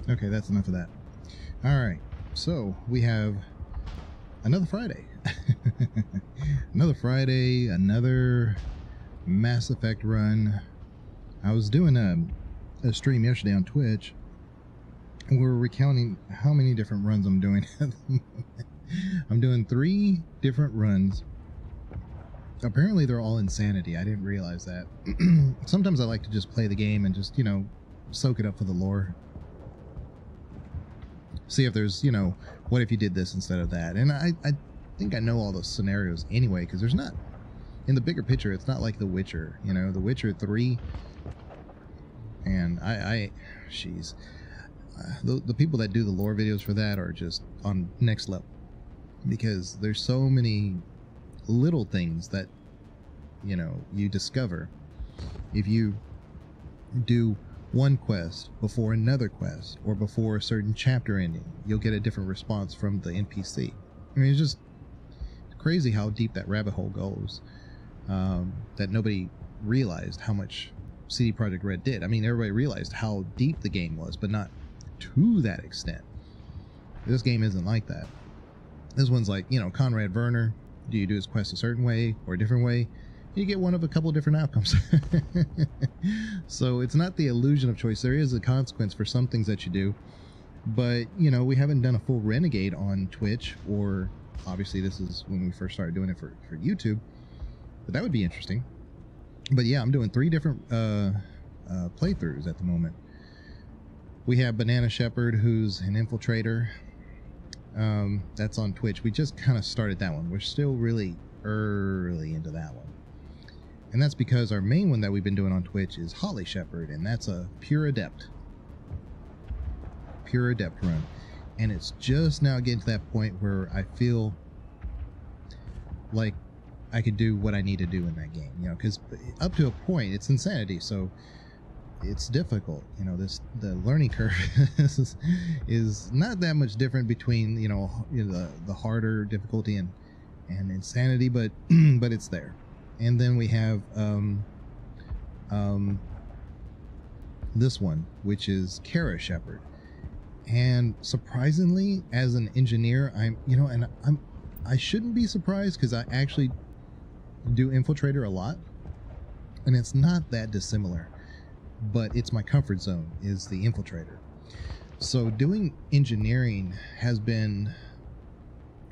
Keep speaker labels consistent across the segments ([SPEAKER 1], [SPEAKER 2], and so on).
[SPEAKER 1] Okay, that's enough of that. All right, so we have another Friday. Another Friday, another Mass Effect run. I was doing a stream yesterday on Twitch, and we were recounting how many different runs I'm doing at the moment. I'm doing 3 different runs. Apparently they're all Insanity. I didn't realize that. Sometimes I like to just play the game and just, soak it up for the lore. See if there's, what if you did this instead of that? And I think I know all those scenarios anyway, because there's not, in the bigger picture, it's not like The Witcher, The Witcher 3. And jeez. The people that do the lore videos for that are just on next level. Because there's so many little things that, you discover if you do one quest before another quest or before a certain chapter ending. You'll get a different response from the NPC. I mean, it's just crazy how deep that rabbit hole goes, that nobody realized how much CD Projekt Red did. I mean, everybody realized how deep the game was, but not to that extent. This game isn't like that. This one's like, Conrad Werner. Do you do his quest a certain way or a different way? You get one of a couple of different outcomes. So it's not the illusion of choice. There is a consequence for some things that you do. But, we haven't done a full Renegade on Twitch, or obviously this is when we first started doing it for YouTube. But that would be interesting. But yeah, I'm doing 3 different playthroughs at the moment. We have Banana Shepherd, who's an infiltrator. That's on Twitch. We just kind of started that one. We're still really early into that one. And that's because our main one that we've been doing on Twitch is Holly Shepherd, and that's a pure adept. Pure adept run. And it's just now getting to that point where I feel like I could do what I need to do in that game, because up to a point it's Insanity, so it's difficult. The learning curve is not that much different between the harder difficulty and Insanity, but but it's there. And then we have this one, which is Kara Shepherd. And surprisingly, as an engineer, I shouldn't be surprised, because I actually do Infiltrator a lot, and it's not that dissimilar. But it's my comfort zone, is the Infiltrator. So doing engineering has been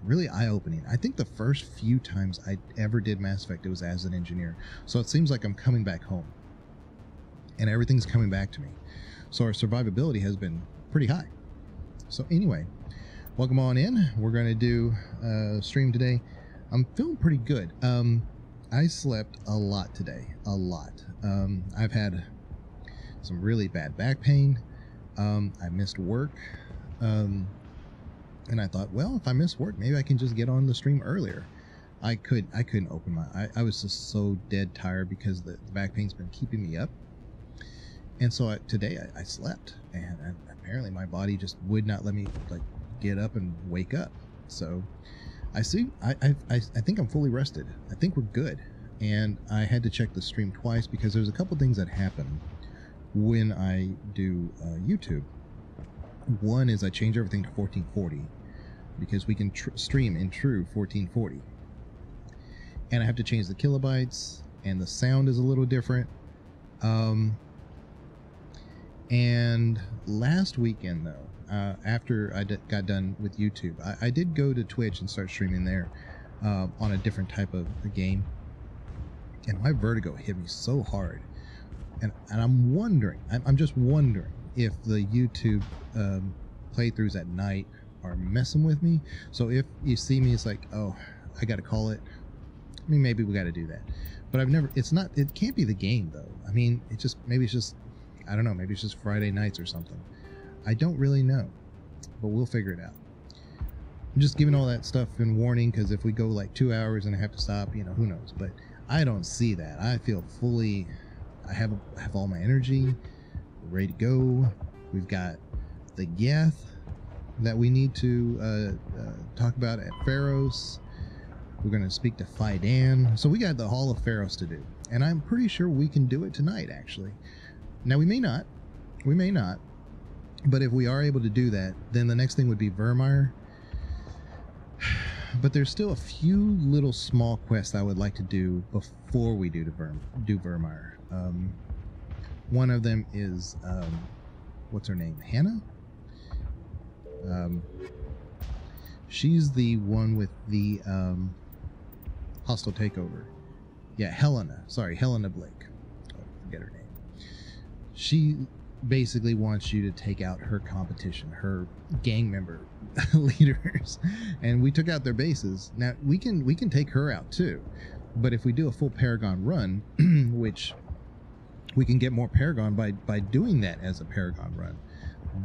[SPEAKER 1] really eye-opening. I think the first few times I ever did Mass Effect, it was as an engineer. So it seems like I'm coming back home, and everything's coming back to me. So our survivability has been pretty high. So anyway, welcome on in. We're going to do a stream today. I'm feeling pretty good. I slept a lot today. A lot. I've had some really bad back pain. I missed work, and I thought, well, if I miss work, maybe I can just get on the stream earlier. I couldn't open my. I was just so dead tired because the back pain's been keeping me up, and so today I slept, and apparently my body just would not let me get up and wake up. So I think I'm fully rested. I think we're good, and I had to check the stream twice because there's a couple things that happen when I do YouTube. One is I change everything to 1440 because we can stream in true 1440, and I have to change the kilobytes, and the sound is a little different. And last weekend though, after I got done with YouTube, I did go to Twitch and start streaming there on a different type of game, and my vertigo hit me so hard. And I'm wondering, I'm just wondering if the YouTube playthroughs at night are messing with me. So if you see me, it's like, oh, I got to call it. I mean, maybe we got to do that. But it can't be the game though. I mean, I don't know, maybe it's just Friday nights or something. I don't really know, but we'll figure it out. I'm just giving all that stuff in warning, because if we go like 2 hours and I have to stop, who knows. But I don't see that. I feel fully... I have all my energy, we're ready to go. We've got the Geth that we need to talk about at Pharos. We're going to speak to Fidan. So we got the Hall of Pharos to do, and I'm pretty sure we can do it tonight, actually. Now we may not, But if we are able to do that, then the next thing would be Virmire. But there's still a few little small quests I would like to do before we do Virmire. One of them is what's her name? Hannah? She's the one with the hostile takeover. Yeah, Helena. Sorry, Helena Blake. Oh, forget her name. She basically wants you to take out her competition, her gang member leaders, and we took out their bases. Now we can take her out too, but if we do a full Paragon run, which we can get more Paragon by doing that as a Paragon run,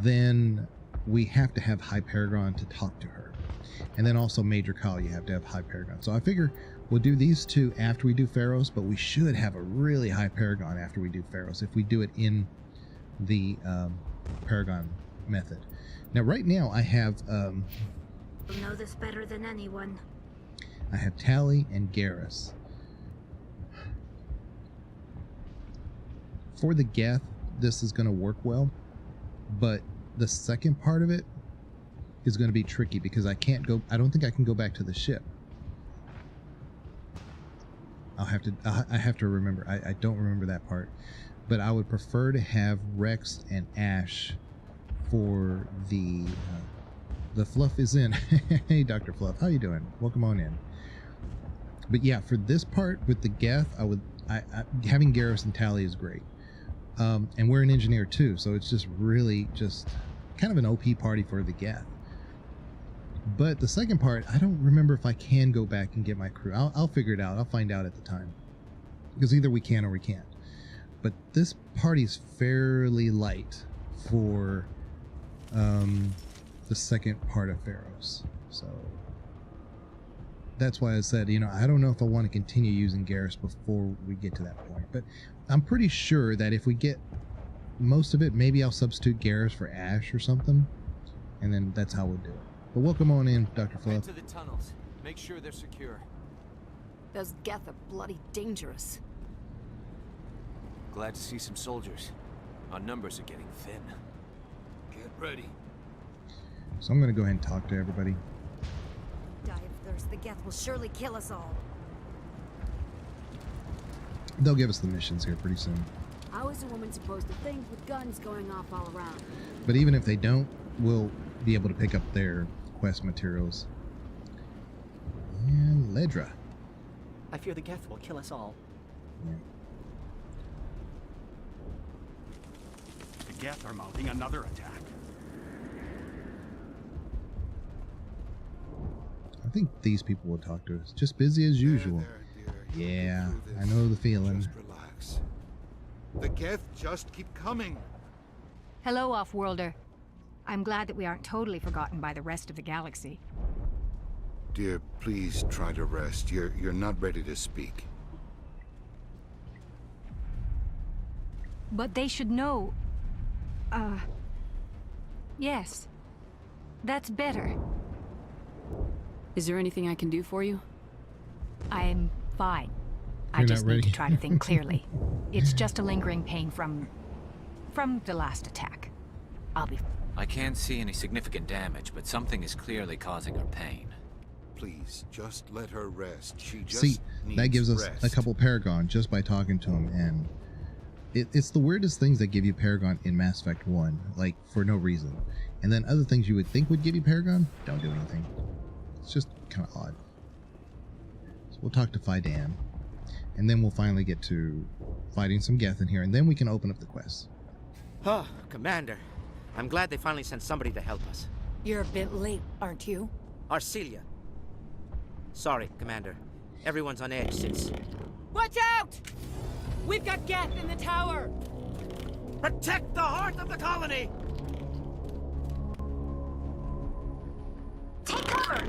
[SPEAKER 1] then we have to have high Paragon to talk to her. And then also Major Kyle, you have to have high Paragon. So I figure we'll do these two after we do Pharos, but we should have a really high Paragon after we do Pharos if we do it in the Paragon method. Now right now I have
[SPEAKER 2] You'll know this better than anyone.
[SPEAKER 1] I have Tali and Garrus. For the Geth, this is going to work well, but the second part of it is going to be tricky because I don't think I can go back to the ship. I have to remember. I don't remember that part, but I would prefer to have Rex and Ash for the Fluff is in. Hey, Dr. Fluff, how you doing? Welcome on in. But yeah, for this part with the Geth, having Garrus and Tali is great. And we're an engineer too, so it's just really just kind of an OP party for the Geth. But the second part, I don't remember if I can go back and get my crew. I'll figure it out. I'll find out at the time, because either we can or we can't. But this party's fairly light for the second part of Pharos, so that's why I said, I don't know if I want to continue using Garrus before we get to that point. But I'm pretty sure that if we get most of it, maybe I'll substitute Garrus for Ash or something, and then that's how we'll do it. But welcome on in, Dr. Fluff.
[SPEAKER 3] Into the tunnels. Make sure they're secure.
[SPEAKER 4] Those Geth are bloody dangerous.
[SPEAKER 3] Glad to see some soldiers. Our numbers are getting thin. Get ready.
[SPEAKER 1] So I'm going to go ahead and talk to everybody.
[SPEAKER 2] Die of thirst, the Geth will surely kill us all.
[SPEAKER 1] They'll give us the missions here pretty soon.
[SPEAKER 4] How is a woman supposed to think with guns going off all around?
[SPEAKER 1] But even if they don't, we'll be able to pick up their quest materials. And Ledra.
[SPEAKER 5] I fear the Geth will kill us all.
[SPEAKER 1] Yeah.
[SPEAKER 6] The Geth are mounting another attack.
[SPEAKER 1] I think these people will talk to us. Just busy as usual.
[SPEAKER 7] There,
[SPEAKER 1] Yeah, I know the feeling.
[SPEAKER 7] Just relax. The Geth just keep coming.
[SPEAKER 8] Hello, Offworlder. I'm glad that we aren't totally forgotten by the rest of the galaxy.
[SPEAKER 7] Dear, please try to rest. You're not ready to speak.
[SPEAKER 8] But they should know... Yes. That's better.
[SPEAKER 4] Is there anything I can do for you?
[SPEAKER 8] I'm fine. I
[SPEAKER 1] You're
[SPEAKER 8] just
[SPEAKER 1] not
[SPEAKER 8] need
[SPEAKER 1] ready?
[SPEAKER 8] to try to think clearly. It's just a lingering pain from the last attack. I'll be...
[SPEAKER 3] I can't see any significant damage, but something is clearly causing her pain.
[SPEAKER 7] Please, just let her rest. She just
[SPEAKER 1] See,
[SPEAKER 7] needs
[SPEAKER 1] that gives us
[SPEAKER 7] rest.
[SPEAKER 1] a couple Paragon just by talking to him, and it's the weirdest things that give you Paragon in Mass Effect 1, like, for no reason. And then other things you would think would give you Paragon don't do anything. It's just kind of odd. So we'll talk to Fidan, and then we'll finally get to fighting some Geth in here, and then we can open up the quest.
[SPEAKER 5] Oh, Commander. I'm glad they finally sent somebody to help us.
[SPEAKER 4] You're a bit late, aren't you?
[SPEAKER 5] Arcelia. Sorry, Commander. Everyone's on edge since...
[SPEAKER 9] Watch out! We've got Geth in the tower!
[SPEAKER 5] Protect the heart of the colony!
[SPEAKER 2] Take cover!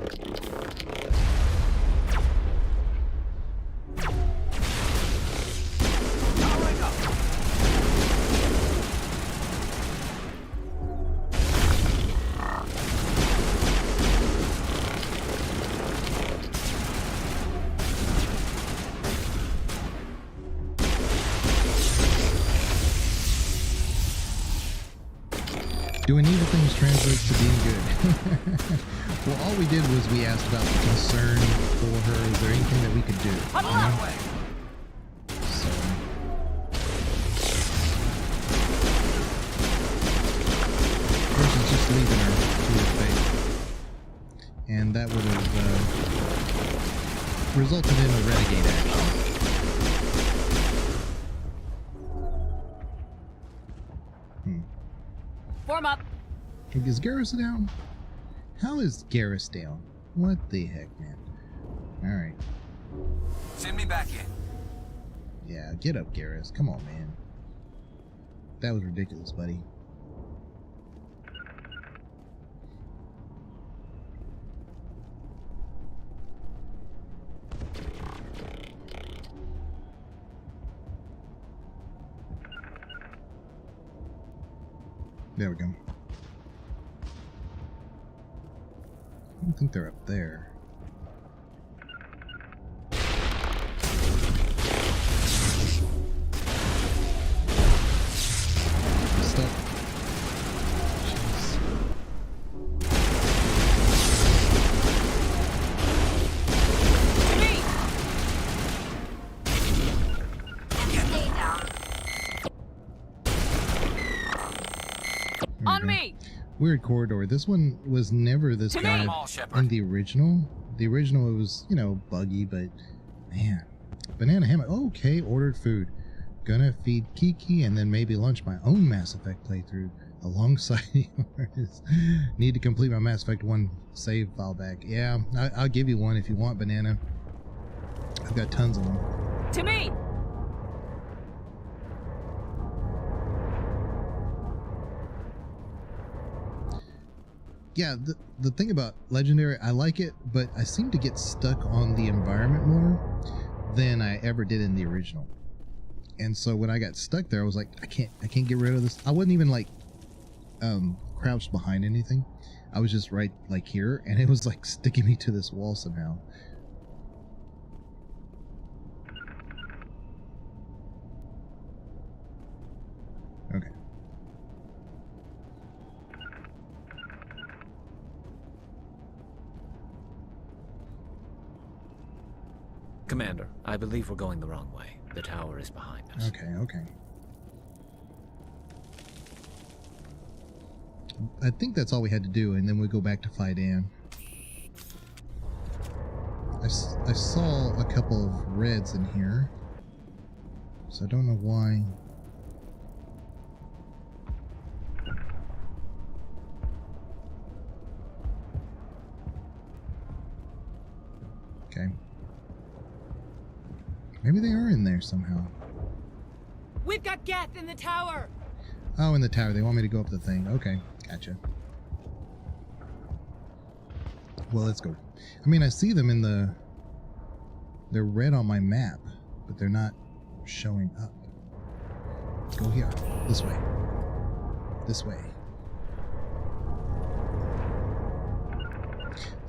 [SPEAKER 5] Powering up!
[SPEAKER 1] Doing evil things translates to being good. Well, all we did was we asked about the concern for her. Is there anything that we could do?
[SPEAKER 9] Huddle that way.
[SPEAKER 1] So, versus just leaving her to her fate. And that would have resulted in a renegade action.
[SPEAKER 9] Form up.
[SPEAKER 1] Is Garrus down? How is Garrus down? What the heck, man? Alright.
[SPEAKER 3] Send me back in.
[SPEAKER 1] Yeah, get up, Garrus. Come on, man. That was ridiculous, buddy. There we go. I don't think they're up there. Stop. Jeez.
[SPEAKER 9] On me.
[SPEAKER 1] Weird corridor. This one was never this bad in the original. The original, it was, you know, buggy, but man, banana hammock. Okay, ordered food. Gonna feed Kiki and then maybe launch my own Mass Effect playthrough alongside yours. Need to complete my Mass Effect 1 save file back. Yeah, I'll give you one if you want, banana. I've got tons of them.
[SPEAKER 9] To me.
[SPEAKER 1] Yeah, the thing about Legendary, I like it, but I seem to get stuck on the environment more than I ever did in the original. And so when I got stuck there, I was like, I can't get rid of this. I wasn't even like crouched behind anything. I was just right like here, and it was like sticking me to this wall somehow. Okay.
[SPEAKER 3] Commander, I believe we're going the wrong way. The tower is behind us.
[SPEAKER 1] Okay. I think that's all we had to do, and then we go back to Faidan. I saw a couple of reds in here, so I don't know why. Okay. Maybe they are in there somehow.
[SPEAKER 9] We've got Geth in the tower.
[SPEAKER 1] Oh, in the tower. They want me to go up the thing. Okay, gotcha. Well, let's go. I mean, I see them in the... They're red on my map, but they're not showing up. Let's go here. This way. This way.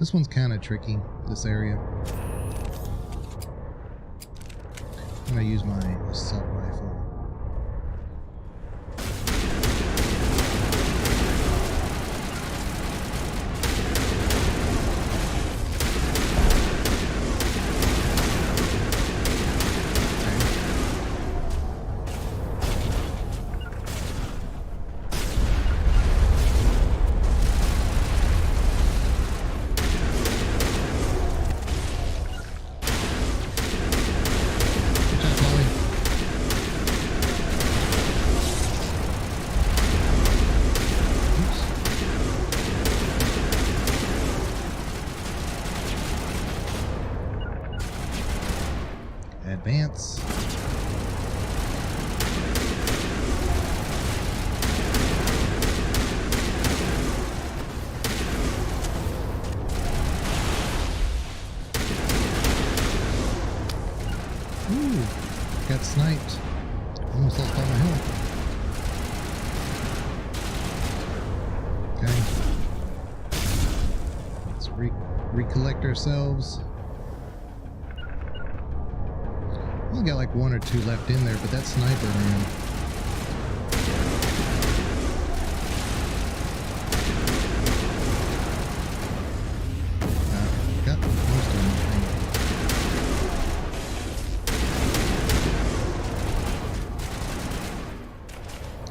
[SPEAKER 1] This one's kind of tricky, this area. I'm gonna use my assault rifle. Advance. Ooh, got sniped. Almost lost all my health. Okay. Let's recollect ourselves. Only got like one or two left in there, but that sniper, man.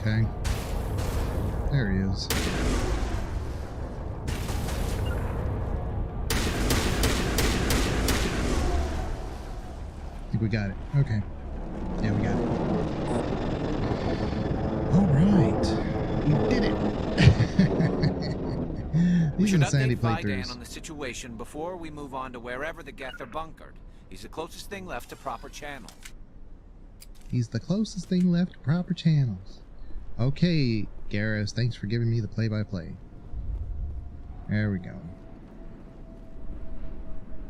[SPEAKER 1] Okay. There he is. I think we got it. Okay. Yeah, we got it. All right. We did it.
[SPEAKER 3] We
[SPEAKER 1] These
[SPEAKER 3] should
[SPEAKER 1] insanity
[SPEAKER 3] update Vidan
[SPEAKER 1] playthroughs.
[SPEAKER 3] on the situation before we move on to wherever the Geth are bunkered. He's the closest thing left to proper channel.
[SPEAKER 1] He's the closest thing left to proper channels. Okay, Garrus, thanks for giving me the play-by-play. There we go.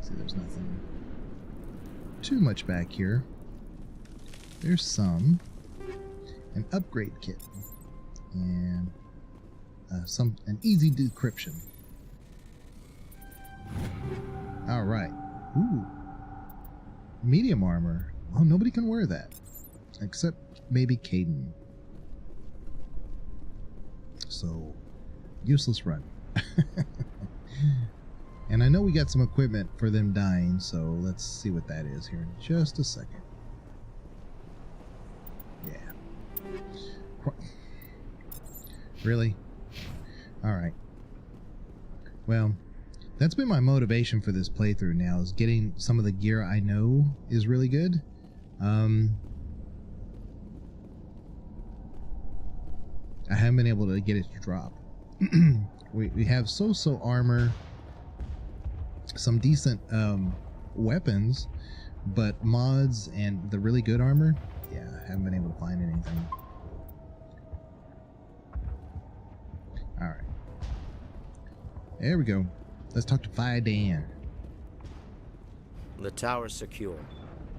[SPEAKER 1] See, there's nothing too much back here. There's some. An upgrade kit. And an easy decryption. Alright. Ooh. Medium armor. Oh, nobody can wear that. Except maybe Caden. So, useless run. And I know we got some equipment for them dying, so let's see what that is here in just a second. Yeah. Really? Alright. Well, that's been my motivation for this playthrough now, is getting some of the gear I know is really good. I haven't been able to get it to drop. we have so-so armor, some decent weapons, but mods and the really good armor, yeah, I haven't been able to find anything. Alright. There we go. Let's talk to Vidan.
[SPEAKER 5] The tower's secure.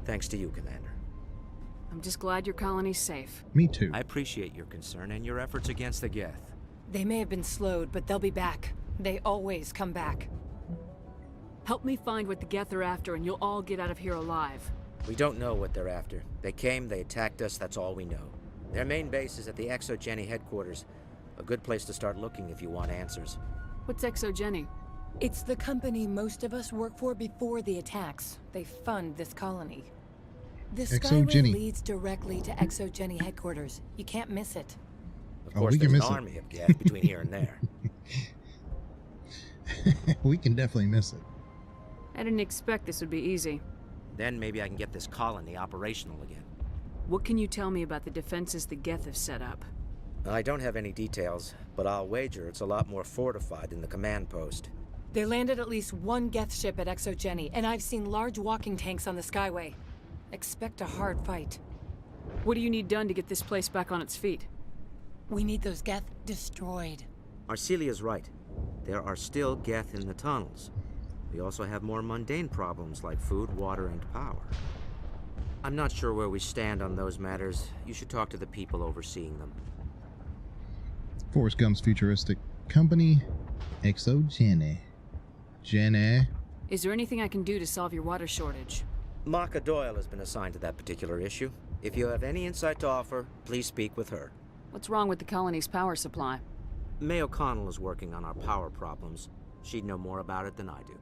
[SPEAKER 5] Thanks to you, Commander.
[SPEAKER 4] I'm just glad your colony's safe.
[SPEAKER 1] Me too.
[SPEAKER 5] I appreciate your concern and your efforts against the Geth.
[SPEAKER 9] They may have been slowed, but they'll be back. They always come back.
[SPEAKER 4] Help me find what the Geth are after, and you'll all get out of here alive.
[SPEAKER 5] We don't know what they're after. They came, they attacked us, that's all we know. Their main base is at the ExoGeni headquarters. A good place to start looking if you want answers.
[SPEAKER 4] What's ExoGeni?
[SPEAKER 9] It's the company most of us work for before the attacks. They fund this colony. The Skyway
[SPEAKER 1] ExoGeni.
[SPEAKER 9] leads directly to ExoGeni headquarters. You can't miss it.
[SPEAKER 5] Of
[SPEAKER 1] Oh,
[SPEAKER 5] course,
[SPEAKER 1] we can
[SPEAKER 5] there's
[SPEAKER 1] miss
[SPEAKER 5] an
[SPEAKER 1] it.
[SPEAKER 5] army of Geth between here and there.
[SPEAKER 1] We can definitely miss it.
[SPEAKER 4] I didn't expect this would be easy.
[SPEAKER 5] Then maybe I can get this colony operational again.
[SPEAKER 4] What can you tell me about the defenses the Geth have set up?
[SPEAKER 5] I don't have any details, but I'll wager it's a lot more fortified than the command post.
[SPEAKER 9] They landed at least one Geth ship at ExoGeni, and I've seen large walking tanks on the Skyway. Expect a hard fight.
[SPEAKER 4] What do you need done to get this place back on its feet?
[SPEAKER 9] We need those Geth destroyed.
[SPEAKER 5] Arcelia's right. There are still Geth in the tunnels. We also have more mundane problems like food, water, and power. I'm not sure where we stand on those matters. You should talk to the people overseeing them.
[SPEAKER 1] Forrest Gump's futuristic company, ExoGeni. Jenny.
[SPEAKER 4] Is there anything I can do to solve your water shortage?
[SPEAKER 5] Maka Doyle has been assigned to that particular issue. If you have any insight to offer, please speak with her.
[SPEAKER 4] What's wrong with the colony's power supply?
[SPEAKER 5] May O'Connell is working on our power problems. She'd know more about it than I do.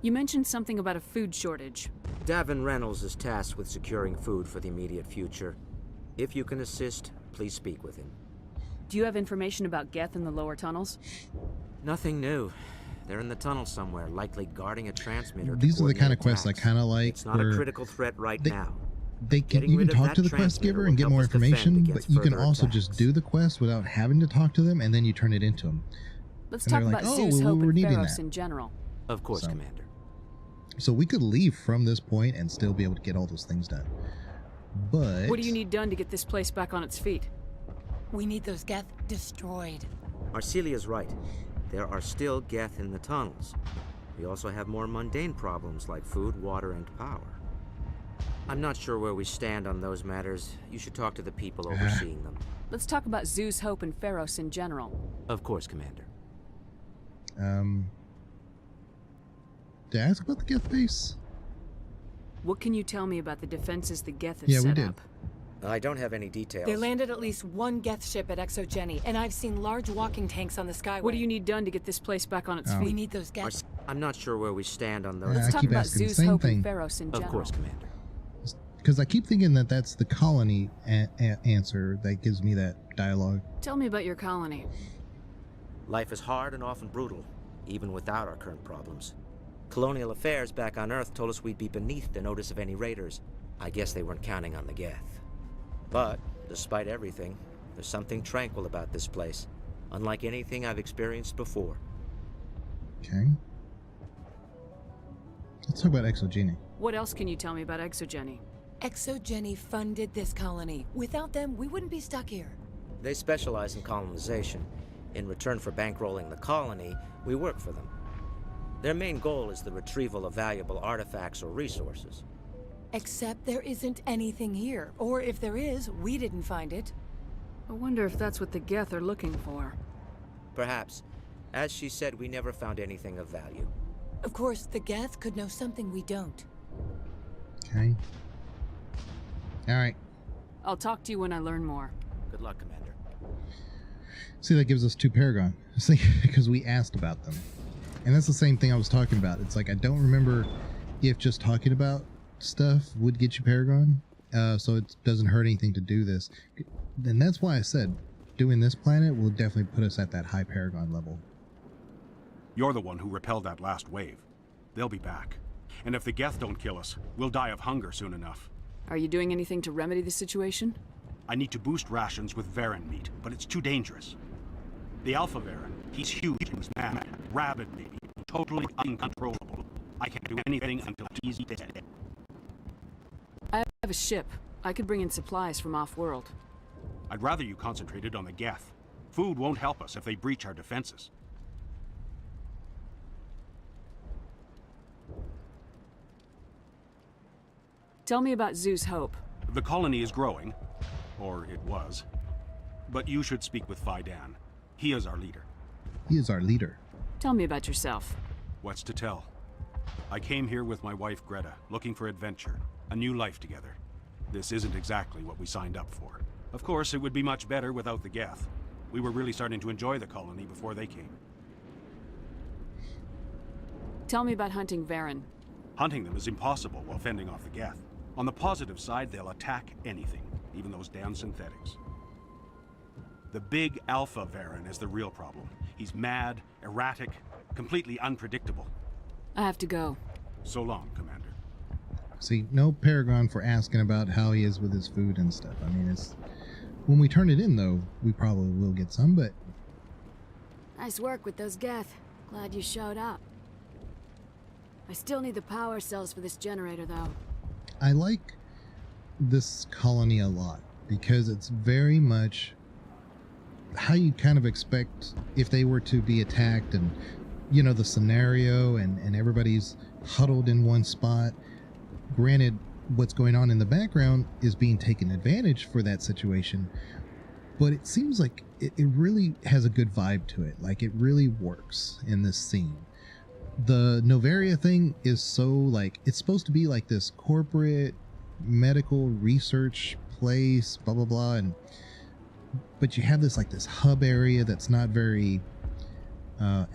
[SPEAKER 4] You mentioned something about a food shortage.
[SPEAKER 5] Davin Reynolds is tasked with securing food for the immediate future. If you can assist, please speak with him.
[SPEAKER 4] Do you have information about Geth in the lower tunnels?
[SPEAKER 5] Nothing new. They're in the tunnel somewhere, likely guarding a transmitter.
[SPEAKER 1] These are the kind of
[SPEAKER 5] coordinate
[SPEAKER 1] quests I
[SPEAKER 5] attacks.
[SPEAKER 1] kind of like.
[SPEAKER 5] It's not a
[SPEAKER 1] where
[SPEAKER 5] critical threat right now.
[SPEAKER 1] you can talk to the quest giver and get more information, but you can also just do the quest without having to talk to them, and then you turn it into them.
[SPEAKER 4] Let's
[SPEAKER 1] And
[SPEAKER 4] talk
[SPEAKER 1] they're
[SPEAKER 4] about
[SPEAKER 1] like,
[SPEAKER 4] Zeus,
[SPEAKER 1] "Oh,
[SPEAKER 4] Hope,
[SPEAKER 1] we're
[SPEAKER 4] and
[SPEAKER 1] needing
[SPEAKER 4] Pharos
[SPEAKER 1] that."
[SPEAKER 4] in general.
[SPEAKER 5] Of course,
[SPEAKER 1] So-
[SPEAKER 5] Commander.
[SPEAKER 1] So we could leave from this point and still be able to get all those things done. But
[SPEAKER 4] What do you need done to get this place back on its feet?
[SPEAKER 9] We need those Geth destroyed.
[SPEAKER 5] Arcelia's right. There are still Geth in the tunnels. We also have more mundane problems like food, water, and power. I'm not sure where we stand on those matters. You should talk to the people overseeing them.
[SPEAKER 4] Let's talk about Zeus, Hope, and Pharos in general.
[SPEAKER 5] Of course, Commander.
[SPEAKER 1] Did I ask about the Geth base?
[SPEAKER 4] What can you tell me about the defenses the Geth have
[SPEAKER 1] Yeah, we
[SPEAKER 4] set
[SPEAKER 1] did.
[SPEAKER 4] up?
[SPEAKER 5] I don't have any details.
[SPEAKER 9] They landed at least one Geth ship at ExoGeni, and I've seen large walking tanks on the Skyway.
[SPEAKER 4] What do you need done to get this place back on its
[SPEAKER 1] Oh.
[SPEAKER 9] We
[SPEAKER 4] feet?
[SPEAKER 9] need those Geth.
[SPEAKER 5] I'm not sure where we stand on those.
[SPEAKER 1] Yeah,
[SPEAKER 4] Let's
[SPEAKER 1] I
[SPEAKER 4] talk
[SPEAKER 1] keep
[SPEAKER 4] about
[SPEAKER 1] asking the
[SPEAKER 4] Zeus,
[SPEAKER 1] same
[SPEAKER 4] Hope,
[SPEAKER 1] thing.
[SPEAKER 4] and Pharos in
[SPEAKER 5] Of
[SPEAKER 4] general.
[SPEAKER 5] course, Commander.
[SPEAKER 1] Because I keep thinking that that's the colony answer that gives me that dialogue.
[SPEAKER 4] Tell me about your colony.
[SPEAKER 5] Life is hard and often brutal, even without our current problems. Colonial affairs back on Earth told us we'd be beneath the notice of any raiders. I guess they weren't counting on the Geth. But, despite everything, there's something tranquil about this place, unlike anything I've experienced before.
[SPEAKER 1] Okay. Let's talk about Exogeny.
[SPEAKER 4] What else can you tell me about Exogeny?
[SPEAKER 9] ExoGeni funded this colony. Without them, we wouldn't be stuck here.
[SPEAKER 5] They specialize in colonization. In return for bankrolling the colony, we work for them. Their main goal is the retrieval of valuable artifacts or resources.
[SPEAKER 9] Except there isn't anything here. Or if there is, we didn't find it.
[SPEAKER 4] I wonder if that's what the Geth are looking for.
[SPEAKER 5] Perhaps. As she said, we never found anything of value.
[SPEAKER 9] Of course, the Geth could know something we don't.
[SPEAKER 1] Okay. All right.
[SPEAKER 4] I'll talk to you when I learn more.
[SPEAKER 5] Good luck, Commander.
[SPEAKER 1] See, that gives us 2 Paragon. See, because we asked about them. And that's the same thing I was talking about. It's like I don't remember if just talking about stuff would get you Paragon. So it doesn't hurt anything to do this. And that's why I said doing this planet will definitely put us at that high Paragon level.
[SPEAKER 6] You're the one who repelled that last wave. They'll be back. And if the Geth don't kill us, we'll die of hunger soon enough.
[SPEAKER 4] Are you doing anything to remedy the situation?
[SPEAKER 6] I need to boost rations with Varen meat, but it's too dangerous. The Alpha Varen, he's huge and mad, rabid maybe, totally uncontrollable. I can't do anything until he's dead.
[SPEAKER 4] I have a ship. I could bring in supplies from off-world.
[SPEAKER 6] I'd rather you concentrated on the Geth. Food won't help us if they breach our defenses.
[SPEAKER 4] Tell me about Zeus Hope.
[SPEAKER 6] The colony is growing, or it was. But you should speak with Faidan. He is our leader.
[SPEAKER 1] He is our leader.
[SPEAKER 4] Tell me about yourself.
[SPEAKER 6] What's to tell? I came here with my wife Greta, looking for adventure, a new life together. This isn't exactly what we signed up for. Of course, it would be much better without the Geth. We were really starting to enjoy the colony before they came.
[SPEAKER 4] Tell me about hunting Varen.
[SPEAKER 6] Hunting them is impossible while fending off the Geth. On the positive side, they'll attack anything, even those damn synthetics. The big Alpha Varen is the real problem. He's mad, erratic, completely unpredictable.
[SPEAKER 4] I have to go.
[SPEAKER 6] So long, Commander.
[SPEAKER 1] See, no Paragon for asking about how he is with his food and stuff. I mean, it's when we turn it in, though, we probably will get some, but...
[SPEAKER 2] Nice work with those Geth. Glad you showed up. I still need the power cells for this generator, though.
[SPEAKER 1] I like this colony a lot because it's very much how you kind of expect if they were to be attacked, and you know the scenario, and everybody's huddled in one spot. Granted, what's going on in the background is being taken advantage for that situation, but it seems like it really has a good vibe to it. Like it really works in this scene. The Noveria thing is so like, it's supposed to be like this corporate medical research place, blah blah blah, and but you have this like this hub area that's not very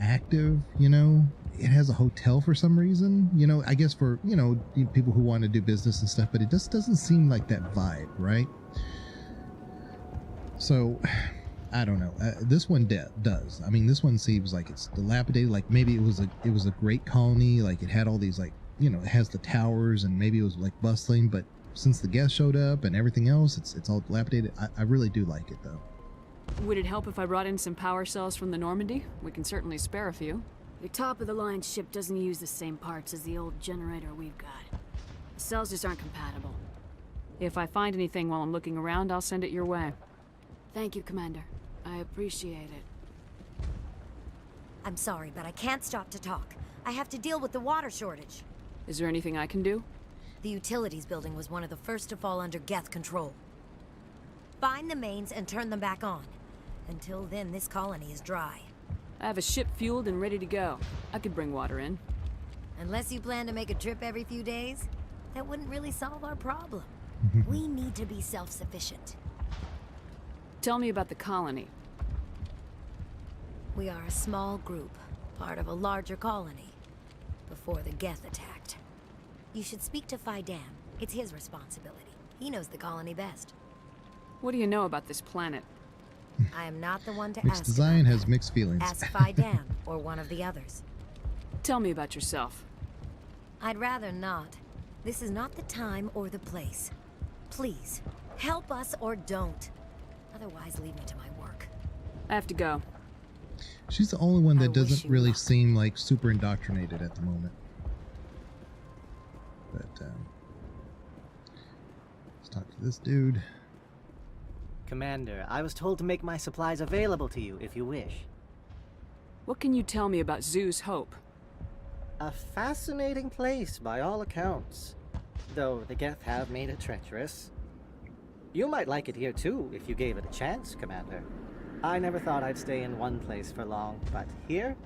[SPEAKER 1] active, you know. It has a hotel for some reason, you know, I guess for, you know, people who want to do business and stuff, but it just doesn't seem like that vibe, right? So I don't know. This one does. I mean, this one seems like it's dilapidated. Like maybe it was a great colony. Like it had all these, like, you know, it has the towers, and maybe it was like bustling. But since the guests showed up and everything else, it's all dilapidated. I really do like it though.
[SPEAKER 4] Would it help if I brought in some power cells from the Normandy? We can certainly spare a few.
[SPEAKER 2] Your top-of-the-line ship doesn't use the same parts as the old generator we've got. The cells just aren't compatible.
[SPEAKER 4] If I find anything while I'm looking around, I'll send it your way.
[SPEAKER 2] Thank you, Commander. I appreciate it. I'm sorry, but I can't stop to talk. I have to deal with the water shortage.
[SPEAKER 4] Is there anything I can do?
[SPEAKER 2] The utilities building was one of the first to fall under Geth control. Find the mains and turn them back on. Until then, this colony is dry.
[SPEAKER 4] I have a ship fueled and ready to go. I could bring water in.
[SPEAKER 2] Unless you plan to make a trip every few days, that wouldn't really solve our problem. We need to be self-sufficient.
[SPEAKER 4] Tell me about the colony.
[SPEAKER 2] We are a small group, part of a larger colony, before the Geth attacked. You should speak to Faidan. It's his responsibility. He knows the colony best.
[SPEAKER 4] What do you know about this planet?
[SPEAKER 2] I am not the one to
[SPEAKER 1] Mixed
[SPEAKER 2] ask.
[SPEAKER 1] Design
[SPEAKER 2] about
[SPEAKER 1] has
[SPEAKER 2] that.
[SPEAKER 1] mixed feelings.
[SPEAKER 2] Ask Faidan or one of the others.
[SPEAKER 4] Tell me about yourself.
[SPEAKER 2] I'd rather not. This is not the time or the place. Please, help us or don't. Otherwise, leave me to my work.
[SPEAKER 4] I have to go.
[SPEAKER 1] She's the only one
[SPEAKER 2] I
[SPEAKER 1] that
[SPEAKER 2] wish
[SPEAKER 1] doesn't
[SPEAKER 2] you
[SPEAKER 1] really
[SPEAKER 2] luck.
[SPEAKER 1] seem like super indoctrinated at the moment. But let's talk to this dude.
[SPEAKER 10] Commander, I was told to make my supplies available to you if you wish.
[SPEAKER 4] What can you tell me about Zoo's Hope?
[SPEAKER 10] A fascinating place by all accounts, though the Geth have made it treacherous. You might like it here too if you gave it a chance, Commander. I never thought I'd stay in one place for long, but here?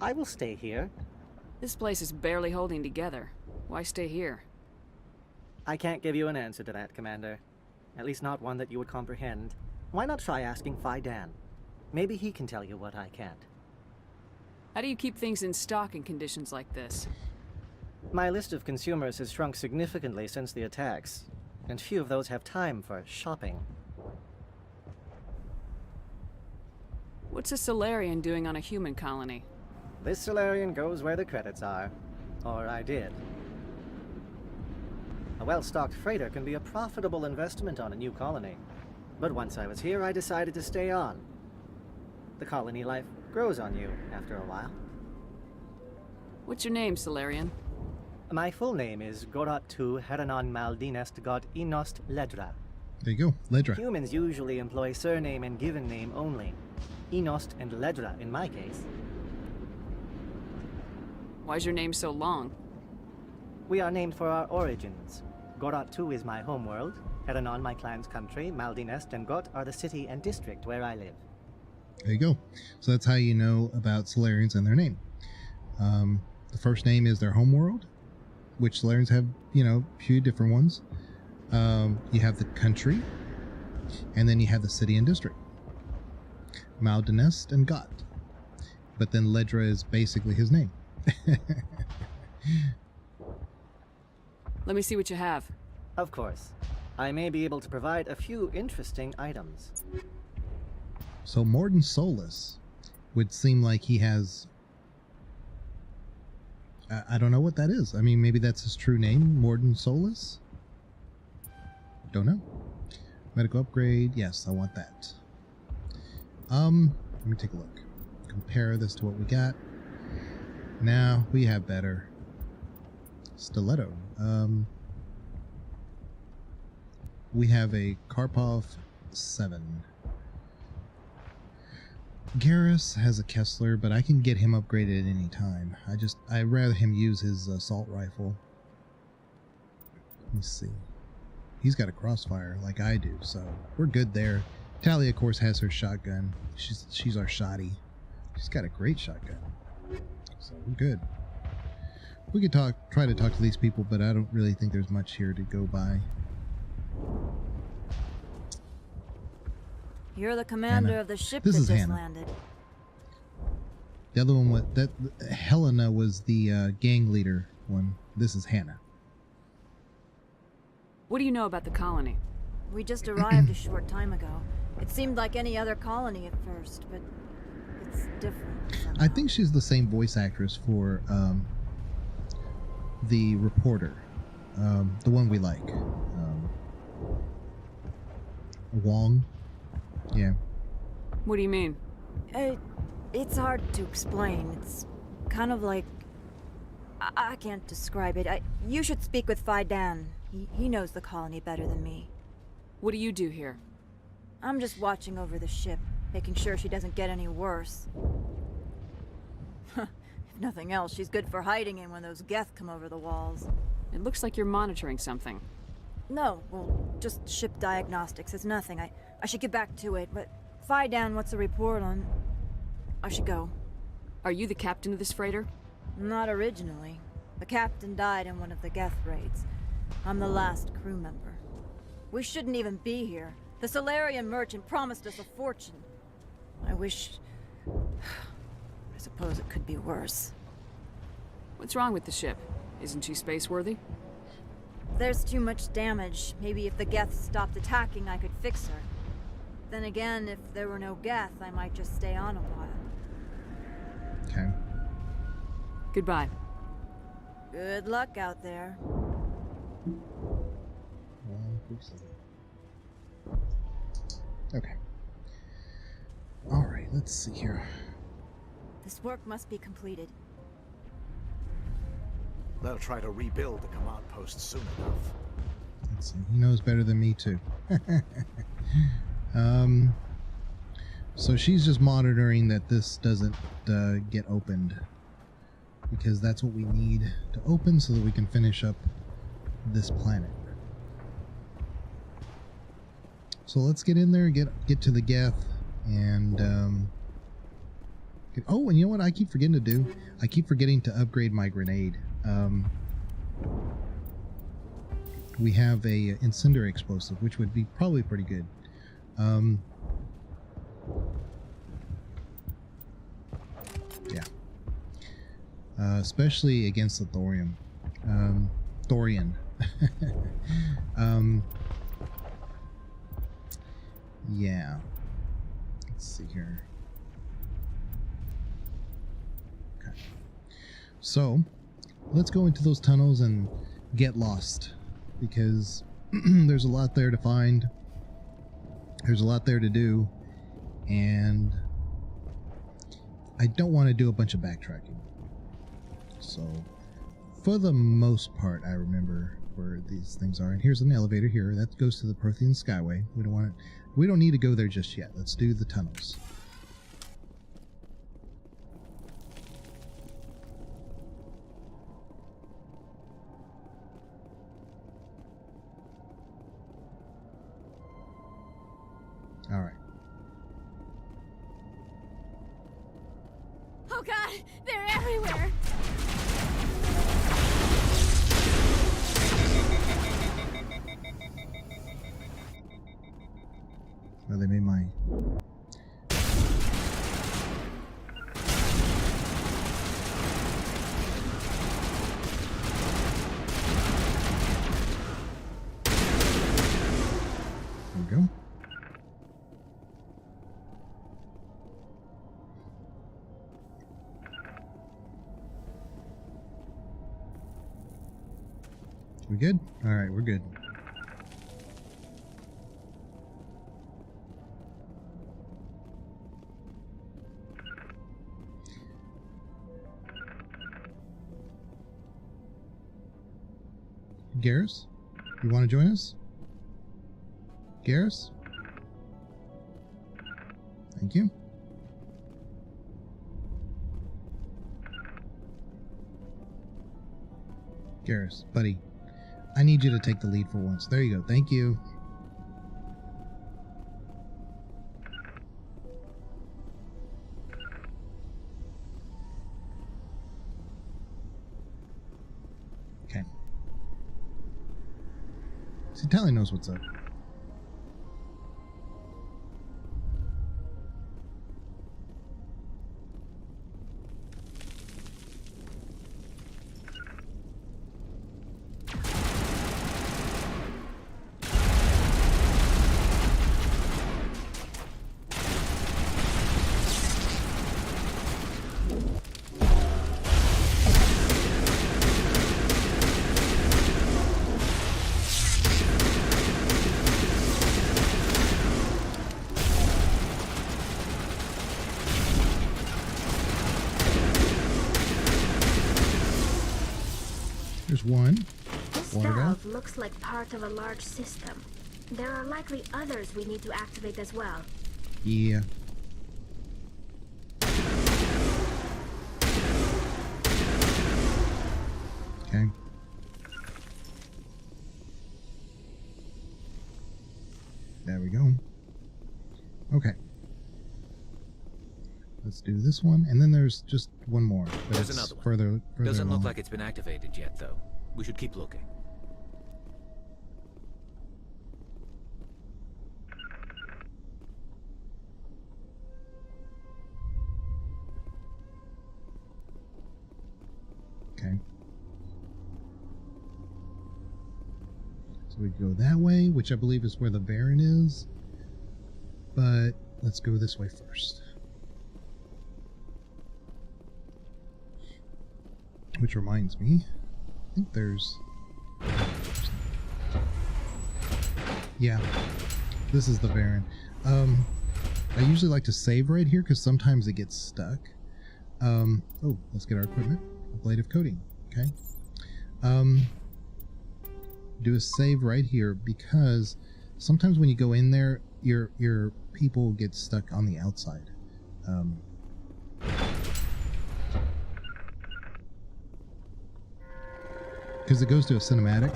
[SPEAKER 10] I will stay here.
[SPEAKER 4] This place is barely holding together. Why stay here?
[SPEAKER 10] I can't give you an answer to that, Commander. At least not one that you would comprehend. Why not try asking Faidan? Maybe he can tell you what I can't.
[SPEAKER 4] How do you keep things in stock in conditions like this?
[SPEAKER 10] My list of consumers has shrunk significantly since the attacks, and few of those have time for shopping.
[SPEAKER 4] What's a Solarian doing on a human colony?
[SPEAKER 10] This Solarian goes where the credits are. Or I did. A well-stocked freighter can be a profitable investment on a new colony. But once I was here, I decided to stay on. The colony life grows on you after a while.
[SPEAKER 4] What's your name, Solarian?
[SPEAKER 10] My full name is Goratu Heranon Maldinest God Inost Ledra.
[SPEAKER 1] There you go, Ledra.
[SPEAKER 10] Humans usually employ surname and given name only. Inost and Ledra in my case.
[SPEAKER 4] Why's your name so long?
[SPEAKER 10] We are named for our origins. Goratu is my homeworld, Heranon my clan's country, Maldinest and Got are the city and district where I live.
[SPEAKER 1] There you go. So that's how you know about Solarians and their name. The first name is their homeworld, which Solarians have, you know, a few different ones. You have the country, and then you have the city and district. Maldinest and Got. But then Ledra is basically his name.
[SPEAKER 4] Let me see what you have.
[SPEAKER 10] Of course. I may be able to provide a few interesting items.
[SPEAKER 1] So Mordin Solus would seem like he has... I don't know what that is. I mean, maybe that's his true name, Mordin Solus? Don't know. Medical upgrade. Yes, I want that. Let me take a look. Compare this to what we got. Now we have better. Stiletto. We have a Karpov 7. Garrus has a Kessler, but I can get him upgraded at any time. I'd rather him use his assault rifle. Let me see. He's got a crossfire like I do, so we're good there. Talia, of course, has her shotgun. She's our shotty. She's got a great shotgun, so we're good. We could try to talk to these people, but I don't really think there's much here to go by.
[SPEAKER 11] You're the commander
[SPEAKER 1] Hannah.
[SPEAKER 11] of the ship
[SPEAKER 1] This
[SPEAKER 11] that
[SPEAKER 1] is
[SPEAKER 11] just
[SPEAKER 1] Hannah.
[SPEAKER 11] landed.
[SPEAKER 1] The other one was Helena was the gang leader one. This is Hannah.
[SPEAKER 4] What do you know about the colony?
[SPEAKER 11] We just arrived a short time ago. It seemed like any other colony at first, but it's different somehow.
[SPEAKER 1] I think she's the same voice actress for the reporter, the one we like, Wong. Yeah.
[SPEAKER 4] What do you mean?
[SPEAKER 11] It's hard to explain. It's kind of like... I can't describe it. You should speak with Faidan. He knows the colony better than me.
[SPEAKER 4] What do you do here?
[SPEAKER 11] I'm just watching over the ship, making sure she doesn't get any worse. If nothing else, she's good for hiding in when those Geth come over the walls.
[SPEAKER 4] It looks like you're monitoring something.
[SPEAKER 11] No, well, just ship diagnostics. It's nothing. I should get back to it, but Faidan, what's the report on... I should go.
[SPEAKER 4] Are you the captain of this freighter?
[SPEAKER 11] Not originally. The captain died in one of the Geth raids. I'm the last crew member. We shouldn't even be here. The Solarian merchant promised us a fortune. I wish... I suppose it could be worse.
[SPEAKER 4] What's wrong with the ship? Isn't she space-worthy?
[SPEAKER 11] there's too much damage, maybe if the Geth stopped attacking, I could fix her. Then again, if there were no Geth, I might just stay on a while.
[SPEAKER 1] Okay.
[SPEAKER 4] Goodbye.
[SPEAKER 11] Good luck out there.
[SPEAKER 1] Okay. Alright, let's see here.
[SPEAKER 11] This work must be completed.
[SPEAKER 12] They'll try to rebuild the command post soon enough.
[SPEAKER 1] Let's see. He knows better than me, too. So she's just monitoring that this doesn't get opened. Because that's what we need to open so that we can finish up this planet. So let's get in there, get to the Geth, and oh, and you know what I keep forgetting to do? I keep forgetting to upgrade my grenade. We have a incendiary explosive, which would be probably pretty good. Yeah. Especially against the thorium. Thorian. Yeah. Let's see here. Okay. So, let's go into those tunnels and get lost. Because there's a lot there to find. There's a lot there to do. And I don't want to do a bunch of backtracking. So, for the most part, I remember where these things are. And here's an elevator here. That goes to the Prothean Skyway. We don't want it. We don't need to go there just yet. Let's do the tunnels. All right.
[SPEAKER 2] Oh God, they're everywhere.
[SPEAKER 1] Well, they made my... There we go. We good? All right, we're good. Garrus, you want to join us? Garrus? Thank you. Garrus, buddy, I need you to take the lead for once. There you go. Thank you. Okay. See, Tally knows what's up. There's one.
[SPEAKER 13] This
[SPEAKER 1] Water
[SPEAKER 13] valve looks like part of a large system. There are likely others we need to activate as well.
[SPEAKER 1] Yeah. Okay. There we go. Okay. Let's do this one, and then there's just one more. But
[SPEAKER 3] There's
[SPEAKER 1] it's
[SPEAKER 3] another one.
[SPEAKER 1] Further
[SPEAKER 3] Doesn't
[SPEAKER 1] along.
[SPEAKER 3] look like it's been activated yet, though. We should keep looking.
[SPEAKER 1] Okay. So we go that way, which I believe is where the Baron is. But let's go this way first. Which reminds me, I think there's... Yeah, this is the Baron. I usually like to save right here because sometimes it gets stuck. Oh, let's get our equipment. Ablative coating. Okay. Do a save right here because sometimes when you go in there, your people get stuck on the outside. Because it goes to a cinematic.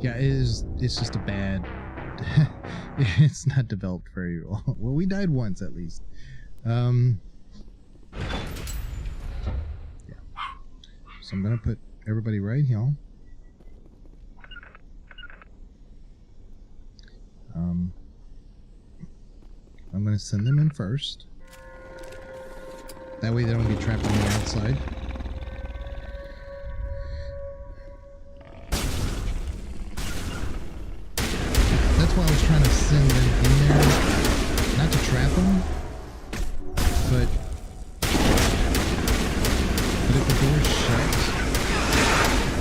[SPEAKER 1] Yeah, it's just a bad... it's not developed very well. Well, we died once at least. Yeah. So I'm gonna put everybody right here. I'm gonna send them in first. That way they don't get trapped on the outside. That's why I was trying to send them in there, not to trap them, but if the door's shut,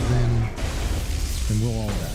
[SPEAKER 1] then we'll all die.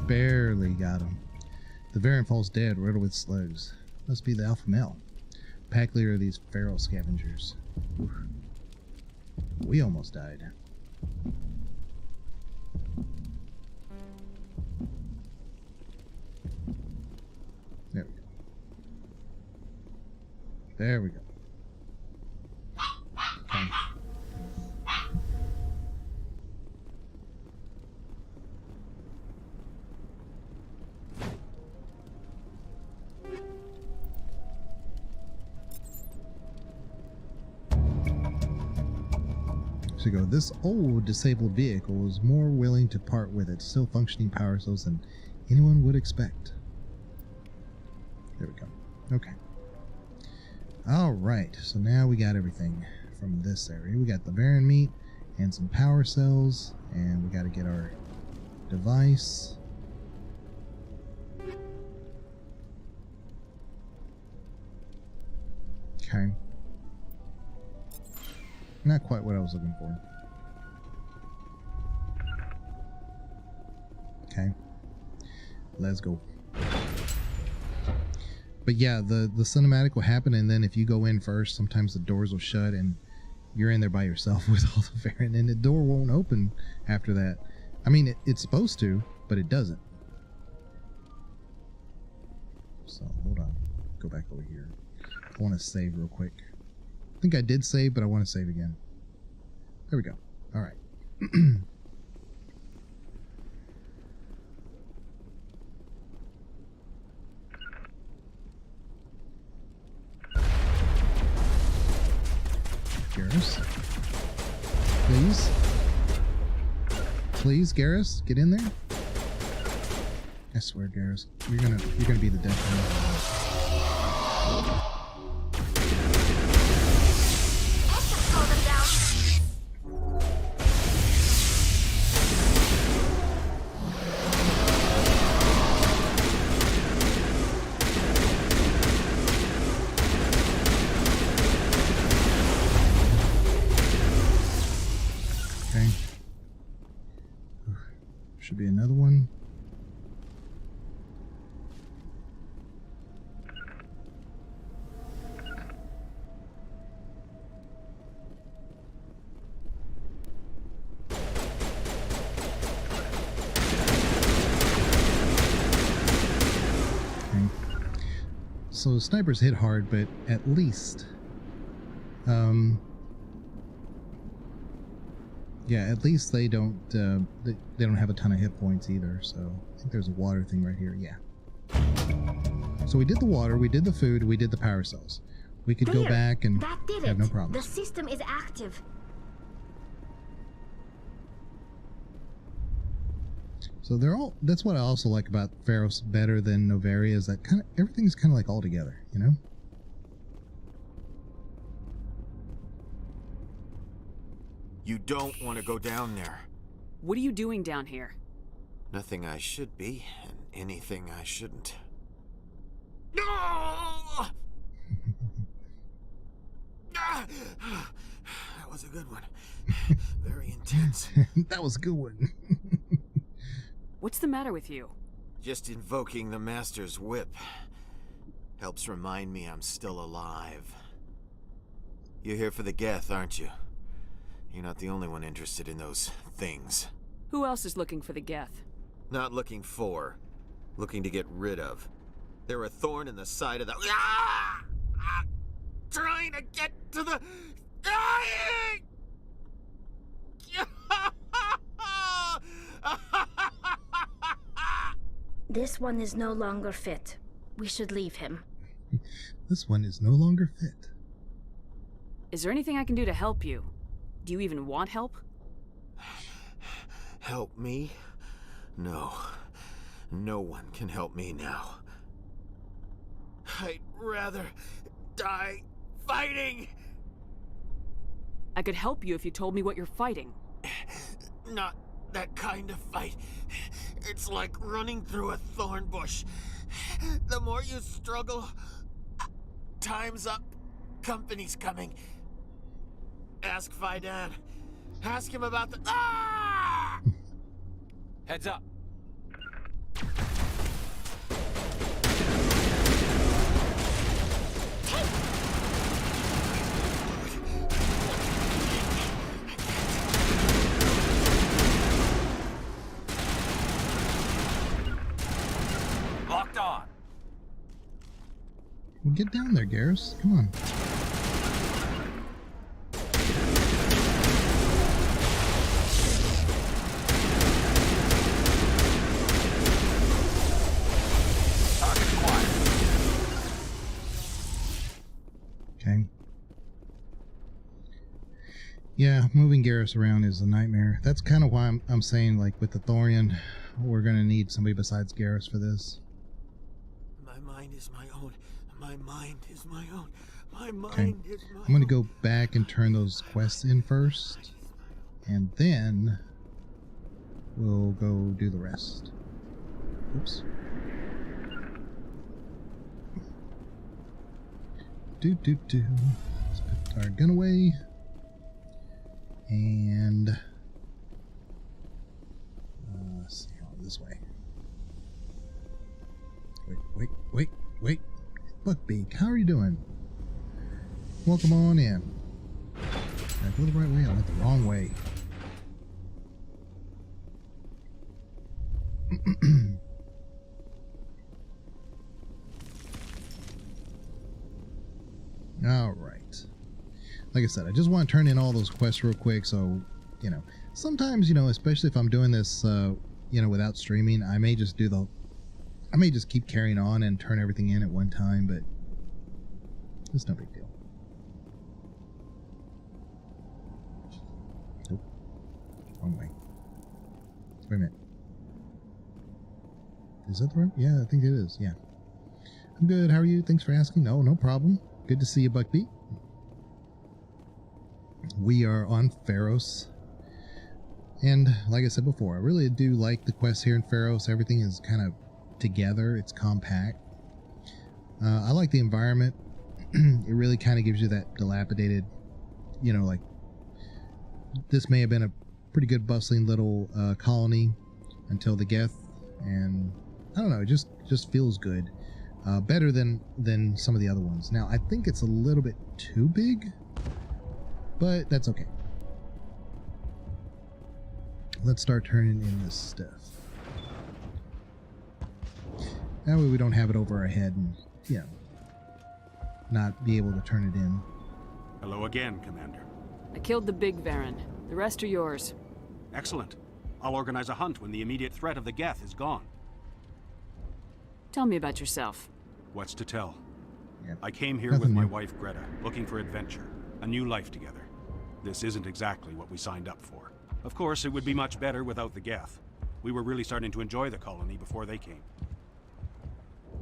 [SPEAKER 1] Barely got him. The Baron falls dead, riddled with slugs. Must be the alpha male. Pack leader of these feral scavengers. Oof. We almost died. There we go. There we go. Okay. So go, this old disabled vehicle is more willing to part with its still functioning power cells than anyone would expect. There we go. Okay. Alright, so now we got everything from this area. We got the Baron meat and some power cells, and we got to get our device. Okay. Not quite what I was looking for. Okay. Let's go. But yeah, the cinematic will happen, and then if you go in first, sometimes the doors will shut and you're in there by yourself with all the Baron, and the door won't open after that. I mean, it's supposed to, but it doesn't. So, hold on. Go back over here. I want to save real quick. I think I did save, but I want to save again. There we go. All right. Garrus. Please. Please, Garrus, get in there. I swear, Garrus, you're gonna be the death of me. should be another one. So snipers hit hard, but at least, yeah, at least they don't have a ton of hit points either. So I think there's a water thing right here. Yeah. So we did the water, we did the food, we did the power cells. We could go back and have no problems.
[SPEAKER 13] The system is active.
[SPEAKER 1] So they're all. That's what I also like about Pharos better than Noveria, is that everything's kind of like all together, you know.
[SPEAKER 14] You don't want to go down there.
[SPEAKER 4] What are you doing down here?
[SPEAKER 14] Nothing I should be, and anything I shouldn't. No! That was a good one. Very intense.
[SPEAKER 1] That was a good one.
[SPEAKER 4] What's the matter with you?
[SPEAKER 14] Just invoking the Master's whip helps remind me I'm still alive. You're here for the Geth, aren't you? You're not the only one interested in those things.
[SPEAKER 4] Who else is looking for the Geth?
[SPEAKER 14] Not looking for. Looking to get rid of. They're a thorn in the side of the... Ah! Ah! Trying to get to the... Dying!
[SPEAKER 13] This one is no longer fit. We should leave him.
[SPEAKER 1] This one is no longer fit.
[SPEAKER 4] Is there anything I can do to help you? Do you even want help?
[SPEAKER 14] Help me? No. No one can help me now. I'd rather die fighting!
[SPEAKER 4] I could help you if you told me what you're fighting.
[SPEAKER 14] Not that kind of fight. It's like running through a thorn bush. The more you struggle, time's up. Company's coming. Ask Faidan. Ask him about the... Ah!
[SPEAKER 3] Heads up. Locked on.
[SPEAKER 1] Well, get down there, Garrus. Come on. Okay. Yeah, moving Garrus around is a nightmare. That's kind of why I'm saying, like, with the Thorian, we're gonna need somebody besides Garrus for this.
[SPEAKER 14] My mind is my own. My mind is my own. My mind is my own.
[SPEAKER 1] I'm gonna go back and turn those quests in first, and then we'll go do the rest. Oops. Let's put our gun away. And let's see, this way. Wait. Buckbeak, how are you doing? Welcome on in. Did I go the right way? I went the wrong way. All right. Like I said, I just want to turn in all those quests real quick, so, you know, sometimes, you know, especially if I'm doing this, you know, without streaming, I may just keep carrying on and turn everything in at one time, but it's no big deal. Nope. Wrong way. Wait a minute. Is that the right? Yeah, I think it is, yeah. I'm good, how are you? Thanks for asking. No problem. Good to see you, Buckbeak. We are on Pharos, and like I said before, I really do like the quests here in Pharos. Everything is kind of together, it's compact. I like the environment. It really kind of gives you that dilapidated, you know, like, this may have been a pretty good bustling little colony, until the Geth, and I don't know, it just feels good. Better than some of the other ones. Now, I think it's a little bit too big, but that's okay. Let's start turning in this stuff. That way we don't have it over our head and, you know, not be able to turn it in.
[SPEAKER 6] Hello again, Commander.
[SPEAKER 4] I killed the big Varen. The rest are yours.
[SPEAKER 6] Excellent. I'll organize a hunt when the immediate threat of the Geth is gone.
[SPEAKER 4] Tell me about yourself.
[SPEAKER 6] What's to tell?
[SPEAKER 1] Yeah.
[SPEAKER 6] I came here
[SPEAKER 1] Nothing
[SPEAKER 6] with my
[SPEAKER 1] new.
[SPEAKER 6] wife Greta, looking for adventure, a new life together. This isn't exactly what we signed up for. Of course, it would be much better without the Geth. We were really starting to enjoy the colony before they came.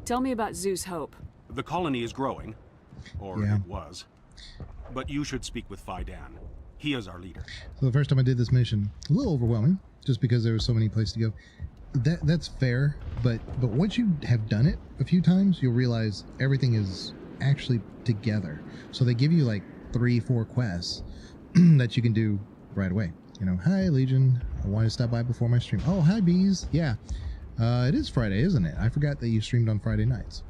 [SPEAKER 4] Tell me about Zeus Hope.
[SPEAKER 6] The colony is growing, or
[SPEAKER 1] Yeah.
[SPEAKER 6] it was. But you should speak with Faidan. He is our leader.
[SPEAKER 1] So the first time I did this mission, a little overwhelming, just because there were so many places to go. That's fair, but once you have done it a few times, you'll realize everything is actually together. So they give you like 3-4 quests that you can do right away. You know, hi Legion, I wanted to stop by before my stream. Oh, hi Bees. Yeah, it is Friday, isn't it? I forgot that you streamed on Friday nights.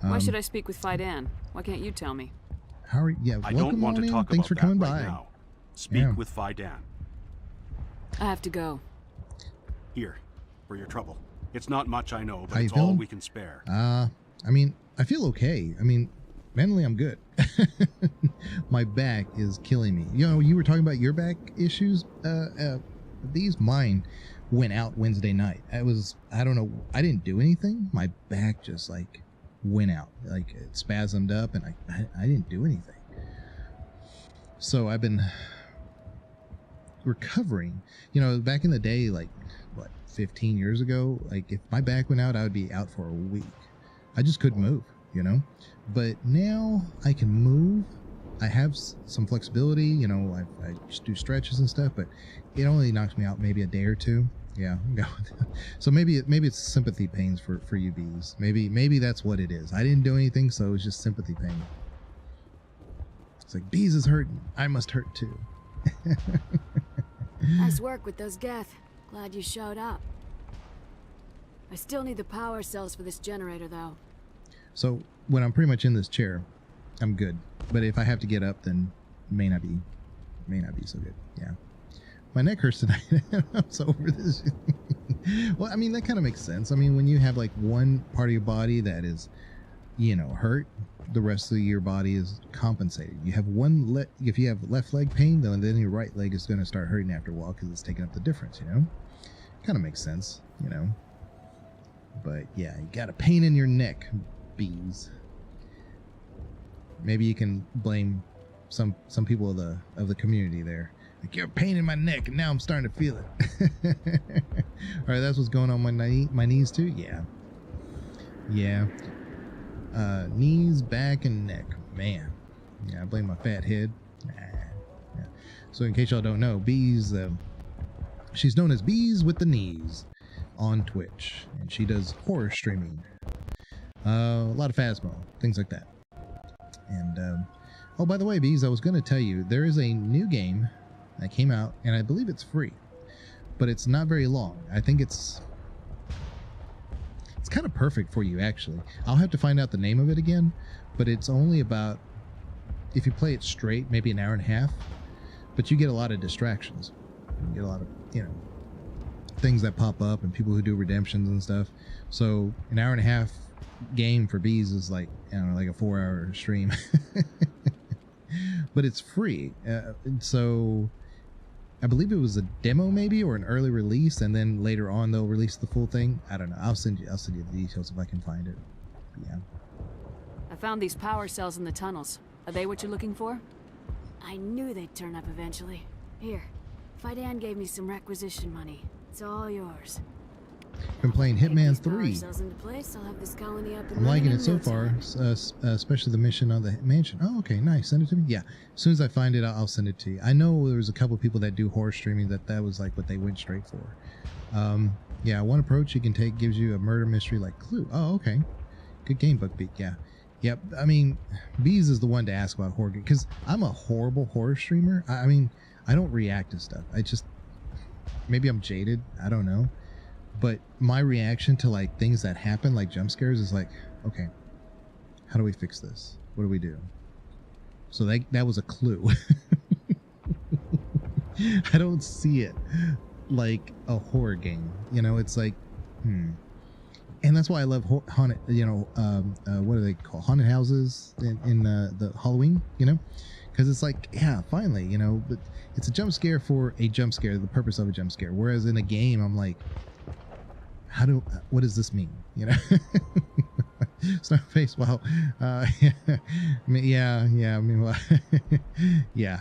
[SPEAKER 4] Why should I speak with Faidan? Why can't you tell me?
[SPEAKER 1] How are you? Yeah,
[SPEAKER 6] I
[SPEAKER 1] welcome
[SPEAKER 6] don't want
[SPEAKER 1] on
[SPEAKER 6] to
[SPEAKER 1] in.
[SPEAKER 6] talk
[SPEAKER 1] Thanks
[SPEAKER 6] about
[SPEAKER 1] for
[SPEAKER 6] that
[SPEAKER 1] coming
[SPEAKER 6] right
[SPEAKER 1] by.
[SPEAKER 6] now. Speak
[SPEAKER 1] Yeah.
[SPEAKER 6] with Faidan.
[SPEAKER 4] I have to go.
[SPEAKER 6] Here, for your trouble. It's not much, I know, but
[SPEAKER 1] How you
[SPEAKER 6] it's all
[SPEAKER 1] feeling?
[SPEAKER 6] we can spare.
[SPEAKER 1] I mean, I feel okay. I mean, mentally, I'm good. My back is killing me. You know, you were talking about your back issues. Mine went out Wednesday night. I don't know. I didn't do anything. My back just like went out, like it spasmed up, and I didn't do anything. So I've been recovering. You know, back in the day, like what, 15 years ago, like if my back went out, I would be out for a week. I just couldn't move, you know. But now I can move. I have some flexibility, you know. I just do stretches and stuff, but it only knocks me out maybe a day or two. Yeah, so maybe it's sympathy pains for you Bees. Maybe that's what it is. I didn't do anything, so it's just sympathy pain. It's like Bees is hurting, I must hurt too.
[SPEAKER 4] Nice work with those Geth. Glad you showed up. I still need the power cells for this generator, though.
[SPEAKER 1] So when I'm pretty much in this chair, I'm good. But if I have to get up, then may not be so good. Yeah. My neck hurts tonight. I'm so over this. Well, I mean, that kind of makes sense. I mean, when you have like one part of your body that is, you know, hurt, the rest of your body is compensated. You have if you have left leg pain, then your right leg is going to start hurting after a while because it's taking up the difference, you know? Kind of makes sense, you know? But yeah, you got a pain in your neck, Bees. Maybe you can blame some people of the community there. Like, you're a pain in my neck, and now I'm starting to feel it. All right, that's what's going on my knees too. Yeah. Knees, back, and neck. Man, yeah, I blame my fat head. Yeah. So in case y'all don't know, Bees, she's known as Bees with the Knees on Twitch, and she does horror streaming. A lot of Phasmo, things like that. And oh, by the way, Bees, I was going to tell you there is a new game that came out, and I believe it's free, but it's not very long. I think it's kind of perfect for you, actually. I'll have to find out the name of it again, but it's only about, if you play it straight, maybe an hour and a half, but you get a lot of distractions. You get a lot of, you know, things that pop up and people who do redemptions and stuff. So an hour and a half game for Bees is like, I don't know, like a 4-hour stream. But it's free. So I believe it was a demo maybe, or an early release, and then later on they'll release the full thing. I don't know. I'll send you the details if I can find it. Yeah.
[SPEAKER 4] I found these power cells in the tunnels. Are they what you're looking for? I knew they'd turn up eventually. Here, Faidan gave me some requisition money. It's all yours.
[SPEAKER 1] Been playing Hitman 3.
[SPEAKER 4] Cells into place, I'll have this colony up and
[SPEAKER 1] I'm liking
[SPEAKER 4] running
[SPEAKER 1] it so
[SPEAKER 4] in no
[SPEAKER 1] far,
[SPEAKER 4] time.
[SPEAKER 1] especially the mission on the mansion. Oh, okay, nice. Send it to me. Yeah, as soon as I find it, I'll send it to you. I know there was a couple of people that do horror streaming that was like what they went straight for. Yeah, one approach you can take gives you a murder mystery like Clue. Oh, okay, good game, Buckbeak. Yeah, yep. I mean, Bees is the one to ask about horror because I'm a horrible horror streamer. I mean, I don't react to stuff. I just, maybe I'm jaded. I don't know. But my reaction to like things that happen, like jump scares, is like, okay, how do we fix this? What do we do? So that was a clue. I don't see it like a horror game. You know, it's like, and that's why I love haunted. You know, what do they call haunted houses in the Halloween? You know, because it's like, yeah, finally, you know, but it's a jump scare for a jump scare, the purpose of a jump scare. Whereas in a game, I'm like, what does this mean? You know. Snowface, well, yeah, I mean, well, yeah.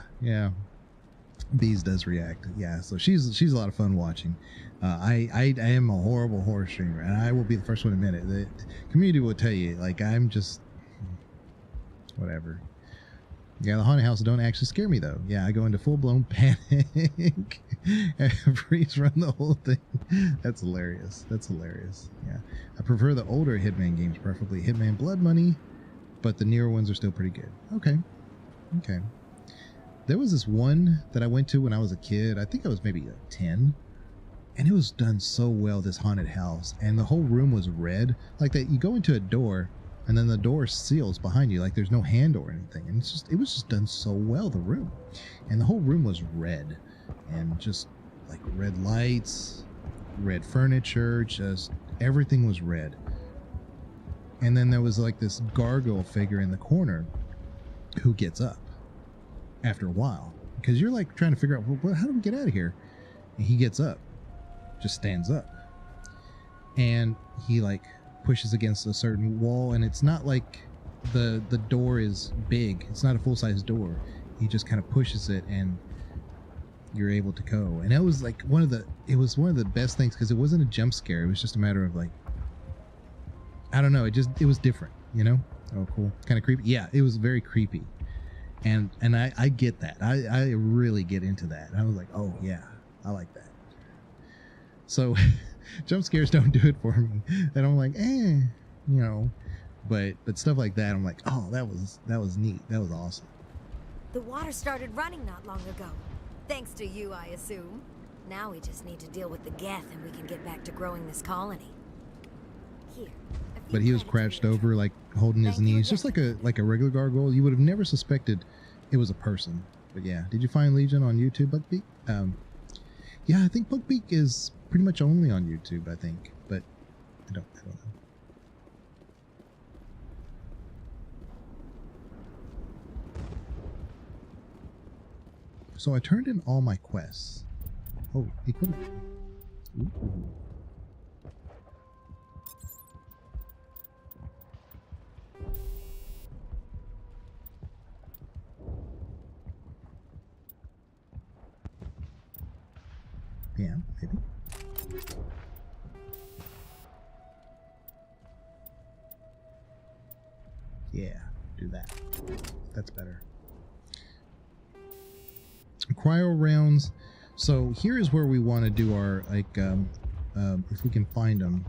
[SPEAKER 1] Bees does react, yeah. So she's a lot of fun watching. I am a horrible horror streamer, and I will be the first one to admit it. The community will tell you, like, I'm just whatever. Yeah, the haunted houses don't actually scare me though. Yeah, I go into full-blown panic and freeze run the whole thing. That's hilarious. Yeah, I prefer the older Hitman games, preferably Hitman Blood Money, but the newer ones are still pretty good. Okay. There was this one that I went to when I was a kid. I think I was maybe 10, and it was done so well, this haunted house, and the whole room was red, like that. You go into a door, and then the door seals behind you, like there's no handle or anything. And it was just done so well, the room. And the whole room was red, and just like red lights, red furniture, just everything was red. And then there was like this gargoyle figure in the corner who gets up after a while, because you're like trying to figure out, well, how do we get out of here? And he gets up, just stands up, and he like pushes against a certain wall, and it's not like the door is big, it's not a full-size door. He just kind of pushes it, and you're able to go. And it was like one of the best things, because it wasn't a jump scare. It was just a matter of like, I don't know, it was different, you know. Oh, cool. Kind of creepy. Yeah, it was very creepy, and I get that. I really get into that. I was like, oh yeah, I like that. So jump scares don't do it for me, and I'm like, you know, but stuff like that, I'm like, oh, that was neat, that was awesome.
[SPEAKER 2] The water started running not long ago, thanks to you, I assume. Now we just need to deal with the Geth, and we can get back to growing this colony. Here.
[SPEAKER 1] But he was crouched over, like holding his knees, just like a regular gargoyle. You would have never suspected it was a person. But yeah, did you find Legion on YouTube, Buckbeak? Yeah, I think Buckbeak is pretty much only on YouTube, I think, but I don't know. So I turned in all my quests. Oh, equipment. Ooh. Yeah, maybe. Yeah, do that. That's better. Cryo rounds. So here is where we want to do our, like, if we can find them,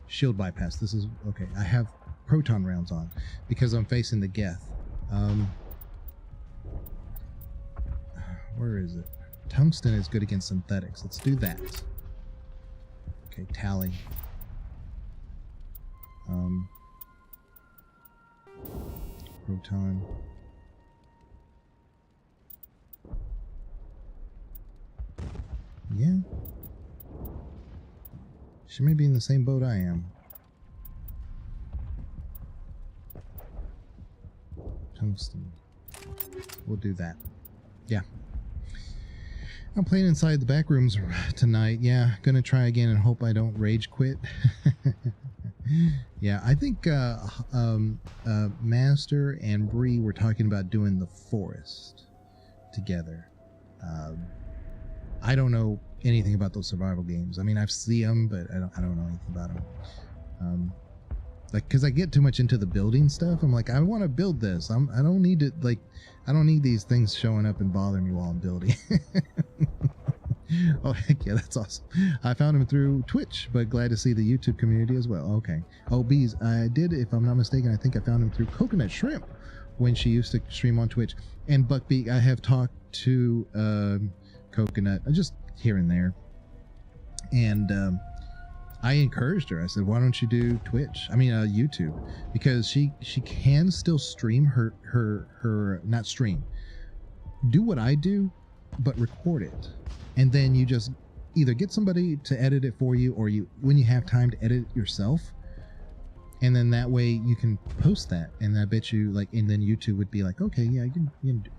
[SPEAKER 1] shield bypass. This is okay. I have proton rounds on because I'm facing the Geth. Where is it? Tungsten is good against synthetics. Let's do that. Okay, tally. Proton. Yeah. She may be in the same boat I am. Tungsten. We'll do that. Yeah. I'm playing inside the back rooms tonight. Yeah, gonna try again and hope I don't rage quit. Yeah, I think Master and Bree were talking about doing the forest together. I don't know anything about those survival games. I mean, I've seen them, but I don't know anything about them. Like, because I get too much into the building stuff. I'm like, I want to build this. I don't need to, like, I don't need these things showing up and bothering me while I'm building. Oh, heck yeah, that's awesome. I found him through Twitch, but glad to see the YouTube community as well. Okay. Oh, Bees, I did, if I'm not mistaken, I think I found him through Coconut Shrimp when she used to stream on Twitch. And Buckbeak, I have talked to Coconut just here and there. And I encouraged her. I said, why don't you do YouTube, because she can still stream her not stream, do what I do, but record it. And then you just either get somebody to edit it for you, or you, when you have time to edit it yourself. And then that way you can post that. And I bet you and then YouTube would be like, okay, yeah, you can do.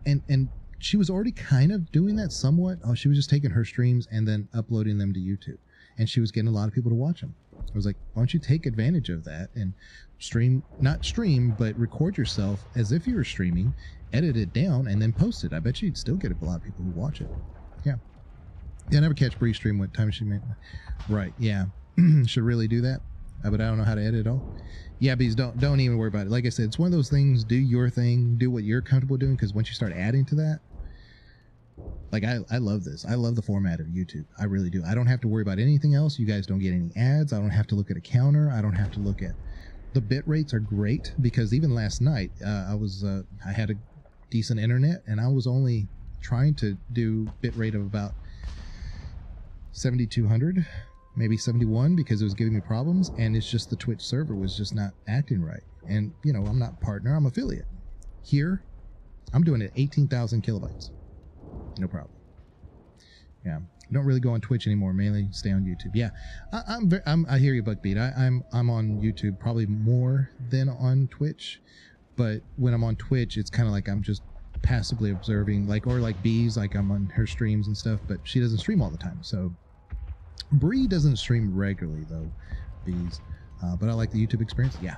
[SPEAKER 1] And she was already kind of doing that somewhat. Oh, she was just taking her streams and then uploading them to YouTube. And she was getting a lot of people to watch them. I was like, why don't you take advantage of that and not stream, but record yourself as if you were streaming, edit it down, and then post it. I bet you'd still get a lot of people who watch it. Yeah. Yeah, I never catch Bree stream what time she made. Right, yeah. Should really do that. But I don't know how to edit it all. Yeah, bees, don't even worry about it. Like I said, it's one of those things. Do your thing. Do what you're comfortable doing, because once you start adding to that, I love this. I love the format of YouTube. I really do. I don't have to worry about anything else. You guys don't get any ads. I don't have to look at a counter. I don't have to look at... The bit rates are great, because even last night, I had a decent internet, and I was only trying to do bit rate of about 7,200, maybe 71, because it was giving me problems, and it's just the Twitch server was just not acting right. And, I'm not partner, I'm affiliate. Here, I'm doing it 18,000 kilobytes. No problem. Yeah, don't really go on Twitch anymore. Mainly stay on YouTube. Yeah, I hear you, Buckbeat. I'm on YouTube probably more than on Twitch, but when I'm on Twitch, it's kind of like I'm just passively observing, or Bees, I'm on her streams and stuff, but she doesn't stream all the time. So Bree doesn't stream regularly though, Bees, but I like the YouTube experience. Yeah,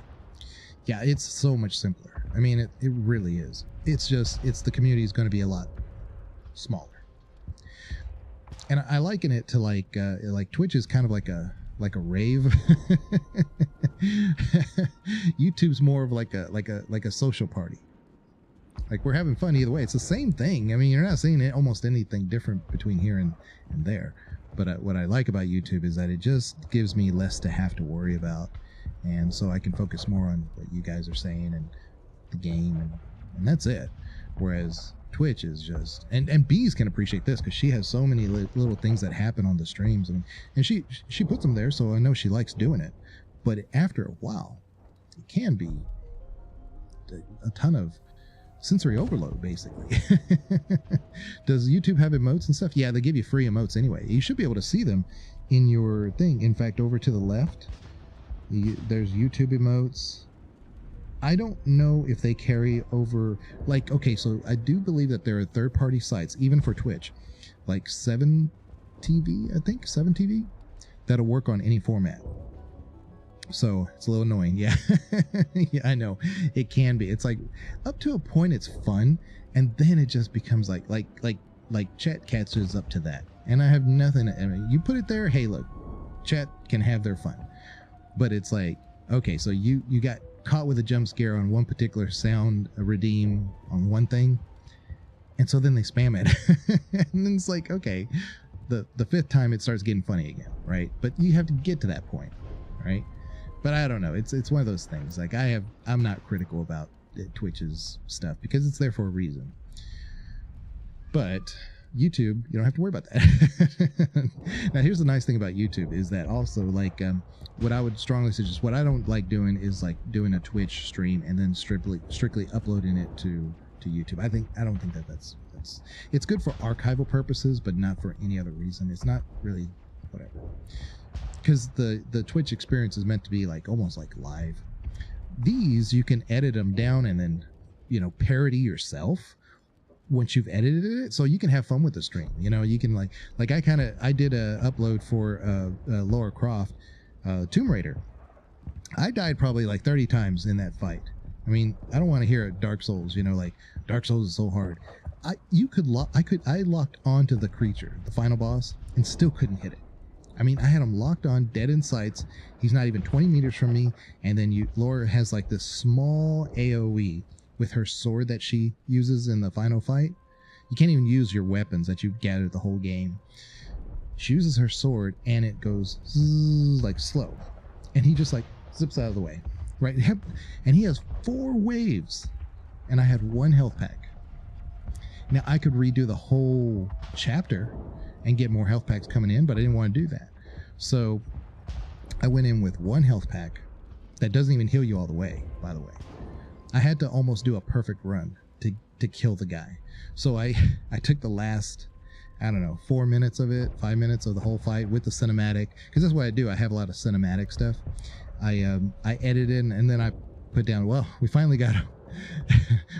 [SPEAKER 1] it's so much simpler. I mean, it really is. It's the community is going to be a lot smaller, and I liken it to like Twitch is kind of like a rave. YouTube's more of like a social party. We're having fun either way. It's the same thing. I mean, you're not seeing almost anything different between here and there. But what I like about YouTube is that it just gives me less to have to worry about, and so I can focus more on what you guys are saying and the game, and that's it. Whereas Twitch is just, and Bees can appreciate this, because she has so many little things that happen on the streams, and she puts them there, so I know she likes doing it. But after a while, it can be a ton of sensory overload, basically. Does YouTube have emotes and stuff? Yeah, they give you free emotes anyway. You should be able to see them in your thing. In fact, over to the left, there's YouTube emotes. I don't know if they carry over, okay, so I do believe that there are third-party sites, even for Twitch, like 7TV, I think, 7TV, that'll work on any format. So it's a little annoying. Yeah. Yeah, I know it can be. It's up to a point it's fun, and then it just becomes like chat catches up to that, and I have nothing. I mean, you put it there, hey, look, chat can have their fun, but it's okay, so you got caught with a jump scare on one particular sound, a redeem on one thing, and so then they spam it. And then it's okay, the fifth time it starts getting funny again, right? But you have to get to that point, right? But I don't know. It's one of those things. I'm not critical about Twitch's stuff, because it's there for a reason. But YouTube, you don't have to worry about that. Now, here's the nice thing about YouTube is that also, what I would strongly suggest, what I don't like doing is doing a Twitch stream and then strictly uploading it to YouTube. I don't think that's it's good for archival purposes, but not for any other reason. It's not really whatever. Because the Twitch experience is meant to be almost like live. These, you can edit them down and then, parody yourself once you've edited it, so you can have fun with the stream. You can I did a upload for Lara Croft, Tomb Raider. I died probably 30 times in that fight. I mean, I don't want to hear Dark Souls, Dark Souls is so hard. I locked onto the creature, the final boss, and still couldn't hit it. I mean, I had him locked on, dead in sights. He's not even 20 meters from me. And then Laura has this small AoE with her sword that she uses in the final fight. You can't even use your weapons that you've gathered the whole game. She uses her sword and it goes zzz, slow. And he just zips out of the way, right? And he has 4 waves, and I had 1 health pack. Now I could redo the whole chapter and get more health packs coming in, but I didn't want to do that. So I went in with 1 health pack that doesn't even heal you all the way, by the way. I had to almost do a perfect run to kill the guy. So I took the last, I don't know, 4 minutes of it, 5 minutes of the whole fight with the cinematic, because that's what I do. I have a lot of cinematic stuff. I edited and then I put down, well, we finally got him.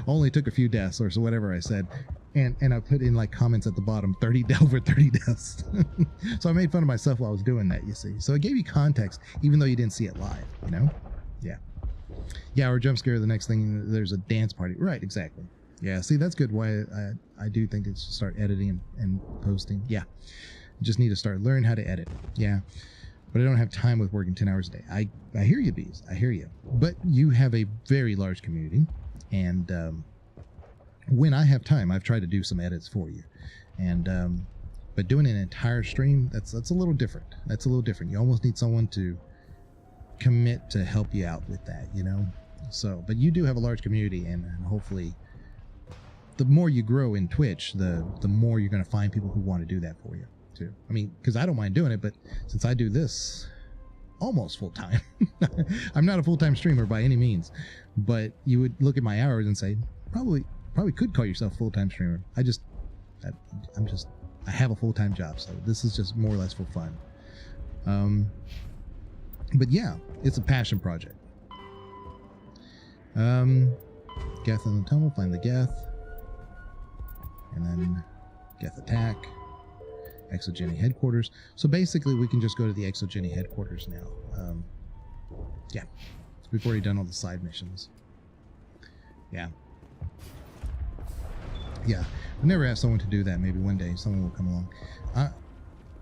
[SPEAKER 1] Only took a few deaths or so whatever I said. And I put in like comments at the bottom, 30 over 30 deaths. So I made fun of myself while I was doing that, you see. So it gave you context, even though you didn't see it live, you know? Yeah. Yeah, or jump scare, the next thing, there's a dance party. Right, exactly. Yeah, see, that's good. Why I do think it's to start editing and posting. Yeah, just need to start learning how to edit. Yeah, but I don't have time with working 10 hours a day. I hear you, Bees. I hear you. But you have a very large community, and when I have time, I've tried to do some edits for you. And but doing an entire stream, that's a little different. That's a little different. You almost need someone to commit to help you out with that, you know. So, but you do have a large community, and hopefully the more you grow in Twitch, the more you're going to find people who want to do that for you too. I mean, because I don't mind doing it, but since I do this almost full time, I'm not a full-time streamer by any means, but you would look at my hours and say, probably could call yourself a full-time streamer. I have a full-time job, so this is just more or less for fun. But yeah, it's a passion project. Geth in the tunnel, find the Geth. And then Geth attack. Exogeny headquarters. So basically we can just go to the Exogeny headquarters now. Yeah. We've already done all the side missions. Yeah. Yeah. I've never asked someone to do that. Maybe one day someone will come along.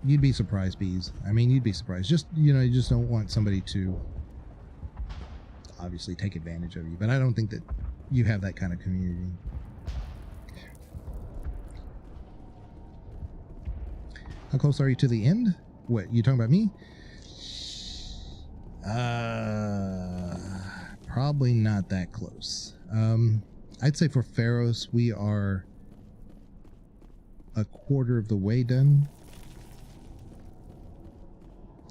[SPEAKER 1] You'd be surprised, Bees. I mean, you'd be surprised. Just, you know, you just don't want somebody to obviously take advantage of you. But I don't think that you have that kind of community. How close are you to the end? What, you talking about me? Probably not that close. I'd say for Pharos, we are a quarter of the way done.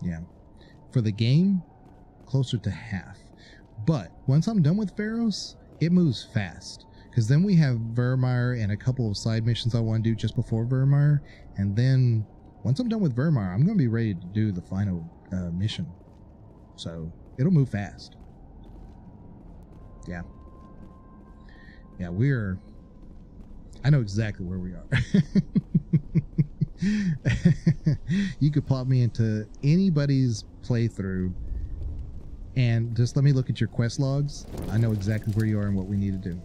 [SPEAKER 1] Yeah. For the game, closer to half. But once I'm done with Pharos, it moves fast. Because then we have Virmire and a couple of side missions I want to do just before Virmire. And then once I'm done with Virmire, I'm going to be ready to do the final mission. So it'll move fast. Yeah. Yeah, I know exactly where we are. You could plop me into anybody's playthrough and just let me look at your quest logs. I know exactly where you are and what we need to do.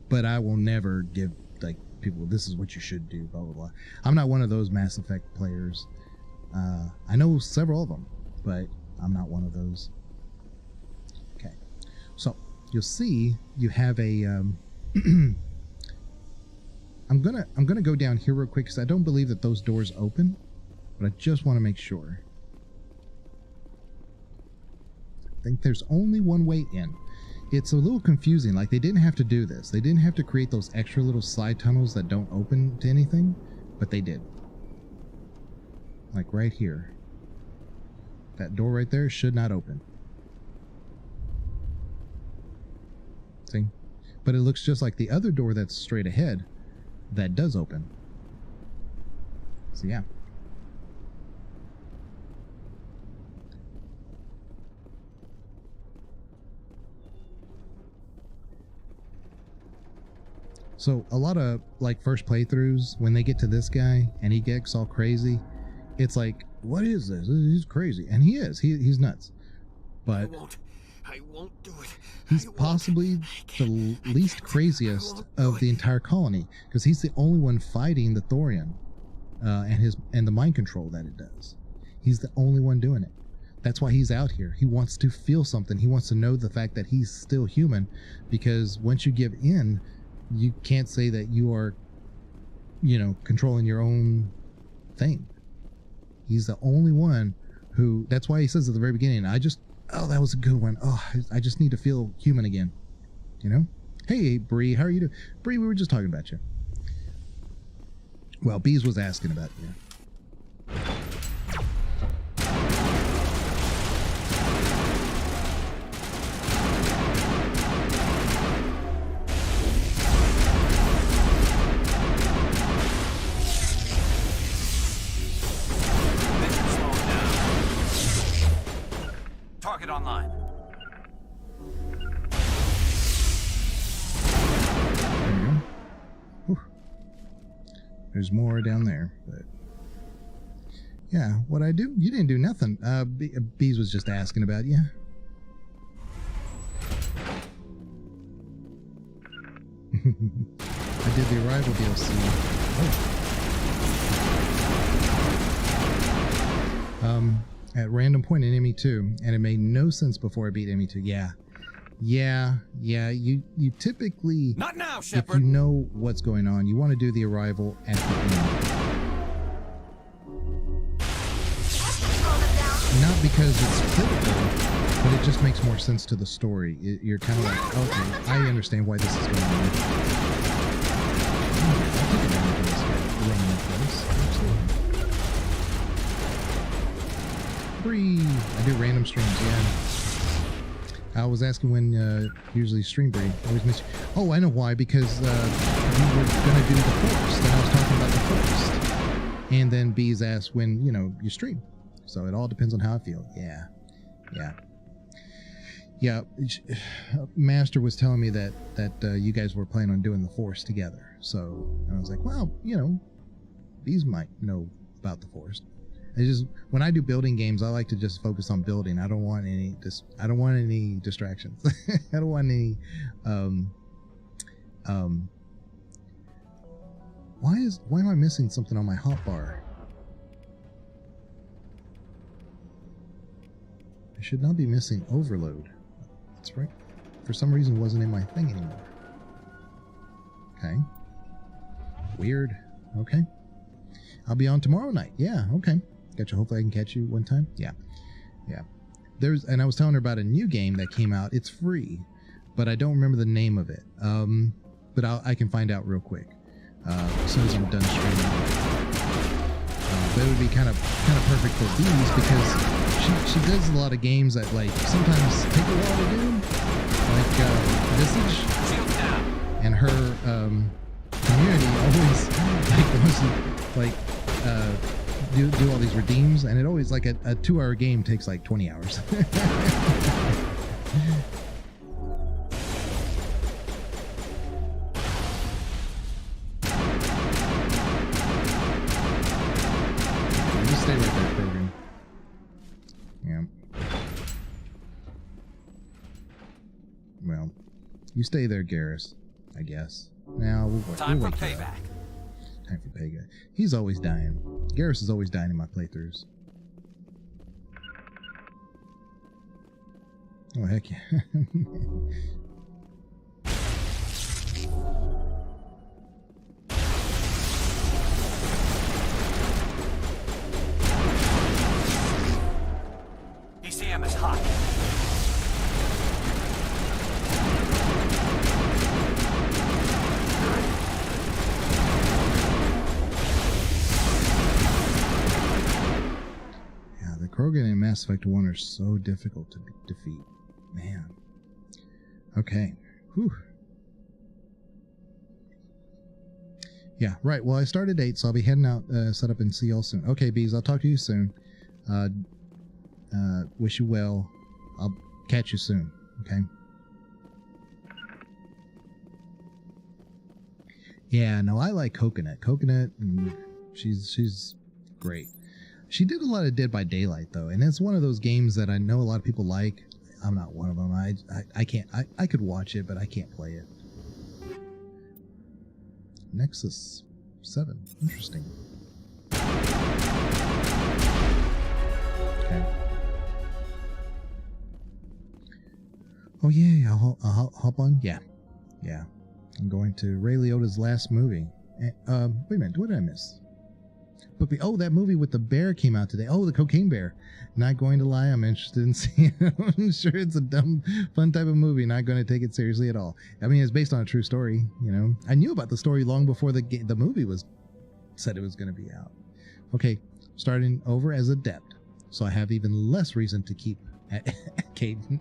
[SPEAKER 1] But I will never give like people, this is what you should do, blah blah blah. I'm not one of those Mass Effect players. I know several of them, but I'm not one of those. Okay, so you'll see you have a I'm gonna go down here real quick because I don't believe that those doors open, but I just want to make sure. I think there's only one way in. It's a little confusing. Like, they didn't have to do this. They didn't have to create those extra little side tunnels that don't open to anything, but they did. Like right here. That door right there should not open. See? But it looks just like the other door that's straight ahead that does open. So yeah. So a lot of like first playthroughs, when they get to this guy and he gets all crazy, it's like, what is this? He's crazy. And he is. He's nuts. But
[SPEAKER 14] I won't do it.
[SPEAKER 1] He's possibly the least craziest of the entire colony, because he's the only one fighting the Thorian and the mind control that it does. He's the only one doing it. That's why he's out here. He wants to feel something. He wants to know the fact that he's still human, because once you give in, you can't say that you are, you know, controlling your own thing. He's the only one who, that's why he says at the very beginning, oh, that was a good one. Oh, I just need to feel human again. You know? Hey, Bree, how are you doing? Bree, we were just talking about you. Well, Bees was asking about you. There's more down there, but yeah, what I do? You didn't do nothing. Bees was just asking about you. I did the Arrival DLC. Oh. At random point in ME2, and it made no sense before I beat ME2. Yeah. You typically,
[SPEAKER 3] not now,
[SPEAKER 1] if
[SPEAKER 3] Shepard.
[SPEAKER 1] you know what's going on, you want to do the Arrival at the end. Not because it's critical, but it just makes more sense to the story. You're kind of like, okay, I understand why this is going on. I'll take advantage of this guy running up close. Absolutely. I do random streams, yeah. I was asking when usually stream break. I always miss you. Oh, I know why, because we were going to do the forest, and I was talking about the forest. And then Bees asked when, you stream. So it all depends on how I feel. Yeah. Master was telling me that you guys were planning on doing the forest together. So I was like, well, Bees might know about the forest. When I do building games, I like to just focus on building. I don't want any distractions. I don't want any why am I missing something on my hotbar? I should not be missing overload. That's right. For some reason it wasn't in my thing anymore. Okay. Weird. Okay. I'll be on tomorrow night. Yeah, okay. Gotcha. Hopefully I can catch you one time. Yeah. And I was telling her about a new game that came out. It's free, but I don't remember the name of it. But I can find out real quick as soon as I'm done streaming. But it would be kind of perfect for Bees because she does a lot of games that like sometimes take a while to do, like Visage, and her community always wants to do all these redeems, and it always like a 2-hour game takes like 20 hours. Just stay right there, program. Yeah. Well, you stay there, Garrus, I guess. Now we'll wait.
[SPEAKER 3] Time for payback.
[SPEAKER 1] Time for payback. He's always dying. Garrus is always dying in my playthroughs. Oh, heck yeah.
[SPEAKER 3] ECM is hot.
[SPEAKER 1] Krogan and Mass Effect 1 are so difficult to defeat. Man. Okay. Whew. Yeah, right. Well, I start at 8, so I'll be heading out, set up and see y'all soon. Okay, Bees, I'll talk to you soon. Wish you well. I'll catch you soon. Okay? Yeah, no, I like Coconut. Coconut, she's great. She did a lot of Dead by Daylight, though, and it's one of those games that I know a lot of people like. I'm not one of them. I can't. I could watch it, but I can't play it. Nexus 7. Interesting. Okay. Oh, yeah. I'll hop on. Yeah. I'm going to Ray Liotta's last movie. Wait a minute. What did I miss? But that movie with the bear came out today. Oh, the cocaine bear. Not going to lie, I'm interested in seeing it. I'm sure it's a dumb, fun type of movie. Not going to take it seriously at all. I mean, it's based on a true story. I knew about the story long before the movie was said it was going to be out. Okay, starting over as Adept, so I have even less reason to keep at Kaidan.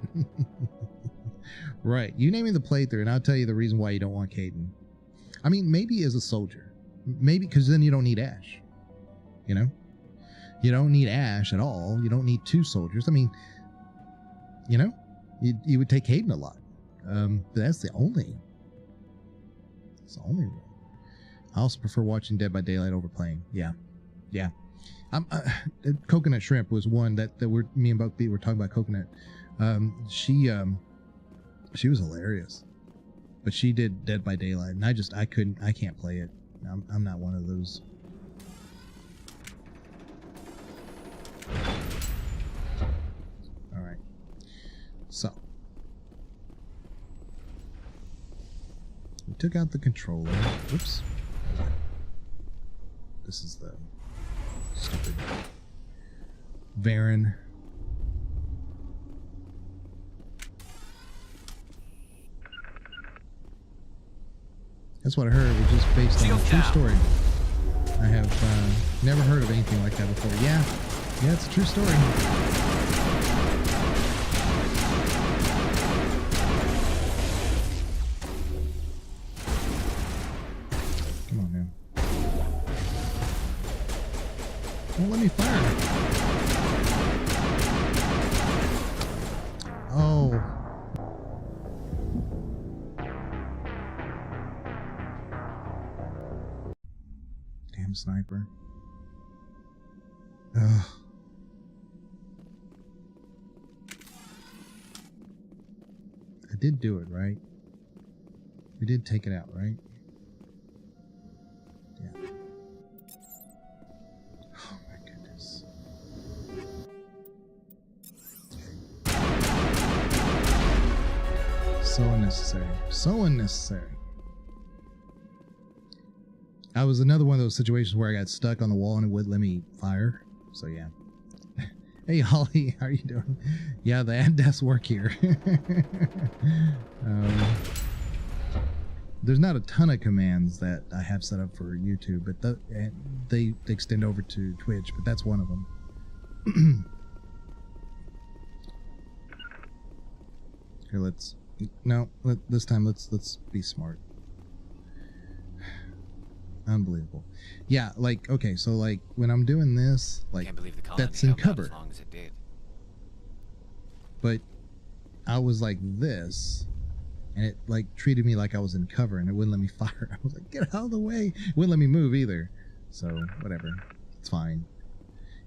[SPEAKER 1] Right, you name me the playthrough, and I'll tell you the reason why you don't want Kaidan. I mean, maybe as a soldier, maybe because then you don't need Ash. You don't need Ash at all. You don't need 2 soldiers. I mean, you would take Kaidan a lot. But that's the only one. I also prefer watching Dead by Daylight over playing. Yeah. Coconut Shrimp was one that me and Buckbeat were talking about. Coconut. She was hilarious, but she did Dead by Daylight, and I can't play it. I'm not one of those. All right, so we took out the controller. Whoops. This is the stupid Varen. That's what I heard. It was just based on a true story. I have never heard of anything like that before. Yeah, it's a true story. Come on, man. Don't let me fire. Oh. Damn sniper. Ugh. I did do it, right? We did take it out, right? Yeah. Oh my goodness. So unnecessary. So unnecessary. I was another one of those situations where I got stuck on the wall and it wouldn't let me fire. So yeah. Hey Holly, how are you doing? Yeah, the ad desks work here. There's not a ton of commands that I have set up for YouTube, but they extend over to Twitch, but that's one of them. Here, this time let's be smart. Unbelievable. Yeah, like, okay, so like when I'm doing this, like,
[SPEAKER 3] Can't believe the colony
[SPEAKER 1] that's in
[SPEAKER 3] held out
[SPEAKER 1] cover.
[SPEAKER 3] as long as it did.
[SPEAKER 1] But I was like this, and it like treated me like I was in cover, and it wouldn't let me fire. I was like, get out of the way. It wouldn't let me move either. So whatever, it's fine.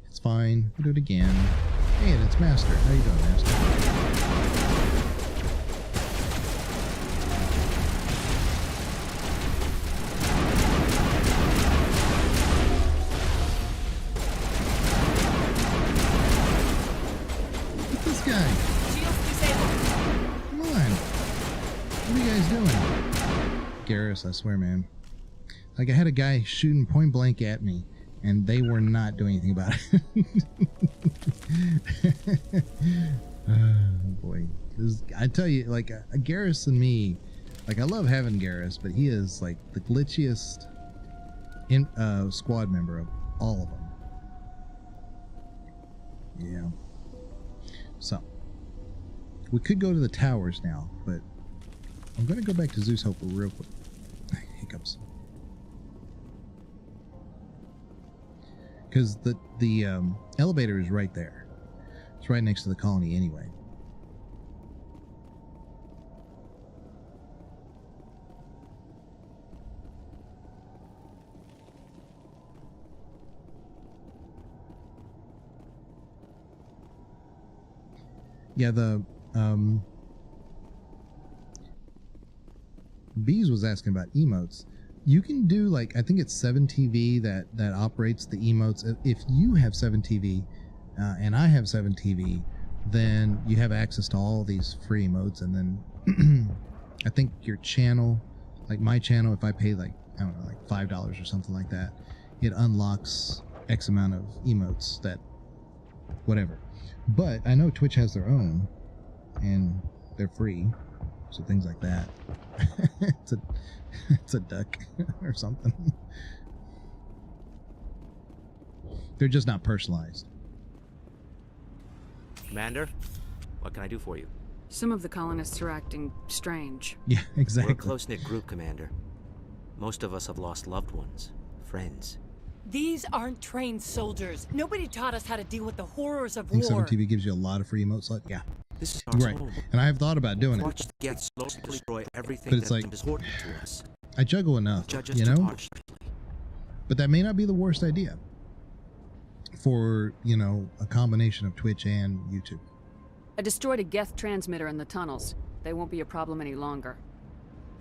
[SPEAKER 1] It's fine. We'll do it again. Hey, and it's Master. How you doing, Master? Garrus, I swear, man. Like, I had a guy shooting point blank at me, and they were not doing anything about it. Oh, boy. I tell you, like, Garrus and me, like, I love having Garrus, but he is, like, the glitchiest squad member of all of them. Yeah. So, we could go to the towers now, but I'm going to go back to Zeus Hope real quick. Hiccups. Because the elevator is right there. It's right next to the colony anyway. Yeah, the Bees was asking about emotes. You can do, like, I think it's 7TV that operates the emotes. If you have 7TV and I have 7TV, then you have access to all these free emotes. And then I think your channel, like my channel, if I pay like, I don't know, like $5 or something like that, it unlocks X amount of emotes that whatever. But I know Twitch has their own and they're free. So things like that. it's a duck or something. They're just not personalized.
[SPEAKER 5] Commander, what can I do for you?
[SPEAKER 4] Some of the colonists are acting strange.
[SPEAKER 1] Yeah, exactly.
[SPEAKER 5] We're a close-knit group, Commander. Most of us have lost loved ones, friends.
[SPEAKER 9] These aren't trained soldiers. Nobody taught us how to deal with the horrors of
[SPEAKER 1] I think
[SPEAKER 9] war.
[SPEAKER 1] 7TV gives you a lot of free emotes. Like, yeah.
[SPEAKER 5] This is our
[SPEAKER 1] right.
[SPEAKER 5] home.
[SPEAKER 1] And I have thought about doing it.
[SPEAKER 5] Watch the Geth slowly destroy everything
[SPEAKER 1] But it's
[SPEAKER 5] that's
[SPEAKER 1] like,
[SPEAKER 5] important to us.
[SPEAKER 1] I juggle enough,
[SPEAKER 5] Judge us
[SPEAKER 1] you
[SPEAKER 5] too
[SPEAKER 1] know?
[SPEAKER 5] harshly.
[SPEAKER 1] But that may not be the worst idea for, you know, a combination of Twitch and YouTube.
[SPEAKER 4] I destroyed a Geth transmitter in the tunnels. They won't be a problem any longer.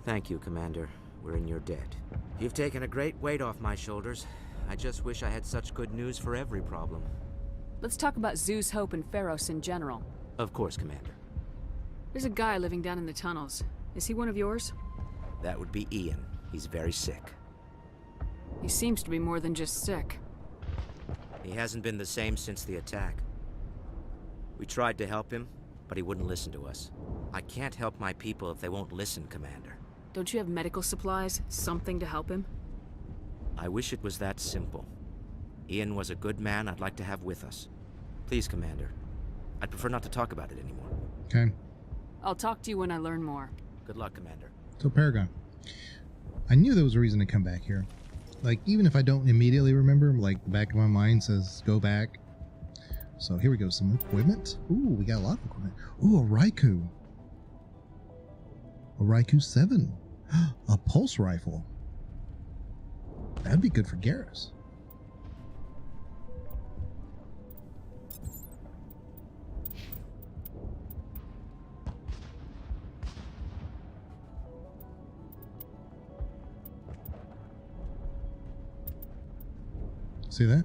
[SPEAKER 5] Thank you, Commander. We're in your debt. You've taken a great weight off my shoulders. I just wish I had such good news for every problem.
[SPEAKER 4] Let's talk about Zeus, Hope, and Pharos in general.
[SPEAKER 5] Of course, Commander.
[SPEAKER 4] There's a guy living down in the tunnels. Is he one of yours?
[SPEAKER 5] That would be Ian. He's very sick.
[SPEAKER 4] He seems to be more than just sick.
[SPEAKER 5] He hasn't been the same since the attack. We tried to help him, but he wouldn't listen to us. I can't help my people if they won't listen, Commander.
[SPEAKER 4] Don't you have medical supplies? Something to help him?
[SPEAKER 5] I wish it was that simple. Ian was a good man I'd like to have with us. Please, Commander. I'd prefer not to talk about it anymore.
[SPEAKER 1] Okay.
[SPEAKER 4] I'll talk to you when I learn more.
[SPEAKER 5] Good luck, Commander.
[SPEAKER 1] So Paragon. I knew there was a reason to come back here. Like, even if I don't immediately remember, like, the back of my mind says, go back. So here we go, some equipment. Ooh, we got a lot of equipment. Ooh, a Raikou. A Raikou 7. A pulse rifle. That'd be good for Garrus. See that?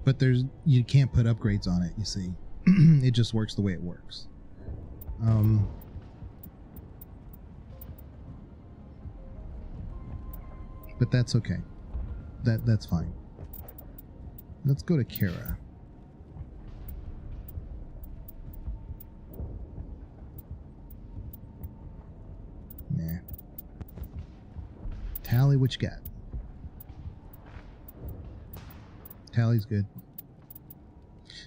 [SPEAKER 1] But you can't put upgrades on it, you see. It just works the way it works. But that's okay. That's fine. Let's go to Kara. Nah. Tally, what you got? Tally's good.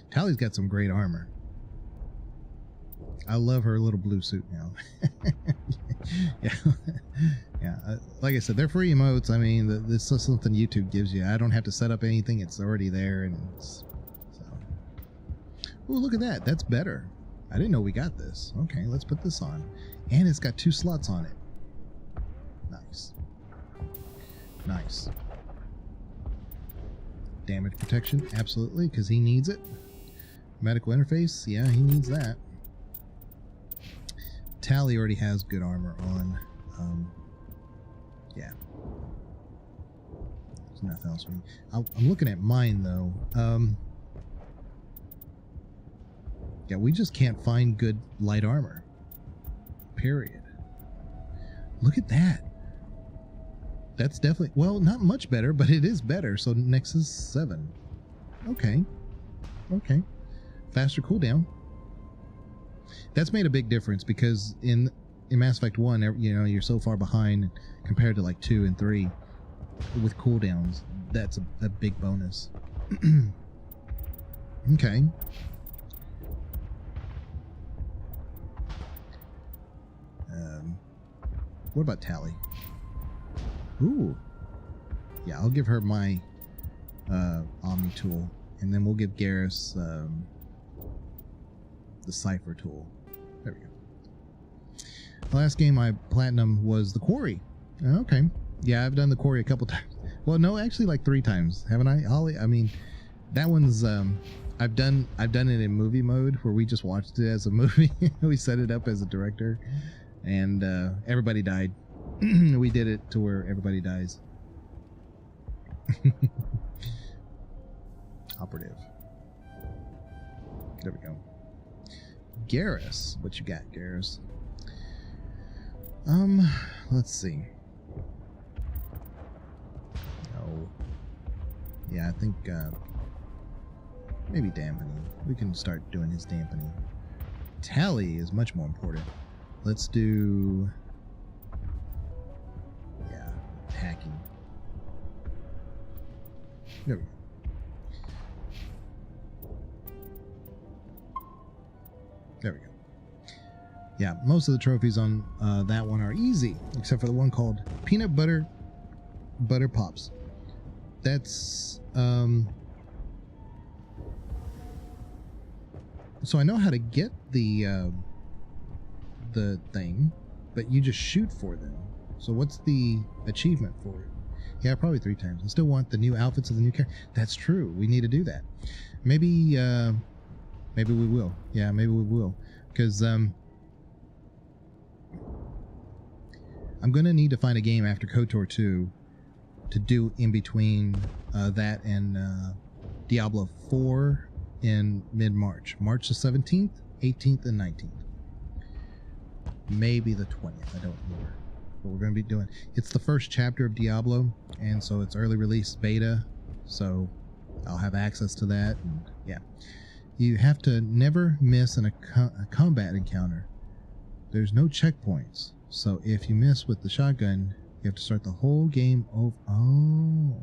[SPEAKER 1] Tally's got some great armor. I love her little blue suit now. Yeah. Yeah. Like I said, they're free emotes. I mean, this is something YouTube gives you. I don't have to set up anything. It's already there. And it's, so. Oh, look at that. That's better. I didn't know we got this. Okay, let's put this on. And it's got 2 slots on it. Nice. Nice. Damage protection, absolutely, because he needs it. Medical interface, yeah, he needs that. Tally already has good armor on. Yeah. There's nothing else. I'm looking at mine though. Yeah, we just can't find good light armor. Period. Look at that. That's definitely, well, not much better, but it is better. So Nexus 7. Okay. Okay. Faster cooldown. That's made a big difference because in Mass Effect 1, you know, you're so far behind compared to like 2 and 3 with cooldowns. That's a big bonus. Okay. What about Tally? Ooh. Yeah, I'll give her my Omni tool, and then we'll give Garrus the Cipher tool. There we go. The last game I platinum was the Quarry. Okay. Yeah, I've done the Quarry a couple times. Well, no, actually like 3 times, haven't I, Holly? I mean, that one's I've done it in movie mode where we just watched it as a movie. We set it up as a director, and everybody died. We did it to where everybody dies. Operative. There we go. Garrus, what you got, Garrus? Let's see. Oh, yeah, I think maybe dampening. We can start doing his dampening. Tally is much more important. Let's do, yeah, hacking. There we go. There we go. Yeah, most of the trophies on that one are easy, except for the one called Peanut Butter Pops. That's So I know how to get the thing, but you just shoot for them. So what's the achievement for it? Yeah, probably 3 times. I still want the new outfits of the new character. That's true. We need to do that. Maybe we will. Yeah, maybe we will. Because I'm gonna need to find a game after KOTOR 2 to do in between that and Diablo 4 in mid-March. March the 17th, 18th, and 19th. Maybe the 20th. I don't remember. But we're going to be doing... It's the first chapter of Diablo, and so it's early release beta, so I'll have access to that. And yeah. You have to never miss a combat encounter. There's no checkpoints, so if you miss with the shotgun, you have to start the whole game over. Oh.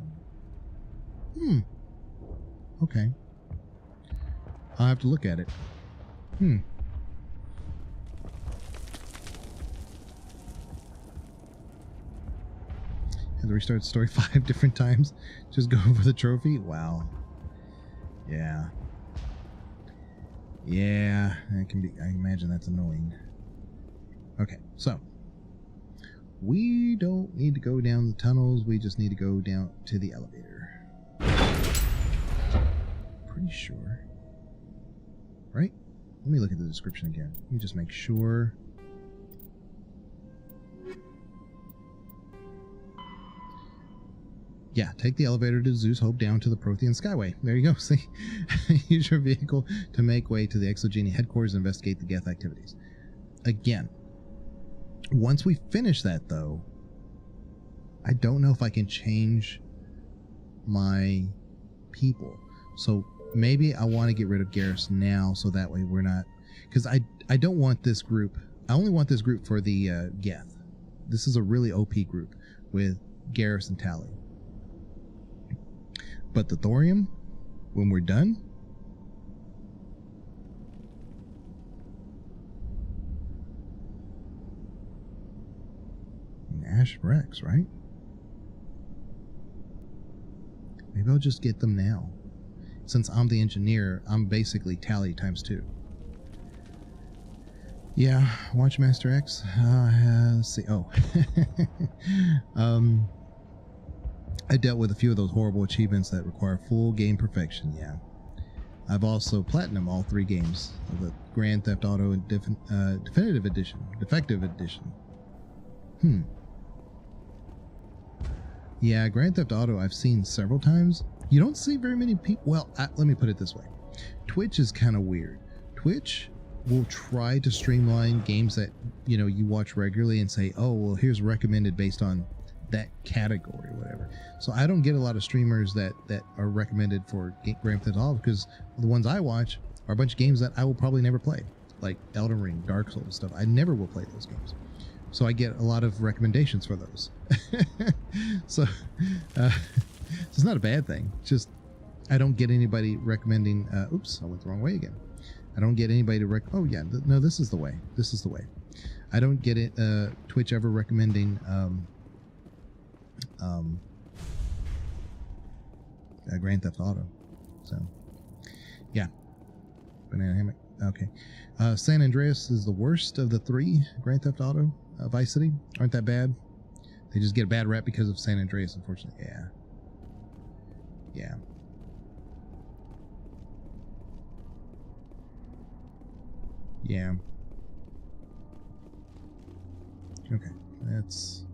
[SPEAKER 1] Okay. I'll have to look at it. Had to restart the story 5 different times. Just go for the trophy. Wow. Yeah. Yeah, that can be. I imagine that's annoying. Okay, so we don't need to go down the tunnels. We just need to go down to the elevator. Pretty sure. Right? Let me look at the description again. Let me just make sure. Yeah, take the elevator to Zeus Hope down to the Prothean Skyway. There you go. See? Use your vehicle to make way to the Exogeny headquarters and investigate the Geth activities. Again, once we finish that, though, I don't know if I can change my people. So maybe I want to get rid of Garrus now, so that way we're not... Because I don't want this group... I only want this group for the Geth. This is a really OP group with Garrus and Tali. But the thorium, when we're done, Ash Rex, right? Maybe I'll just get them now. Since I'm the engineer, I'm basically Tali times 2. Yeah, Watchmaster X. Let's see. Oh. I dealt with a few of those horrible achievements that require full game perfection, yeah. I've also platinum all 3 games of the Grand Theft Auto Definitive Edition. Defective Edition. Yeah, Grand Theft Auto I've seen several times. You don't see very many people... Well, let me put it this way. Twitch is kind of weird. Twitch will try to streamline games that, you know, you watch regularly and say, oh, well, here's recommended based on that category or whatever. So I don't get a lot of streamers that are recommended for Grand Theft Auto, because the ones I watch are a bunch of games that I will probably never play, like Elden Ring, Dark Souls stuff. I never will play those games, so I get a lot of recommendations for those. So it's not a bad thing. Just I don't get anybody recommending. Oops, I went the wrong way again. I don't get anybody to oh yeah, no, this is the way. This is the way. I don't get it. Twitch ever recommending Grand Theft Auto. So yeah, Banana Hammock. Okay. San Andreas is the worst of the 3 Grand Theft Auto. Vice City aren't that bad. They just get a bad rap because of San Andreas, unfortunately. Yeah. Okay, that's...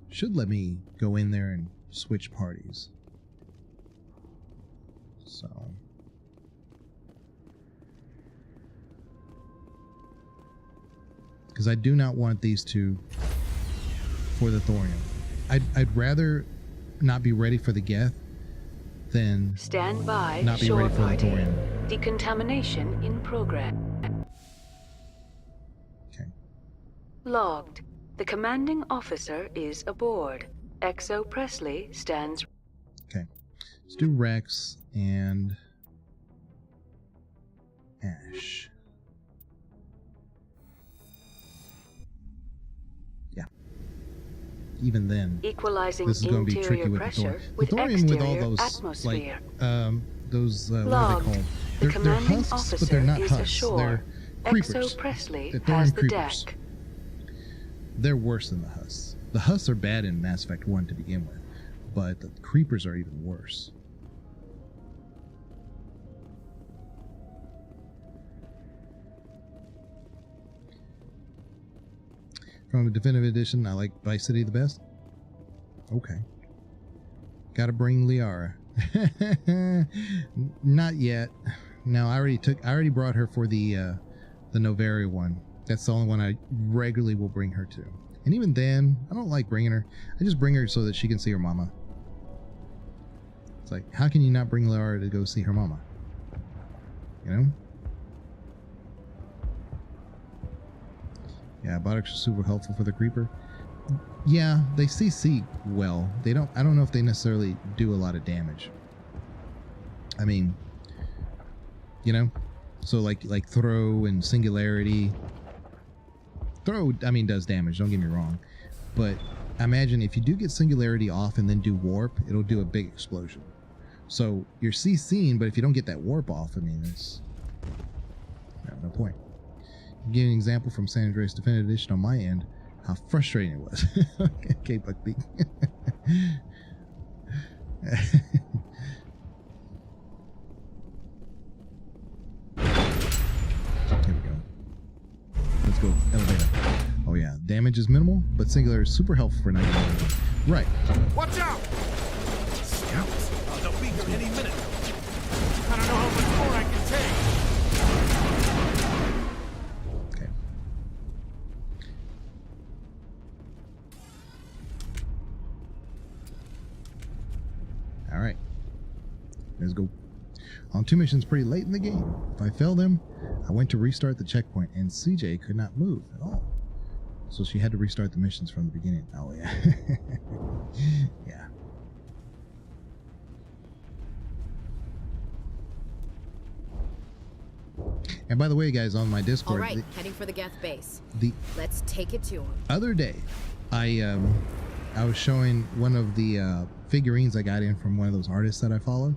[SPEAKER 1] Should let me go in there and switch parties. So... Because I do not want these 2 for the thorium. I'd rather not be ready for the Geth than
[SPEAKER 4] Stand by,
[SPEAKER 1] not be ready for the thorium.
[SPEAKER 4] Decontamination in progress.
[SPEAKER 1] Okay.
[SPEAKER 4] Logged. The commanding officer is aboard. Exo Presley stands...
[SPEAKER 1] Okay. Let's do Rex and Ash. Yeah. Even then,
[SPEAKER 4] equalizing
[SPEAKER 1] this is going to be tricky with the thorium. The thorium with all those, like, those, what are they called? They're
[SPEAKER 15] commanding
[SPEAKER 1] husks,
[SPEAKER 15] officer
[SPEAKER 1] but they're not
[SPEAKER 15] is
[SPEAKER 1] husks.
[SPEAKER 15] ashore.
[SPEAKER 1] They're creepers.
[SPEAKER 15] Exo Presley
[SPEAKER 1] They're
[SPEAKER 15] has
[SPEAKER 1] Thorin
[SPEAKER 15] the
[SPEAKER 1] creepers.
[SPEAKER 15] deck.
[SPEAKER 1] They're worse than the husks. The husks are bad in Mass Effect 1 to begin with, but the creepers are even worse. From the Definitive Edition, I like Vice City the best. Okay. Gotta bring Liara. Not yet. No, I already brought her for the Noveria one. That's the only one I regularly will bring her to. And even then, I don't like bringing her. I just bring her so that she can see her mama. It's like, how can you not bring Liara to go see her mama? You know? Yeah, biotics are super helpful for the creeper. Yeah, they CC well. I don't know if they necessarily do a lot of damage. I mean, you know, so like throw and singularity. Throw, I mean, does damage, don't get me wrong. But imagine if you do get singularity off and then do warp, it'll do a big explosion. So you're CCing, but if you don't get that warp off, I mean, it's no point. Give an example from San Andreas Definitive Edition on my end, how frustrating it was. Okay, Buckbeak. Here we go. Let's go, elevator. Oh yeah, damage is minimal, but singular is super helpful for 90. Right.
[SPEAKER 12] Watch out! Scouts! They'll be here any minute. I don't know how much more I can take.
[SPEAKER 1] Alright, let's go. On 2 missions pretty late in the game. If I fail them, I went to restart the checkpoint and CJ could not move at all. So she had to restart the missions from the beginning. Oh yeah. Yeah. And by the way, guys, on my Discord,
[SPEAKER 2] all right, heading for the Geth base.
[SPEAKER 1] Let's
[SPEAKER 2] take it to him.
[SPEAKER 1] Other day, I was showing one of the figurines I got in from one of those artists that I follow,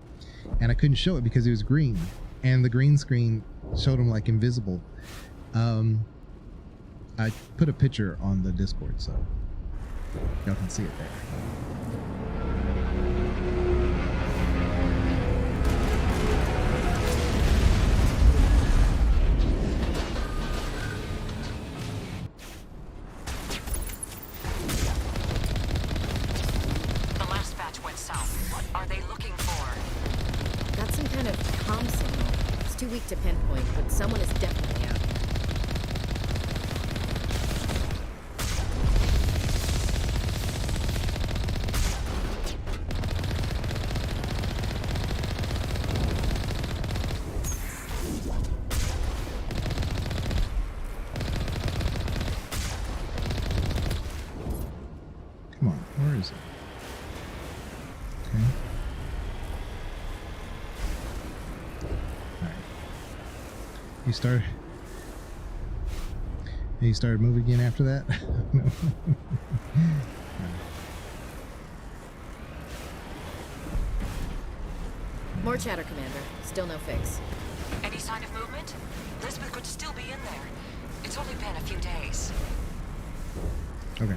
[SPEAKER 1] and I couldn't show it because it was green, and the green screen showed him like invisible. I put a picture on the Discord, so y'all can see it there.
[SPEAKER 2] Too weak to pinpoint, but someone is definitely out.
[SPEAKER 1] Come on, where is it? Okay. He started moving again after that? No.
[SPEAKER 2] More chatter, Commander. Still no fix.
[SPEAKER 16] Any sign of movement? Lisbeth could still be in there. It's only been a few days.
[SPEAKER 1] Okay.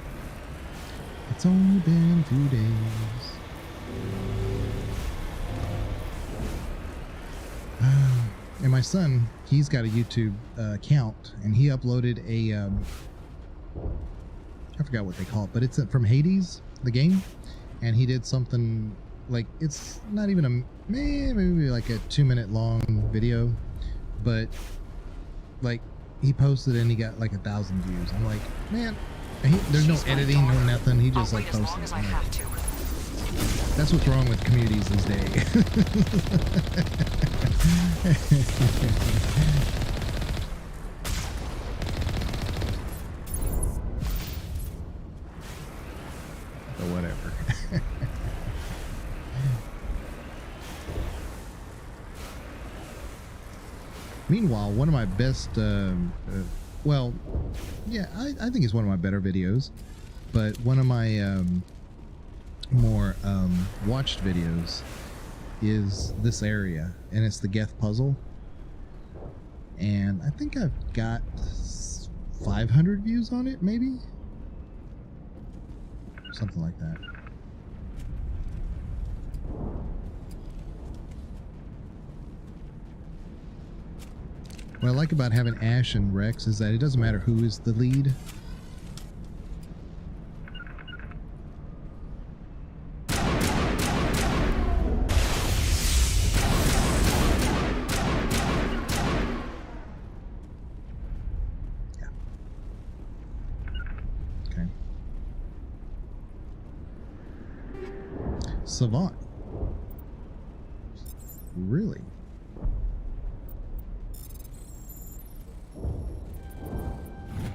[SPEAKER 1] It's only been a few days. And my son, he's got a YouTube account, and he uploaded a, I forgot what they call it, but it's from Hades, the game, and he did something like, it's not even a, maybe like a 2-minute long video, but like he posted and he got like 1,000 views. I'm like, man, there's no editing, no nothing. He just like posted it. That's what's wrong with communities these days. But whatever. Meanwhile, one of my best, well, yeah, I think it's one of my better videos, but one of my more watched videos is this area, and it's the Geth puzzle. and I think I've got 500 views on it, maybe? Something like that. What I like about having Ash and Rex is that it doesn't matter who is the lead. Yeah. Okay. Savant. Really?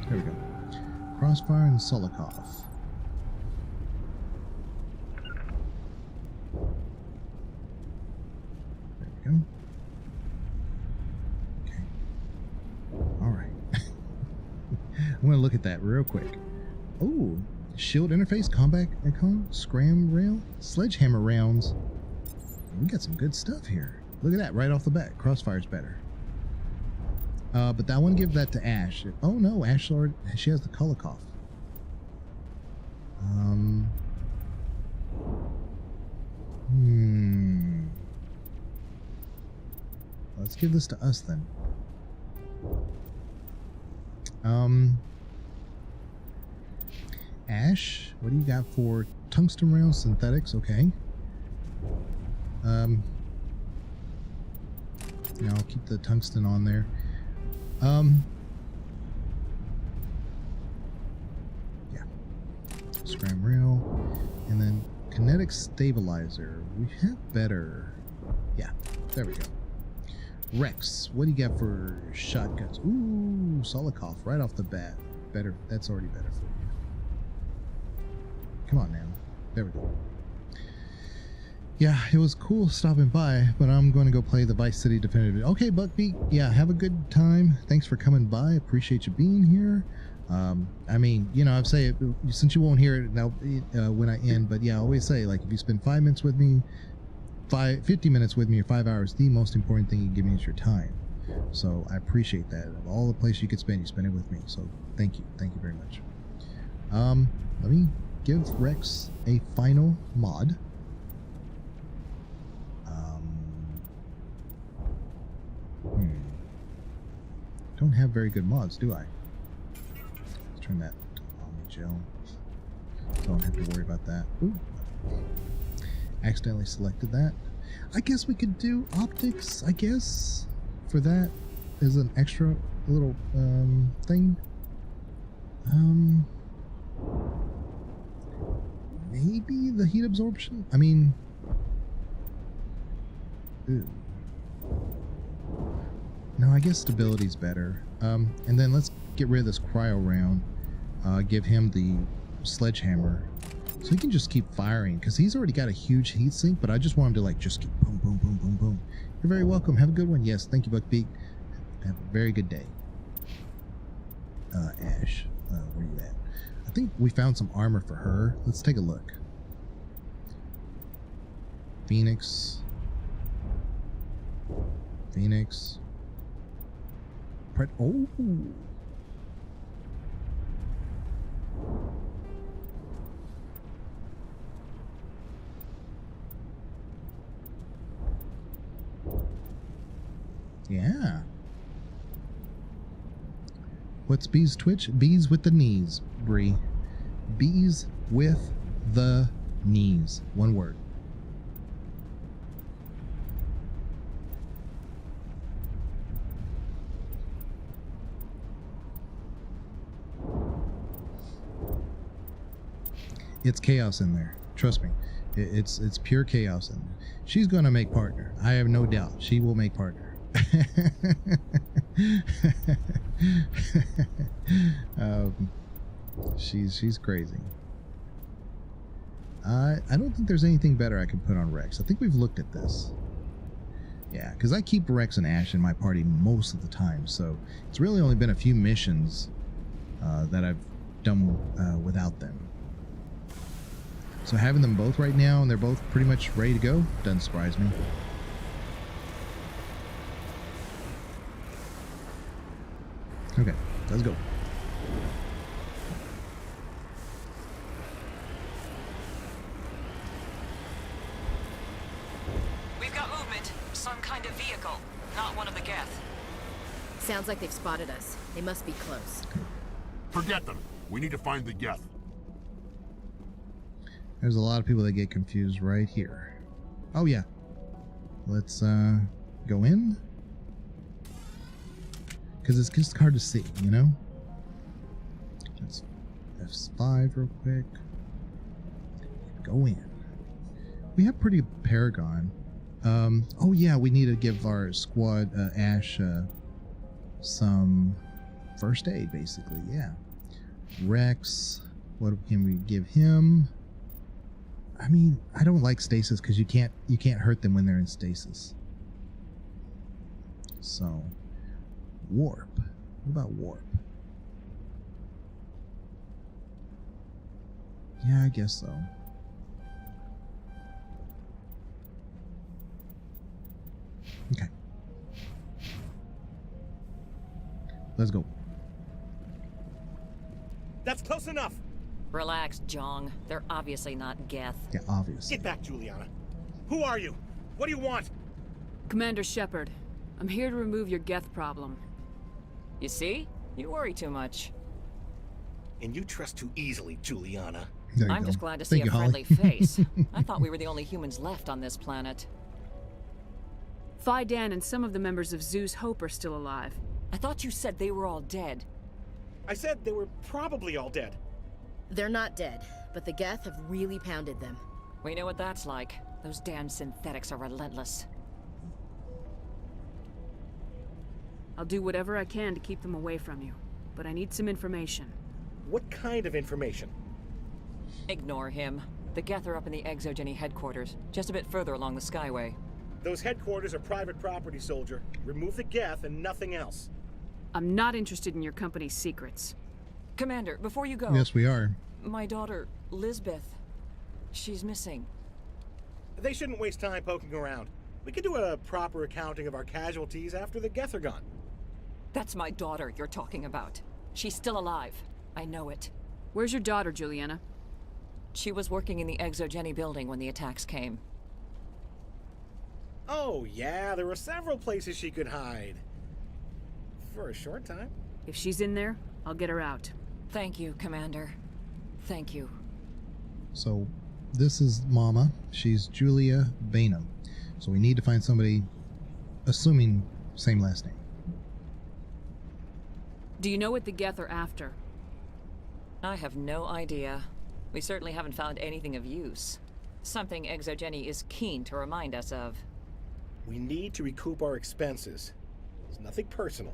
[SPEAKER 1] There we go. Crossfire and Solikov. There we go. Okay. Alright. I'm going to look at that real quick. Oh, shield interface, combat icon, scram rail, sledgehammer rounds. We got some good stuff here. Look at that right off the bat. Crossfire's better. But that one, give that to Ash. Oh no, Ash already, she has the Kulikov. Let's give this to us then. Ash, what do you got for tungsten rail synthetics? Okay. Yeah, I'll keep the tungsten on there. Yeah. Scram rail. And then kinetic stabilizer. We have better. Yeah, there we go. Rex, what do you got for shotguns? Ooh, Solikov right off the bat. Better. That's already better for you. Come on now. There we go. Yeah, it was cool stopping by, but I'm going to go play the Vice City Definitive. Okay, Buckbeak, yeah, have a good time. Thanks for coming by. Appreciate you being here. I mean, you know, I've said it, since you won't hear it now when I end, but yeah, I always say, like, if you spend 5 minutes with me, 50 minutes with me, or 5 hours, the most important thing you give me is your time. So I appreciate that. Of all the places you could spend, you spend it with me. So thank you. Thank you very much. Let me give Rex a final mod. Don't have very good mods, do I? Let's turn that to Omni Gel. Don't have to worry about that. Ooh. Accidentally selected that. I guess we could do optics, I guess, for that as an extra little thing. Maybe the heat absorption? I mean, ooh. No, I guess stability's better. And then let's get rid of this cryo round. Give him the sledgehammer, so he can just keep firing, because he's already got a huge heat sink, but I just want him to, like, just keep boom, boom, boom, boom, boom. You're very welcome. Have a good one. Yes, thank you, Buckbeak. Have a very good day. Ash, where you at? I think we found some armor for her. Let's take a look. Phoenix. Phoenix. Oh. Yeah. What's Bee's Twitch? Bees with the knees, Bree. Bees with the knees. One word. It's chaos in there. Trust me. It's pure chaos in there. She's gonna make partner. I have no doubt. She will make partner. She's crazy. I don't think there's anything better I can put on Rex. I think we've looked at this. Yeah, because I keep Rex and Ash in my party most of the time, so it's really only been a few missions that I've done without them. So having them both right now, and they're both pretty much ready to go, doesn't surprise me. Okay, let's go.
[SPEAKER 16] We've got movement. Some kind of vehicle. Not one of the Geth.
[SPEAKER 2] Sounds like they've spotted us. They must be close.
[SPEAKER 15] Forget them. We need to find the Geth.
[SPEAKER 1] There's a lot of people that get confused right here. Oh yeah. Let's go in. Because it's just hard to see, you know? Let's F5 real quick. Go in. We have pretty Paragon. Oh yeah, we need to give our squad, Ash, some first aid, basically, yeah. Rex, what can we give him? I mean, I don't like stasis because you can't hurt them when they're in stasis. So, warp. What about warp? Yeah, I guess so. Okay. Let's go.
[SPEAKER 12] That's close enough.
[SPEAKER 16] Relax, Jong. They're obviously not Geth.
[SPEAKER 1] Yeah, obviously.
[SPEAKER 12] Get back, Juliana. Who are you? What do you want?
[SPEAKER 4] Commander Shepard, I'm here to remove your Geth problem.
[SPEAKER 16] You see? You worry too much.
[SPEAKER 12] And you trust too easily, Juliana.
[SPEAKER 16] I'm just glad to see a friendly face. I thought we were the only humans left on this planet.
[SPEAKER 4] Phi Dan and some of the members of Zeus Hope are still alive.
[SPEAKER 16] I thought you said they were all dead.
[SPEAKER 12] I said they were probably all dead.
[SPEAKER 2] They're not dead, but the Geth have really pounded them.
[SPEAKER 16] We know what that's like. Those damn synthetics are relentless.
[SPEAKER 4] I'll do whatever I can to keep them away from you, but I need some information.
[SPEAKER 12] What kind of information?
[SPEAKER 16] Ignore him. The Geth are up in the Exogeny headquarters, just a bit further along the Skyway.
[SPEAKER 12] Those headquarters are private property, soldier. Remove the Geth and nothing else.
[SPEAKER 4] I'm not interested in your company's secrets.
[SPEAKER 16] Commander, before you go...
[SPEAKER 1] Yes, we are.
[SPEAKER 16] My daughter, Lisbeth. She's missing.
[SPEAKER 12] They shouldn't waste time poking around. We could do a proper accounting of our casualties after the Geth are gone.
[SPEAKER 16] That's my daughter you're talking about. She's still alive. I know it.
[SPEAKER 4] Where's your daughter, Juliana?
[SPEAKER 16] She was working in the Exogeny building when the attacks came.
[SPEAKER 12] Oh, yeah, there were several places she could hide. For a short time.
[SPEAKER 4] If she's in there, I'll get her out.
[SPEAKER 16] Thank you, Commander. Thank you.
[SPEAKER 1] So, this is Mama. She's Julia Bainham. So we need to find somebody, assuming same last name.
[SPEAKER 4] Do you know what the Geth are after?
[SPEAKER 16] I have no idea. We certainly haven't found anything of use. Something Exogeny is keen to remind us of.
[SPEAKER 12] We need to recoup our expenses. It's nothing personal.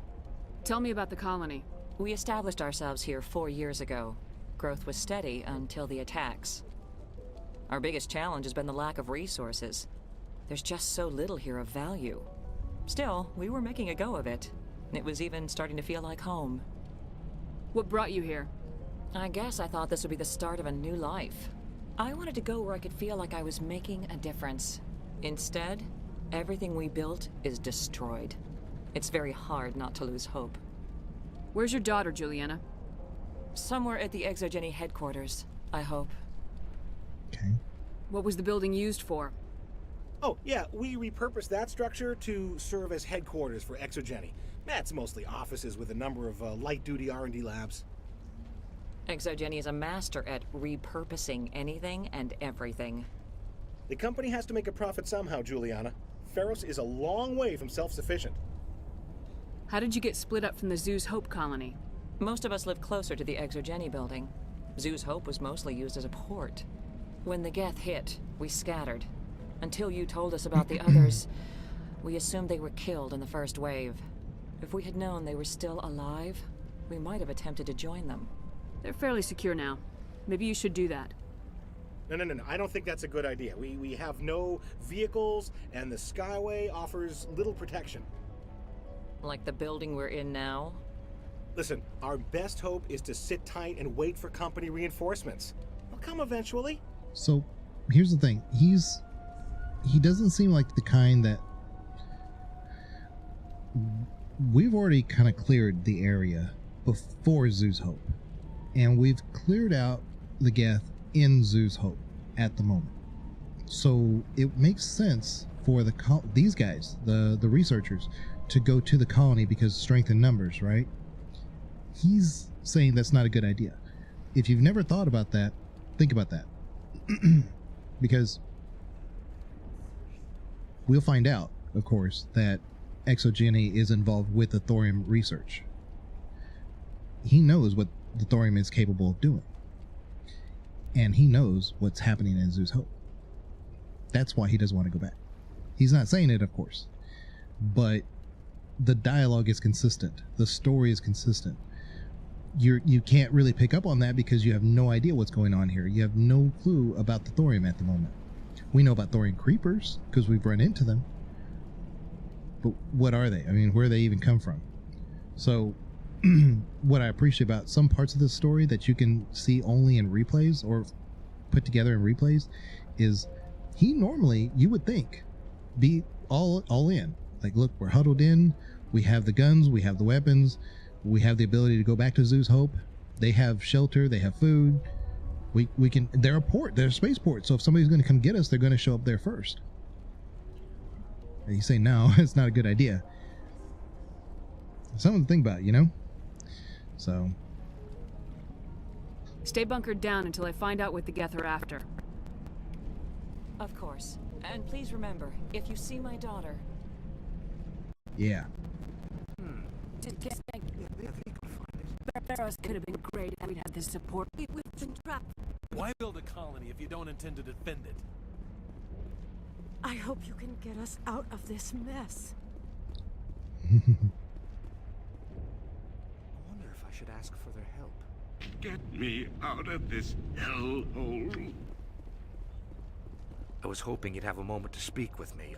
[SPEAKER 4] Tell me about the colony.
[SPEAKER 16] We established ourselves here 4 years ago. Growth was steady until the attacks. Our biggest challenge has been the lack of resources. There's just so little here of value. Still, we were making a go of it. It was even starting to feel like home.
[SPEAKER 4] What brought you here?
[SPEAKER 16] I guess I thought this would be the start of a new life. I wanted to go where I could feel like I was making a difference. Instead, everything we built is destroyed. It's very hard not to lose hope.
[SPEAKER 4] Where's your daughter, Juliana?
[SPEAKER 16] Somewhere at the Exogeny headquarters, I hope.
[SPEAKER 1] Okay.
[SPEAKER 4] What was the building used for?
[SPEAKER 12] Oh, yeah, we repurposed that structure to serve as headquarters for Exogeny. That's mostly offices with a number of light-duty R&D labs.
[SPEAKER 16] Exogeny is a master at repurposing anything and everything.
[SPEAKER 12] The company has to make a profit somehow, Juliana. Feros is a long way from self-sufficient.
[SPEAKER 4] How did you get split up from the Zeus Hope colony?
[SPEAKER 16] Most of us live closer to the Exogeny building. Zeus Hope was mostly used as a port. When the Geth hit, we scattered. Until you told us about the others, we assumed they were killed in the first wave. If we had known they were still alive, we might have attempted to join them.
[SPEAKER 4] They're fairly secure now. Maybe you should do that.
[SPEAKER 12] No. I don't think that's a good idea. We have no vehicles, and the Skyway offers little protection.
[SPEAKER 16] Like the building we're in now?
[SPEAKER 12] Listen, our best hope is to sit tight and wait for company reinforcements. They'll come eventually.
[SPEAKER 1] So, here's the thing. He doesn't seem like the kind that we've already kind of cleared the area before Zoo's Hope, and we've cleared out the Geth in Zoo's Hope at the moment. So it makes sense for these guys, the researchers, to go to the colony because strength in numbers, right? He's saying that's not a good idea. If you've never thought about that, think about that. Because we'll find out, of course, that ExoGeni is involved with the thorium research. He knows what the thorium is capable of doing. And he knows what's happening in Zoo's Hope. That's why he doesn't want to go back. He's not saying it, of course. But the dialogue is consistent. The story is consistent. You can't really pick up on that because you have no idea what's going on here. You have no clue about the thorium at the moment. We know about thorium creepers because we've run into them. But what are they? I mean, where do they even come from? So what I appreciate about some parts of this story that you can see only in replays or put together in replays is he normally, you would think, be all in. Like, look, we're huddled in. We have the guns. We have the weapons. We have the ability to go back to Zoo's Hope. They have shelter. They have food. We can. They're a port. They're a spaceport. So if somebody's going to come get us, they're going to show up there first. And you say no, it's not a good idea. Something to think about, you know. So
[SPEAKER 4] stay bunkered down until I find out what the Geth are after.
[SPEAKER 16] Of course. And please remember, if you see my daughter...
[SPEAKER 1] Yeah.
[SPEAKER 4] Barrows could have been great if we'd had this support. We've been trapped.
[SPEAKER 17] Why build a colony if you don't intend to defend it?
[SPEAKER 18] I hope you can get us out of this mess.
[SPEAKER 5] I wonder if I should ask for their help.
[SPEAKER 15] Get me out of this hellhole.
[SPEAKER 5] I was hoping you'd have a moment to speak with me.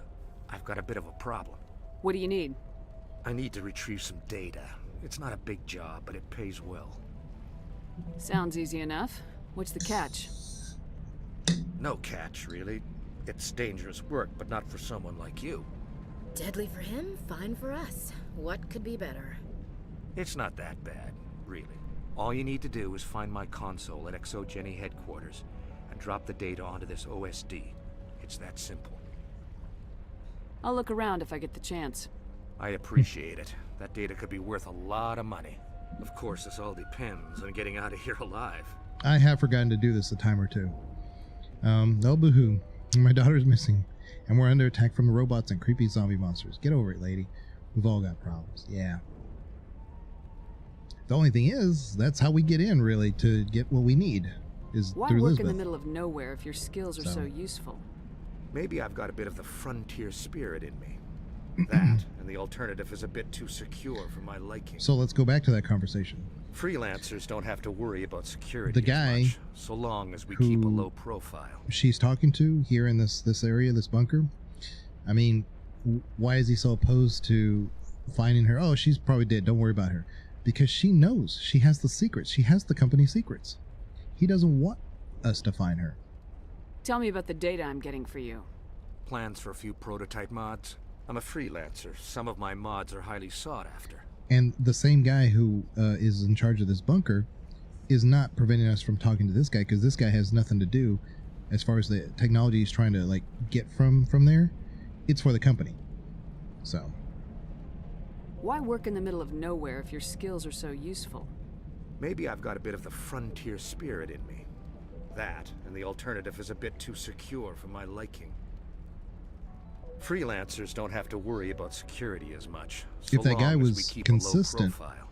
[SPEAKER 5] I've got a bit of a problem.
[SPEAKER 4] What do you need?
[SPEAKER 5] I need to retrieve some data. It's not a big job, but it pays well.
[SPEAKER 4] Sounds easy enough. What's the catch?
[SPEAKER 5] No catch, really. It's dangerous work, but not for someone like you.
[SPEAKER 2] Deadly for him, fine for us. What could be better?
[SPEAKER 5] It's not that bad, really. All you need to do is find my console at ExoGeni headquarters and drop the data onto this OSD. It's that simple.
[SPEAKER 4] I'll look around if I get the chance.
[SPEAKER 5] I appreciate it. That data could be worth a lot of money. Of course, this all depends on getting out of here alive.
[SPEAKER 1] I have forgotten to do this a time or two. No boohoo. My daughter's missing, and we're under attack from the robots and creepy zombie monsters. Get over it, lady. We've all got problems. Yeah. The only thing is, that's how we get in, really, to get what we need, is
[SPEAKER 4] Why
[SPEAKER 1] through
[SPEAKER 4] work
[SPEAKER 1] Elizabeth.
[SPEAKER 4] in the middle of nowhere if your skills are so useful?
[SPEAKER 5] Maybe I've got a bit of the frontier spirit in me. That, and the alternative is a bit too secure for my liking.
[SPEAKER 1] So let's go back to that conversation.
[SPEAKER 5] Freelancers don't have to worry about security
[SPEAKER 1] The guy
[SPEAKER 5] as much, so long as we keep a
[SPEAKER 1] who
[SPEAKER 5] low profile.
[SPEAKER 1] She's talking to here in this area, this bunker. I mean, why is he so opposed to finding her? Oh, she's probably dead. Don't worry about her. Because she knows she has the secrets. She has the company secrets. He doesn't want us to find her.
[SPEAKER 4] Tell me about the data I'm getting for you.
[SPEAKER 5] Plans for a few prototype mods? I'm a freelancer. Some of my mods are highly sought after.
[SPEAKER 1] And the same guy who is in charge of this bunker is not preventing us from talking to this guy, because this guy has nothing to do as far as the technology he's trying to like get from there. It's for the company. So
[SPEAKER 4] Why work in the middle of nowhere if your skills are so useful?
[SPEAKER 5] Maybe I've got a bit of the frontier spirit in me. That, and the alternative is a bit too secure for my liking. Freelancers don't have to worry about security as much. So
[SPEAKER 1] if that guy
[SPEAKER 5] long as we
[SPEAKER 1] was
[SPEAKER 5] keep a low
[SPEAKER 1] consistent
[SPEAKER 5] profile.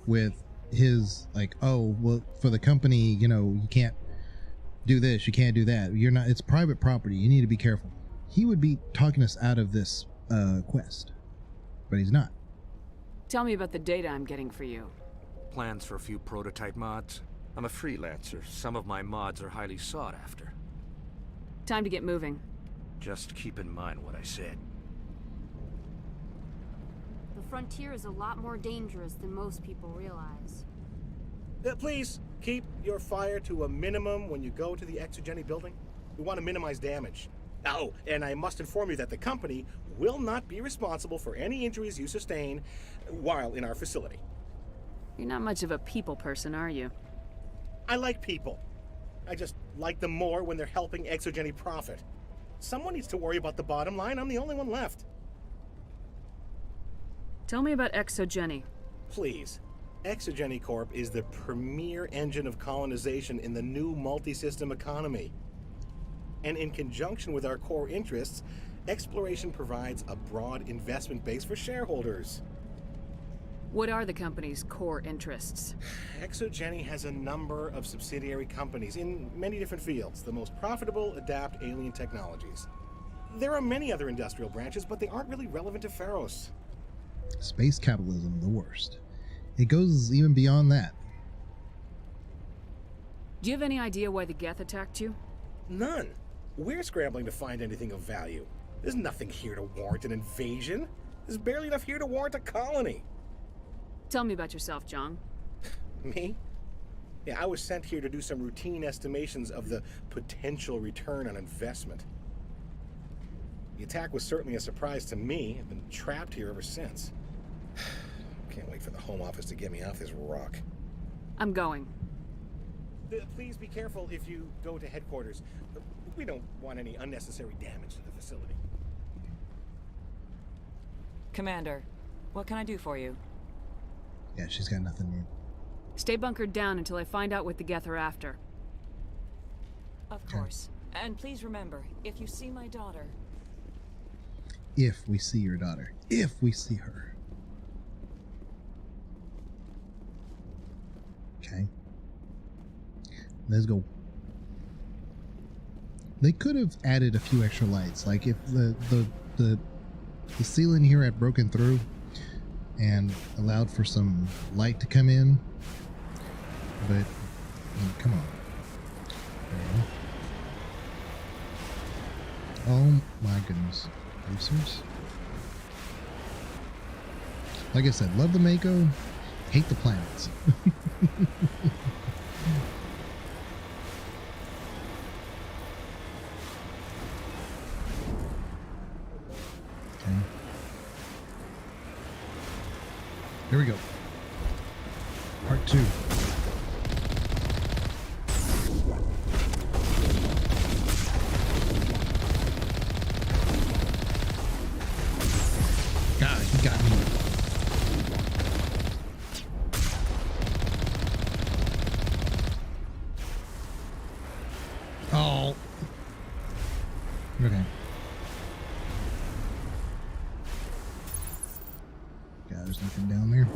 [SPEAKER 1] with his like, oh well, for the company, you know, you can't do this, you can't do that. You're not. It's private property. You need to be careful. He would be talking us out of this quest, but he's not.
[SPEAKER 4] Tell me about the data I'm getting for you.
[SPEAKER 5] Plans for a few prototype mods? I'm a freelancer. Some of my mods are highly sought after.
[SPEAKER 4] Time to get moving.
[SPEAKER 5] Just keep in mind what I said.
[SPEAKER 19] The frontier is a lot more dangerous than most people realize.
[SPEAKER 12] Please, keep your fire to a minimum when you go to the ExoGeni building. We want to minimize damage. Oh, and I must inform you that the company will not be responsible for any injuries you sustain while in our facility.
[SPEAKER 4] You're not much of a people person, are you?
[SPEAKER 12] I like people. I just like them more when they're helping Exogeny profit. Someone needs to worry about the bottom line. I'm the only one left.
[SPEAKER 4] Tell me about Exogeny.
[SPEAKER 12] Please. Exogeny Corp is the premier engine of colonization in the new multi-system economy. And in conjunction with our core interests, exploration provides a broad investment base for shareholders.
[SPEAKER 4] What are the company's core interests?
[SPEAKER 12] Exogeny has a number of subsidiary companies in many different fields. The most profitable adapt alien technologies. There are many other industrial branches, but they aren't really relevant to Pharos.
[SPEAKER 1] Space capitalism, the worst. It goes even beyond that.
[SPEAKER 4] Do you have any idea why the Geth attacked you?
[SPEAKER 12] None. We're scrambling to find anything of value. There's nothing here to warrant an invasion. There's barely enough here to warrant a colony.
[SPEAKER 4] Tell me about yourself, John.
[SPEAKER 12] Me? Yeah, I was sent here to do some routine estimations of the potential return on investment. The attack was certainly a surprise to me. I've been trapped here ever since. Can't wait for the Home Office to get me off this rock.
[SPEAKER 4] I'm going.
[SPEAKER 12] Please be careful if you go to headquarters. We don't want any unnecessary damage to the facility.
[SPEAKER 16] Commander, what can I do for you?
[SPEAKER 1] Yeah, she's got nothing new.
[SPEAKER 4] Stay bunkered down until I find out what the Geth are after.
[SPEAKER 16] Of course. And please remember, if you see my daughter...
[SPEAKER 1] If we see your daughter. If we see her. Okay. Let's go. They could have added a few extra lights. Like if the ceiling here had broken through and allowed for some light to come in. But, I mean, come on. Oh my goodness. Racers. Like I said, love the Mako, hate the planets. Okay. Here we go. Part 2. God, he got me. Oh. Okay. God, there's nothing down there.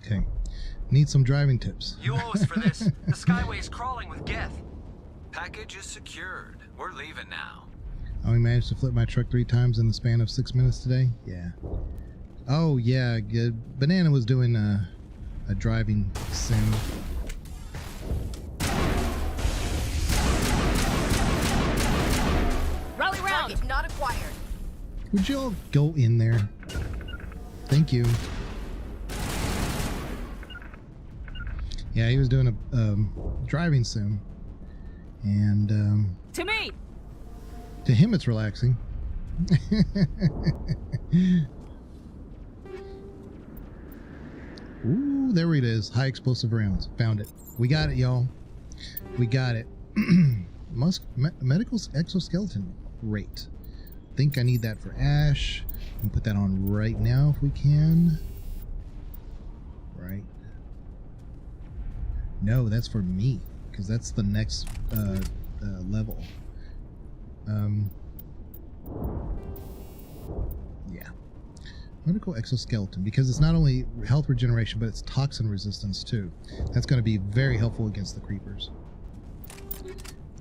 [SPEAKER 1] Okay. Need some driving tips.
[SPEAKER 20] You owe us for this. The Skyway's crawling with Geth. Package is secured. We're leaving now.
[SPEAKER 1] I only managed to flip my truck 3 times in the span of 6 minutes today. Yeah. Oh, yeah. Banana was doing a driving sim.
[SPEAKER 2] Rally round, not acquired.
[SPEAKER 1] Would you all go in there? Thank you. Yeah, he was doing a driving sim. And,
[SPEAKER 4] To me!
[SPEAKER 1] to him it's relaxing. Ooh, there it is. High explosive rounds. Found it. We got it, y'all. We got it. Medical exoskeleton. Great. Think I need that for Ash. We can put that on right now if we can. Right. No, that's for me. Because that's the next level. Yeah. Medical exoskeleton, because it's not only health regeneration, but it's toxin resistance too. That's going to be very helpful against the creepers.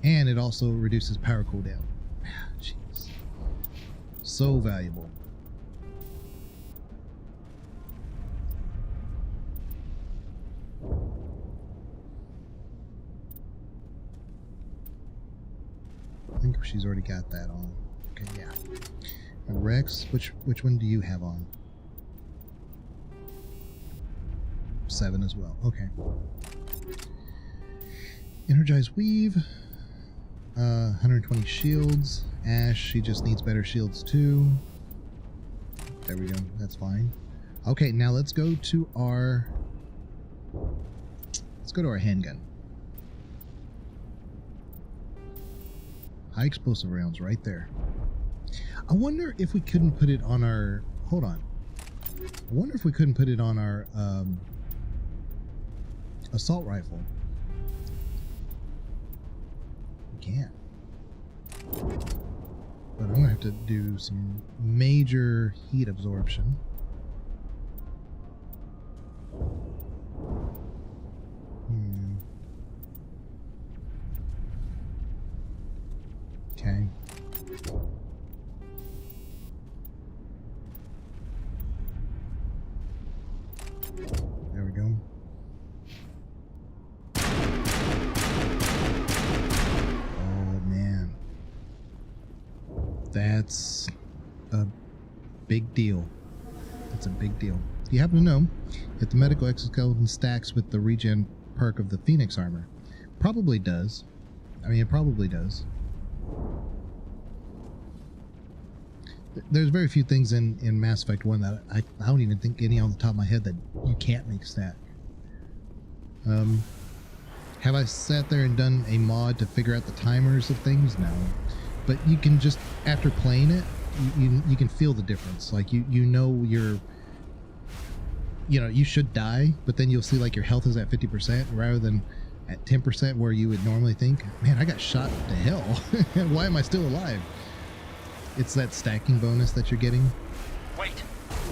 [SPEAKER 1] And it also reduces power cooldown. Jeez. So valuable. I think she's already got that on. Okay, yeah. And Rex, which one do you have on? 7 as well. Okay. Energized Weave. 120 shields. Ash, she just needs better shields too. There we go. That's fine. Okay, now let's go to our handgun. High explosive rounds right there. I wonder if we couldn't put it on our... Hold on. I wonder if we couldn't put it on our assault rifle. We can. But I'm going to have to do some major heat absorption. Okay. There we go. Oh man. That's a big deal. That's a big deal. You happen to know if the medical exoskeleton stacks with the regen perk of the Phoenix armor? Probably does. I mean, it probably does. There's very few things in Mass Effect 1 that I don't even think any on the top of my head that you can't make stack. Have I sat there and done a mod to figure out the timers of things? No. But you can just, after playing it, you can feel the difference. Like, you know you're... You know, you should die, but then you'll see like your health is at 50% rather than at 10% where you would normally think, man, I got shot to hell. Why am I still alive? It's that stacking bonus that you're getting.
[SPEAKER 20] Wait!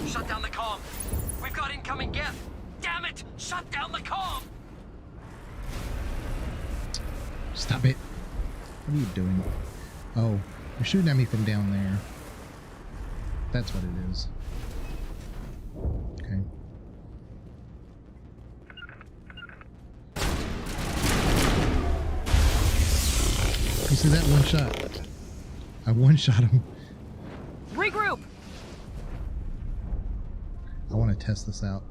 [SPEAKER 20] Shut down the comm! We've got incoming Geth! Damn it! Shut down the comm!
[SPEAKER 1] Stop it. What are you doing? Oh, you're shooting at me from down there. That's what it is. Okay. You see that one shot? I one-shot him.
[SPEAKER 4] Regroup!
[SPEAKER 1] I want to test this out.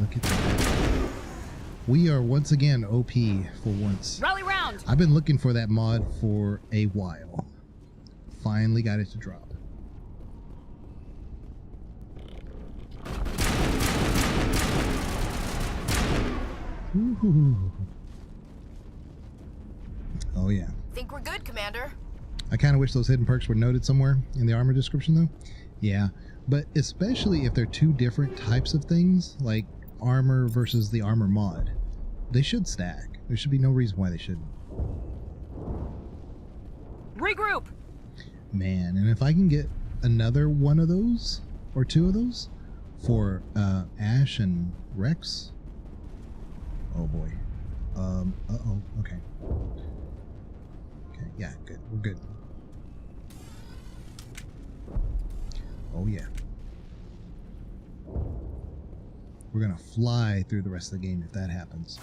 [SPEAKER 1] Look at that. We are once again OP for once.
[SPEAKER 4] Rally round!
[SPEAKER 1] I've been looking for that mod for a while. Finally got it to drop. Ooh. Oh yeah.
[SPEAKER 21] Think we're good, Commander.
[SPEAKER 1] I kind of wish those hidden perks were noted somewhere in the armor description though. Yeah, but especially if they're two different types of things, like armor versus the armor mod. They should stack. There should be no reason why they shouldn't.
[SPEAKER 4] Regroup!
[SPEAKER 1] Man, and if I can get another one of those, or two of those, for Ash and Rex... Oh boy. Uh-oh, okay. Okay, yeah, good. We're good. Oh yeah. We're gonna fly through the rest of the game if that happens.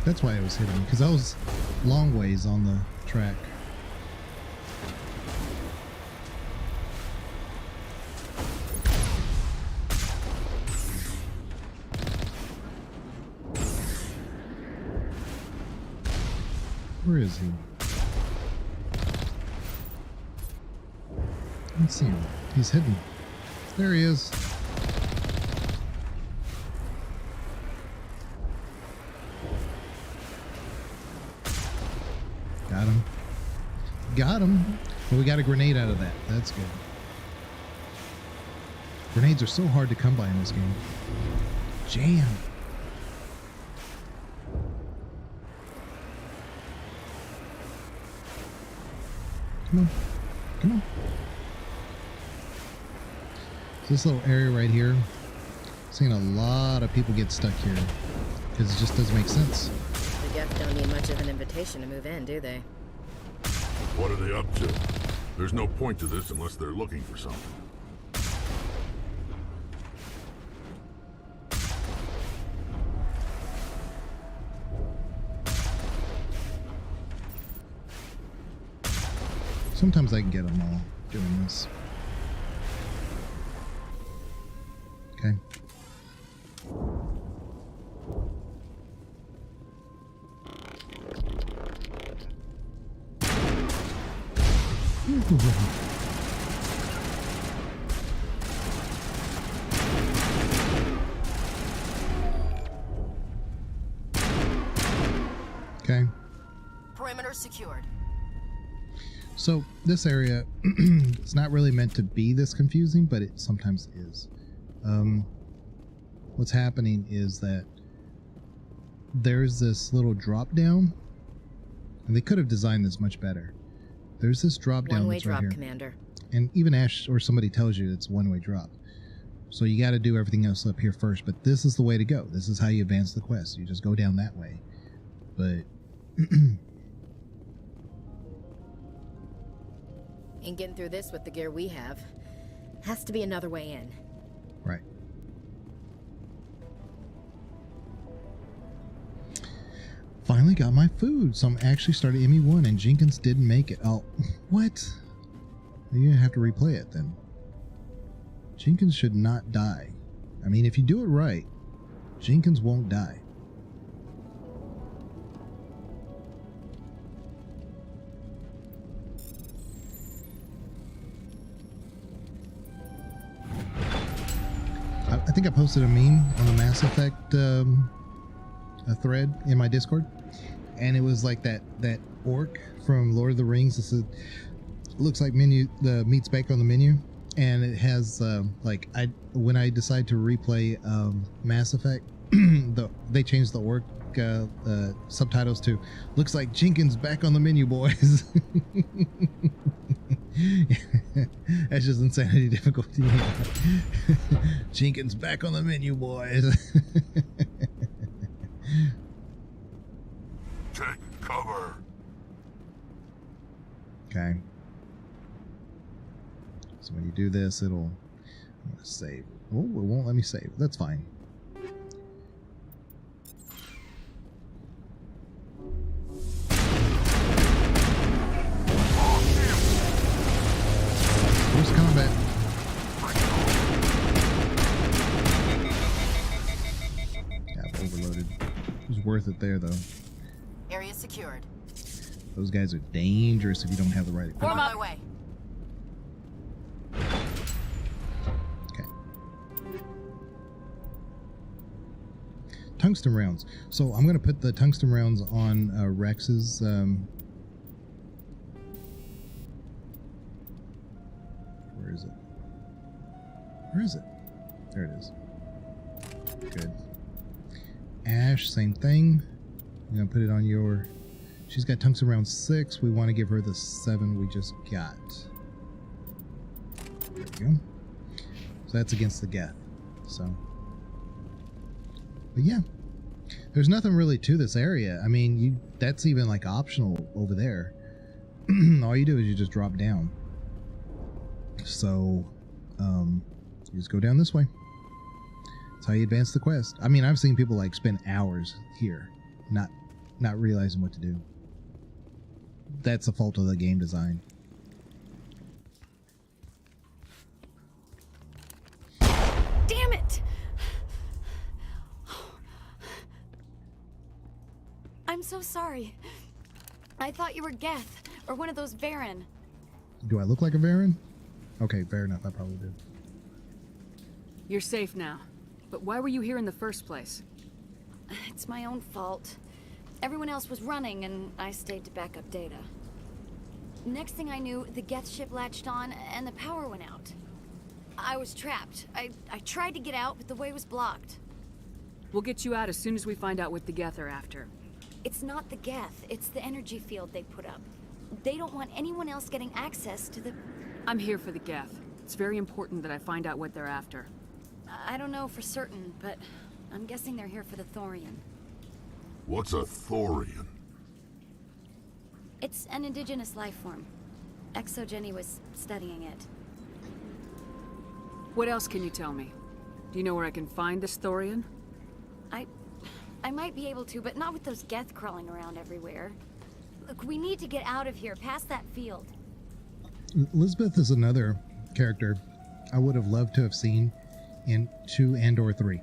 [SPEAKER 1] That's why it was hitting me, because I was long ways on the track. Where is he? Let's see him. He's hidden. There he is. Got him. Got him. Well, we got a grenade out of that. That's good. Grenades are so hard to come by in this game. Jam. Come on. Come on. This little area right here, I've seen a lot of people get stuck here because it just doesn't make sense.
[SPEAKER 21] Geth don't need much of an invitation to move in, do they?
[SPEAKER 22] What are they up to? There's no point to this unless they're looking for something.
[SPEAKER 1] Sometimes I can get them all doing this. Okay. Okay.
[SPEAKER 21] Perimeter secured.
[SPEAKER 1] So this area, it's not really meant to be this confusing, but it sometimes is. What's happening is that there's this little drop down, and they could have designed this much better. There's this drop down
[SPEAKER 21] One-way
[SPEAKER 1] that's right
[SPEAKER 21] drop,
[SPEAKER 1] here.
[SPEAKER 21] Commander.
[SPEAKER 1] And even Ash or somebody tells you it's one-way drop. So you got to do everything else up here first, but this is the way to go. This is how you advance the quest. You just go down that way. But
[SPEAKER 21] Ain't getting through this with the gear we have. Has to be another way in.
[SPEAKER 1] right. Finally got my food, so I'm actually started ME1, and Jenkins didn't make it. Oh, what? You're gonna have to replay it then. Jenkins should not die. I mean, if you do it right, Jenkins won't die. I think I posted a meme on the Mass Effect a thread in my Discord, and it was like that orc from Lord of the Rings. This is, looks like the meat's back on the menu, and it has like when I decide to replay Mass Effect, they changed the orc subtitles to "Looks like Jenkins back on the menu, boys." That's just insanity difficulty. Jenkins back on the menu, boys.
[SPEAKER 22] Take cover.
[SPEAKER 1] Okay. So when you do this, it'll I'm gonna save. Oh, it won't let me save. That's fine. Close combat. Yeah, overloaded. It was worth it there, though.
[SPEAKER 21] Area secured.
[SPEAKER 1] Those guys are dangerous if you don't have the right equipment.
[SPEAKER 21] On my way.
[SPEAKER 1] Okay. Tungsten rounds. So I'm going to put the tungsten rounds on Rex's. Where is it? Where is it? There it is. Good. Ash, same thing. I'm going to put it on your... She's got tungsten round 6. We want to give her the 7 we just got. There we go. So that's against the Geth. So... But yeah. There's nothing really to this area. I mean, that's even like optional over there. All you do is you just drop down. So, you just go down this way. That's how you advance the quest. I mean, I've seen people like spend hours here, not realizing what to do. That's the fault of the game design.
[SPEAKER 2] Damn it! I'm so sorry. I thought you were Geth, or one of those Varen.
[SPEAKER 1] Do I look like a Varen? Okay, fair enough. I probably do.
[SPEAKER 4] You're safe now. But why were you here in the first place?
[SPEAKER 2] It's my own fault. Everyone else was running, and I stayed to back up data. Next thing I knew, the Geth ship latched on, and the power went out. I was trapped. I tried to get out, but the way was blocked.
[SPEAKER 4] We'll get you out as soon as we find out what the Geth are after.
[SPEAKER 2] It's not the Geth, it's the energy field they put up. They don't want anyone else getting access to the...
[SPEAKER 4] I'm here for the Geth. It's very important that I find out what they're after.
[SPEAKER 2] I don't know for certain, but I'm guessing they're here for the Thorian.
[SPEAKER 22] What's a Thorian?
[SPEAKER 2] It's an indigenous life form. ExoGenny was studying it.
[SPEAKER 4] What else can you tell me? Do you know where I can find this Thorian?
[SPEAKER 2] I might be able to, but not with those Geth crawling around everywhere. Look, we need to get out of here, past that field.
[SPEAKER 1] Elizabeth is another character I would have loved to have seen in 2 and/or 3.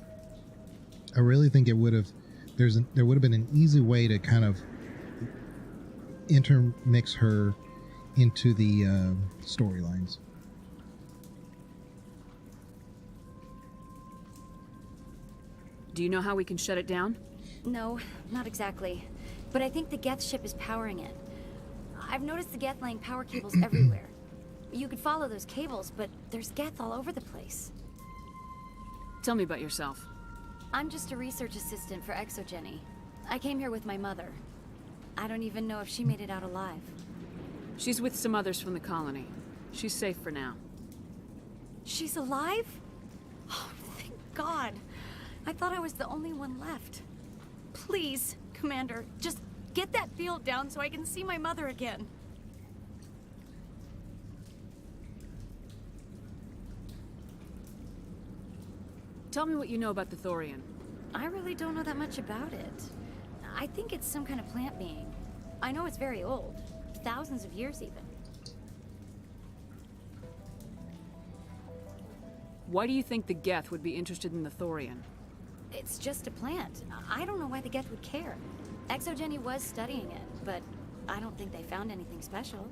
[SPEAKER 1] I really think it would have. There would have been an easy way to kind of intermix her into the storylines.
[SPEAKER 4] Do you know how we can shut it down?
[SPEAKER 2] No, not exactly. But I think the Geth ship is powering it. I've noticed the Geth laying power cables everywhere. You could follow those cables, but there's Geth all over the place.
[SPEAKER 4] Tell me about yourself.
[SPEAKER 2] I'm just a research assistant for ExoGenny. I came here with my mother. I don't even know if she made it out alive.
[SPEAKER 4] She's with some others from the colony. She's safe for now.
[SPEAKER 2] She's alive? Oh, thank God. I thought I was the only one left. Please, Commander, just get that field down so I can see my mother again.
[SPEAKER 4] Tell me what you know about the Thorian.
[SPEAKER 2] I really don't know that much about it. I think it's some kind of plant being. I know it's very old. Thousands of years, even.
[SPEAKER 4] Why do you think the Geth would be interested in the Thorian?
[SPEAKER 2] It's just a plant. I don't know why the Geth would care. ExoGenny was studying it, but I don't think they found anything special.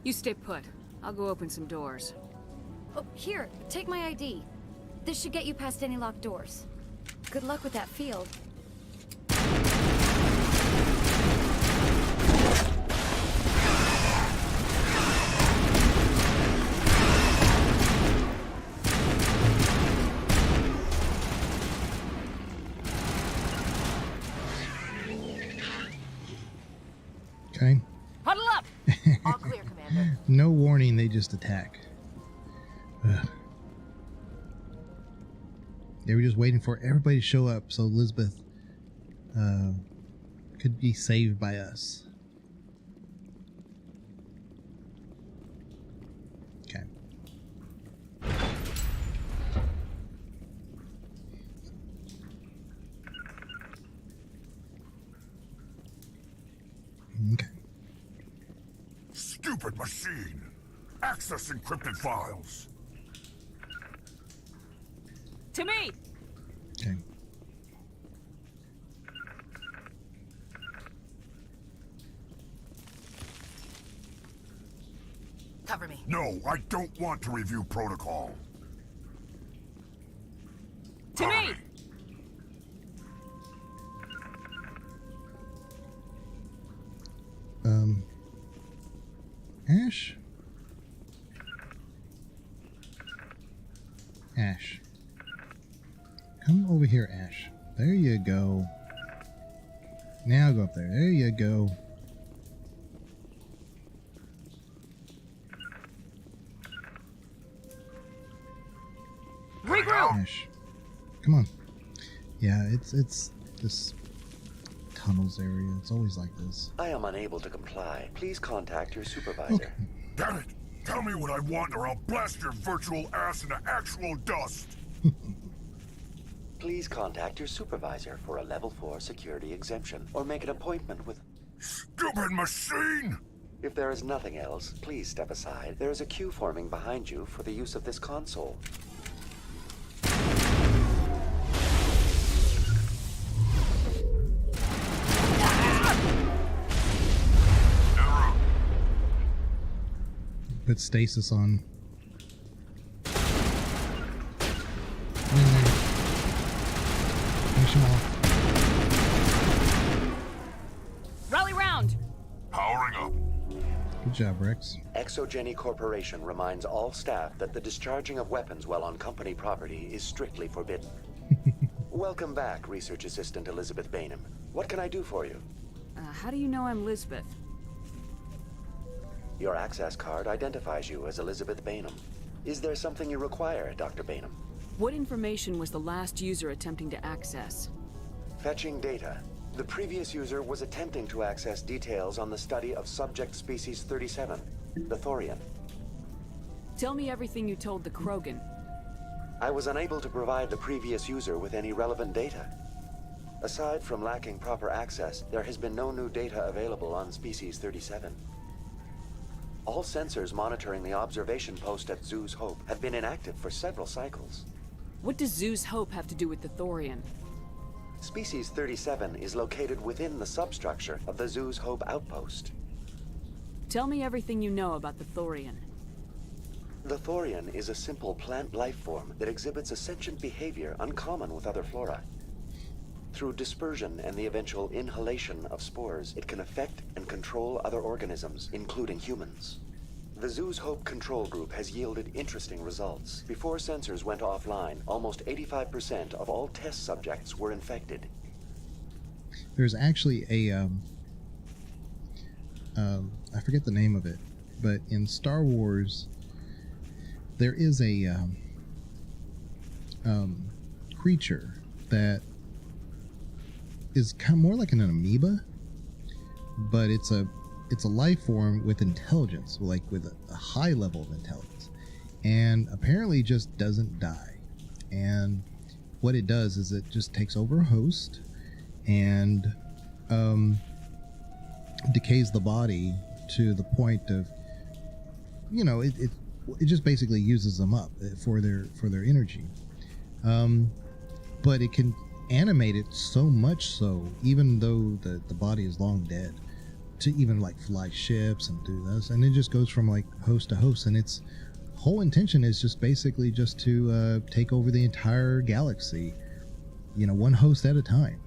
[SPEAKER 4] You stay put. I'll go open some doors.
[SPEAKER 2] Oh, here, take my ID. This should get you past any locked doors. Good luck with that field.
[SPEAKER 1] Okay.
[SPEAKER 19] Huddle up! All clear, Commander.
[SPEAKER 1] No warning, they just attack. Ugh. They were just waiting for everybody to show up so Elizabeth could be saved by us. Okay. Okay.
[SPEAKER 22] Stupid machine! Access encrypted files!
[SPEAKER 4] To me!
[SPEAKER 1] Okay.
[SPEAKER 19] Cover me.
[SPEAKER 22] No, I don't want to review protocol.
[SPEAKER 4] To me!
[SPEAKER 1] Ash? Ash. Come over here, Ash. There you go. Now go up there. There you go.
[SPEAKER 19] Regroup!
[SPEAKER 1] Ash. Come on. Yeah, it's this tunnels area. It's always like this.
[SPEAKER 7] I am unable to comply. Please contact your supervisor.
[SPEAKER 1] Okay.
[SPEAKER 22] Damn it! Tell me what I want or I'll blast your virtual ass into actual dust!
[SPEAKER 7] Please contact your supervisor for a level 4 security exemption or make an appointment with...
[SPEAKER 22] Stupid machine!
[SPEAKER 7] If there is nothing else, please step aside. There is a queue forming behind you for the use of this console.
[SPEAKER 1] Put stasis on. Finish him off.
[SPEAKER 4] Rally round!
[SPEAKER 22] Powering up.
[SPEAKER 1] Good job, Rex.
[SPEAKER 7] ExoGenny Corporation reminds all staff that the discharging of weapons while on company property is strictly forbidden. Welcome back, Research Assistant Elizabeth Bainham. What can I do for you?
[SPEAKER 4] How do you know I'm Lisbeth?
[SPEAKER 7] Your access card identifies you as Elizabeth Bainham. Is there something you require, Dr. Bainham?
[SPEAKER 4] What information was the last user attempting to access?
[SPEAKER 7] Fetching data. The previous user was attempting to access details on the study of subject species 37, the Thorian.
[SPEAKER 4] Tell me everything you told the Krogan.
[SPEAKER 7] I was unable to provide the previous user with any relevant data. Aside from lacking proper access, there has been no new data available on species 37. All sensors monitoring the observation post at Zoo's Hope have been inactive for several cycles.
[SPEAKER 4] What does Zoo's Hope have to do with the Thorian?
[SPEAKER 7] Species 37 is located within the substructure of the Zoo's Hope outpost.
[SPEAKER 4] Tell me everything you know about the Thorian.
[SPEAKER 7] The Thorian is a simple plant life form that exhibits a sentient behavior uncommon with other flora. Through dispersion and the eventual inhalation of spores, it can affect and control other organisms, including humans. The Zoo's Hope control group has yielded interesting results. Before sensors went offline, almost 85% of all test subjects were infected.
[SPEAKER 1] There's actually a, I forget the name of it, but in Star Wars, there is a creature that is kind of more like an amoeba, but it's a life form with intelligence, like with a high level of intelligence, and apparently just doesn't die. And what it does is it just takes over a host and decays the body to the point of, you know, it just basically uses them up for their energy. But it can animate it so much so, even though the body is long dead, to even like fly ships and do this, and it just goes from like host to host, and its whole intention is just basically just to take over the entire galaxy, you know, one host at a time.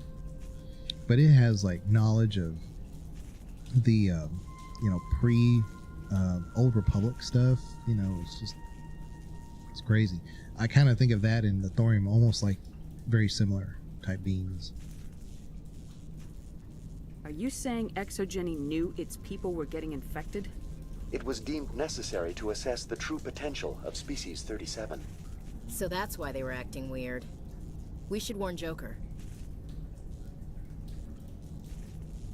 [SPEAKER 1] But it has like knowledge of the you know, pre Old Republic stuff. You know, it's crazy. I kind of think of that in the Thorium almost like very similar type beings.
[SPEAKER 4] Are you saying ExoGeni knew its people were getting infected?
[SPEAKER 7] It was deemed necessary to assess the true potential of species 37.
[SPEAKER 21] So that's why they were acting weird. We should warn Joker.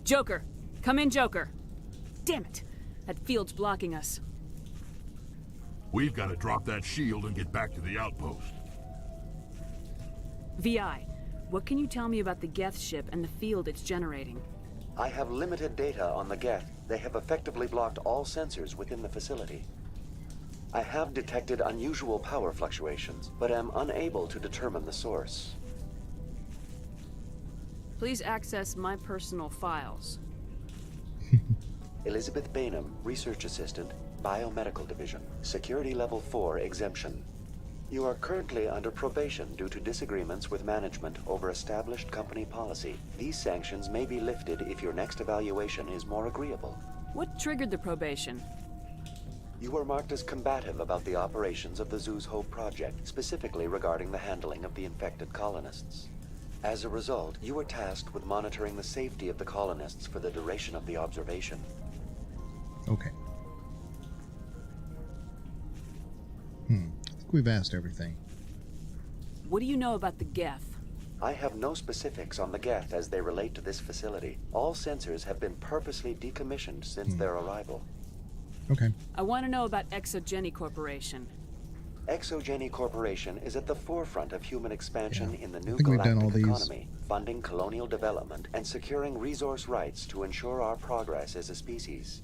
[SPEAKER 4] Joker! Come in, Joker! Damn it! That field's blocking us.
[SPEAKER 22] We've got to drop that shield and get back to the outpost.
[SPEAKER 4] VI, what can you tell me about the Geth ship and the field it's generating?
[SPEAKER 7] I have limited data on the Geth. They have effectively blocked all sensors within the facility. I have detected unusual power fluctuations, but am unable to determine the source.
[SPEAKER 4] Please access my personal files.
[SPEAKER 7] Elizabeth Bainham, Research Assistant, Biomedical Division, Security Level 4 exemption. You are currently under probation due to disagreements with management over established company policy. These sanctions may be lifted if your next evaluation is more agreeable.
[SPEAKER 4] What triggered the probation?
[SPEAKER 7] You were marked as combative about the operations of the Zoo's Hope project, specifically regarding the handling of the infected colonists. As a result, you were tasked with monitoring the safety of the colonists for the duration of the observation.
[SPEAKER 1] Okay. I think we've asked everything.
[SPEAKER 4] What do you know about the Geth?
[SPEAKER 7] I have no specifics on the Geth as they relate to this facility. All sensors have been purposely decommissioned since their arrival.
[SPEAKER 1] Okay.
[SPEAKER 4] I want to know about ExoGeni Corporation.
[SPEAKER 7] ExoGeni Corporation is at the forefront of human expansion in the new
[SPEAKER 1] galactic
[SPEAKER 7] economy, funding colonial development and securing resource rights to ensure our progress as a species.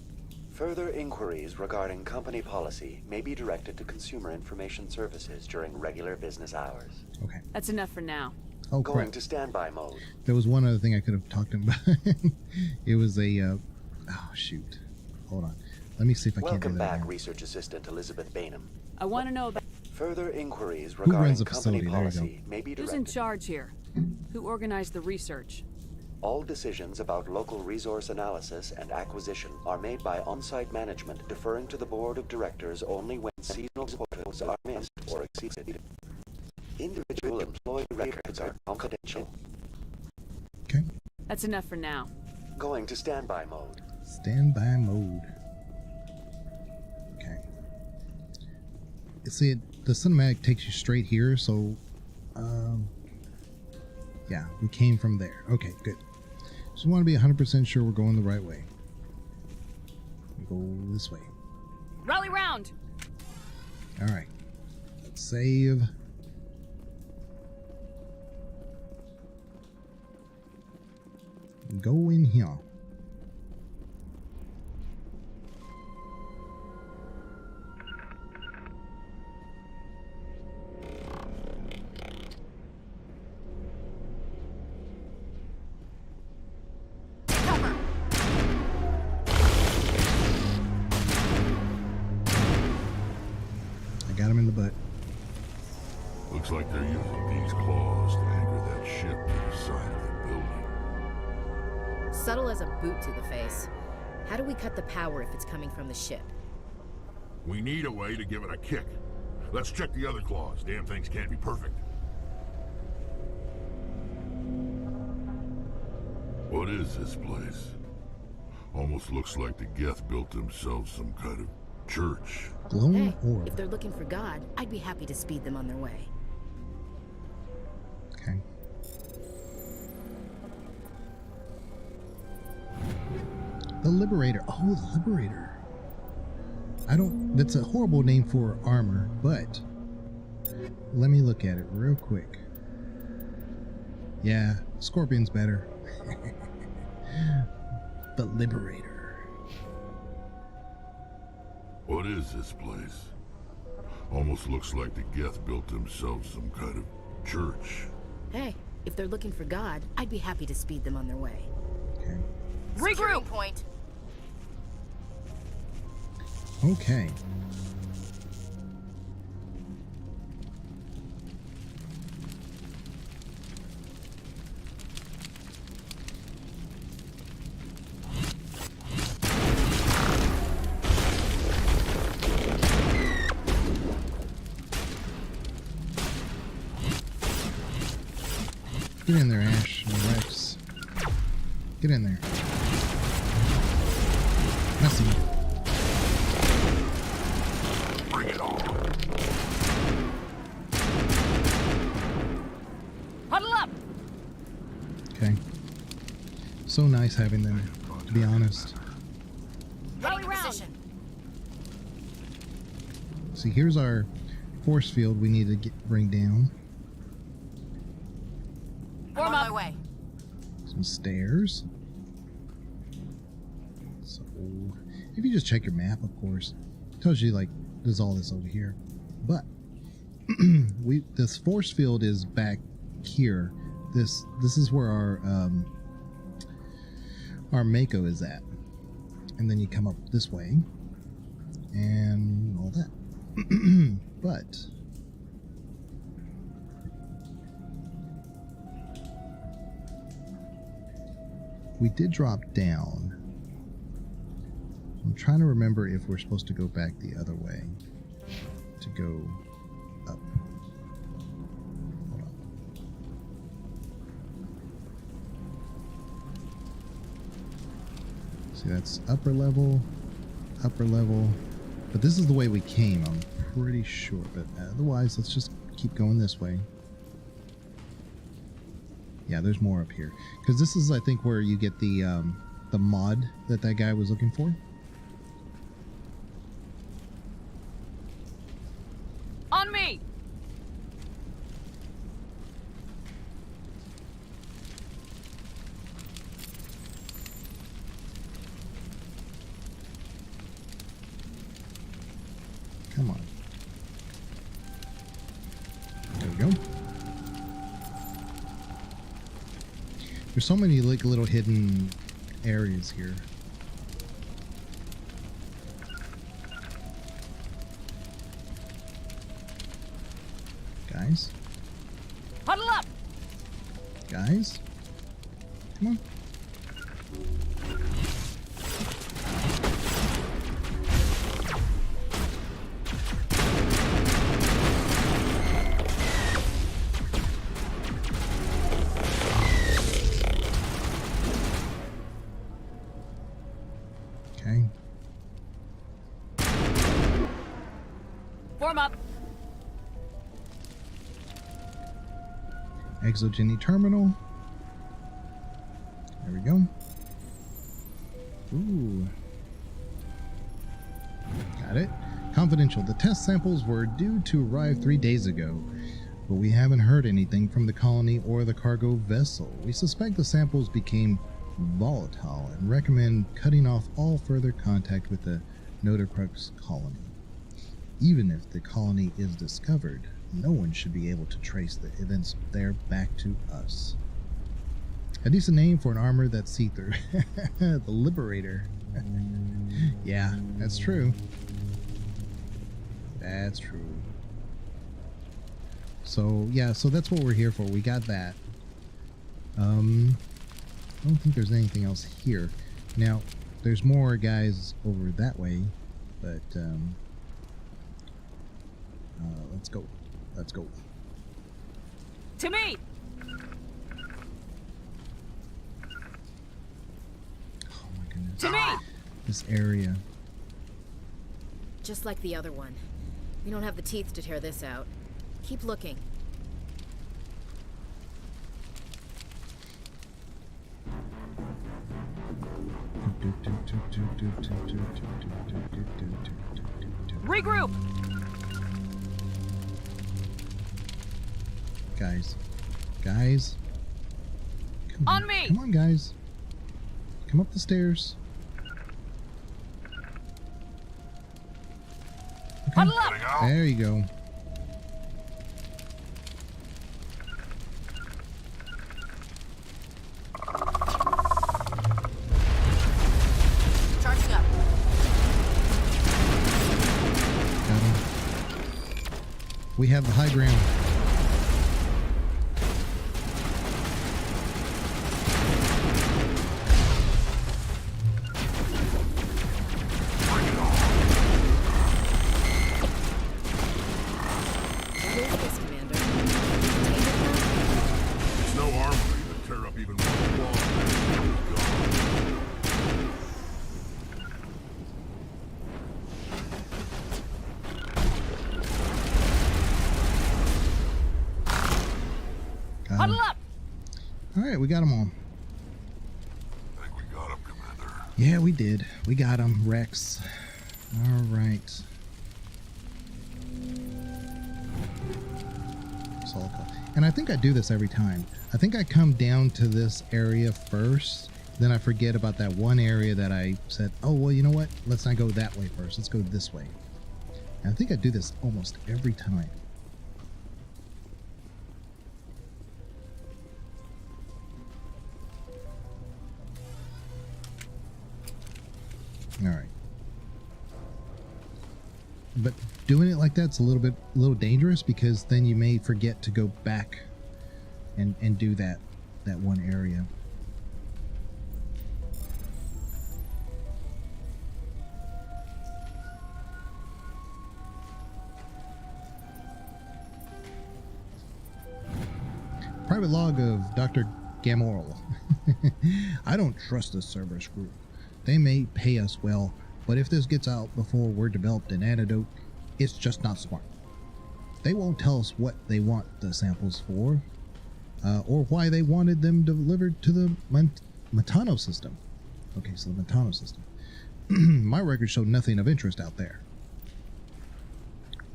[SPEAKER 7] Further inquiries regarding company policy may be directed to Consumer Information Services during regular business hours.
[SPEAKER 1] Okay.
[SPEAKER 4] That's enough for now.
[SPEAKER 1] Oh,
[SPEAKER 7] Going
[SPEAKER 1] crap.
[SPEAKER 7] to standby mode.
[SPEAKER 1] There was one other thing I could have talked about. It was a oh shoot. Hold on. Let me see if I can't do
[SPEAKER 7] Welcome
[SPEAKER 1] that
[SPEAKER 7] back,
[SPEAKER 1] now.
[SPEAKER 7] Research Assistant Elizabeth Bainham.
[SPEAKER 4] I want to know about...
[SPEAKER 7] Further inquiries
[SPEAKER 1] Who
[SPEAKER 7] regarding
[SPEAKER 1] runs the
[SPEAKER 7] company
[SPEAKER 1] facility? There you
[SPEAKER 7] policy may be
[SPEAKER 4] Who's
[SPEAKER 7] directed.
[SPEAKER 4] in charge here? Who organized the research?
[SPEAKER 7] All decisions about local resource analysis and acquisition are made by on-site management, deferring to the board of directors only when seasonal quotas are missed or exceeded. Individual employee records are confidential.
[SPEAKER 1] Okay.
[SPEAKER 4] That's enough for now.
[SPEAKER 7] Going to standby mode.
[SPEAKER 1] Standby mode. Okay. See, the cinematic takes you straight here, so yeah, we came from there. Okay, good. Just want to be 100% sure we're going the right way. We go this way.
[SPEAKER 4] Rally round.
[SPEAKER 1] All right. Let's save. Go in here. Got him in the butt.
[SPEAKER 22] Looks like they're using these claws to anchor that ship to the side of the building.
[SPEAKER 21] Subtle as a boot to the face. How do we cut the power if it's coming from the ship?
[SPEAKER 22] We need a way to give it a kick. Let's check the other claws. Damn things can't be perfect. What is this place? Almost looks like the Geth built themselves some kind of church.
[SPEAKER 1] Glowing
[SPEAKER 21] Hey,
[SPEAKER 1] orb.
[SPEAKER 21] if they're looking for God, I'd be happy to speed them on their way.
[SPEAKER 1] Okay. The Liberator. Oh, the Liberator. That's a horrible name for armor, but let me look at it real quick. Yeah, Scorpion's better. The Liberator.
[SPEAKER 22] What is this place? Almost looks like the Geth built themselves some kind of church.
[SPEAKER 21] Hey, if they're looking for God, I'd be happy to speed them on their way.
[SPEAKER 1] Okay.
[SPEAKER 21] Regroup point.
[SPEAKER 1] Okay. Get in there, Ash and Rex. Get in there. Messy.
[SPEAKER 22] Bring it on.
[SPEAKER 4] Huddle up.
[SPEAKER 1] Okay. So nice having them, to be honest.
[SPEAKER 4] Rally round.
[SPEAKER 1] See, here's our force field we need to bring down.
[SPEAKER 21] I'm on my way.
[SPEAKER 1] Some stairs. So, if you just check your map, of course, it tells you like there's all this over here. But this force field is back here. This is where our Mako is at, and then you come up this way, and all that. But we did drop down. I'm trying to remember if we're supposed to go back the other way to go up. Hold on. See, that's upper level, but this is the way we came, I'm pretty sure. But otherwise, let's just keep going this way. Yeah, there's more up here. Because this is, I think, where you get the mod that guy was looking for.
[SPEAKER 4] On me!
[SPEAKER 1] Come on. There we go. There's so many like little hidden areas here. Guys?
[SPEAKER 4] Huddle up!
[SPEAKER 1] Guys? Come on.
[SPEAKER 4] Form up.
[SPEAKER 1] Exogeny terminal. There we go. Ooh. Got it. Confidential. The test samples were due to arrive 3 days ago, but we haven't heard anything from the colony or the cargo vessel. We suspect the samples became volatile and recommend cutting off all further contact with the Nodacrux colony. Even if the colony is discovered, no one should be able to trace the events there back to us. A decent name for an armor that's see-through. The Liberator. Yeah, that's true. That's true. So, yeah, so that's what we're here for. We got that. I don't think there's anything else here. Now, there's more guys over that way, but, let's go. Let's go.
[SPEAKER 4] To me!
[SPEAKER 1] Oh my goodness.
[SPEAKER 4] To me!
[SPEAKER 1] This area.
[SPEAKER 21] Just like the other one. We don't have the teeth to tear this out. Keep looking.
[SPEAKER 4] Regroup!
[SPEAKER 1] Guys. Guys.
[SPEAKER 4] On me!
[SPEAKER 1] Come on, guys. Come up the stairs. Okay.
[SPEAKER 4] Huddle up!
[SPEAKER 1] There you go.
[SPEAKER 21] Charging up.
[SPEAKER 1] Got him. We have the high ground.
[SPEAKER 4] Huddle up!
[SPEAKER 1] Alright, we got them all.
[SPEAKER 22] I think we got him, Commander.
[SPEAKER 1] Yeah, we did. We got him, Rex. Alright. And I think I do this every time. I think I come down to this area first, then I forget about that one area that I said, oh, well, you know what? Let's not go that way first. Let's go this way. And I think I do this almost every time. All right. But doing it like that's a little dangerous, because then you may forget to go back and do that one area. Private log of Dr. Gamorreau. I don't trust the Cerberus group. They may pay us well, but if this gets out before we're developed an antidote, it's just not smart. They won't tell us what they want the samples for, or why they wanted them delivered to the Metano system. Okay, so the Metano system. My records show nothing of interest out there.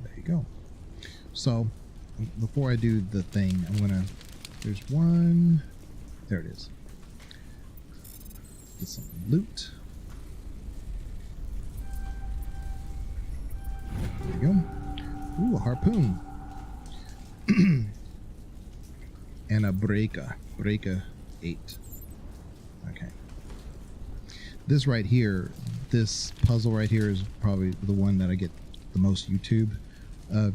[SPEAKER 1] There you go. So, before I do the thing, I'm gonna... There's one... There it is. Get some loot. There you go. Ooh, a harpoon. And a breaker. Breaker 8. Okay. This right here, this puzzle right here is probably the one that I get the most YouTube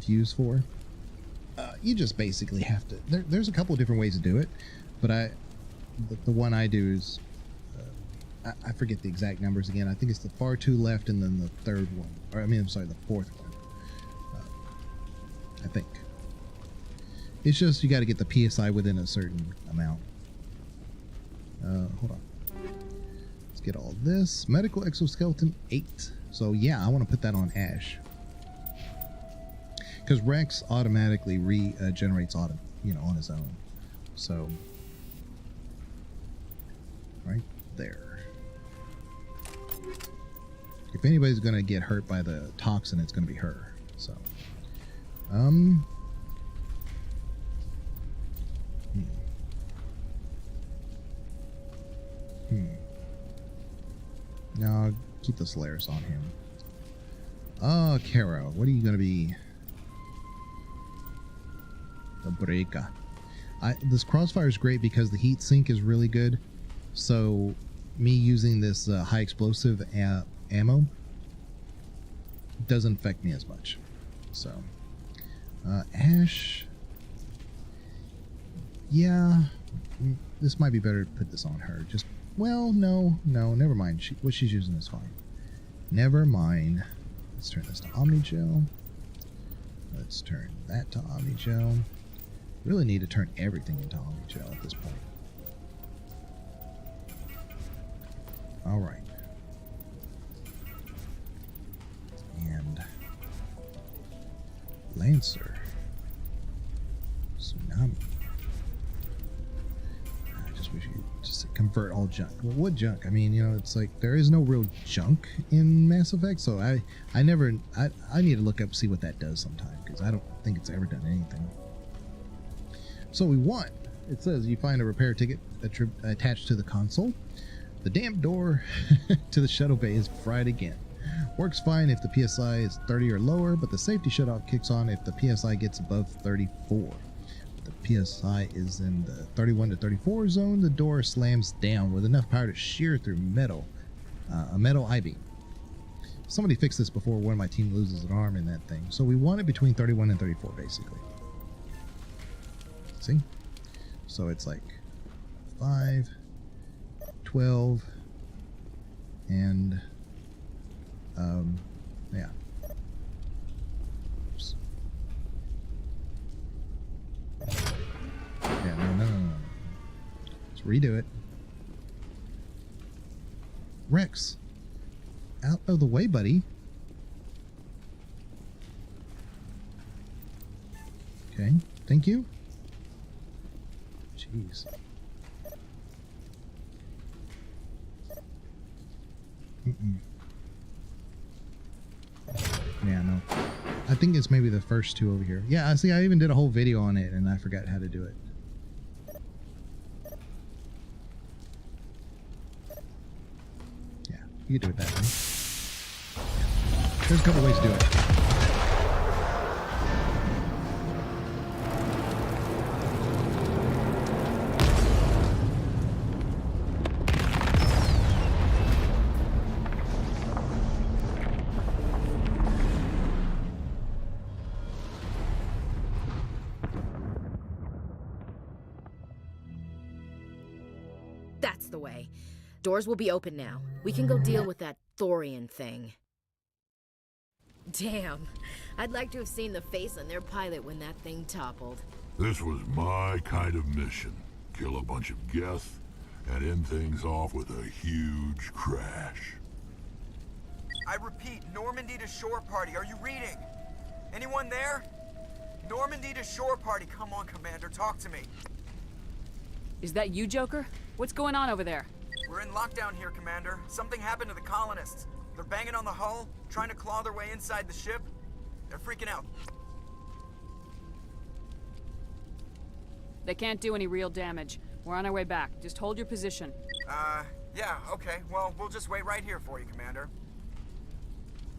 [SPEAKER 1] views for. You just basically have to... There's a couple of different ways to do it, but the one I do is... I forget the exact numbers again. I think it's the far to left and then the third one. Or, I mean, I'm sorry, the fourth one. I think. It's just you got to get the PSI within a certain amount. Hold on. Let's get all this. Medical exoskeleton 8. So yeah, I want to put that on Ash. Because Rex automatically regenerates on his own. So, right there. If anybody's gonna get hurt by the toxin, it's gonna be her. So, Now I'll keep the Solaris on him. Oh, Kara, what are you gonna be? The Breaker. This Crossfire is great because the heat sink is really good. So, me using this high explosive ammo doesn't affect me as much. So, Ash. Yeah, this might be better to put this on her. Just, well, no, never mind. What she's using is fine. Never mind. Let's turn this to Omnigel. Let's turn that to Omnigel. Really need to turn everything into Omnigel at this point. All right. And Lancer. Tsunami. I just wish you could just convert all junk. Well, what junk? I mean, you know, it's like there is no real junk in Mass Effect, so I need to look up see what that does sometime, because I don't think it's ever done anything. So we won. It says you find a repair ticket attached to the console. The damn door to the shuttle bay is fried again. Works fine if the PSI is 30 or lower, but the safety shutoff kicks on if the PSI gets above 34. If the PSI is in the 31 to 34 zone, the door slams down with enough power to shear through a metal I-beam. Somebody fixed this before one of my team loses an arm in that thing. So we want it between 31 and 34, basically. See? So it's like 5, 12, and yeah. Oops. Yeah, no. Let's redo it. Rex, out of the way, buddy. Okay, thank you. Jeez. Yeah, no. I think it's maybe the first two over here. Yeah, see, I even did a whole video on it and I forgot how to do it. Yeah, you can do it that way. There's a couple ways to do it.
[SPEAKER 21] That's the way. Doors will be open now. We can go deal with that Thorian thing. Damn. I'd like to have seen the face on their pilot when that thing toppled.
[SPEAKER 22] This was my kind of mission. Kill a bunch of Geth and end things off with a huge crash.
[SPEAKER 8] I repeat, Normandy to shore party. Are you reading? Anyone there? Normandy to shore party. Come on, Commander. Talk to me.
[SPEAKER 4] Is that you, Joker? What's going on over there?
[SPEAKER 8] We're in lockdown here, Commander. Something happened to the colonists. They're banging on the hull, trying to claw their way inside the ship. They're freaking out.
[SPEAKER 4] They can't do any real damage. We're on our way back. Just hold your position.
[SPEAKER 8] Yeah, okay. Well, we'll just wait right here for you, Commander.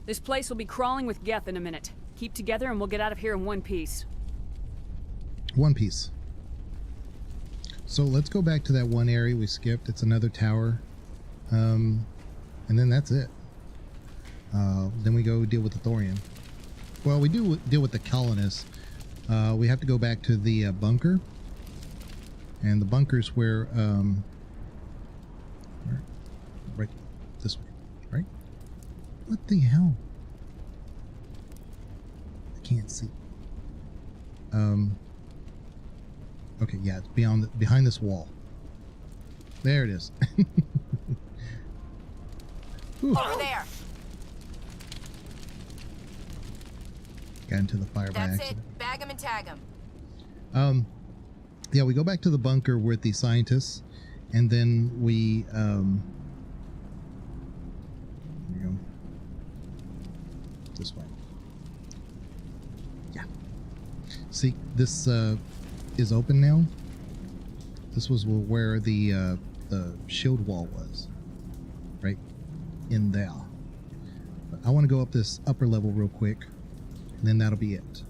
[SPEAKER 4] This place will be crawling with Geth in a minute. Keep together and we'll get out of here in one piece.
[SPEAKER 1] One piece. So let's go back to that one area we skipped. It's another tower. And then that's it. Then we go deal with the Thorian. Well, we do deal with the colonists. We have to go back to the bunker. And the bunker's where, right this way, right? What the hell? I can't see. Okay, yeah, it's behind this wall. There it is.
[SPEAKER 10] Over there.
[SPEAKER 1] Got into the fire by
[SPEAKER 10] That's
[SPEAKER 1] accident.
[SPEAKER 10] it. Bag him and tag him.
[SPEAKER 1] yeah, we go back to the bunker with the scientists, and then we there we go. This way. Yeah. See, this is open now. This was where the shield wall was, right in there. But I want to go up this upper level real quick, and then that'll be it.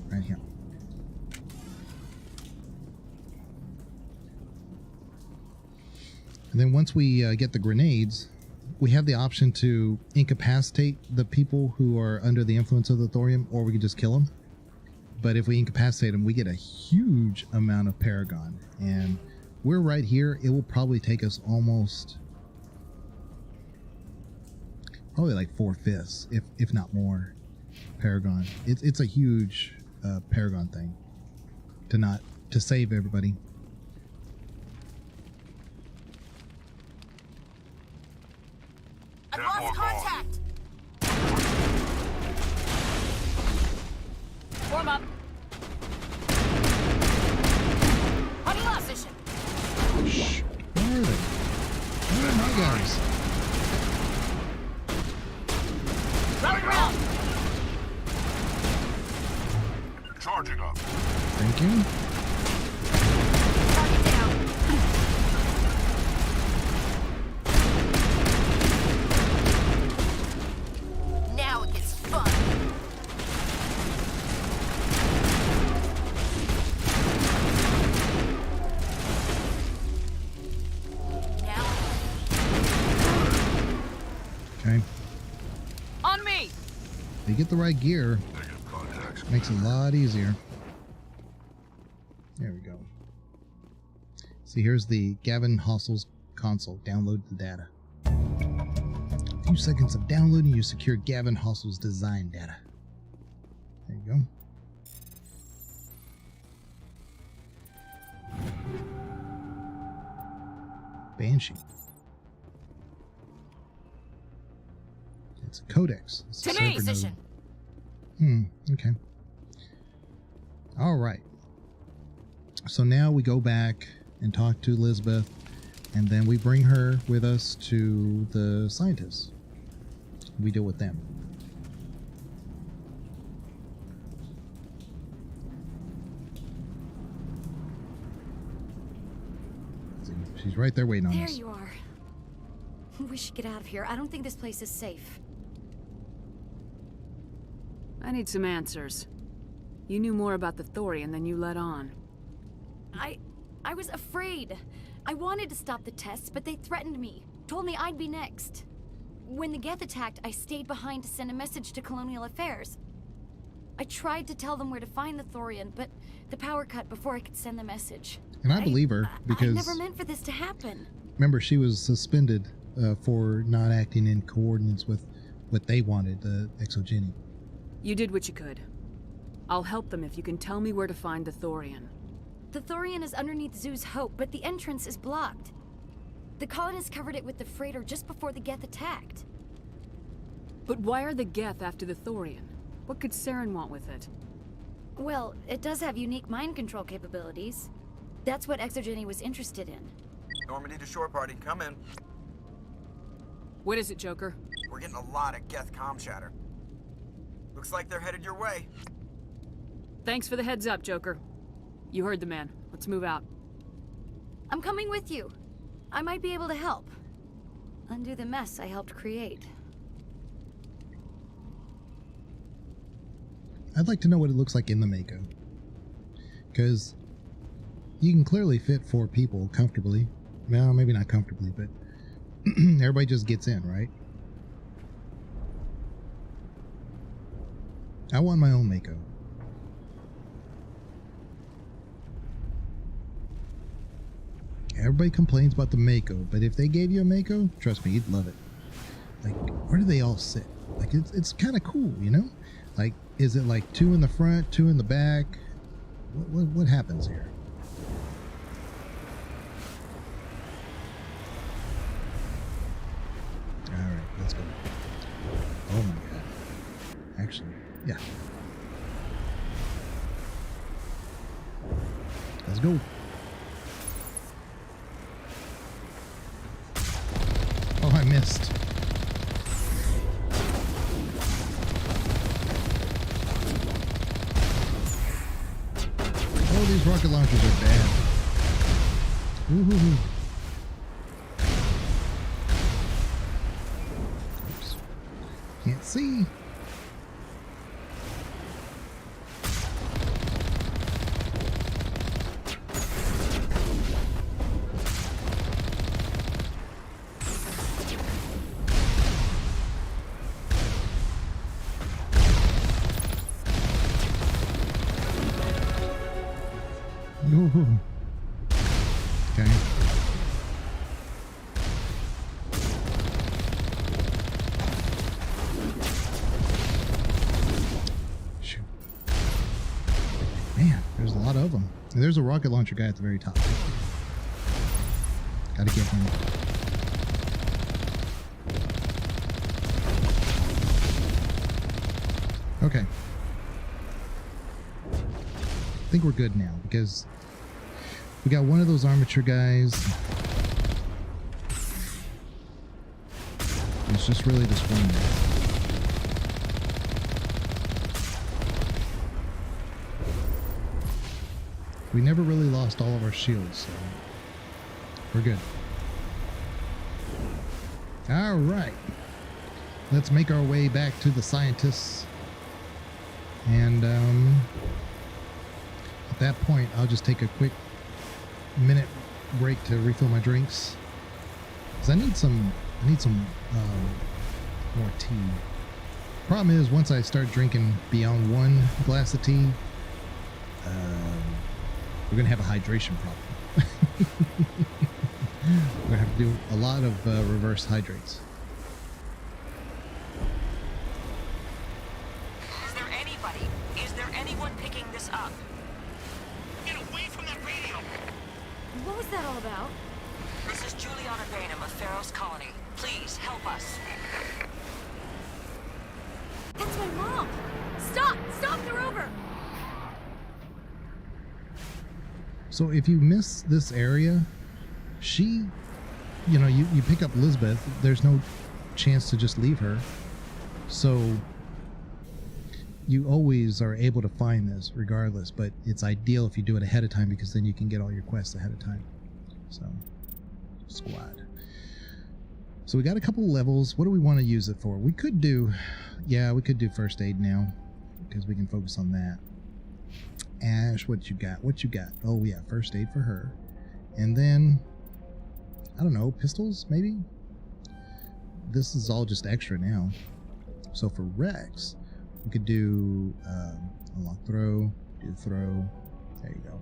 [SPEAKER 1] Right here. And then once we get the grenades, we have the option to incapacitate the people who are under the influence of the thorium, or we can just kill them. But if we incapacitate them, we get a huge amount of Paragon. And we're right here. It will probably take us almost, probably like 4/5, if not more, Paragon. It's a huge Paragon thing to save everybody.
[SPEAKER 10] I've lost contact!
[SPEAKER 4] Form up.
[SPEAKER 10] Honey lost position.
[SPEAKER 1] Shh. Where are they? Where are my guys?
[SPEAKER 10] Rally round!
[SPEAKER 22] Charging up.
[SPEAKER 1] Thank you.
[SPEAKER 10] Target down. Now it gets fun.
[SPEAKER 1] Okay.
[SPEAKER 4] On me.
[SPEAKER 1] If you get the right gear, makes it a lot easier. There we go. See, here's the Gavin Hossel's console. Download the data. A few seconds of downloading, you secure Gavin Hossel's design data. There you go. Banshee. It's a codex. It's a
[SPEAKER 10] To me!
[SPEAKER 1] server
[SPEAKER 10] Position.
[SPEAKER 1] node. Okay. All right. So now we go back and talk to Elizabeth, and then we bring her with us to the scientists. We deal with them. She's right there waiting on
[SPEAKER 2] There
[SPEAKER 1] us.
[SPEAKER 2] you are. We should get out of here. I don't think this place is safe.
[SPEAKER 4] I need some answers. You knew more about the Thorian than you let on.
[SPEAKER 2] I was afraid. I wanted to stop the tests, but they threatened me. Told me I'd be next. When the Geth attacked, I stayed behind to send a message to Colonial Affairs. I tried to tell them where to find the Thorian, but the power cut before I could send the message.
[SPEAKER 1] And I believe her because
[SPEAKER 2] I never meant for this to happen.
[SPEAKER 1] remember, she was suspended for not acting in coordinates with what they wanted, the Exogeny.
[SPEAKER 4] You did what you could. I'll help them if you can tell me where to find the Thorian.
[SPEAKER 2] The Thorian is underneath Zoo's Hope, but the entrance is blocked. The colonists covered it with the freighter just before the Geth attacked.
[SPEAKER 4] But why are the Geth after the Thorian? What could Saren want with it?
[SPEAKER 2] Well, it does have unique mind control capabilities. That's what Exogeny was interested in.
[SPEAKER 8] Normandy to shore party, come in.
[SPEAKER 4] What is it, Joker?
[SPEAKER 8] We're getting a lot of Geth comm chatter. Looks like they're headed your way.
[SPEAKER 4] Thanks for the heads up, Joker. You heard the man. Let's move out.
[SPEAKER 2] I'm coming with you. I might be able to help. Undo the mess I helped create.
[SPEAKER 1] I'd like to know what it looks like in the Mako. Because you can clearly fit 4 people comfortably. Well, maybe not comfortably, but everybody just gets in, right? I want my own Mako. Everybody complains about the Mako, but if they gave you a Mako, trust me, you'd love it. Like, where do they all sit? Like, it's kind of cool, you know? Like, is it like 2 in the front, 2 in the back? What happens here? All right, let's go. Oh my god. Actually, yeah. go. Oh, I missed. Oh, these rocket launchers are bad. Ooh. Oops. Can't see. Ooh. Okay. Shoot. Man, there's a lot of them. And there's a rocket launcher guy at the very top. Gotta get him. Okay. I think we're good now because we got one of those armature guys. It's just really this one guy. We never really lost all of our shields, so we're good. All right. Let's make our way back to the scientists. And at that point, I'll just take a quick minute break to refill my drinks. Cause I need some more tea. Problem is, once I start drinking beyond one glass of tea, we're gonna have a hydration problem. We're gonna have to do a lot of reverse hydrates.
[SPEAKER 11] Is there anybody? Is there anyone picking this up? Get away from that radio!
[SPEAKER 2] What was that all about?
[SPEAKER 11] This is Juliana Bainham of Pharaoh's Colony. Please help us.
[SPEAKER 2] That's my mom! Stop! Stop the rover!
[SPEAKER 1] So if you miss this area, she, you know, you pick up Elizabeth, there's no chance to just leave her. So you always are able to find this regardless, but it's ideal if you do it ahead of time because then you can get all your quests ahead of time. So, squad. So we got a couple levels. What do we want to use it for? We could do first aid now because we can focus on that. Ash, what you got? What you got? Oh yeah, first aid for her. And then, I don't know, pistols maybe? This is all just extra now. So for Rex, we could do unlock throw, do throw. There you go.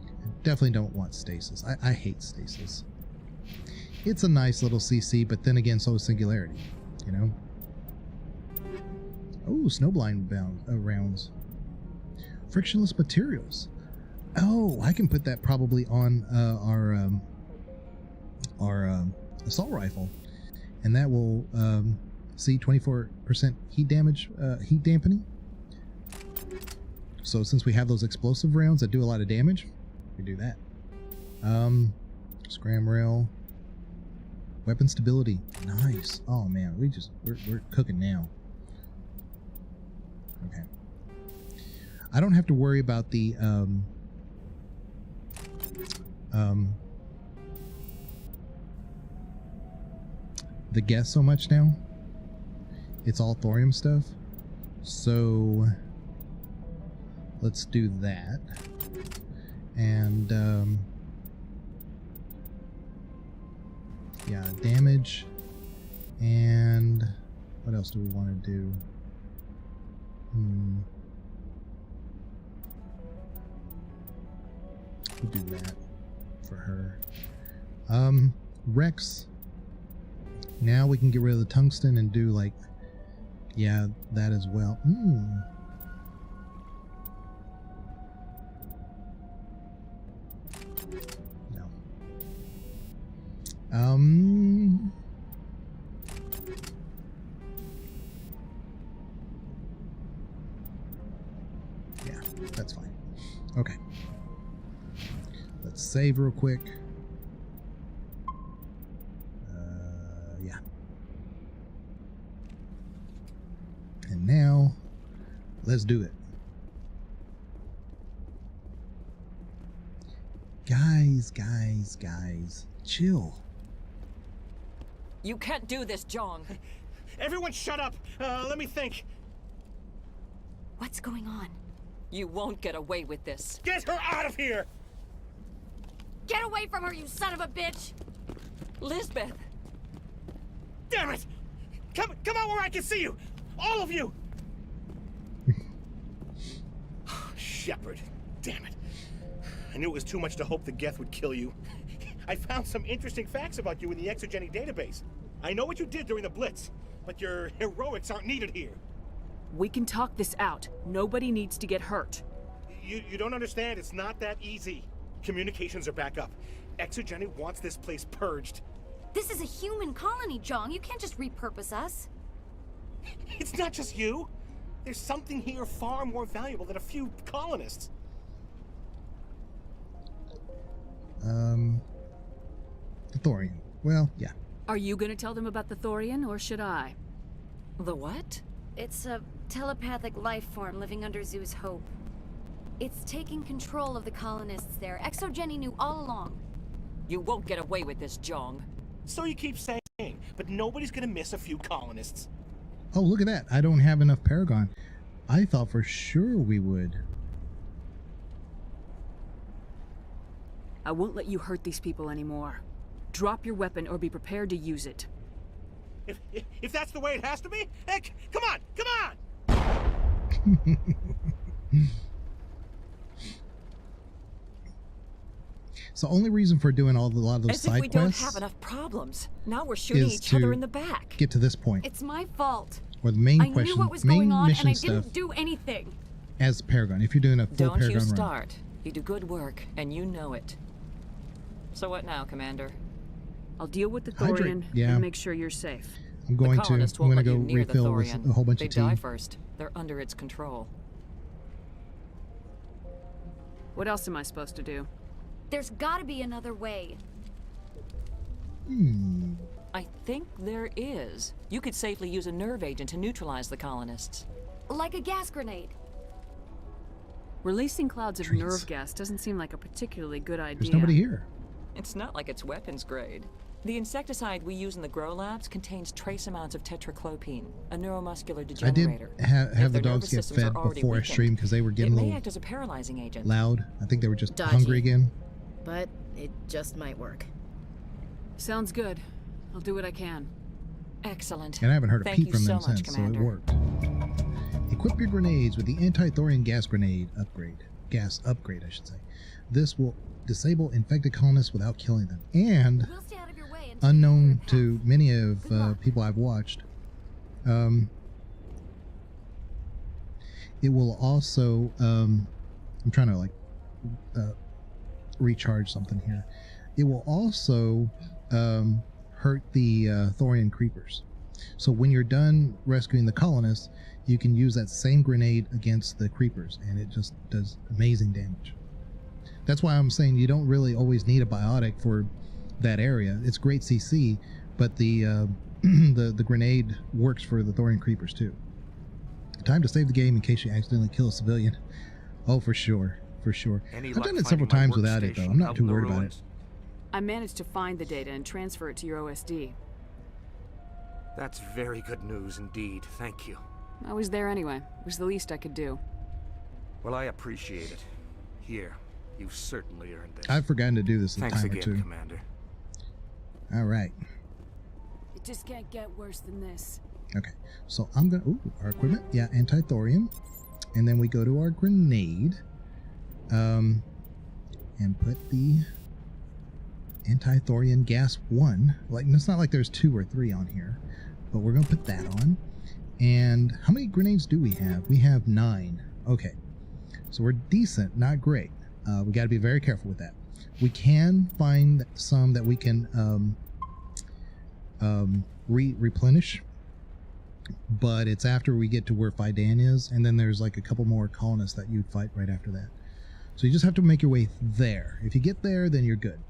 [SPEAKER 1] I definitely don't want stasis. I hate stasis. It's a nice little CC, but then again, so is Singularity, you know? Oh, Snowblind rounds. Frictionless materials. Oh, I can put that probably on our assault rifle, and that will see 24% heat damage, heat dampening. So since we have those explosive rounds that do a lot of damage, we do that. Scram rail. Weapon stability. Nice. Oh man, we're cooking now. Okay. I don't have to worry about the Geth so much now. It's all thorium stuff. So let's do that. And yeah, damage. And what else do we want to do? We'll do that for her. Rex. Now we can get rid of the tungsten and do like, yeah, that as well. No. Yeah, that's fine. Okay. save real quick. Yeah. And now, let's do it. Guys, chill.
[SPEAKER 16] You can't do this, Jong.
[SPEAKER 12] Everyone shut up! Let me think.
[SPEAKER 2] What's going on?
[SPEAKER 16] You won't get away with this.
[SPEAKER 12] Get her out of here!
[SPEAKER 2] Get away from her, you son of a bitch!
[SPEAKER 16] Lisbeth!
[SPEAKER 12] Damn it! Come out where I can see you! All of you! Shepard, damn it. I knew it was too much to hope the Geth would kill you. I found some interesting facts about you in the Exogeny database. I know what you did during the Blitz, but your heroics aren't needed here.
[SPEAKER 4] We can talk this out. Nobody needs to get hurt.
[SPEAKER 12] You don't understand. It's not that easy. Communications are back up. Exogeny wants this place purged.
[SPEAKER 2] This is a human colony, Jong. You can't just repurpose us.
[SPEAKER 12] It's not just you. There's something here far more valuable than a few colonists.
[SPEAKER 1] The Thorian. Well, yeah.
[SPEAKER 4] Are you gonna tell them about the Thorian, or should I?
[SPEAKER 16] The what?
[SPEAKER 2] It's a telepathic life form living under Zeus Hope. It's taking control of the colonists there. Exogeny knew all along.
[SPEAKER 16] You won't get away with this, Jong.
[SPEAKER 12] So you keep saying, but nobody's gonna miss a few colonists.
[SPEAKER 1] Oh, look at that. I don't have enough Paragon. I thought for sure we would.
[SPEAKER 4] I won't let you hurt these people anymore. Drop your weapon or be prepared to use it.
[SPEAKER 12] If that's the way it has to be, heck, come on!
[SPEAKER 1] So only reason for doing a lot of those
[SPEAKER 16] As if
[SPEAKER 1] side
[SPEAKER 16] we don't
[SPEAKER 1] quests
[SPEAKER 16] have enough problems. Now we're shooting
[SPEAKER 1] is
[SPEAKER 16] each other
[SPEAKER 1] to
[SPEAKER 16] in the back.
[SPEAKER 1] get to this point.
[SPEAKER 2] It's my fault.
[SPEAKER 1] Or the main
[SPEAKER 2] I
[SPEAKER 1] question,
[SPEAKER 2] knew what was
[SPEAKER 1] main
[SPEAKER 2] going on,
[SPEAKER 1] mission
[SPEAKER 2] and I
[SPEAKER 1] stuff
[SPEAKER 2] didn't do anything.
[SPEAKER 1] as Paragon. If you're doing a full
[SPEAKER 16] Don't
[SPEAKER 1] Paragon
[SPEAKER 16] you
[SPEAKER 1] run.
[SPEAKER 16] start. You do good work, and you know it. So what now, Commander?
[SPEAKER 4] I'll deal with the
[SPEAKER 1] Hydrate,
[SPEAKER 4] Thorian
[SPEAKER 1] yeah.
[SPEAKER 4] and make sure you're safe.
[SPEAKER 1] I'm going
[SPEAKER 16] the colonists won't let
[SPEAKER 1] go
[SPEAKER 16] you near the
[SPEAKER 1] refill with
[SPEAKER 16] Thorian.
[SPEAKER 1] a whole bunch
[SPEAKER 16] they
[SPEAKER 1] of tea.
[SPEAKER 16] die first. They're under its control.
[SPEAKER 4] What else am I supposed to do?
[SPEAKER 2] There's gotta be another way.
[SPEAKER 16] I think there is. You could safely use a nerve agent to neutralize the colonists.
[SPEAKER 2] Like a gas grenade.
[SPEAKER 4] Releasing clouds of nerve gas doesn't seem like a particularly good idea.
[SPEAKER 1] There's nobody here.
[SPEAKER 16] It's not like it's weapons grade. The insecticide we use in the grow labs contains trace amounts of tetraclopine, a neuromuscular
[SPEAKER 1] I did
[SPEAKER 16] degenerator.
[SPEAKER 1] have the dogs get fed before I streamed because they were getting
[SPEAKER 16] it
[SPEAKER 1] a
[SPEAKER 16] may
[SPEAKER 1] little
[SPEAKER 16] act as a paralyzing agent.
[SPEAKER 1] loud. I think they were just
[SPEAKER 21] Dodgy.
[SPEAKER 1] hungry again.
[SPEAKER 21] But it just might work.
[SPEAKER 4] Sounds good. I'll do what I can.
[SPEAKER 16] Excellent.
[SPEAKER 1] And I haven't heard a
[SPEAKER 16] Thank
[SPEAKER 1] peep
[SPEAKER 16] you
[SPEAKER 1] from
[SPEAKER 16] so
[SPEAKER 1] them
[SPEAKER 16] much,
[SPEAKER 1] since,
[SPEAKER 16] Commander.
[SPEAKER 1] so it worked. Equip your grenades with the anti-thorian gas grenade upgrade. Gas upgrade, I should say. This will disable infected colonists without killing them. And,
[SPEAKER 2] We'll stay out of your way until
[SPEAKER 1] unknown to many of people I've watched, it will also, I'm trying to recharge something here. It will also hurt the Thorian creepers. So when you're done rescuing the colonists, you can use that same grenade against the creepers, and it just does amazing damage. That's why I'm saying you don't really always need a biotic for that area. It's great CC, but the the grenade works for the Thorian creepers too. Time to save the game in case you accidentally kill a civilian. Oh, for sure, for sure. I've done it several times without it though. I'm not too worried about it.
[SPEAKER 4] I managed to find the data and transfer it to your OSD.
[SPEAKER 5] That's very good news indeed. Thank you.
[SPEAKER 4] I was there anyway. It was the least I could do.
[SPEAKER 5] Well, I appreciate it. Here, you've certainly earned this.
[SPEAKER 1] I've forgotten to do this a
[SPEAKER 5] Thanks
[SPEAKER 1] time
[SPEAKER 5] again,
[SPEAKER 1] or two.
[SPEAKER 5] Commander.
[SPEAKER 1] All right.
[SPEAKER 4] It just can't get worse than this.
[SPEAKER 1] Okay. So I'm gonna our equipment, yeah, anti-thorium, and then we go to our grenade, and put the anti-thorium gas 1. Like, it's not like there's 2 or 3 on here, but we're gonna put that on. And how many grenades do we have? We have 9. Okay, so we're decent, not great. We got to be very careful with that. We can find some that we can replenish, but it's after we get to where Fidan is, and then there's like a couple more colonists that you'd fight right after that. So you just have to make your way there. If you get there, then you're good.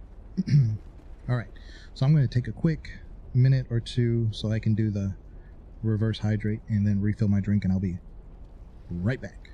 [SPEAKER 1] All right. So I'm going to take a quick minute or two so I can do the reverse hydrate and then refill my drink, and I'll be right back.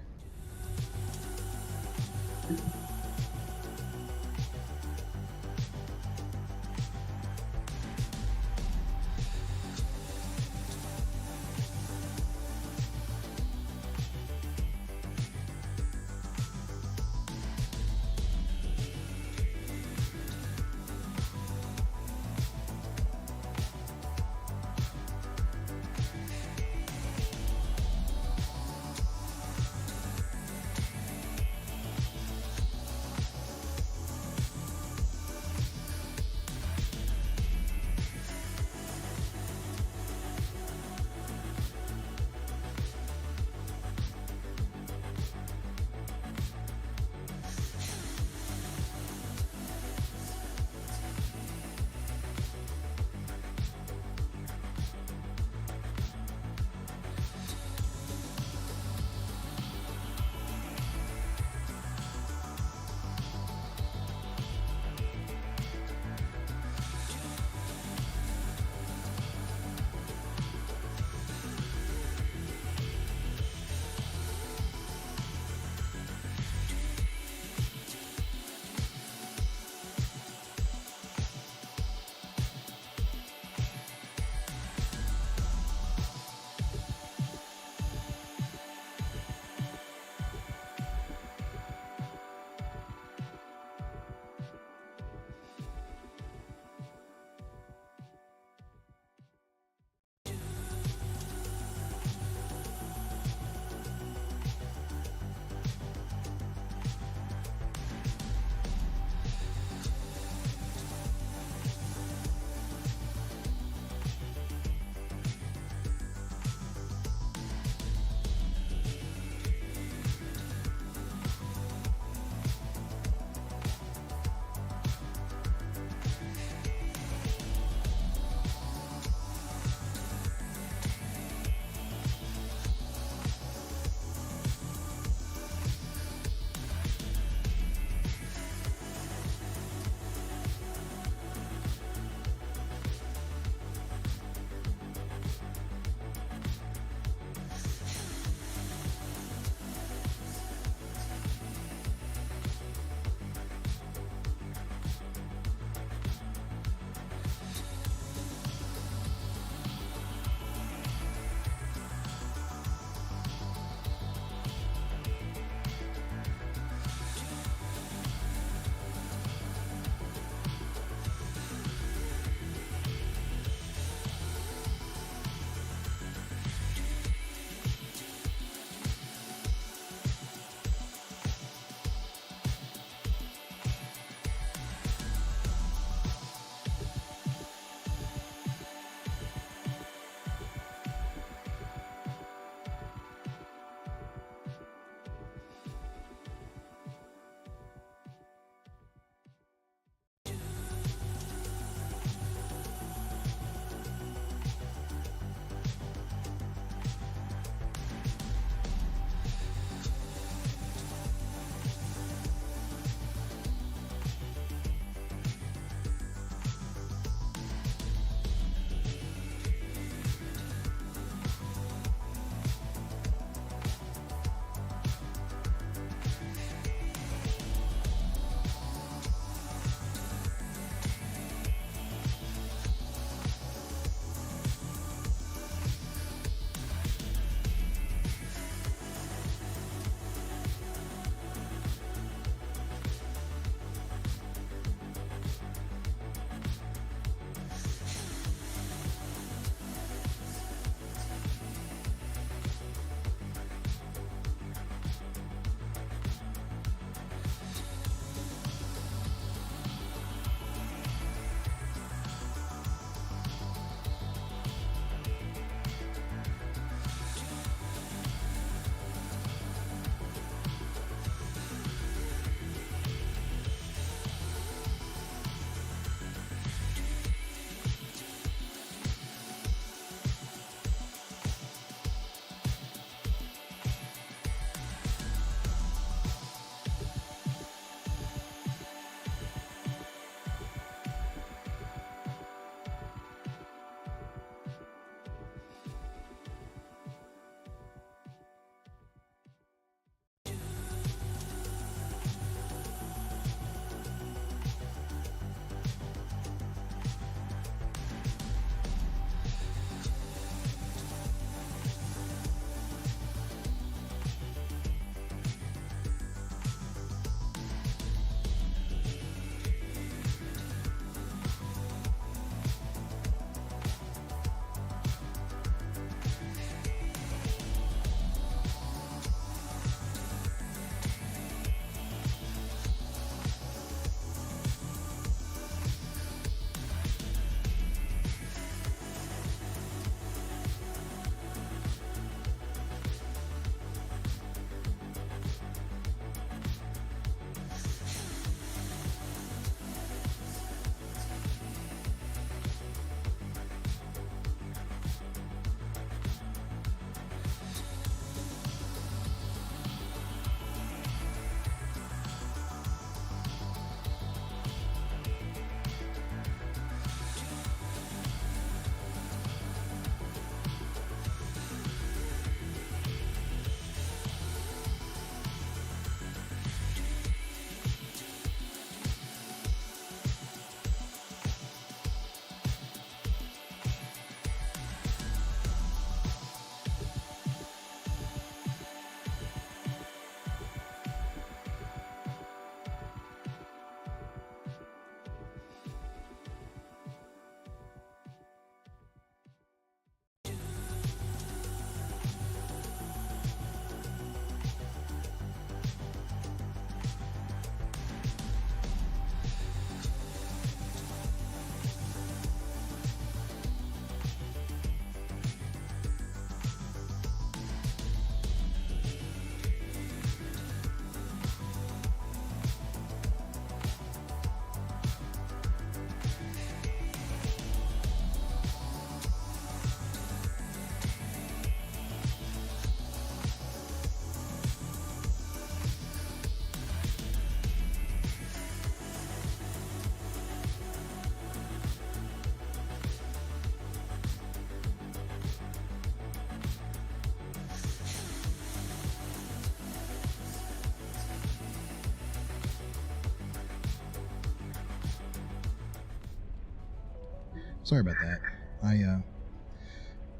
[SPEAKER 1] Sorry about that.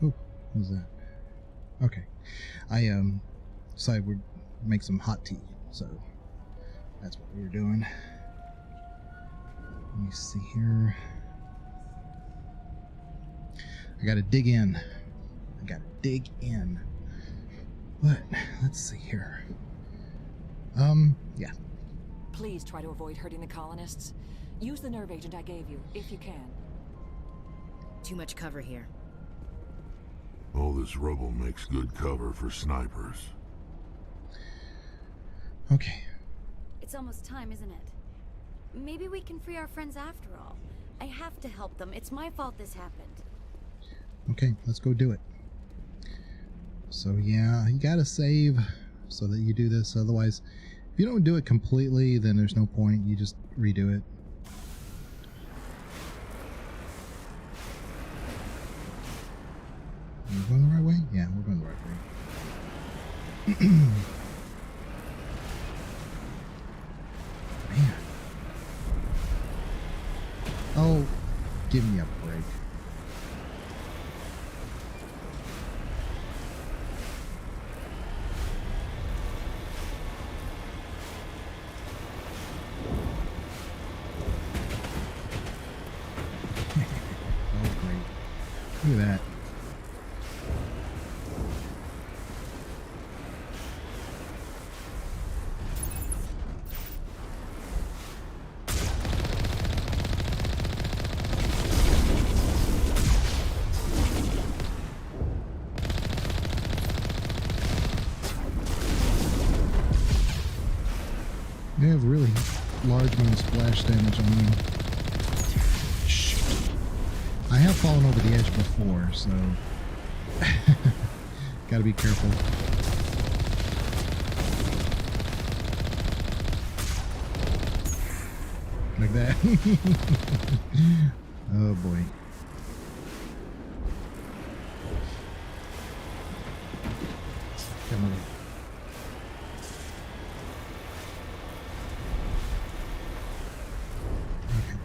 [SPEAKER 1] Oh, what was that? Okay. I decided we'd make some hot tea, so that's what we were doing. Let me see here. I gotta dig in. But let's see here. Yeah.
[SPEAKER 16] Please try to avoid hurting the colonists. Use the nerve agent I gave you, if you can.
[SPEAKER 21] Too much cover here.
[SPEAKER 22] All this rubble makes good cover for snipers.
[SPEAKER 1] Okay.
[SPEAKER 2] It's almost time, isn't it? Maybe we can free our friends after all. I have to help them. It's my fault this happened.
[SPEAKER 1] Okay, let's go do it. So yeah, you gotta save so that you do this. Otherwise, if you don't do it completely, then there's no point. You just redo it. Are we going the right way? Yeah, we're going the right way. Man. Oh, give me a break. Look at that. They have really large amount of splash damage on them. I have fallen over the edge before, so gotta be careful. Like that. Oh boy. Come on. Okay.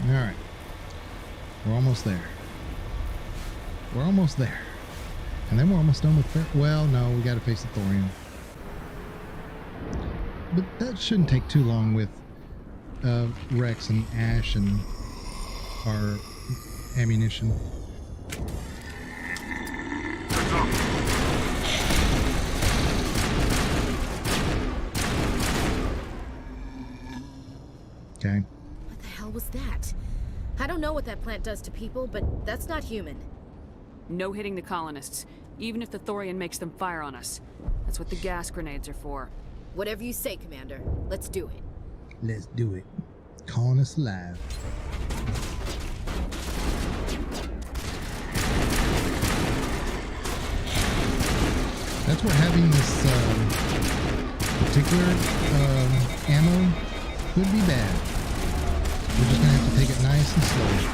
[SPEAKER 1] All right. We're almost there. We're almost there. And then we're almost done with... Well, no, we gotta face the thorium. But that shouldn't take too long with Rex and Ash and our ammunition. Okay.
[SPEAKER 21] What the hell was that? I don't know what that plant does to people, but that's not human.
[SPEAKER 4] No hitting the colonists, even if the thorium makes them fire on us. That's what the gas grenades are for.
[SPEAKER 21] Whatever you say, Commander. Let's do it.
[SPEAKER 1] Let's do it. Colonists alive. That's where having this particular ammo could be bad. We're just gonna have to take it nice and slow.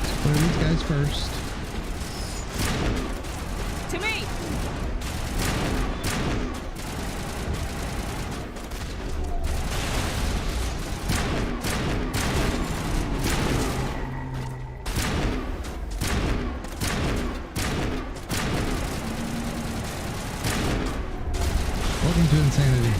[SPEAKER 1] Let's clear these guys first.
[SPEAKER 4] To me!
[SPEAKER 1] Welcome to insanity.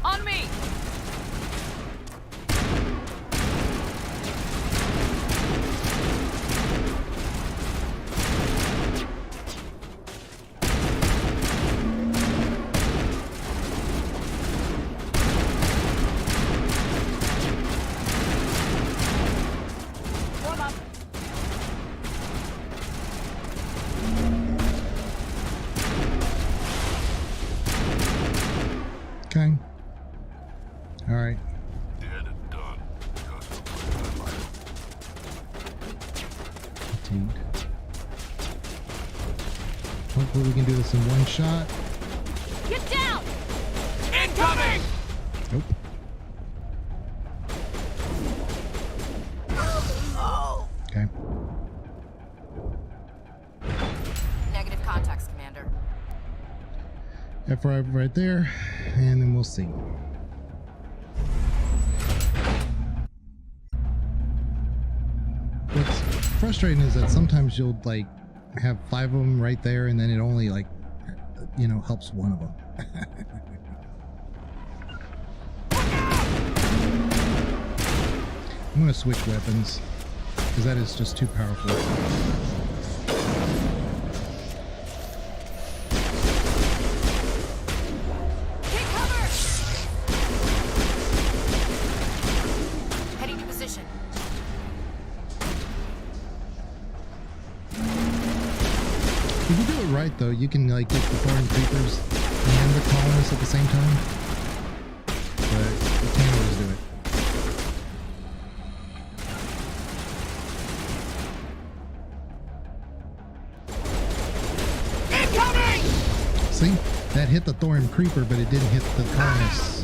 [SPEAKER 4] On me!
[SPEAKER 1] Okay. All right.
[SPEAKER 22] Dead and done.
[SPEAKER 1] Fatigued. Hopefully we can do this in one shot.
[SPEAKER 10] Get down!
[SPEAKER 14] Incoming!
[SPEAKER 1] Nope. Okay.
[SPEAKER 10] Negative contacts, Commander.
[SPEAKER 1] F5 right there, and then we'll see. What's frustrating is that sometimes you'll like have 5 of them right there, and then it only like, you know, helps one of them. I'm gonna switch weapons because that is just too powerful.
[SPEAKER 10] Take cover! Heading to position.
[SPEAKER 1] If you do it right, though, you can like get the Thorn Creepers and the colonists at the same time. But you can't always do it.
[SPEAKER 14] Incoming!
[SPEAKER 1] See? That hit the Thorn Creeper, but it didn't hit the colonists.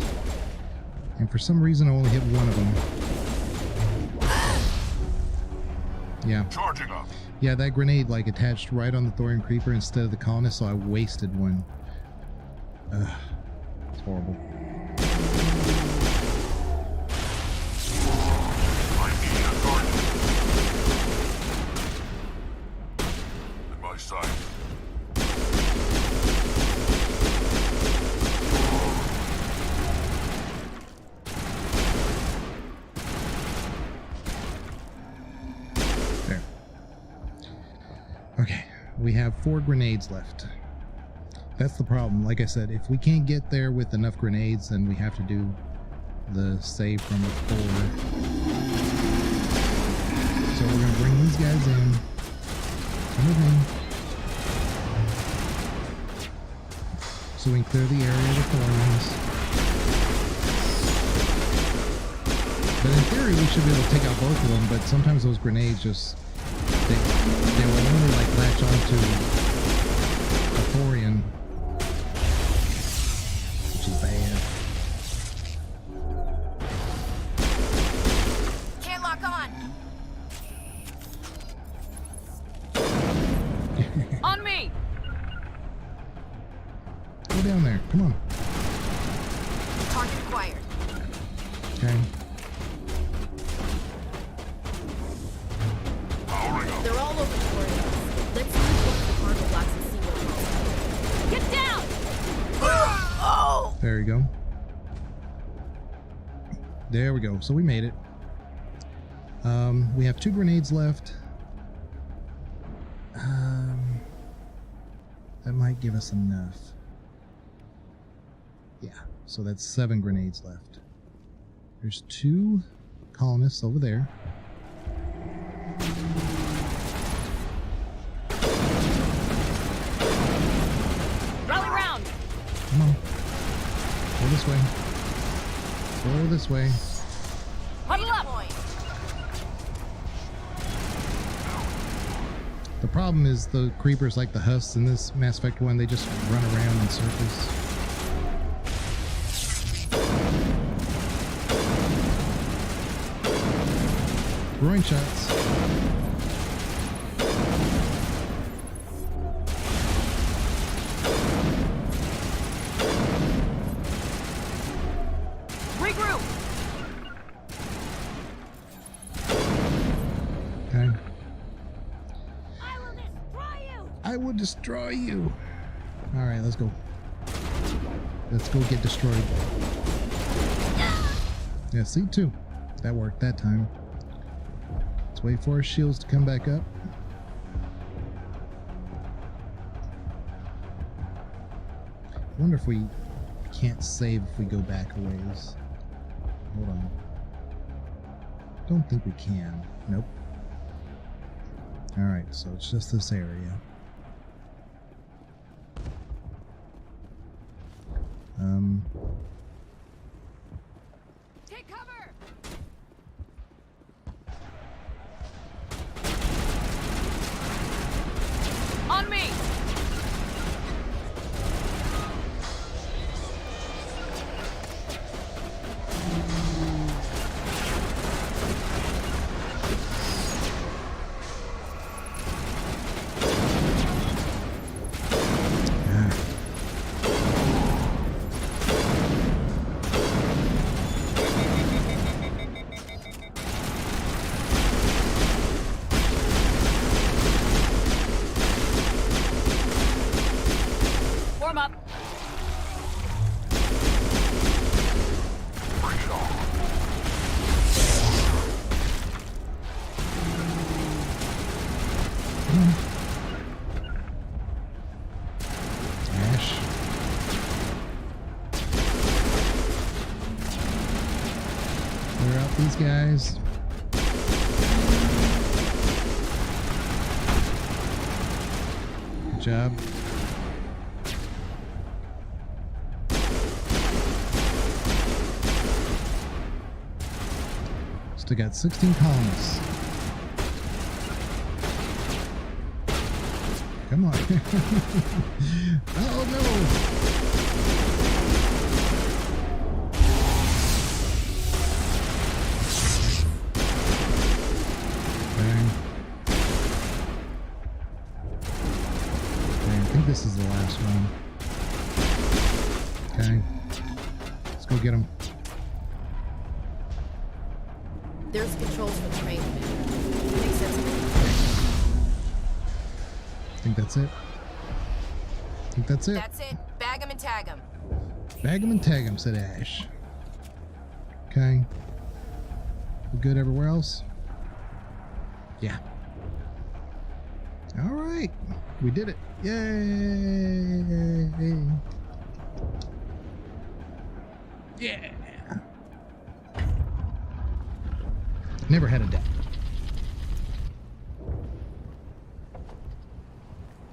[SPEAKER 1] And for some reason, I only hit one of them. Yeah.
[SPEAKER 22] Charging up.
[SPEAKER 1] Yeah, that grenade like attached right on the Thorium Creeper instead of the colonist, so I wasted one. Ugh, it's horrible.
[SPEAKER 22] At my side.
[SPEAKER 1] There. Okay, we have 4 grenades left. That's the problem. Like I said, if we can't get there with enough grenades, then we have to do the save from before. So we're gonna bring these guys in. Come with me. So we can clear the area of the thorns. But in theory, we should be able to take out both of them, but sometimes those grenades just, they will only like latch onto a Thorian, which is bad.
[SPEAKER 10] Can't lock on.
[SPEAKER 4] On me!
[SPEAKER 1] Go down there, come on.
[SPEAKER 10] Target acquired.
[SPEAKER 1] Okay.
[SPEAKER 21] They're all over the board. Let's use one of the cargo blocks and see what we
[SPEAKER 10] Get down!
[SPEAKER 1] There you go. There we go. So we made it. We have 2 grenades left. That might give us enough. Yeah. So that's 7 grenades left. There's 2 colonists over there.
[SPEAKER 4] Rally round!
[SPEAKER 1] Come on. Go this way. Go this way.
[SPEAKER 4] Huddle up!
[SPEAKER 1] The problem is the creepers like the husks in this Mass Effect 1, they just run around in circles. Groin shots.
[SPEAKER 4] Regroup!
[SPEAKER 1] Okay.
[SPEAKER 10] I will destroy you.
[SPEAKER 1] Alright, let's go. Let's go get destroyed. Yeah, C2. That worked that time. Let's wait for our shields to come back up. I wonder if we can't save if we go back a ways. Hold on. Don't think we can. Nope. Alright, so it's just this area.
[SPEAKER 4] Warm up.
[SPEAKER 1] Ash. Clear out these guys. Good job. Still got 16 colonists. Come on. Oh no. Bang. Okay, I think this is the last one. Okay. Let's go get him.
[SPEAKER 21] There's controls for the train. Makes sense.
[SPEAKER 1] I think that's it. I think that's it.
[SPEAKER 10] That's it. Bag 'em and tag 'em.
[SPEAKER 1] Bag 'em and tag 'em, said Ash. Okay. We good everywhere else? Yeah. All right. We did it. Yay. Yeah. Never had a death.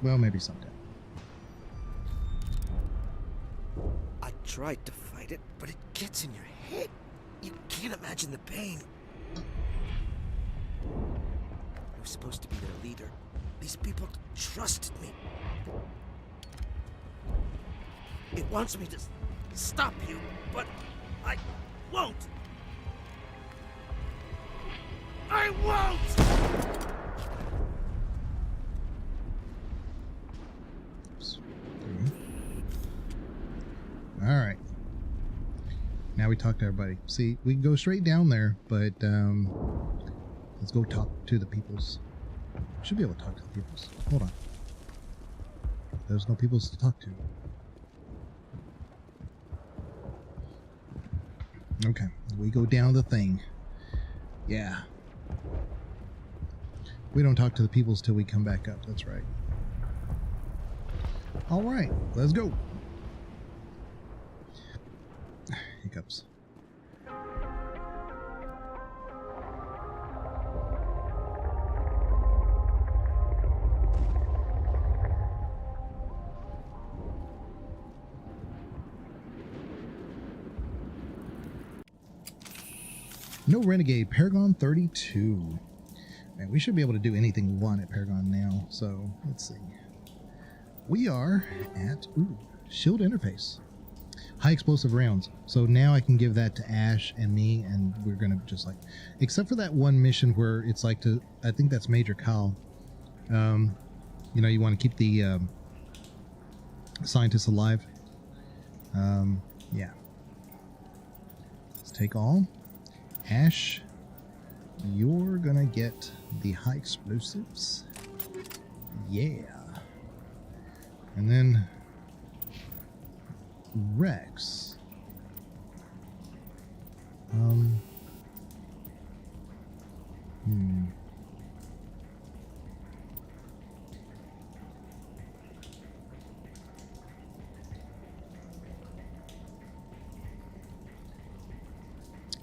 [SPEAKER 1] Well, maybe someday.
[SPEAKER 5] I tried to fight it, but it gets in your head. You can't imagine the pain. I was supposed to be their leader. These people trusted me. It wants me to stop you, but I won't. I won't!
[SPEAKER 1] All right. Now we talk to everybody. See, we can go straight down there, but let's go talk to the peoples. Should be able to talk to the peoples. Hold on. There's no peoples to talk to. Okay, we go down the thing. Yeah. We don't talk to the peoples till we come back up. That's right. All right, let's go. Hiccups. No Renegade, Paragon 32. Man, we should be able to do anything we want at Paragon now. So let's see. We are at shield interface. High explosive rounds. So now I can give that to Ash and me, and we're gonna just like, except for that one mission where it's like to, I think that's Major Kyle. You know, you want to keep the scientists alive. Yeah. Let's take all. Ash, you're gonna get the high explosives. Yeah. And then Rex.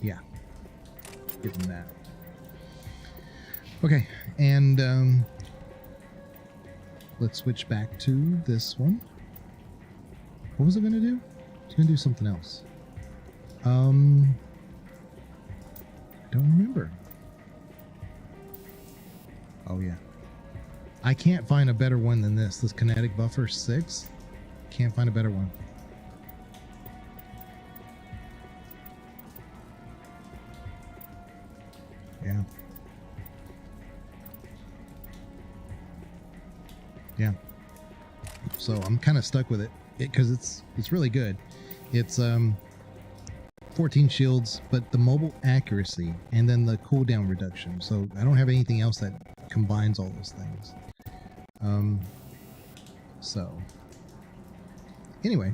[SPEAKER 1] Yeah. Give him that. Okay, and let's switch back to this one. What was it going to do? It's going to do something else. I don't remember. Oh yeah. I can't find a better one than this. This kinetic buffer 6. Can't find a better one. Yeah. Yeah. So I'm kind of stuck with it because it's really good. It's 14 shields, but the mobile accuracy and then the cooldown reduction. So I don't have anything else that combines all those things. So Anyway.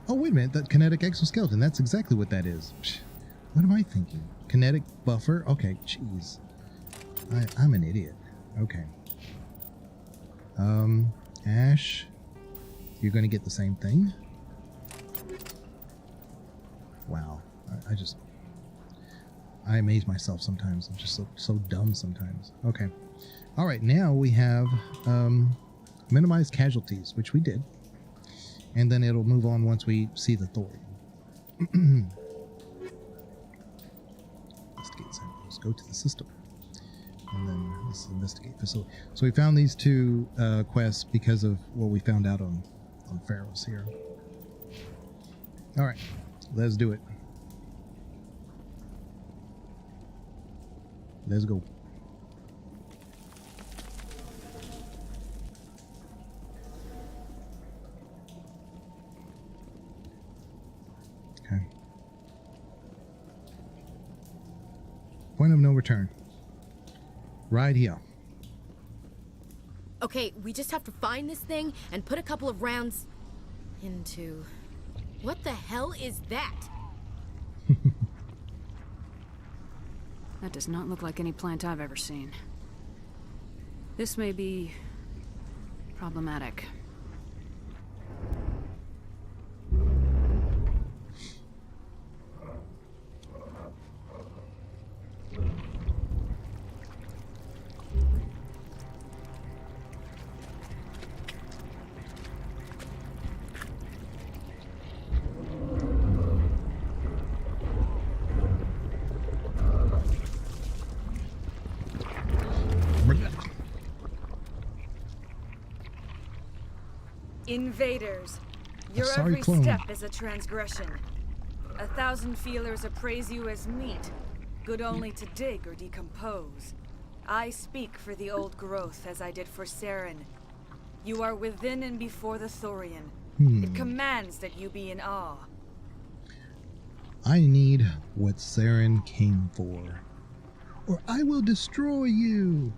[SPEAKER 1] Oh, wait a minute. That kinetic exoskeleton. That's exactly what that is. What am I thinking? Kinetic buffer? Okay, jeez. I'm an idiot. Okay. Ash, you're going to get the same thing? Wow. I amaze myself sometimes. I'm just so dumb sometimes. Okay. All right, now we have minimize casualties, which we did. And then it'll move on once we see the thorium. Investigate samples. Go to the system. And then this is investigate facility. So we found these two quests because of what we found out on Pharos here. All right, let's do it. Let's go. Okay. Point of no return. Right here.
[SPEAKER 21] Okay, we just have to find this thing and put a couple of rounds into... What the hell is that?
[SPEAKER 4] That does not look like any plant I've ever seen. This may be problematic.
[SPEAKER 6] Invaders, your
[SPEAKER 1] Sorry,
[SPEAKER 6] every
[SPEAKER 1] clone.
[SPEAKER 6] step is a transgression. 1,000 feelers appraise you as meat, good only to dig or decompose. I speak for the old growth as I did for Saren. You are within and before the Thorian. It commands that you be in awe.
[SPEAKER 1] I need what Saren came for, or I will destroy you.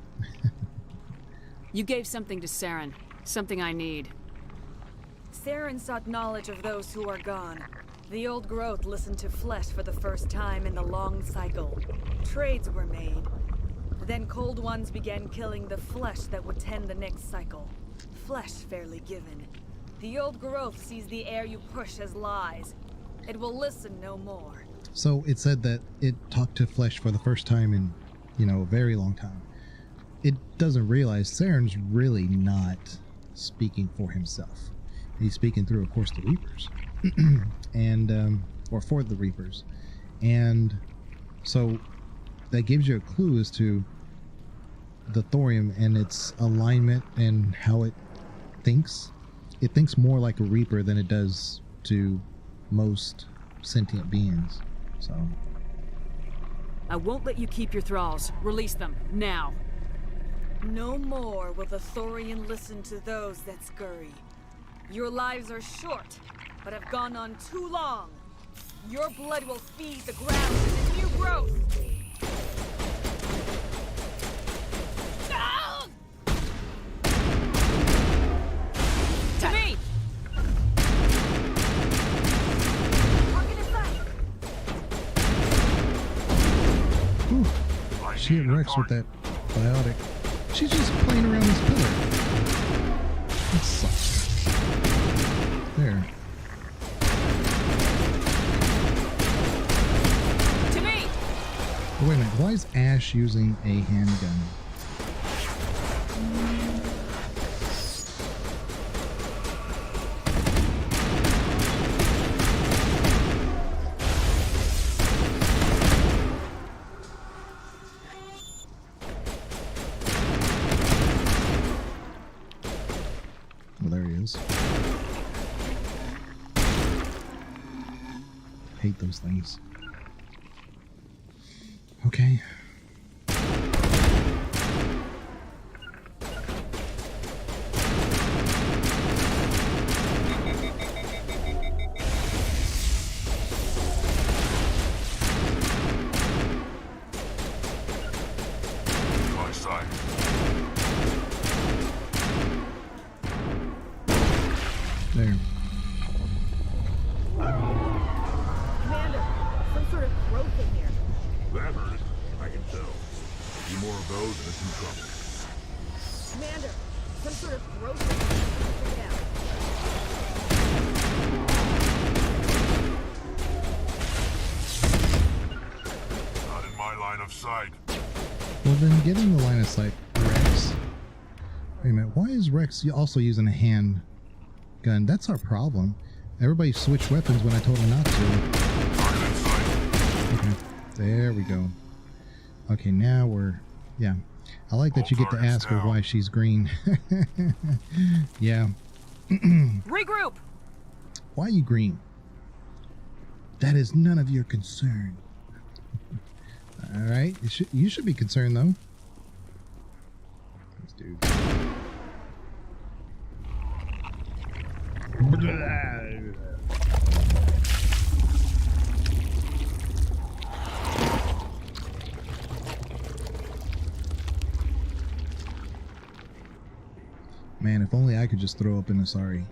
[SPEAKER 4] You gave something to Saren. Something I need.
[SPEAKER 6] Saren sought knowledge of those who are gone. The old growth listened to flesh for the first time in the long cycle. Trades were made. Then cold ones began killing the flesh that would tend the next cycle. Flesh fairly given. The old growth sees the air you push as lies. It will listen no more.
[SPEAKER 1] So it said that it talked to flesh for the first time in, a very long time. It doesn't realize Saren's really not speaking for himself. He's speaking through, of course, the Reapers. And, or for the Reapers. And so that gives you a clue as to the thorium and its alignment and how it thinks. It thinks more like a Reaper than it does to most sentient beings. So
[SPEAKER 4] I won't let you keep your thralls. Release them, now.
[SPEAKER 6] No more will the Thorian listen to those that scurry. Your lives are short, but have gone on too long. Your blood will feed the ground with new growth. No!
[SPEAKER 4] To me!
[SPEAKER 1] Ooh, she hit Rex with that biotic. She's just playing around this pillar. That sucks. There.
[SPEAKER 4] To me!
[SPEAKER 1] Oh, wait a minute. Why is Ash using a handgun? Well, there he is. Hate those things. Okay.
[SPEAKER 22] My side.
[SPEAKER 1] There.
[SPEAKER 21] Commander, some sort of growth in here.
[SPEAKER 22] That hurt it. I can tell. A few more of those and it's in trouble.
[SPEAKER 21] Commander, some sort of growth in here. Check it out.
[SPEAKER 22] Not in my line of sight.
[SPEAKER 1] Well, then get in the line of sight, Rex. Wait a minute. Why is Rex also using a hand gun? That's our problem. Everybody switched weapons when I told him not to. Okay. There we go. Okay, now we're... Yeah. I like that you get to ask her why she's green. Yeah.
[SPEAKER 4] Regroup!
[SPEAKER 1] Why are you green? That is none of your concern. Alright. You should be concerned, though. These dudes. Man, if only I could just throw up in Asari.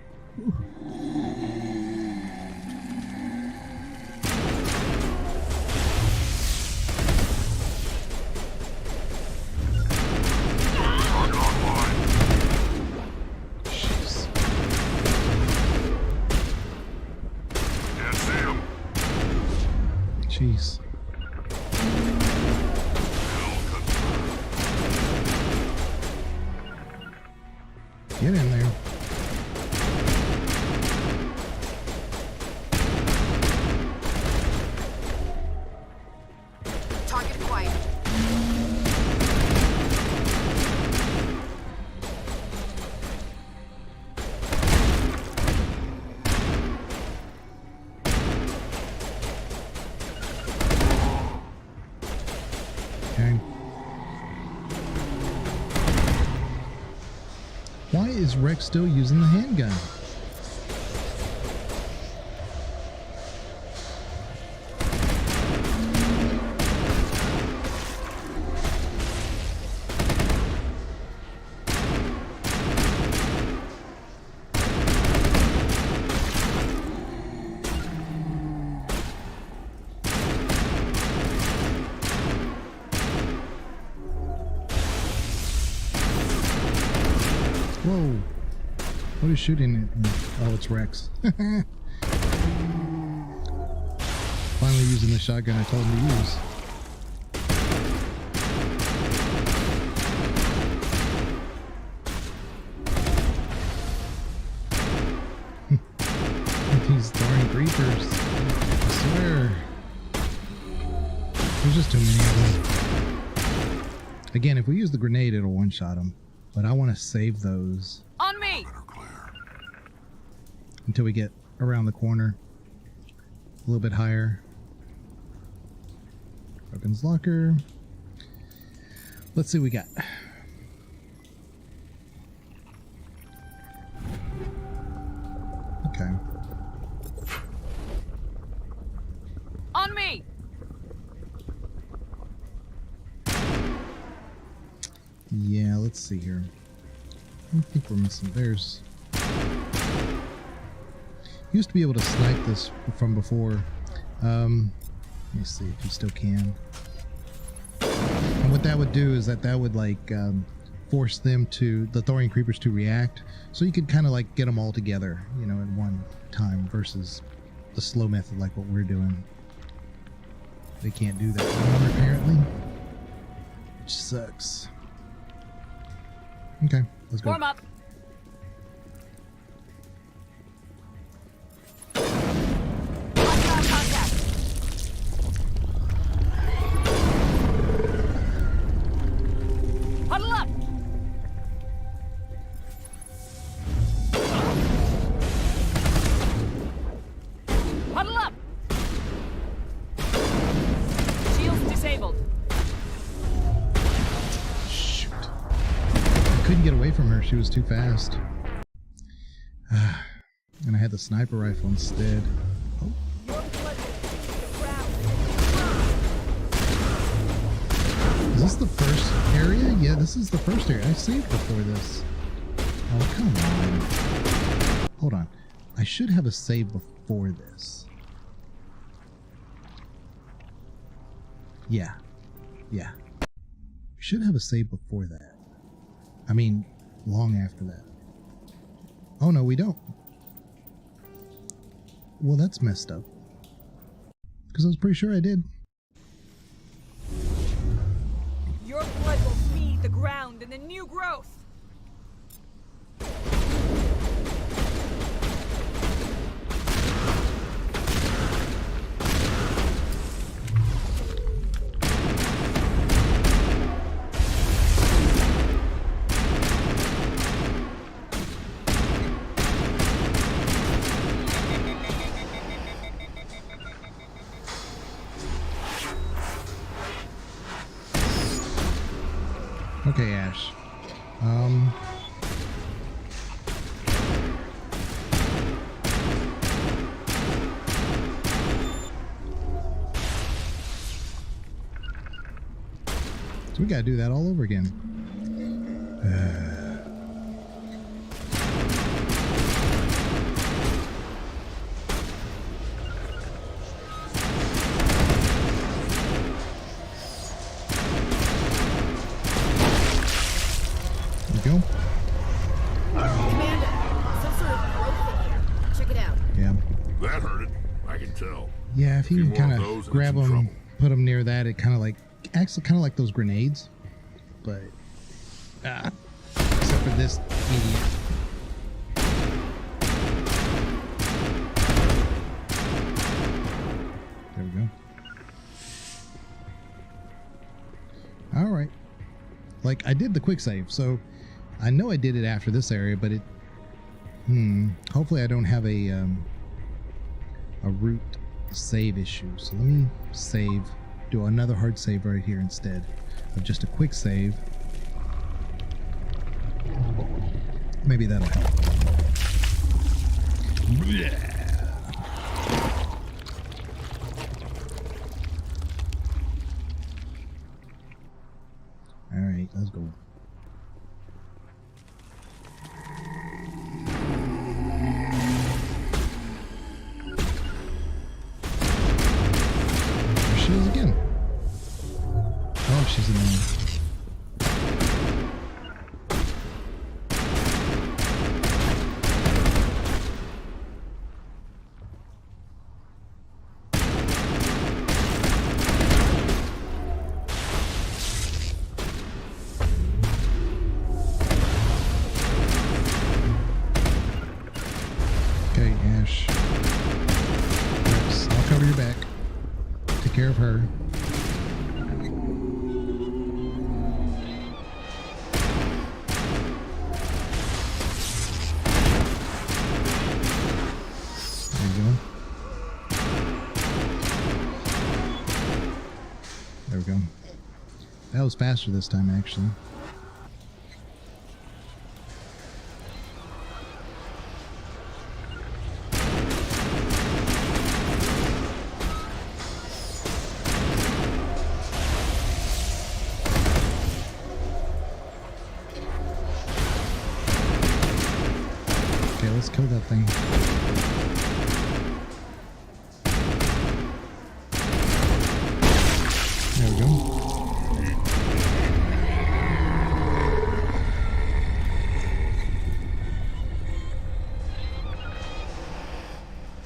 [SPEAKER 1] Jeez. Get in there.
[SPEAKER 10] Target acquired.
[SPEAKER 1] Okay. Why is Rex still using the handgun? Whoa. What is shooting at me? Oh, it's Rex. Finally using the shotgun I told him to use. These darn creepers. I swear. There's just too many of them. Again, if we use the grenade, it'll one-shot them. But I want to save those.
[SPEAKER 4] On me!
[SPEAKER 1] Until we get around the corner. A little bit higher. Weapons locker. Let's see what we got. Okay.
[SPEAKER 4] On me!
[SPEAKER 1] Yeah, let's see here. I think we're missing. There's... Used to be able to snipe this from before. Let me see if you still can. And what that would do is that would like force them to, the Thorian creepers to react. So you could kind of like get them all together, you know, at one time versus the slow method like what we're doing. They can't do that anymore apparently. Which sucks. Okay, let's go.
[SPEAKER 4] Warm up. Huddle up. Huddle up. Shields disabled.
[SPEAKER 1] Shoot. I couldn't get away from her. She was too fast. And I had the sniper rifle instead. Oh. Is this the first area? Yeah, this is the first area. I saved before this. Oh, come on. Hold on. I should have a save before this. Yeah. Yeah. Should have a save before that. I mean, long after that. Oh no, we don't. Well, that's messed up. Because I was pretty sure I did.
[SPEAKER 6] Your blood will feed the ground and the new growth.
[SPEAKER 1] Okay, Ash. So we gotta do that all over again. Go.
[SPEAKER 21] Commander, some sort of growth in here. Check it out.
[SPEAKER 1] Yeah.
[SPEAKER 22] That hurt it. I can tell.
[SPEAKER 1] Yeah, if you can kind of grab them, put them near that, it kind of like acts kind of like those grenades, but except for this idiot. There we go. All right. Like I did the quick save, so I know I did it after this area, but it. Hopefully I don't have a root save issue. So let me save. Do another hard save right here instead of just a quick save. Maybe that'll help. Yeah. All right, let's go. There she is again. Oh, she's in there. Okay, Ash. Rex, I'll cover your back. Take care of her. There you go. There we go. That was faster this time, actually. Okay, let's kill that thing. There we go.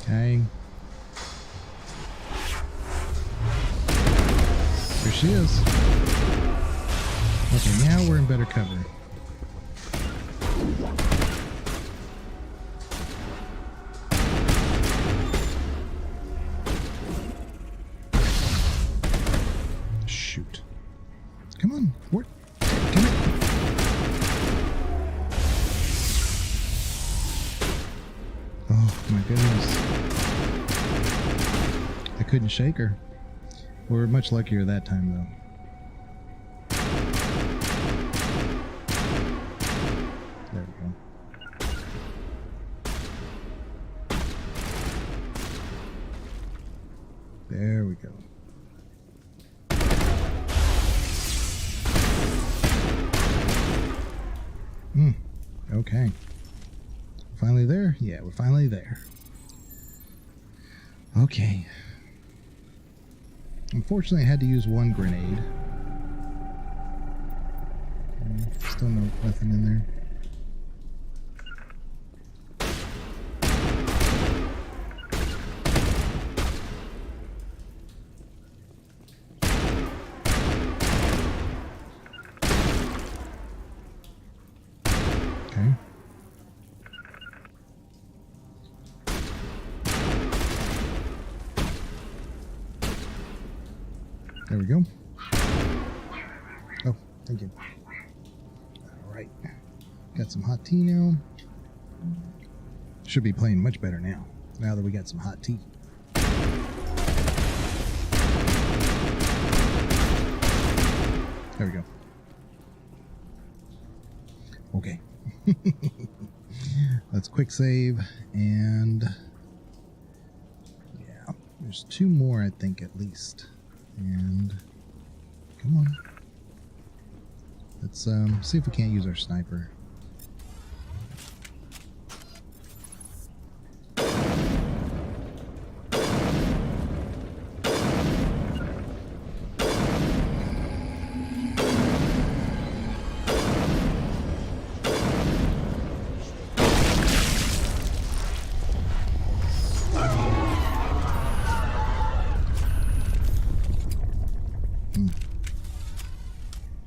[SPEAKER 1] Okay. There she is. Okay, now we're in better cover. Shoot. Come on, Fort. Come on. Oh my goodness. I couldn't shake her. We were much luckier that time though. There we go. There we go. Okay. Finally finally there? Yeah, we're finally there. Okay. Unfortunately, I had to use one grenade. Still nothing in there. Okay. There we go. Oh, thank you. All right. Got some hot tea now. Should be playing much better now that we got some hot tea. There we go. Okay. Let's quick save, and yeah, there's 2 more I think at least. And come on, let's see if we can't use our sniper.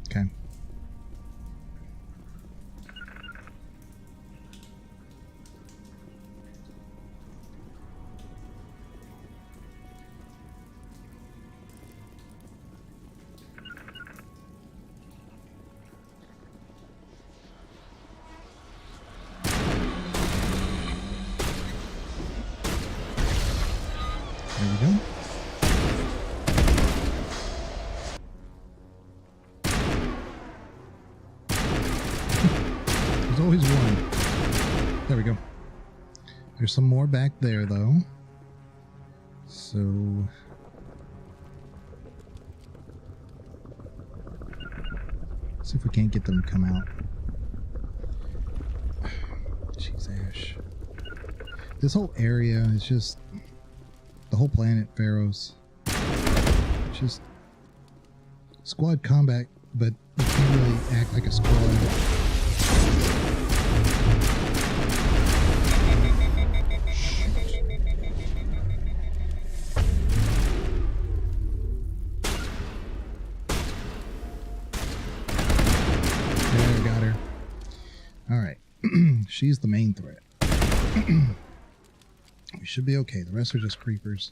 [SPEAKER 1] Okay. There we go. There's always one. There we go. There's some more back there, though. So... see if we can't get them to come out. Jeez, Ash. This whole area is just... the whole planet, Pharos. It's just... squad combat, but you can't really act like a squad. There, got her. Alright. She's the main threat. We should be okay. The rest are just creepers.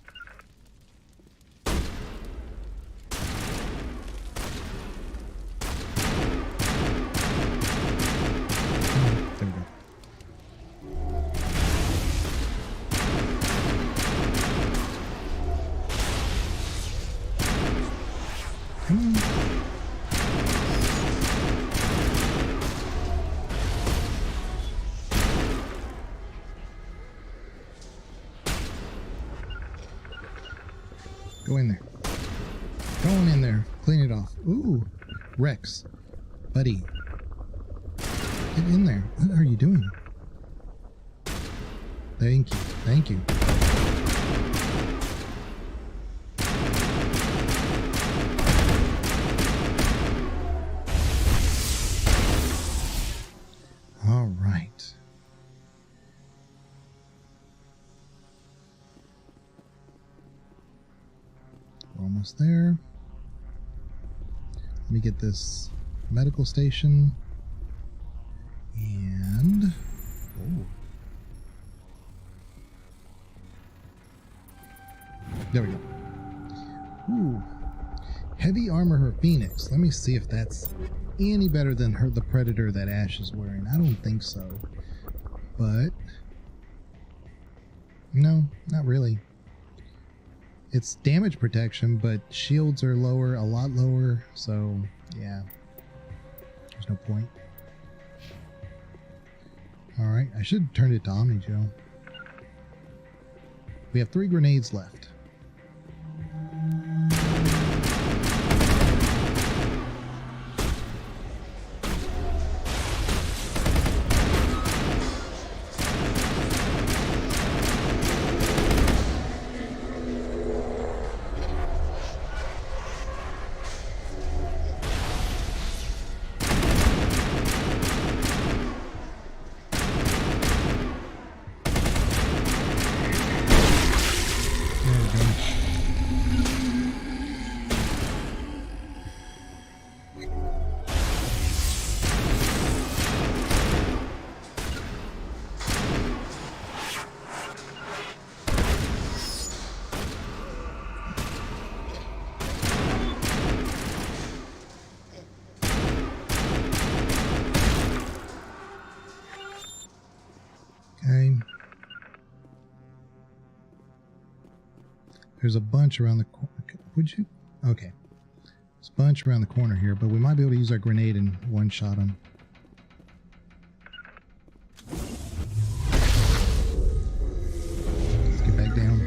[SPEAKER 1] There we go. Come on. Go in there. Go on in there. Clean it off. Ooh. Rex. Buddy. Get in there. What are you doing? Thank you. Thank you. All right. We're almost there. Let me get this medical station. And... oh. There we go. Ooh. Heavy armor for Phoenix. Let me see if that's any better than the Predator that Ash is wearing. I don't think so. But... no, not really. It's damage protection, but shields are lower, a lot lower, so yeah. There's no point. Alright, I should turn it to Omni Joe. We have 3 grenades left. There's a bunch around the corner. Would you? Okay. There's a bunch around the corner here, but we might be able to use our grenade and one-shot them. Let's get back down.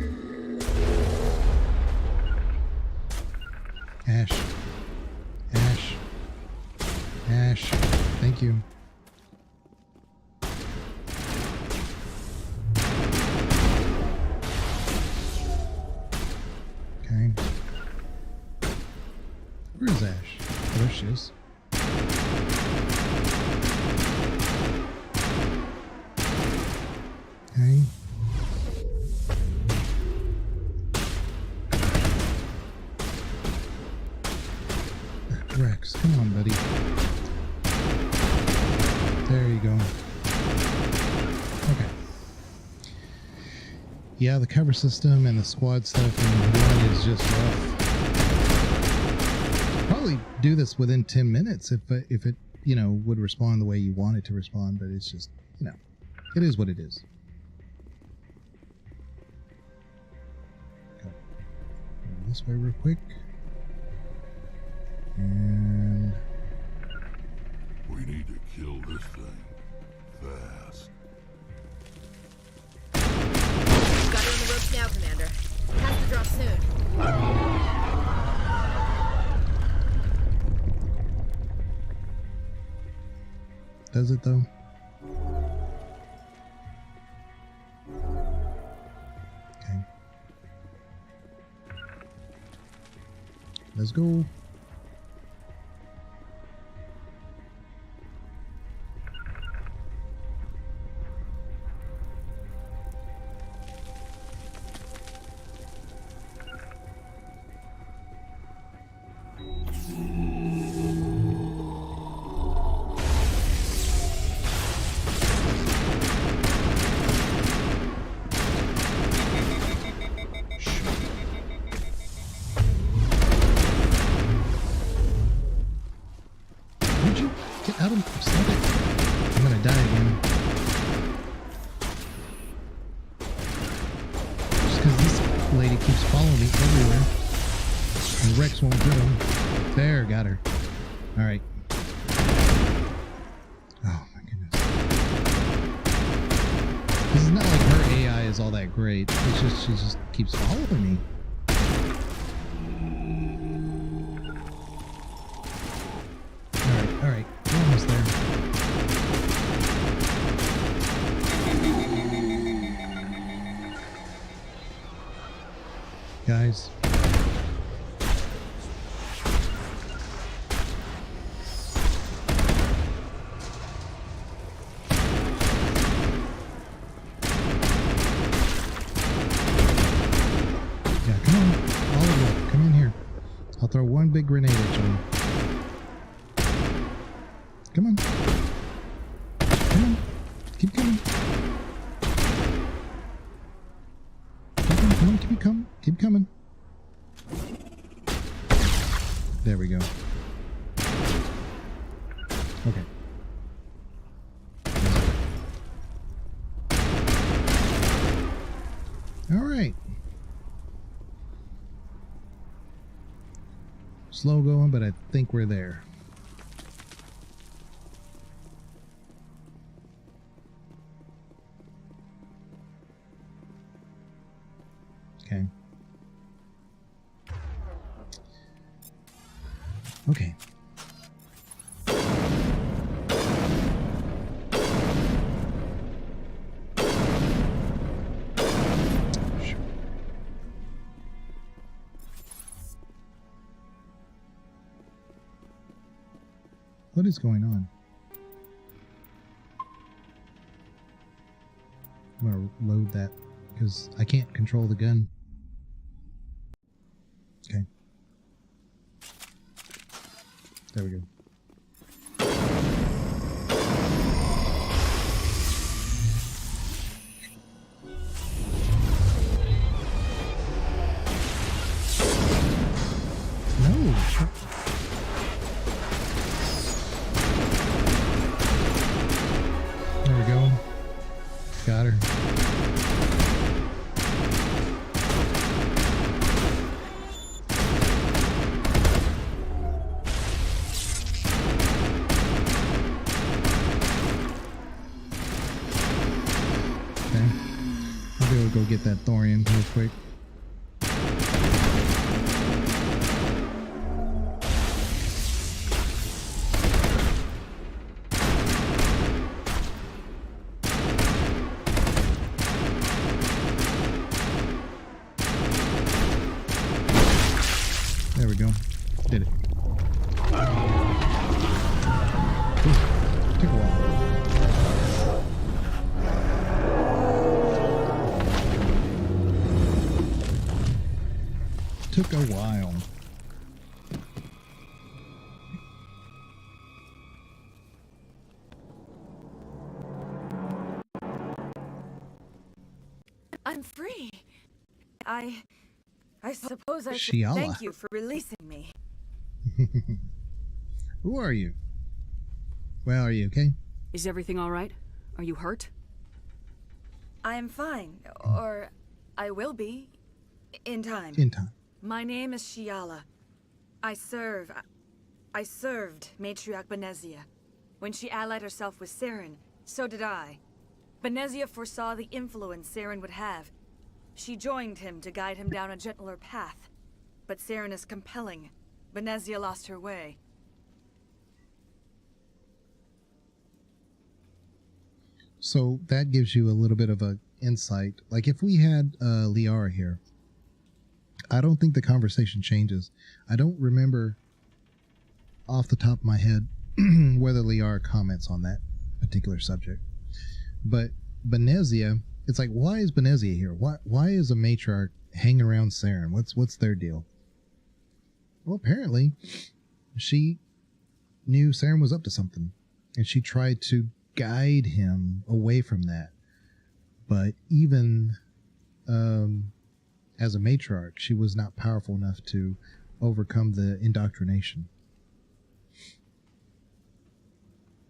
[SPEAKER 1] Ash. Ash. Ash. Thank you. Okay. Where is Ash? Oh, there she is. Okay. Rex, come on, buddy. There you go. Okay. Yeah, the cover system and the squad stuff in one is just rough. Probably do this within 10 minutes if it, you know, would respond the way you want it to respond, but it's just, you know, it is what it is. Okay. Go this way real quick. And
[SPEAKER 22] we need to kill this thing fast.
[SPEAKER 21] Got her on the ropes now, Commander. Has to drop soon.
[SPEAKER 1] Does it though? Okay. Let's go. Out of stop it. I'm gonna die again. Just because this lady keeps following me everywhere. And Rex won't get him. There, got her. Alright. Oh my goodness. This is not like her AI is all that great. It's just she just keeps following me. Alright. We're almost there. Guys. Yeah, come on. All of you, come in here. I'll throw one big grenade at you. Come on. Come on. Keep coming. Come on, keep coming. There we go. Okay. All right. Slow going, but I think we're there. Okay. Okay. Sure. What is going on? I'm gonna load that because I can't control the gun. Okay. There we go. No. There we go. Got her. He'll go get that Thorian real quick. There we go. Did it. Took a while. Took a while.
[SPEAKER 6] I'm free. I suppose I should
[SPEAKER 1] Shiala.
[SPEAKER 6] thank you for releasing me.
[SPEAKER 1] Who are you? Well, are you okay?
[SPEAKER 4] Is everything all right? Are you hurt?
[SPEAKER 6] I am fine, or I will be, in time.
[SPEAKER 1] In time.
[SPEAKER 6] My name is Shiala. I served Matriarch Benezia. When she allied herself with Saren, so did I. Benezia foresaw the influence Saren would have. She joined him to guide him down a gentler path. But Saren is compelling. Benezia lost her way.
[SPEAKER 1] So that gives you a little bit of a insight. Like if we had Liara here, I don't think the conversation changes. I don't remember off the top of my head whether Liara comments on that particular subject. But Benezia, it's like, why is Benezia here? Why is a matriarch hanging around Saren? What's their deal? Well, apparently she knew Saren was up to something, and she tried to guide him away from that. But even as a matriarch, she was not powerful enough to overcome the indoctrination.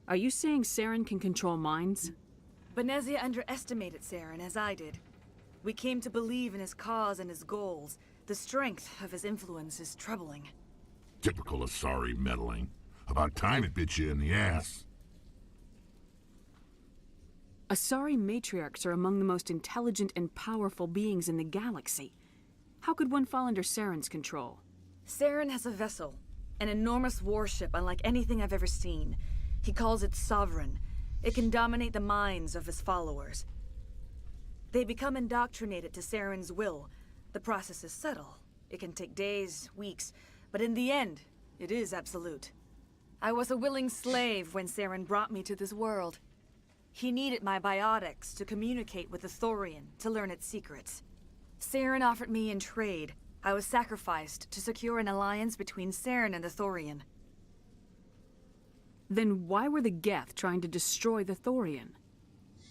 [SPEAKER 4] Are you saying Saren can control minds?
[SPEAKER 6] Benezia underestimated Saren, as I did. We came to believe in his cause and his goals. The strength of his influence is troubling.
[SPEAKER 22] Typical Asari meddling. About time it bit you in the ass.
[SPEAKER 4] Asari matriarchs are among the most intelligent and powerful beings in the galaxy. How could one fall under Saren's control?
[SPEAKER 6] Saren has a vessel, an enormous warship unlike anything I've ever seen. He calls it Sovereign. It can dominate the minds of his followers. They become indoctrinated to Saren's will. The process is subtle. It can take days, weeks, but in the end, it is absolute. I was a willing slave when Saren brought me to this world. He needed my biotics to communicate with the Thorian, to learn its secrets. Saren offered me in trade. I was sacrificed to secure an alliance between Saren and the Thorian.
[SPEAKER 4] Then why were the Geth trying to destroy the Thorian?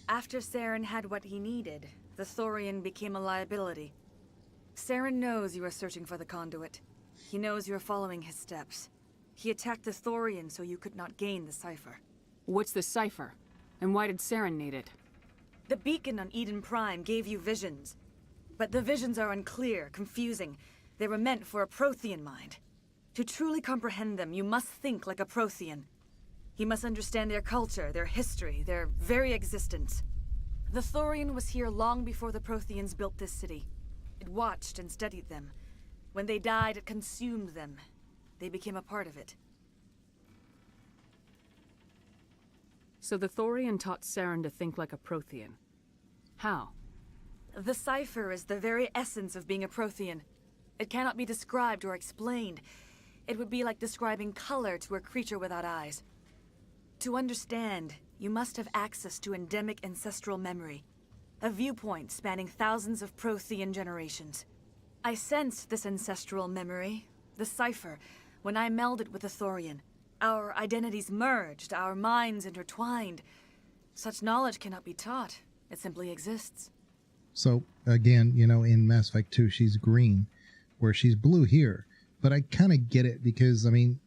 [SPEAKER 6] After Saren had what he needed, the Thorian became a liability. Saren knows you are searching for the conduit. He knows you are following his steps. He attacked the Thorian so you could not gain the cipher.
[SPEAKER 4] What's the cipher? And why did Saren need it?
[SPEAKER 6] The beacon on Eden Prime gave you visions. But the visions are unclear, confusing. They were meant for a Prothean mind. To truly comprehend them, you must think like a Prothean. You must understand their culture, their history, their very existence. The Thorian was here long before the Protheans built this city. It watched and studied them. When they died, it consumed them. They became a part of it.
[SPEAKER 4] So the Thorian taught Saren to think like a Prothean. How?
[SPEAKER 6] The cipher is the very essence of being a Prothean. It cannot be described or explained. It would be like describing color to a creature without eyes. To understand, you must have access to endemic ancestral memory. A viewpoint spanning thousands of Prothean generations. I sensed this ancestral memory, the cipher, when I melded with the Thorian. Our identities merged, our minds intertwined. Such knowledge cannot be taught. It simply exists.
[SPEAKER 1] So, again, you know, in Mass Effect 2, she's green, where she's blue here. But I kind of get it because, I mean,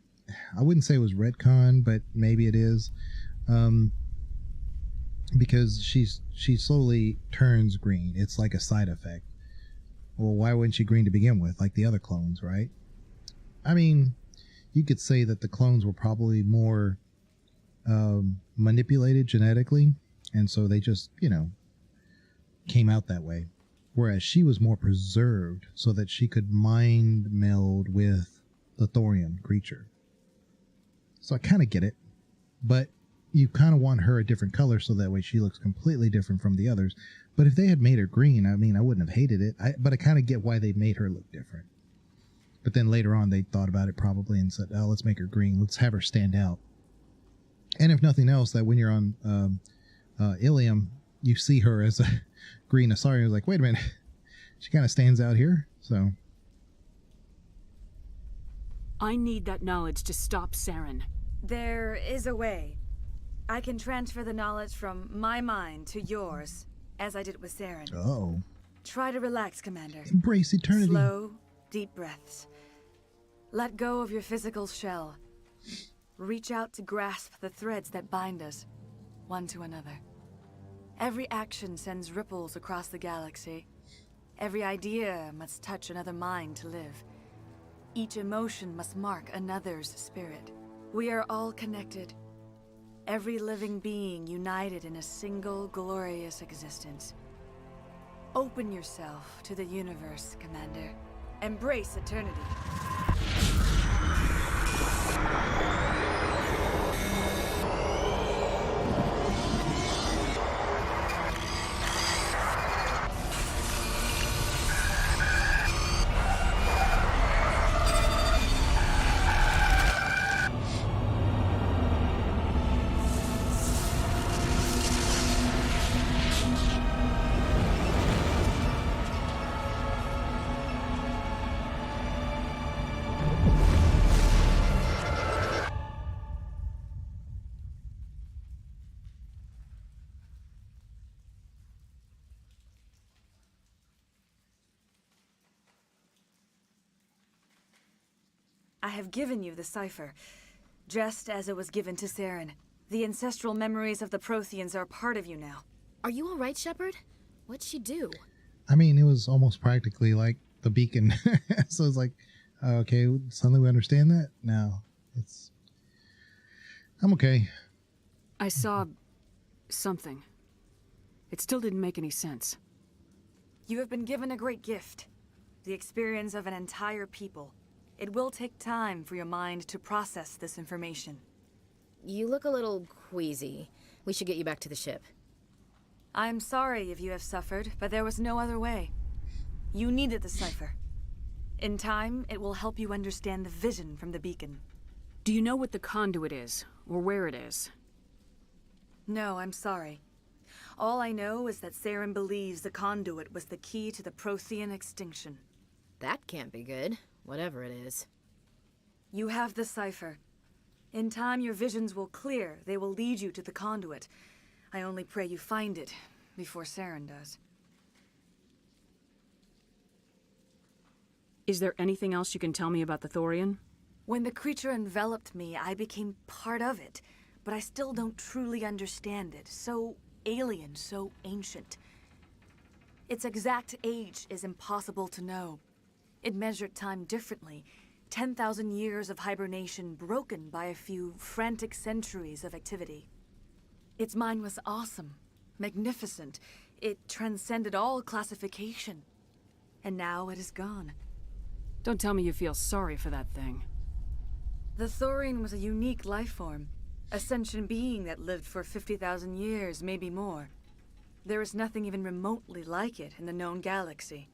[SPEAKER 1] I wouldn't say it was retcon, but maybe it is. Because she slowly turns green. It's like a side effect. Well, why wasn't she green to begin with, like the other clones, right? I mean, you could say that the clones were probably more manipulated genetically, and so they just, you know, came out that way. whereas she was more preserved so that she could mind meld with the Thorian creature. So I kind of get it, but you kind of want her a different color so that way she looks completely different from the others. But if they had made her green, I mean, I wouldn't have hated it. But I kind of get why they made her look different. But then later on, they thought about it probably and said, oh, let's make her green. Let's have her stand out. And if nothing else, that when you're on Ilium, you see her as a green Asari. You're like, wait a minute. She kind of stands out here. So
[SPEAKER 4] I need that knowledge to stop Saren.
[SPEAKER 6] There is a way. I can transfer the knowledge from my mind to yours, as I did with Saren.
[SPEAKER 1] Oh.
[SPEAKER 6] Try to relax, Commander.
[SPEAKER 1] Embrace eternity.
[SPEAKER 6] Slow, deep breaths. Let go of your physical shell. Reach out to grasp the threads that bind us, one to another. Every action sends ripples across the galaxy. Every idea must touch another mind to live. Each emotion must mark another's spirit. We are all connected. Every living being united in a single glorious existence. Open yourself to the universe, Commander. Embrace eternity. I have given you the cipher, just as it was given to Saren. The ancestral memories of the Protheans are part of you now.
[SPEAKER 21] Are you all right, Shepard? What'd she do?
[SPEAKER 1] I mean, it was almost practically like the beacon. So it's like, okay, suddenly we understand that? No, I'm okay.
[SPEAKER 4] I saw something. It still didn't make any sense.
[SPEAKER 6] You have been given a great gift. The experience of an entire people. It will take time for your mind to process this information.
[SPEAKER 21] You look a little queasy. We should get you back to the ship.
[SPEAKER 6] I'm sorry if you have suffered, but there was no other way. You needed the cipher. In time, it will help you understand the vision from the beacon.
[SPEAKER 4] Do you know what the conduit is, or where it is?
[SPEAKER 6] No, I'm sorry. All I know is that Saren believes the conduit was the key to the Prothean extinction.
[SPEAKER 21] That can't be good. Whatever it is.
[SPEAKER 6] You have the cipher. In time, your visions will clear. They will lead you to the conduit. I only pray you find it before Saren does.
[SPEAKER 4] Is there anything else you can tell me about the Thorian?
[SPEAKER 6] When the creature enveloped me, I became part of it, but I still don't truly understand it. So alien, so ancient. Its exact age is impossible to know. It measured time differently. 10,000 years of hibernation broken by a few frantic centuries of activity. Its mind was awesome, magnificent. It transcended all classification. And now it is gone.
[SPEAKER 4] Don't tell me you feel sorry for that thing.
[SPEAKER 6] The Thorian was a unique life form. A sentient being that lived for 50,000 years, maybe more. There is nothing even remotely like it in the known galaxy.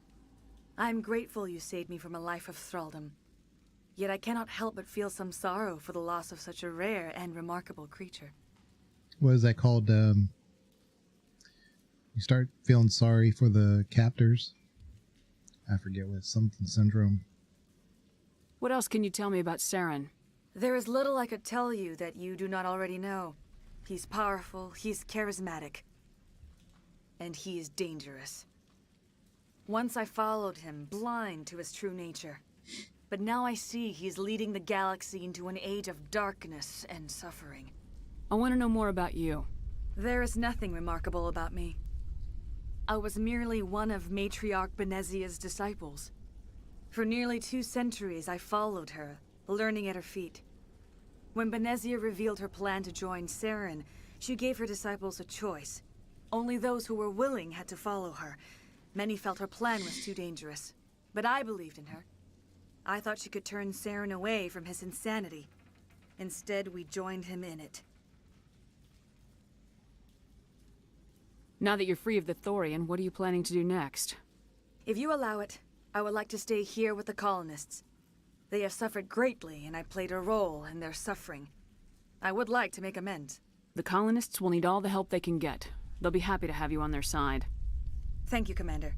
[SPEAKER 6] I am grateful you saved me from a life of thraldom. Yet I cannot help but feel some sorrow for the loss of such a rare and remarkable creature.
[SPEAKER 1] What is that called? You start feeling sorry for the captors. I forget what, something syndrome.
[SPEAKER 4] What else can you tell me about Saren?
[SPEAKER 6] There is little I could tell you that you do not already know. He's powerful, he's charismatic, and he is dangerous. Once I followed him, blind to his true nature. But now I see he's leading the galaxy into an age of darkness and suffering.
[SPEAKER 4] I want to know more about you.
[SPEAKER 6] There is nothing remarkable about me. I was merely one of Matriarch Benezia's disciples. For nearly 2 centuries I followed her, learning at her feet. When Benezia revealed her plan to join Saren, she gave her disciples a choice. Only those who were willing had to follow her. Many felt her plan was too dangerous, but I believed in her. I thought she could turn Saren away from his insanity. Instead, we joined him in it.
[SPEAKER 4] Now that you're free of the Thorian, what are you planning to do next?
[SPEAKER 6] If you allow it, I would like to stay here with the colonists. They have suffered greatly, and I played a role in their suffering. I would like to make amends.
[SPEAKER 4] The colonists will need all the help they can get. They'll be happy to have you on their side.
[SPEAKER 6] Thank you, Commander.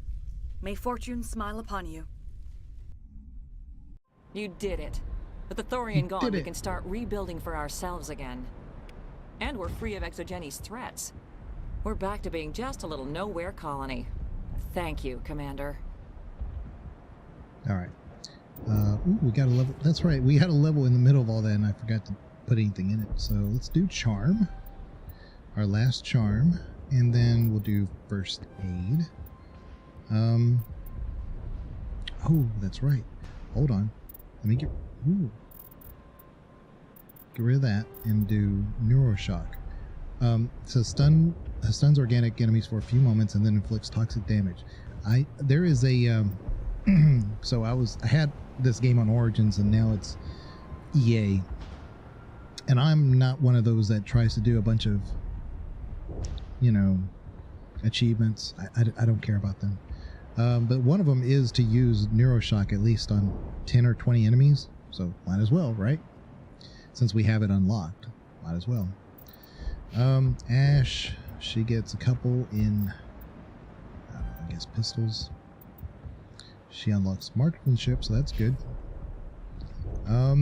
[SPEAKER 6] May fortune smile upon you.
[SPEAKER 16] You did it. With the Thorian gone, we can start rebuilding for ourselves again. And we're free of Exogeni's threats. We're back to being just a little nowhere colony. Thank you, Commander.
[SPEAKER 1] All right. Ooh, we got a level. That's right. We had a level in the middle of all that, and I forgot to put anything in it. So let's do charm. Our last charm. And then we'll do first aid. Oh, that's right. Hold on. Let me get rid of that and do Neuroshock. So stuns organic enemies for a few moments and then inflicts toxic damage. There is a so I had this game on Origins and now it's EA, and I'm not one of those that tries to do a bunch of, you know, achievements. I don't care about them. But one of them is to use Neuroshock at least on 10 or 20 enemies, so might as well, right? Since we have it unlocked, might as well. Ash, she gets a couple in, I guess, pistols. She unlocks marksmanship, so that's good. Yeah,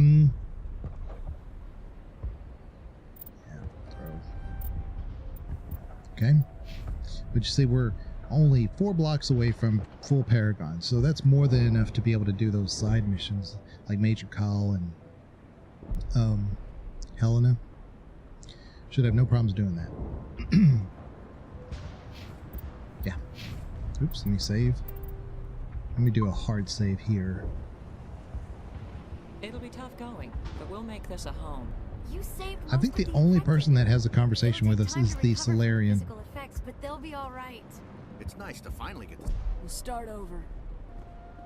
[SPEAKER 1] throw. Okay. But you see, we're only 4 blocks away from full Paragon, so that's more than enough to be able to do those side missions like Major Kyle and Helena. Should have no problems doing that. Yeah. Oops, let me save. Let me do a hard save here.
[SPEAKER 16] It'll be tough going, but we'll make this a home.
[SPEAKER 2] You saved
[SPEAKER 1] I think the only person that has a conversation with us is the Solarian.
[SPEAKER 2] physical effects, but they'll be all right.
[SPEAKER 12] It's nice to finally get this.
[SPEAKER 4] We'll start over.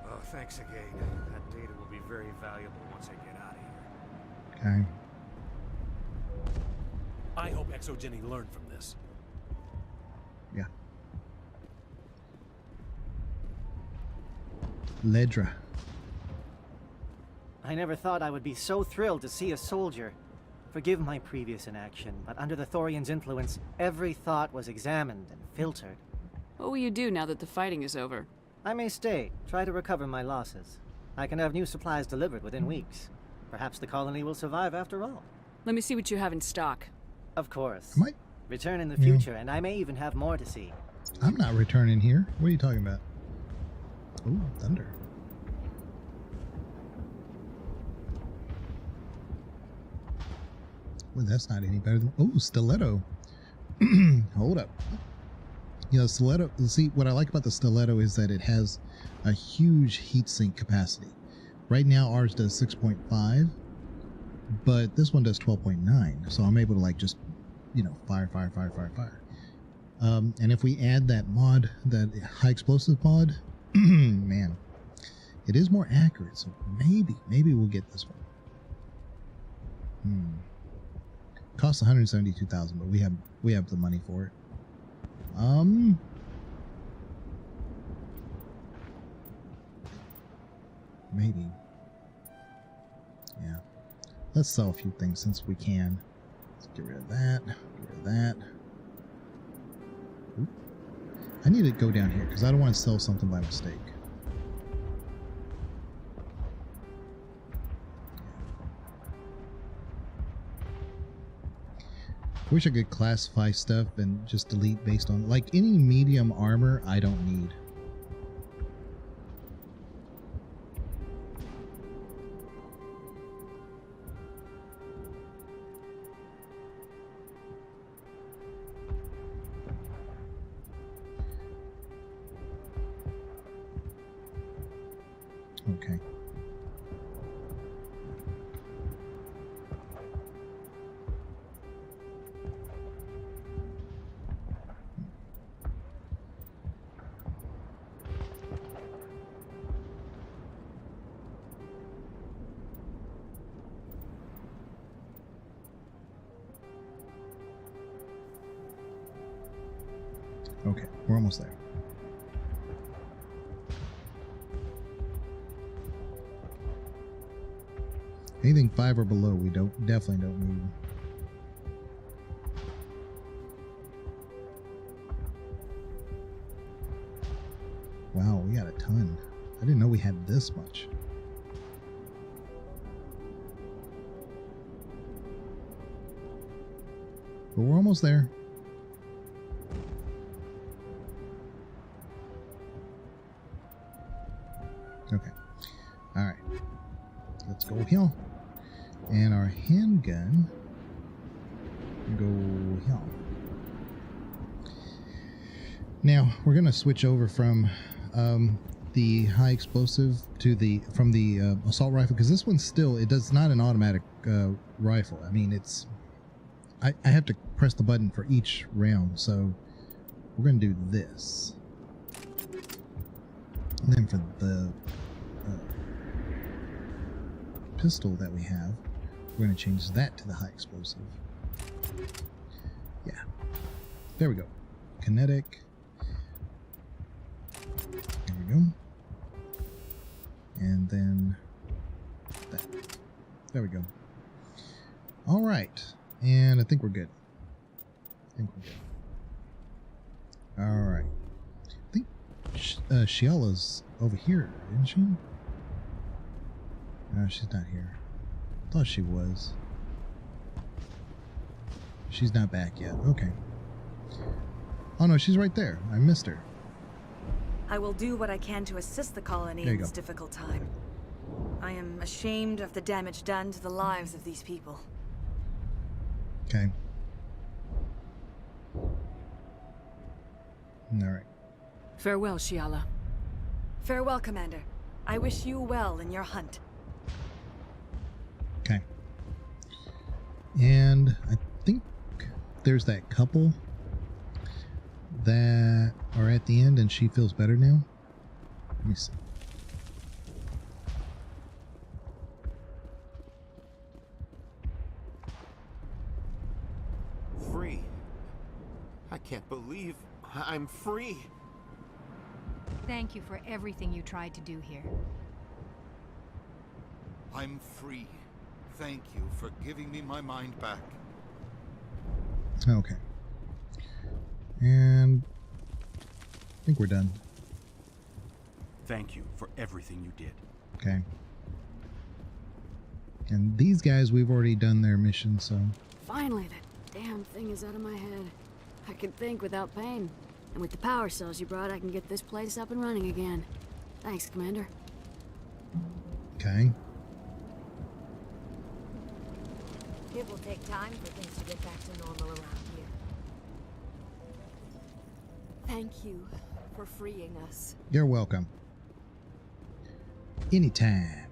[SPEAKER 3] Oh, thanks again. That data will be very valuable once I get out of here.
[SPEAKER 1] Okay.
[SPEAKER 17] I hope Exogeny learned from this.
[SPEAKER 1] Yeah. Ledra.
[SPEAKER 13] I never thought I would be so thrilled to see a soldier. Forgive my previous inaction, but under the Thorian's influence, every thought was examined and filtered.
[SPEAKER 4] What will you do now that the fighting is over?
[SPEAKER 13] I may stay, try to recover my losses. I can have new supplies delivered within weeks. Perhaps the colony will survive after all.
[SPEAKER 4] Let me see what you have in stock.
[SPEAKER 13] Of course.
[SPEAKER 1] Am I?
[SPEAKER 13] Return in the future, and I may even have more to see.
[SPEAKER 1] I'm not returning here. What are you talking about? Ooh, thunder. Well, that's not any better than... Oh, stiletto. Hold up. You know, stiletto... See, what I like about the stiletto is that it has a huge heatsink capacity. Right now, ours does 6.5, but this one does 12.9. So I'm able to, like, just, you know, fire. And if we add that mod, that high explosive mod, man, it is more accurate. So maybe we'll get this one. Costs 172,000, but we have the money for it. Maybe. Yeah. Let's sell a few things since we can. Let's get rid of that. Get rid of that. Oop. I need to go down here because I don't want to sell something by mistake. Wish I could classify stuff and just delete based on, like, any medium armor I don't need. Okay. Okay, we're almost there. Anything 5 or below, we definitely don't need. Wow, we got a ton. I didn't know we had this much. But we're almost there. Okay. All right. Let's go here. And our handgun go here. Now we're gonna switch over from the high explosive to the assault rifle, because this one's still, it does not an automatic rifle. I mean, it's I have to press the button for each round, so we're gonna do this. And then for the pistol that we have, we're going to change that to the high explosive. Yeah. There we go. Kinetic. There we go. And then that. There we go. All right. And I think we're good. All right. I think Shiala's over here, isn't she? No, she's not here. Thought she was. She's not back yet. Okay. Oh no, she's right there. I missed her.
[SPEAKER 6] I will do what I can to assist the colony in this difficult time. I am ashamed of the damage done to the lives of these people.
[SPEAKER 1] Okay. All right.
[SPEAKER 4] Farewell, Shiala.
[SPEAKER 6] Farewell, Commander. I wish you well in your hunt.
[SPEAKER 1] Okay. And I think there's that couple that are at the end and she feels better now. Let me see.
[SPEAKER 14] Free. I can't believe I'm free.
[SPEAKER 9] Thank you for everything you tried to do here.
[SPEAKER 18] I'm free. Thank you for giving me my mind back.
[SPEAKER 1] Okay. And I think we're done.
[SPEAKER 17] Thank you for everything you did.
[SPEAKER 1] Okay. And these guys, we've already done their mission, so...
[SPEAKER 4] Finally, that damn thing is out of my head. I can think without pain. And with the power cells you brought, I can get this place up and running again. Thanks, Commander.
[SPEAKER 1] Okay.
[SPEAKER 2] It will take time for things to get back to normal around here.
[SPEAKER 4] Thank you for freeing us.
[SPEAKER 1] You're welcome. Anytime.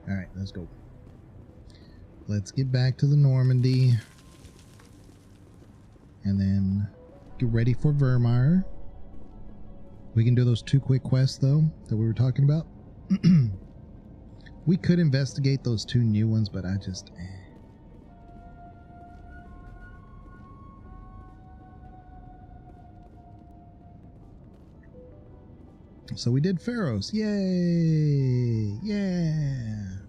[SPEAKER 1] Alright, let's go. Let's get back to the Normandy. And then get ready for Virmire. We can do those 2 quick quests, though, that we were talking about. We could investigate those 2 new ones, but I just... So we did Pharos. Yay! Yeah!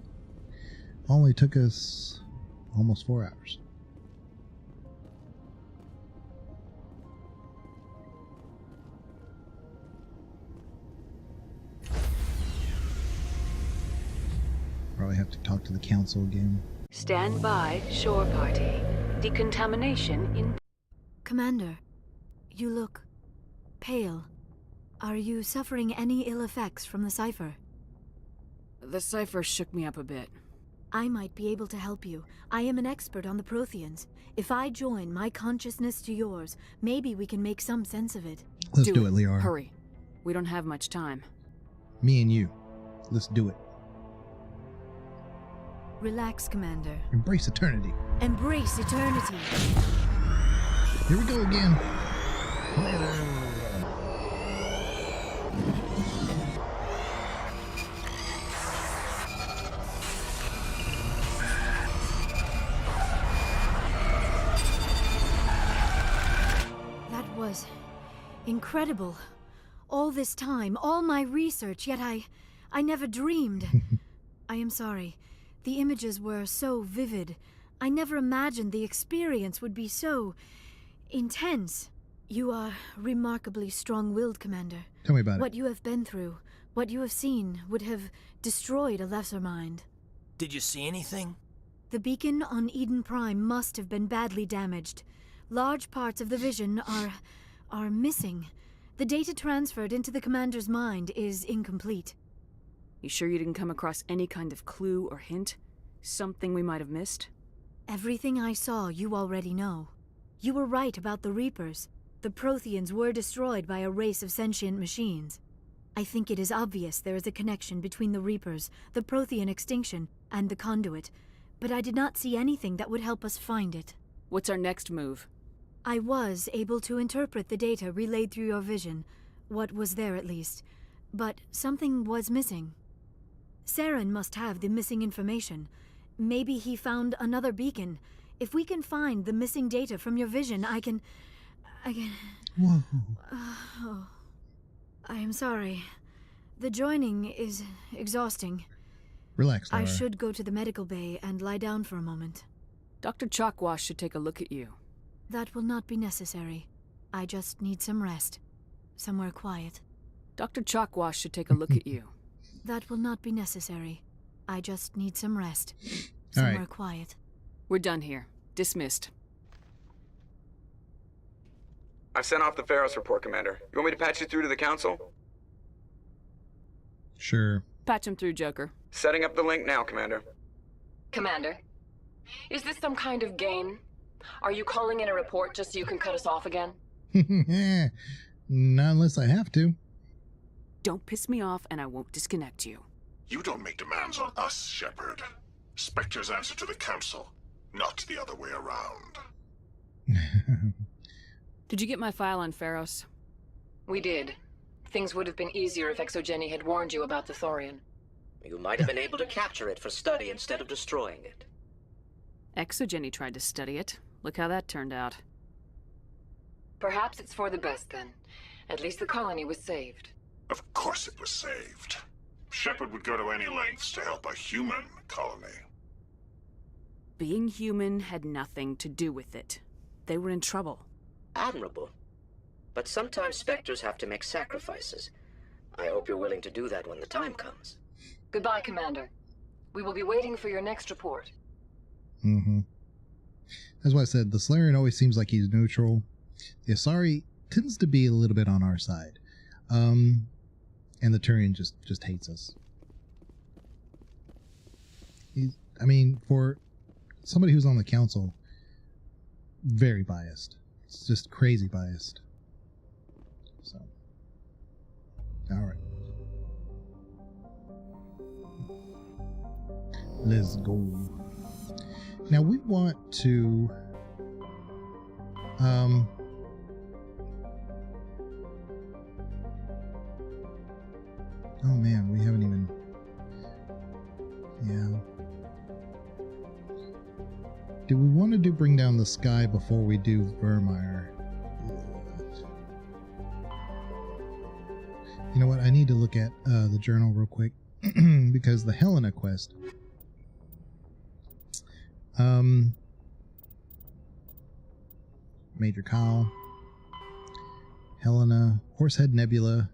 [SPEAKER 1] Only took us almost 4 hours. Probably have to talk to the council again.
[SPEAKER 4] Stand by, shore party. Decontamination in...
[SPEAKER 23] Commander, you look pale. Are you suffering any ill effects from the cipher?
[SPEAKER 4] The cipher shook me up a bit.
[SPEAKER 23] I might be able to help you. I am an expert on the Protheans. If I join my consciousness to yours, maybe we can make some sense of it.
[SPEAKER 1] Let's do it, Liara.
[SPEAKER 4] Hurry. We don't have much time.
[SPEAKER 1] Me and you. Let's do it.
[SPEAKER 23] Relax, Commander.
[SPEAKER 1] Embrace eternity.
[SPEAKER 23] Embrace eternity.
[SPEAKER 1] Here we go again.
[SPEAKER 23] Incredible. All this time, all my research, yet I never dreamed. I am sorry. The images were so vivid. I never imagined the experience would be so intense. You are remarkably strong-willed, Commander.
[SPEAKER 1] Tell me about
[SPEAKER 23] What you have been through, what you have seen, would have destroyed a lesser mind.
[SPEAKER 15] Did you see anything?
[SPEAKER 23] The beacon on Eden Prime must have been badly damaged. Large parts of the vision are missing. The data transferred into the Commander's mind is incomplete.
[SPEAKER 4] You sure you didn't come across any kind of clue or hint? Something we might have missed?
[SPEAKER 23] Everything I saw you already know. You were right about the Reapers. The Protheans were destroyed by a race of sentient machines. I think it is obvious there is a connection between the Reapers, the Prothean extinction, and the Conduit, but I did not see anything that would help us find it.
[SPEAKER 4] What's our next move?
[SPEAKER 23] I was able to interpret the data relayed through your vision, what was there at least, but something was missing. Saren must have the missing information. Maybe he found another beacon. If we can find the missing data from your vision, I can...
[SPEAKER 1] Whoa.
[SPEAKER 23] Oh. I am sorry. The joining is exhausting.
[SPEAKER 1] Relax, Lara.
[SPEAKER 23] I should go to the medical bay and lie down for a moment.
[SPEAKER 4] Dr. Chalkwash should take a look at you.
[SPEAKER 23] That will not be necessary. I just need some rest. Somewhere quiet.
[SPEAKER 4] Dr. Chalkwash should take a look at you.
[SPEAKER 23] That will not be necessary. I just need some rest.
[SPEAKER 1] All
[SPEAKER 23] Somewhere
[SPEAKER 1] right.
[SPEAKER 23] quiet.
[SPEAKER 4] We're done here. Dismissed.
[SPEAKER 8] I've sent off the Pharos report, Commander. You want me to patch you through to the Council?
[SPEAKER 1] Sure.
[SPEAKER 4] Patch him through, Joker.
[SPEAKER 8] Setting up the link now, Commander.
[SPEAKER 10] Commander, is this some kind of game? Are you calling in a report just so you can cut us off again?
[SPEAKER 1] Not unless I have to.
[SPEAKER 4] Don't piss me off and I won't disconnect you.
[SPEAKER 19] You don't make demands on us, Shepard. Spectres answer to the Council, not the other way around.
[SPEAKER 4] Did you get my file on Pharos?
[SPEAKER 10] We did. Things would have been easier if Exogeny had warned you about the Thorian.
[SPEAKER 11] You might have been able to capture it for study instead of destroying it.
[SPEAKER 4] Exogeny tried to study it. Look how that turned out.
[SPEAKER 10] Perhaps it's for the best then. At least the colony was saved.
[SPEAKER 19] Of course it was saved. Shepard would go to any lengths to help a human colony.
[SPEAKER 4] Being human had nothing to do with it. They were in trouble.
[SPEAKER 11] Admirable. But sometimes Spectres have to make sacrifices. I hope you're willing to do that when the time comes.
[SPEAKER 10] Goodbye, Commander. We will be waiting for your next report.
[SPEAKER 1] Mm-hmm. That's why I said the Salarian always seems like he's neutral. The Asari tends to be a little bit on our side. And the Turian just hates us. I mean, for somebody who's on the council, very biased. It's just crazy biased. So, all right. Let's go. Now we want to oh man, we haven't even do we want to bring down the sky before we do Vermeer? You know what, I need to look at the journal real quick because the Helena quest Major Kyle, Helena, Horsehead Nebula,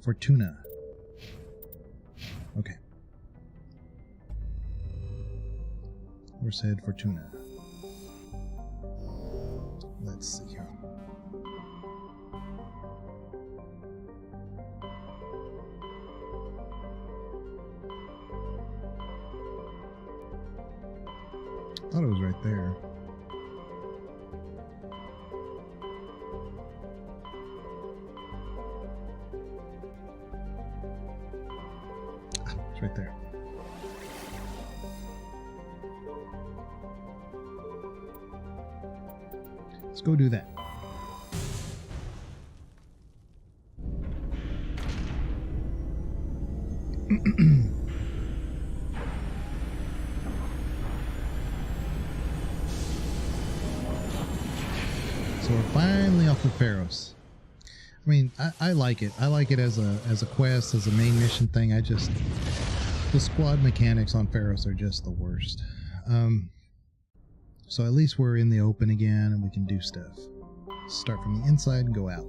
[SPEAKER 1] Fortuna. Okay. Horsehead, Fortuna. Let's see here. I thought it was right there. It's right there. Let's go do that. So we're finally off of Pharos. mean, I like it. I like it as a quest, as a main mission thing. The squad mechanics on Pharos are just the worst. So at least we're in the open again and we can do stuff. Start from the inside and go out.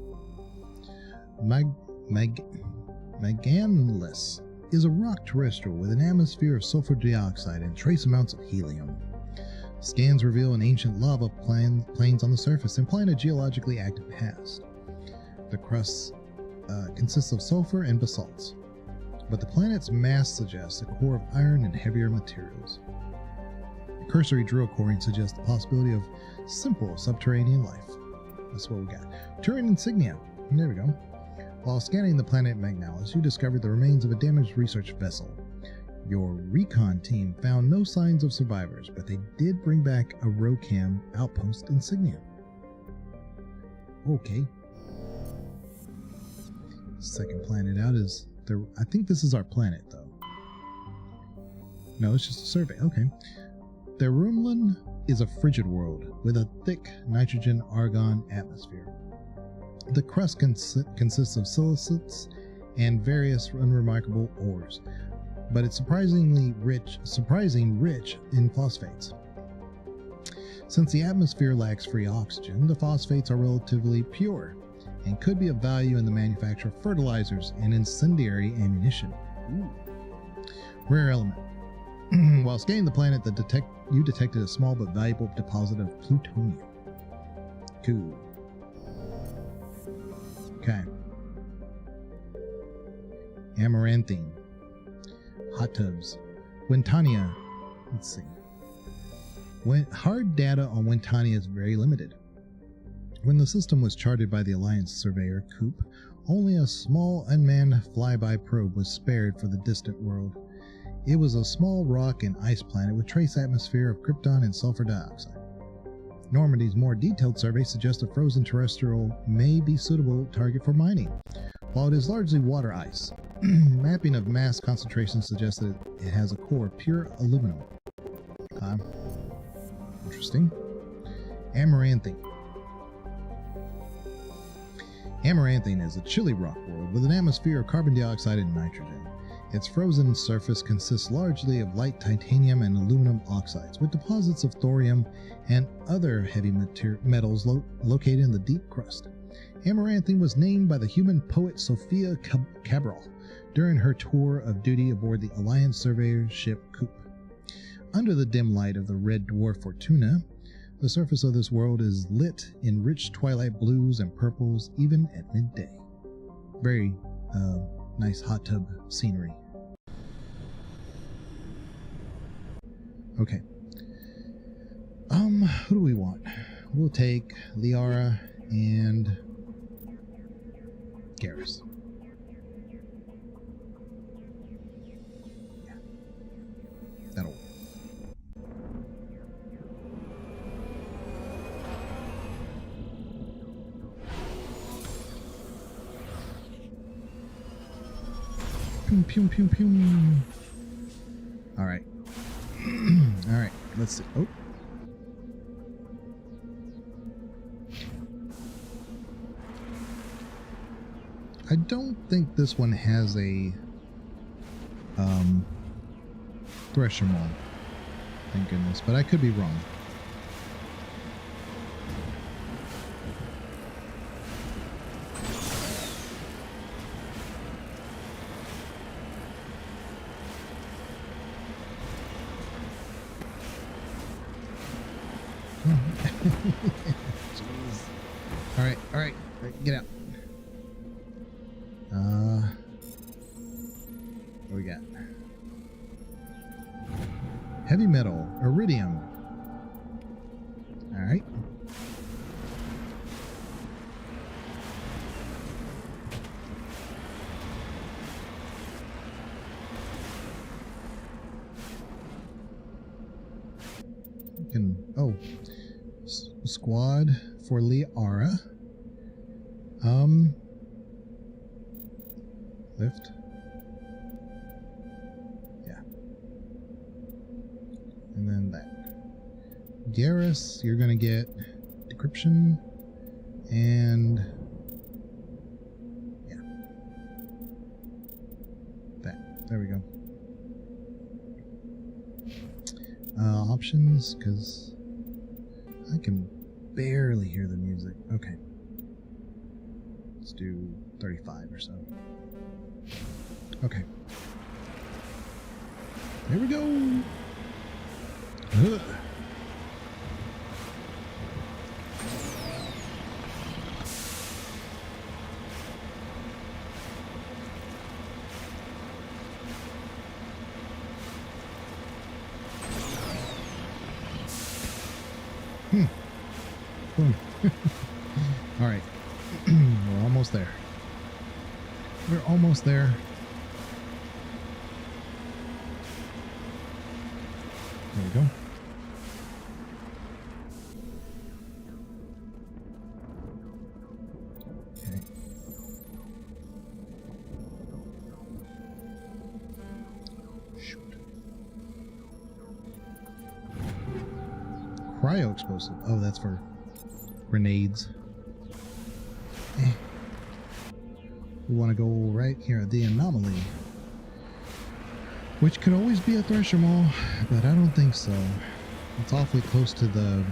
[SPEAKER 1] Meganless is a rock terrestrial with an atmosphere of sulfur dioxide and trace amounts of helium. Scans reveal an ancient lava plains on the surface, implying a geologically active past. The crust consists of sulfur and basalts, but the planet's mass suggests a core of iron and heavier materials. Cursory drill coring suggests the possibility of simple subterranean life. That's what we got. Turian insignia. There we go. While scanning the planet Magnalis, you discovered the remains of a damaged research vessel. Your recon team found no signs of survivors, but they did bring back a Rokam outpost insignia. Okay. Second planet out is there. I think this is our planet, though. No, it's just a survey. Okay. Therumlan is a frigid world with a thick nitrogen-argon atmosphere. The crust consists of silicates and various unremarkable ores, but it's surprisingly rich in phosphates. Since the atmosphere lacks free oxygen, the phosphates are relatively pure and could be of value in the manufacture of fertilizers and incendiary ammunition. Ooh. Rare element. While scanning the planet, you detected a small but valuable deposit of plutonium. Cool. Okay. Amaranthine. Hot tubs. Wintania. Let's see. Hard data on Wintania is very limited. When the system was charted by the Alliance surveyor, Coop, only a small unmanned flyby probe was spared for the distant world. It was a small rock and ice planet with trace atmosphere of krypton and sulfur dioxide. Normandy's more detailed survey suggests a frozen terrestrial may be suitable target for mining, while it is largely water ice. Mapping of mass concentration suggests that it has a core of pure aluminum. Interesting. Amaranthine. Amaranthine is a chilly rock world with an atmosphere of carbon dioxide and nitrogen. Its frozen surface consists largely of light titanium and aluminum oxides, with deposits of thorium and other heavy metals located in the deep crust. Amaranthine was named by the human poet Sophia Cabral during her tour of duty aboard the Alliance surveyor ship Coop. Under the dim light of the red dwarf Fortuna, the surface of this world is lit in rich twilight blues and purples even at midday. Very nice hot tub scenery. Okay. Who do we want? We'll take Liara and Garrus. Yeah. That'll work. Pew, pew, pew, pew. All right. All right. Let's see. Oh. I don't think this one has a thresher mod. Thank goodness, but I could be wrong. Jeez. All right, get out. What we got? Heavy metal, iridium. All right. Squad for Liara. Lift. Yeah. And then that. Garrus, you're gonna get decryption and There we go. Options, because I can barely hear the music. Okay. Let's do 35 or so. Okay. Here we go. Ugh. Boom. All right. We're almost there. We're almost there. There we go. Okay. Shoot. Cryo explosive. Oh, that's for grenades. We want to go right here at the anomaly, which could always be a Thresher Maw, but I don't think so. It's awfully close to the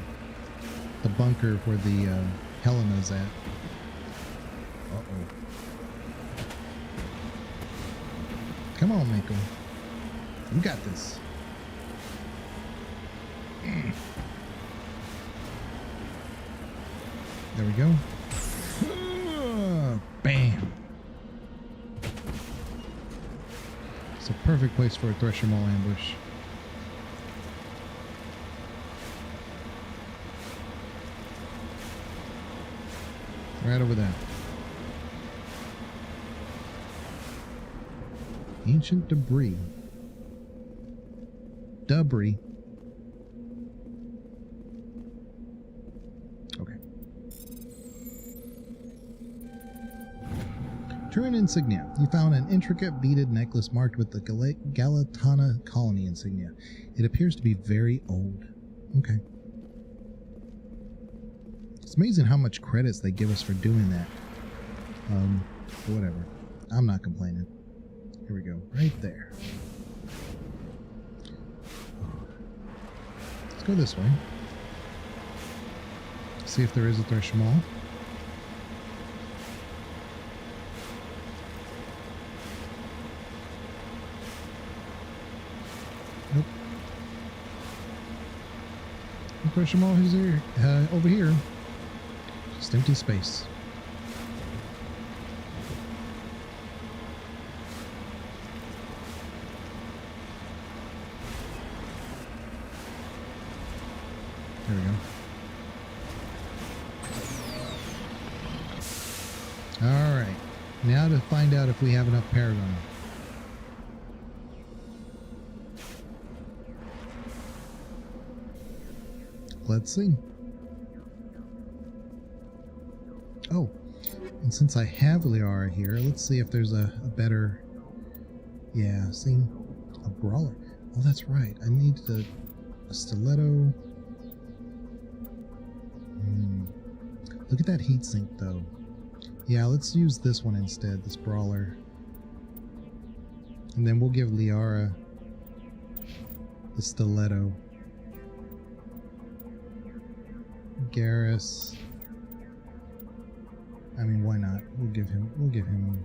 [SPEAKER 1] bunker where the Helena's at. Uh-oh. Come on, Mako. You got this. There we go. Bam. It's a perfect place for a Thresher Maw ambush. Right over there. Ancient debris. Debris. Okay. Turin insignia. You found an intricate beaded necklace marked with the Galatana colony insignia. It appears to be very old. Okay. It's amazing how much credits they give us for doing that. But whatever. I'm not complaining. Here we go. Right there. Let's go this way. See if there is a Thresher Maw. Nope. The Thresher Maw is here, over here. Just empty space. There we go. All right. Now to find out if we have enough Paragon. Let's see. Oh, and since I have Liara here, let's see if there's a better... Yeah, see? A brawler. Oh, that's right. I need a stiletto. Look at that heatsink, though. Yeah, let's use this one instead, this brawler. And then we'll give Liara the stiletto. Garrus. I mean, why not? We'll give him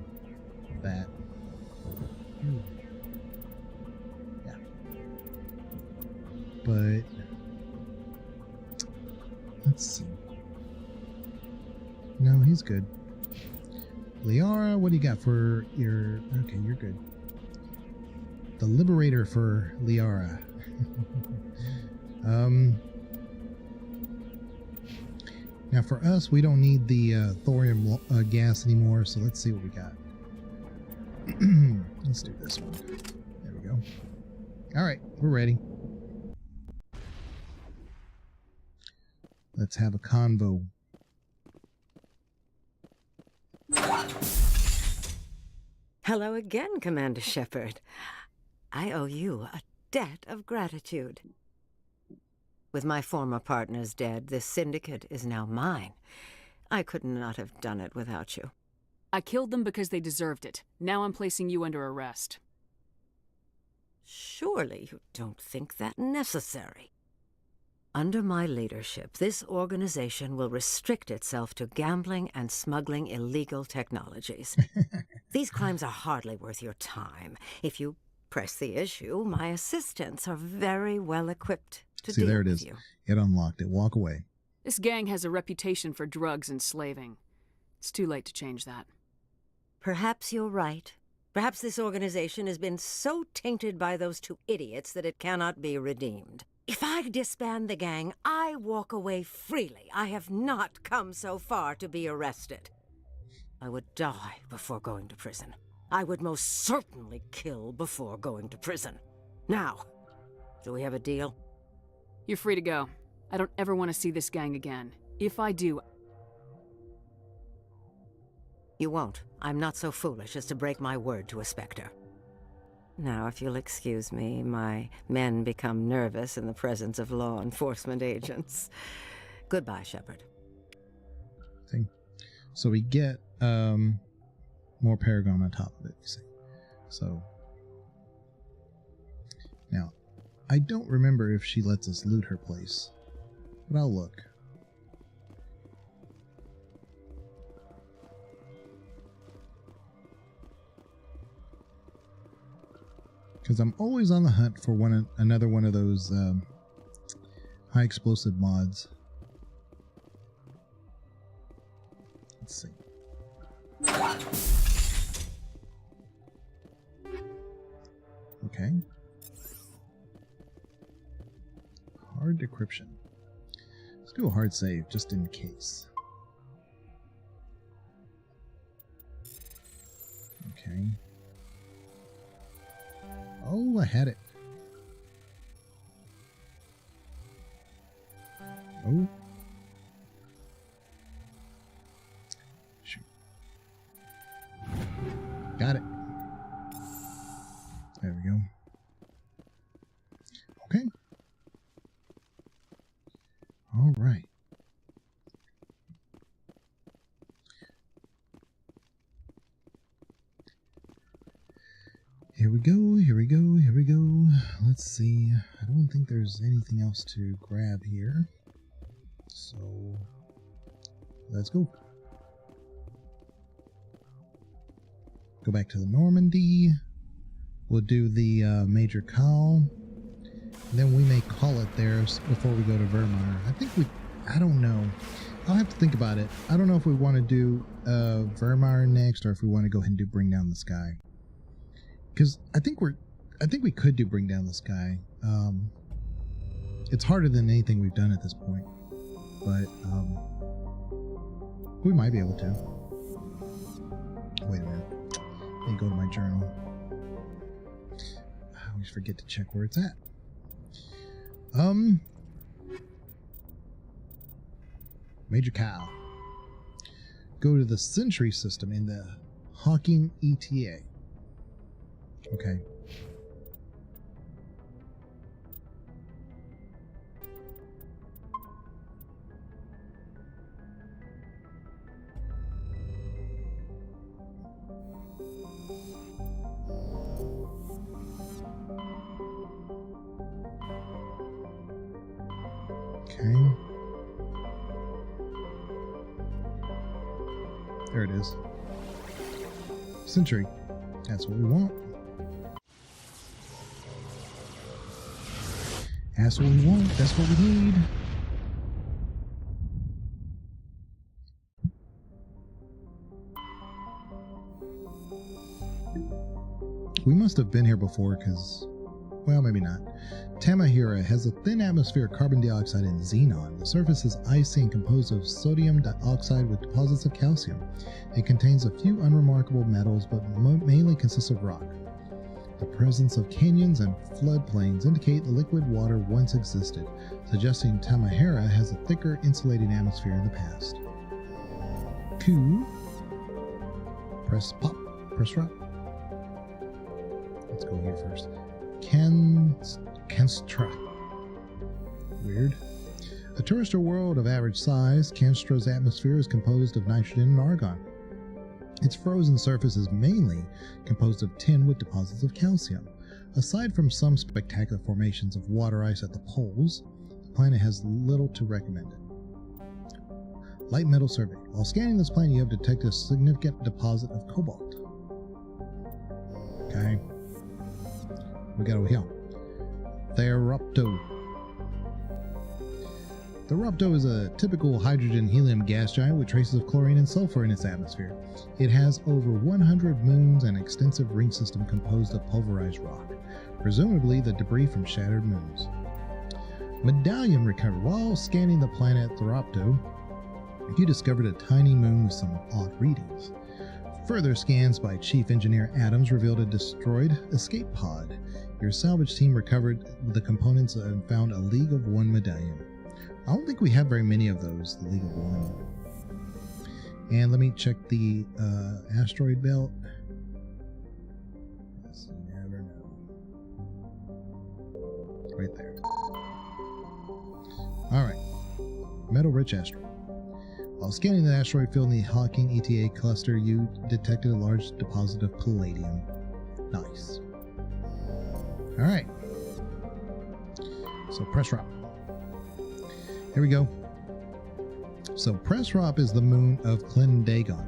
[SPEAKER 1] that. Ooh. Yeah. But let's see. No, he's good. Liara, what do you got for your... Okay, you're good. The Liberator for Liara. Now for us, we don't need the thorium gas anymore, so let's see what we got. Let's do this one. There we go. Alright, we're ready. Let's have a convo.
[SPEAKER 5] Hello again, Commander Shepard. I owe you a debt of gratitude. With my former partners dead, this syndicate is now mine. I could not have done it without you.
[SPEAKER 4] I killed them because they deserved it. Now I'm placing you under arrest.
[SPEAKER 5] Surely you don't think that necessary. Under my leadership, this organization will restrict itself to gambling and smuggling illegal technologies. These crimes are hardly worth your time. If you press the issue, my assistants are very well equipped to
[SPEAKER 1] See,
[SPEAKER 5] deal
[SPEAKER 1] there it
[SPEAKER 5] with
[SPEAKER 1] is.
[SPEAKER 5] you.
[SPEAKER 1] It unlocked it. Walk away.
[SPEAKER 4] This gang has a reputation for drugs and slaving. It's too late to change that.
[SPEAKER 5] Perhaps you're right. Perhaps this organization has been so tainted by those two idiots that it cannot be redeemed. If I disband the gang, I walk away freely. I have not come so far to be arrested. I would die before going to prison. I would most certainly kill before going to prison. Now, do we have a deal?
[SPEAKER 4] You're free to go. I don't ever want to see this gang again. If I do...
[SPEAKER 5] You won't. I'm not so foolish as to break my word to a Spectre. Now, if you'll excuse me, my men become nervous in the presence of law enforcement agents. Goodbye, Shepard.
[SPEAKER 1] See? So we get more Paragon on top of it, you see. So now, I don't remember if she lets us loot her place, but I'll look. Because I'm always on the hunt for another one of those high explosive mods. Let's see. Okay. Hard decryption. Let's do a hard save just in case. Okay. Oh, I had it. Oh. Shoot. Got it. There we go. Okay. All right. Here we go, here we go, here we go. Let's see. I don't think there's anything else to grab here. So, let's go. Go back to the Normandy. We'll do the Major Call. And then we may call it there before we go to Vermar. I don't know. I'll have to think about it. I don't know if we want to do Vermar next or if we want to go ahead and do Bring Down the Sky. Because I think we could do Bring Down the Sky. It's harder than anything we've done at this point, but we might be able to. Wait a minute. Let me go to my journal. I always forget to check where it's at. Major Cal. Go to the Sentry system in the Hawking ETA. Okay. Okay. There it is. Sentry. That's what we want. That's what we want. That's what we need. We must have been here before because, well, maybe not. Tamahera has a thin atmosphere of carbon dioxide and xenon. The surface is icy and composed of sodium dioxide with deposits of calcium. It contains a few unremarkable metals, but mainly consists of rock. The presence of canyons and floodplains indicate the liquid water once existed, suggesting Tamahera has a thicker insulating atmosphere in the past. Q. Press pop. Press drop. Let's go here first. Kenstra. Weird. A terrestrial world of average size, Kenstra's atmosphere is composed of nitrogen and argon. Its frozen surface is mainly composed of tin with deposits of calcium. Aside from some spectacular formations of water ice at the poles, the planet has little to recommend it. Light metal survey. While scanning this planet, you have detected a significant deposit of cobalt. Okay. We got over here. Theropto. Theropto is a typical hydrogen-helium gas giant with traces of chlorine and sulfur in its atmosphere. It has over 100 moons and an extensive ring system composed of pulverized rock, presumably the debris from shattered moons. Medallion recovered. While scanning the planet Theropto, you discovered a tiny moon with some odd readings. Further scans by Chief Engineer Adams revealed a destroyed escape pod. Your salvage team recovered the components and found a League of One medallion. I don't think we have very many of those, the League of One. And let me check the asteroid belt. Yes, you never know. Right there. Alright. Metal-rich asteroid. While scanning the asteroid field in the Hawking ETA cluster, you detected a large deposit of palladium. Nice. Alright. So, Pressrop. Here we go. So, Pressrop is the moon of Clendagon.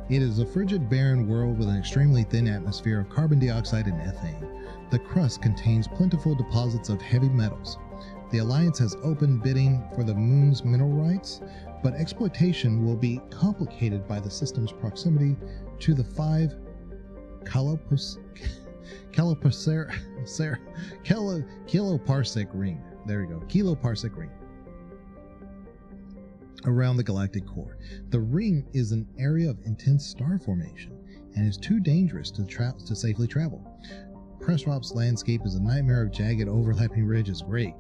[SPEAKER 1] It is a frigid, barren world with an extremely thin atmosphere of carbon dioxide and ethane. The crust contains plentiful deposits of heavy metals. The Alliance has opened bidding for the moon's mineral rights, but exploitation will be complicated by the system's proximity to the 5 kiloparsec ring. There we go, kiloparsec ring around the galactic core. The ring is an area of intense star formation and is too dangerous to safely travel. Pressrop's landscape is a nightmare of jagged, overlapping ridges, great,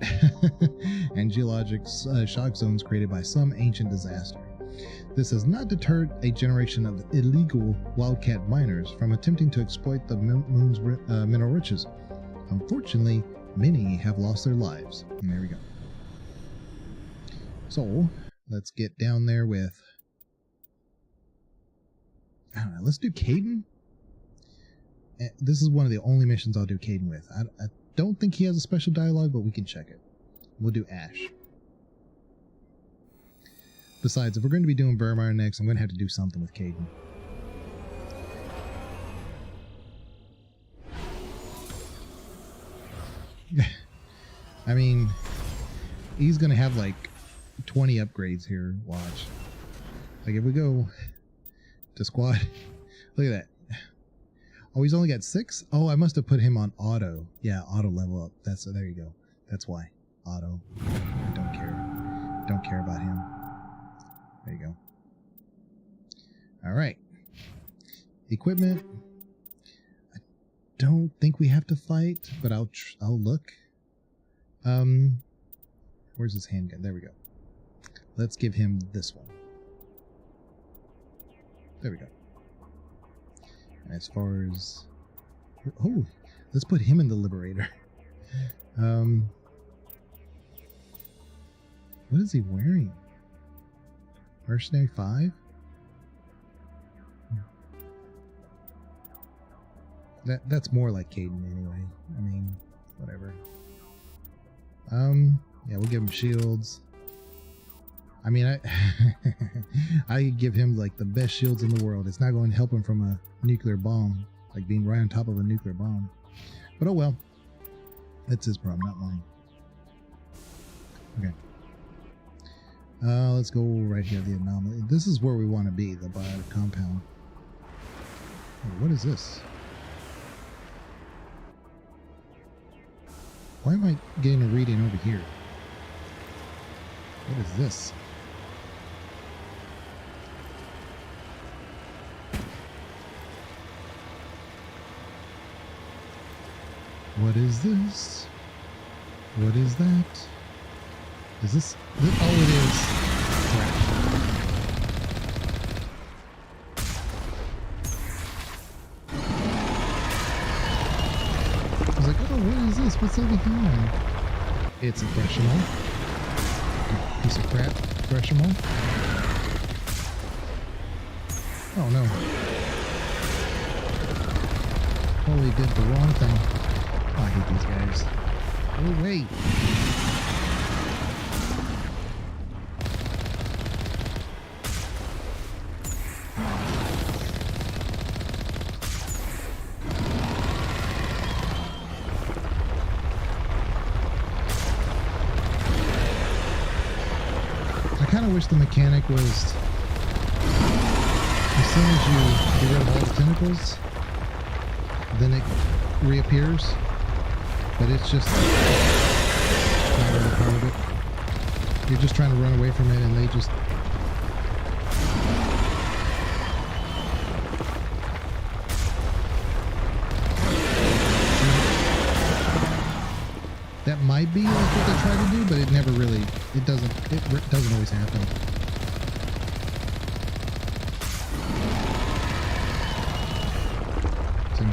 [SPEAKER 1] and geologic shock zones created by some ancient disaster. This has not deterred a generation of illegal wildcat miners from attempting to exploit the moon's mineral riches. Unfortunately, many have lost their lives. And there we go. So, let's get down there with... I don't know, let's do Kaidan. This is one of the only missions I'll do Kaidan with. I don't think he has a special dialogue, but we can check it. We'll do Ash. Besides, if we're going to be doing Virmire next, I'm going to have to do something with Kaidan. I mean, he's going to have like 20 upgrades here. Watch. Like if we go to squad, look at that. Oh, he's only got 6? Oh, I must have put him on auto. Yeah, auto level up. There you go. That's why. Auto. I don't care. Don't care about him. There you go. Alright. Equipment. I don't think we have to fight, but I'll look. Where's his handgun? There we go. Let's give him this one. There we go. As far as... Oh, let's put him in the Liberator. What is he wearing? Mercenary 5? That's more like Kaidan anyway. I mean, whatever. Yeah, we'll give him shields. I mean, I could give him like the best shields in the world. It's not going to help him from a nuclear bomb, like being right on top of a nuclear bomb. But oh well. That's his problem, not mine. Okay. Let's go right here, the anomaly. This is where we want to be, the biotic compound. Oh, what is this? Why am I getting a reading over here? What is this? What is this? What is that? Is this... Oh, it is. Crap. I was like, oh, what is this? What's over here? It's a Threshamol. Piece of crap. Threshamol. Oh, no. Totally did the wrong thing. Oh, I hate these guys. Oh, wait. I kind of wish the mechanic was as soon as you get rid of all the tentacles, then it reappears. But it's just not really part of it. You're just trying to run away from it and they just... That might be like what they try to do, but it never really, it doesn't always happen. See?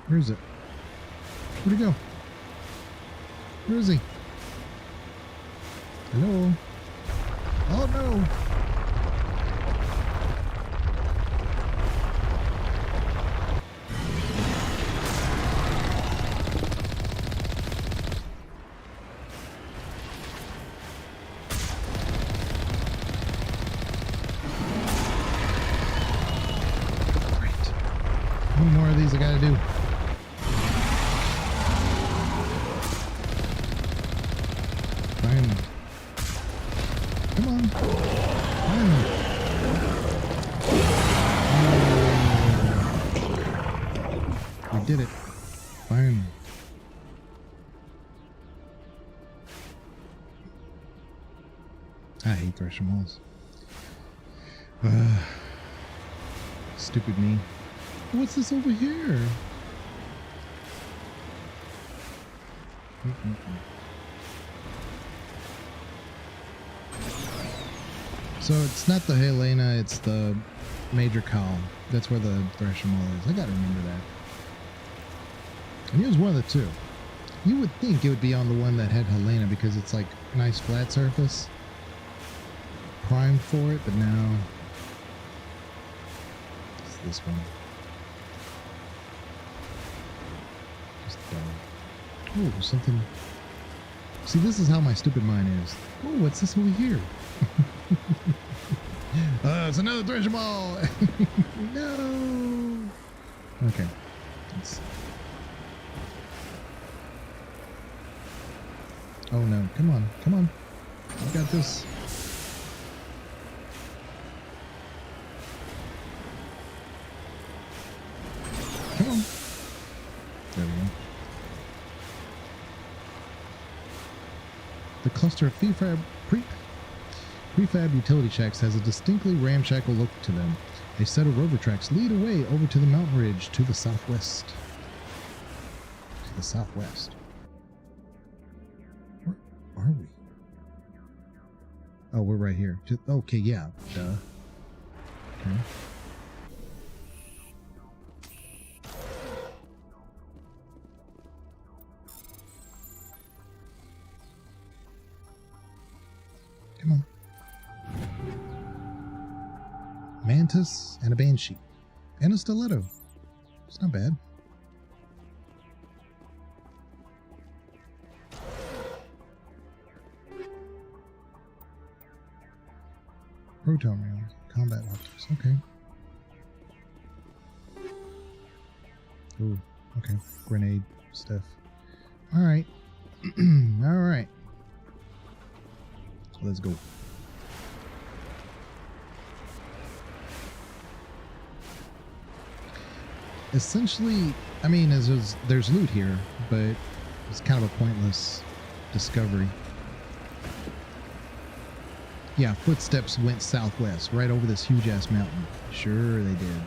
[SPEAKER 1] Where is it? Where'd he go? Where is he? Hello? Oh no! Great. How many more of these I gotta do? Finally. Come on. Finally. We did it. Finally. I hate Thresher Malls. Stupid me. What's this over here? So it's not the Helena, it's the Major Call. That's where the Thresher Mall is. I gotta remember that. And it was one of the two. You would think it would be on the one that had Helena because it's like nice flat surface. Primed for it, but now it's this one. Just oh, something. See, this is how my stupid mind is. Oh, what's this over here? It's another Thresher Mall. No. Okay. Let's... Oh no! Come on! Come on! I got this. Come on! There we go. The cluster of prefab utility shacks has a distinctly ramshackle look to them. A set of rover tracks lead away over to the mountain ridge to the southwest. To the southwest. Where are we? Oh, we're right here. Okay, yeah. Duh. Okay. Come on. Mantis and a Banshee. And a Stiletto. It's not bad. Proton rounds. Combat optics. Okay. Ooh. Okay. Grenade stuff. Alright. Alright. Let's go. Essentially, I mean, there's loot here, but it's kind of a pointless discovery. Yeah, footsteps went southwest, right over this huge-ass mountain. Sure they did.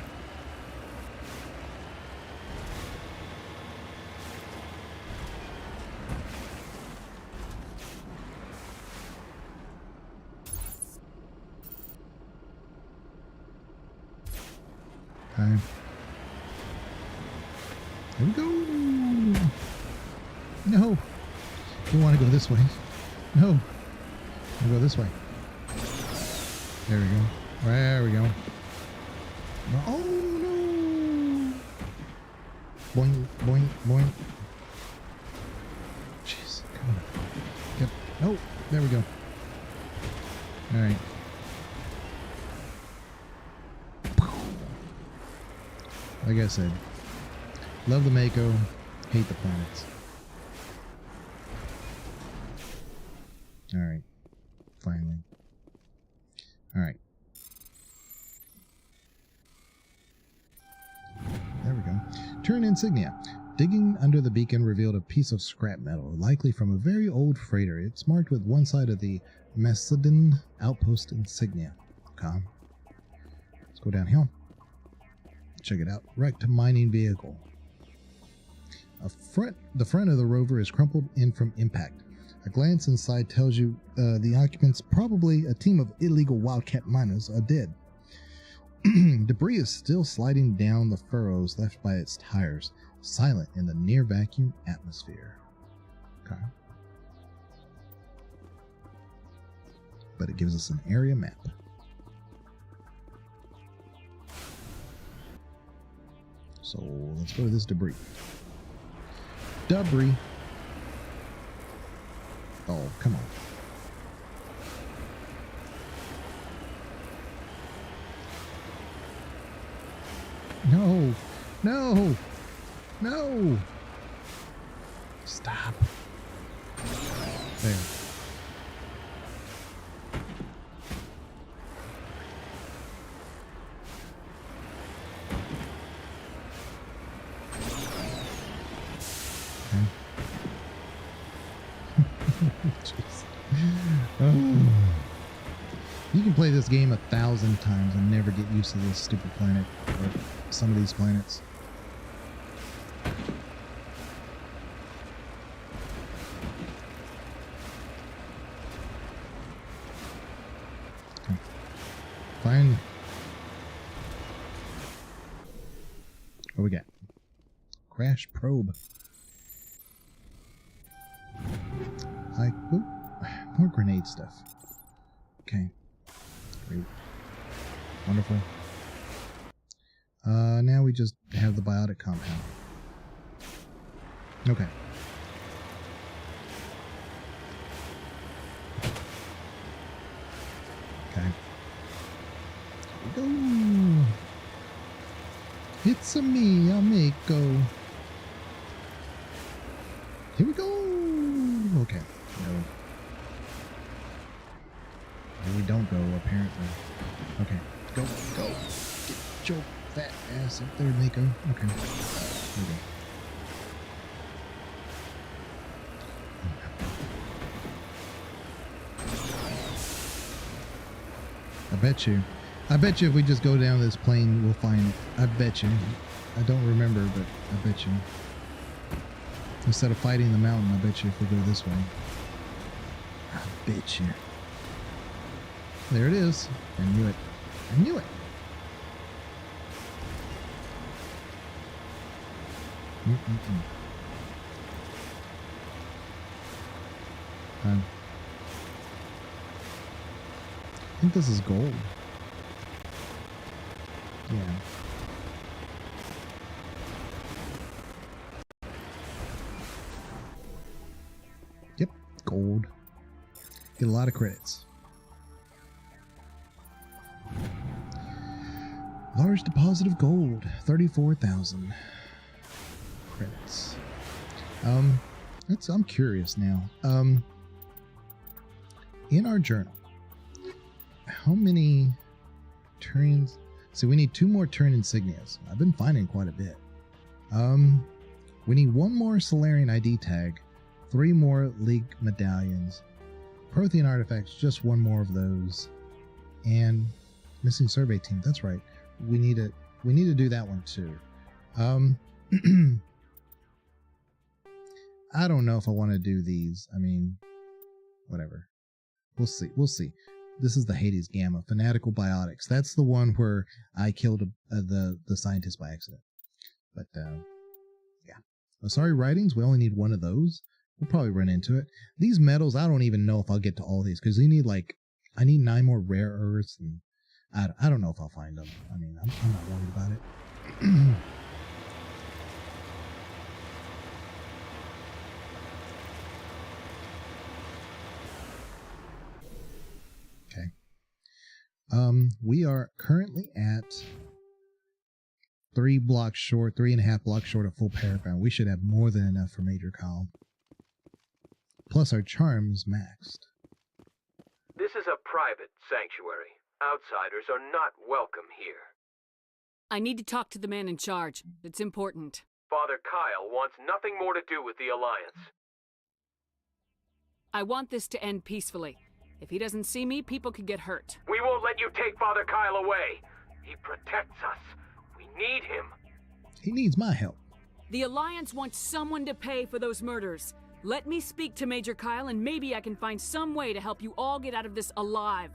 [SPEAKER 1] Okay. Here we go. No. We want to go this way. No. We'll go this way. There we go. There we go. Oh no. Boing, boing, boing. Jeez. Come on. Yep. Oh, there we go. Alright. Like I said, love the Mako, hate the planets. Alright. Finally. Alright. There we go. Turn insignia. Digging under the beacon revealed a piece of scrap metal, likely from a very old freighter. It's marked with one side of the Macedon outpost insignia. Okay. Let's go downhill. Check it out. Wrecked mining vehicle. The front of the rover is crumpled in from impact. A glance inside tells you the occupants, probably a team of illegal wildcat miners, are dead. Debris is still sliding down the furrows left by its tires, silent in the near vacuum atmosphere. Okay. But it gives us an area map. So let's go to this debris. Debris. Oh, come on. No. No. No. Stop. There. You can play this game 1,000 times and never get used to this stupid planet, or some of these planets. Okay. Fine. What we got? Crash probe. Ooh, more grenade stuff. Okay. Great. Wonderful. Now we just have the biotic compound. Okay. Okay. Here we go. It's a me, a Mako. Here we go. Okay. No. Here we don't go, apparently. Okay. Go, go. Get your fat ass up there, Mako. Okay. Here we go. I bet you if we just go down this plane, we'll find it. I bet you. I don't remember, but I bet you. Instead of fighting the mountain, I bet you if we go this way. I bet you. There it is. I knew it. I knew it. I think this is gold. Yeah. Yep, gold. Get a lot of credits. Large deposit of gold, 34,000 credits. I'm curious now. In our journal, how many turns? So we need 2 more turn insignias. I've been finding quite a bit. We need 1 more Solarian ID tag, 3 more League medallions, Prothean artifacts, just 1 more of those, and missing survey team. That's right. We need to do that one too. I don't know if I want to do these. I mean, whatever. We'll see. We'll see. This is the Hades Gamma, Fanatical Biotics. That's the one where I killed the scientist by accident. But, yeah. Sorry Writings, we only need one of those. We'll probably run into it. These metals, I don't even know if I'll get to all these, because you need, like, I need 9 more rare earths, and I don't know if I'll find them. I mean, I'm not worried about it. We are currently at 3.5 blocks short of full paragon. We should have more than enough for Major Kyle. Plus our charms maxed.
[SPEAKER 7] This is a private sanctuary. Outsiders are not welcome here.
[SPEAKER 4] I need to talk to the man in charge. It's important.
[SPEAKER 7] Father Kyle wants nothing more to do with the Alliance.
[SPEAKER 4] I want this to end peacefully. If he doesn't see me, people could get hurt.
[SPEAKER 7] We won't let you take Father Kyle away. He protects us. We need him.
[SPEAKER 1] He needs my help.
[SPEAKER 4] The Alliance wants someone to pay for those murders. Let me speak to Major Kyle, and maybe I can find some way to help you all get out of this alive.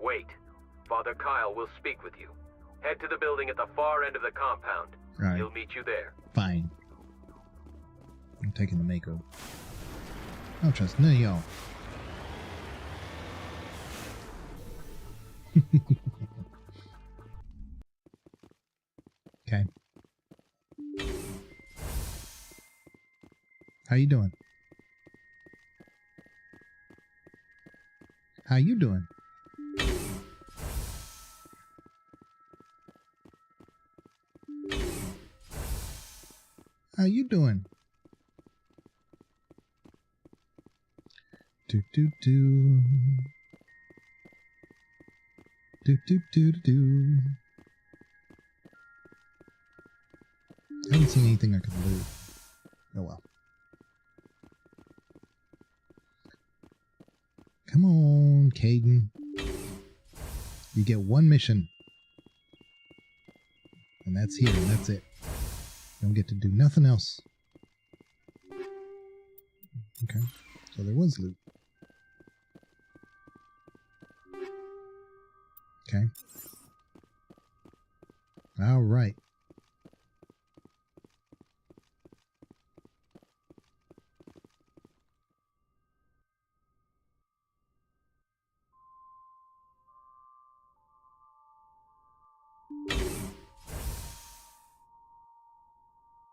[SPEAKER 7] Wait. Father Kyle will speak with you. Head to the building at the far end of the compound.
[SPEAKER 1] Right.
[SPEAKER 7] He'll meet you there.
[SPEAKER 1] Fine. I'm taking the Mako. I don't trust none of y'all. Okay. How you doing? How you doing? How you doing? Do do do. Do do do do. I haven't seen anything I could loot. Oh well. Come on, Kaidan. You get one mission. And that's here, and that's it. You don't get to do nothing else. Okay. So there was loot. Okay. All right.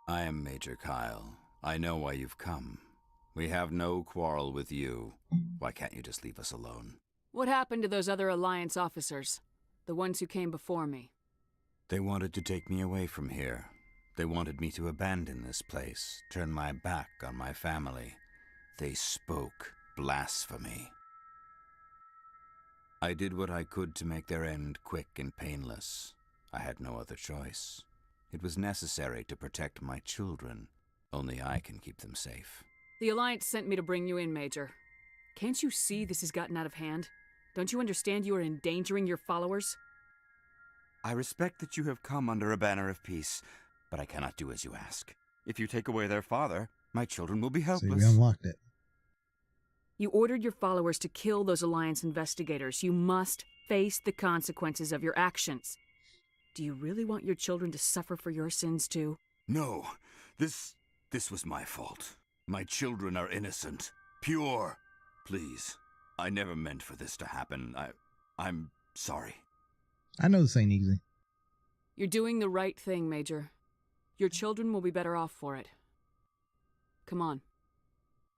[SPEAKER 20] I am Major Kyle. I know why you've come. We have no quarrel with you. Why can't you just leave us alone?
[SPEAKER 4] What happened to those other Alliance officers? The ones who came before me?
[SPEAKER 20] They wanted to take me away from here. They wanted me to abandon this place, turn my back on my family. They spoke blasphemy. I did what I could to make their end quick and painless. I had no other choice. It was necessary to protect my children. Only I can keep them safe.
[SPEAKER 4] The Alliance sent me to bring you in, Major. Can't you see this has gotten out of hand? Don't you understand you are endangering your followers?
[SPEAKER 20] I respect that you have come under a banner of peace, but I cannot do as you ask. If you take away their father, my children will be helpless.
[SPEAKER 1] See, we unlocked it.
[SPEAKER 4] You ordered your followers to kill those Alliance investigators. You must face the consequences of your actions. Do you really want your children to suffer for your sins too?
[SPEAKER 20] No, this was my fault. My children are innocent, pure. Please, I never meant for this to happen. I'm sorry.
[SPEAKER 1] I know this ain't easy.
[SPEAKER 4] You're doing the right thing, Major. Your children will be better off for it. Come on.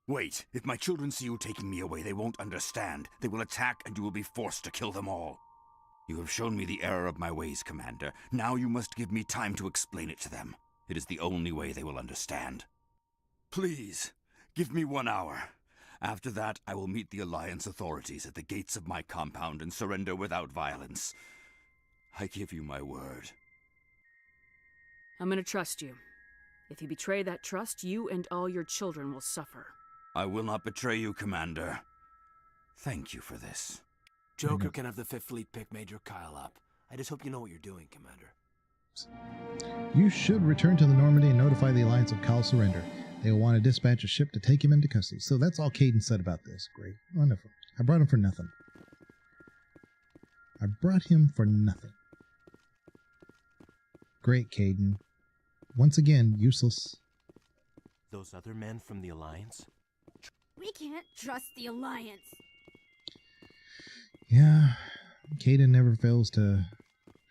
[SPEAKER 20] Wait, if my children see you taking me away, they won't understand. They will attack and you will be forced to kill them all. You have shown me the error of my ways, Commander. Now you must give me time to explain it to them. It is the only way they will understand. Please, give me 1 hour. After that, I will meet the Alliance authorities at the gates of my compound and surrender without violence. I give you my word.
[SPEAKER 4] I'm gonna trust you. If you betray that trust, you and all your children will suffer.
[SPEAKER 20] I will not betray you, Commander. Thank you for this.
[SPEAKER 15] Joker can have the 5th Fleet pick Major Kyle up. I just hope you know what you're doing, Commander.
[SPEAKER 1] You should return to the Normandy and notify the Alliance of Kyle's surrender. They will want to dispatch a ship to take him into custody. So that's all Kaidan said about this. Great. Wonderful. I brought him for nothing. I brought him for nothing. Great, Kaidan. Once again, useless.
[SPEAKER 15] Those other men from the Alliance?
[SPEAKER 2] We can't trust the Alliance.
[SPEAKER 1] Yeah, Kaidan never fails to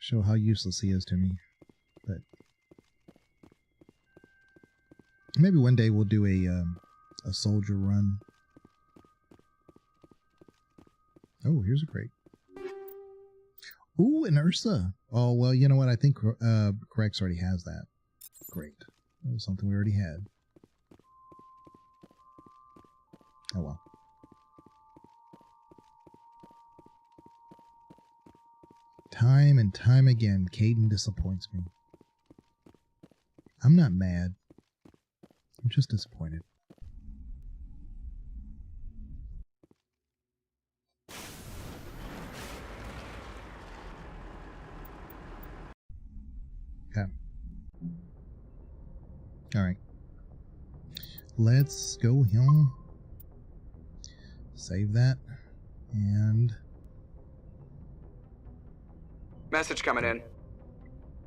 [SPEAKER 1] show how useless he is to me. But maybe one day we'll do a soldier run. Oh, here's a crate. Ooh, an Ursa. Oh, well, you know what? I think Correx already has that. Great. That was something we already had. Oh, well. Time and time again, Kaidan disappoints me. I'm not mad. I'm just disappointed. Okay. Alright. Let's go here. Save that. And...
[SPEAKER 8] Message coming in.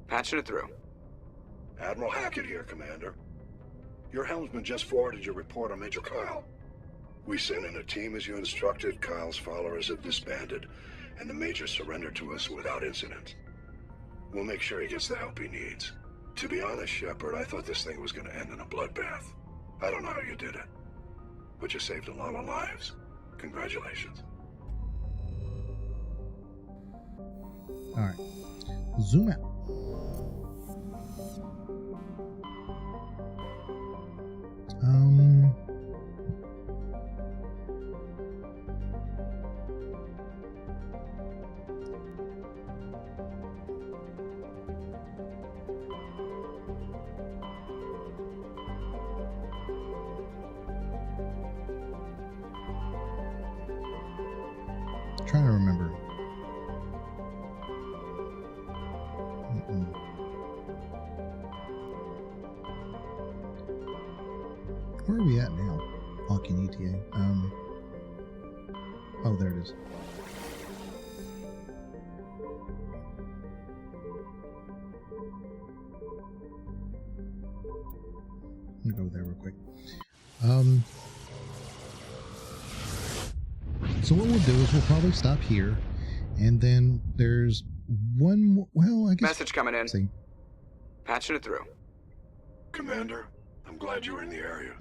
[SPEAKER 8] Patching it through.
[SPEAKER 19] Admiral Hackett here, Commander. Your helmsman just forwarded your report on Major Kyle. We sent in a team as you instructed. Kyle's followers have disbanded, and the Major surrendered to us without incident. We'll make sure he gets the help he needs. To be honest, Shepard, I thought this thing was going to end in a bloodbath. I don't know how you did it, but you saved a lot of lives. Congratulations.
[SPEAKER 1] Alright. Zoom out. Trying to remember. Where are we at now? Hawking ETA. Oh, there it is. Let me go there real quick. So what we'll do is we'll probably stop here, and then there's one more. Well, I guess.
[SPEAKER 8] Message coming in.
[SPEAKER 1] See.
[SPEAKER 8] Patching it through.
[SPEAKER 19] Commander, I'm glad you were in the area.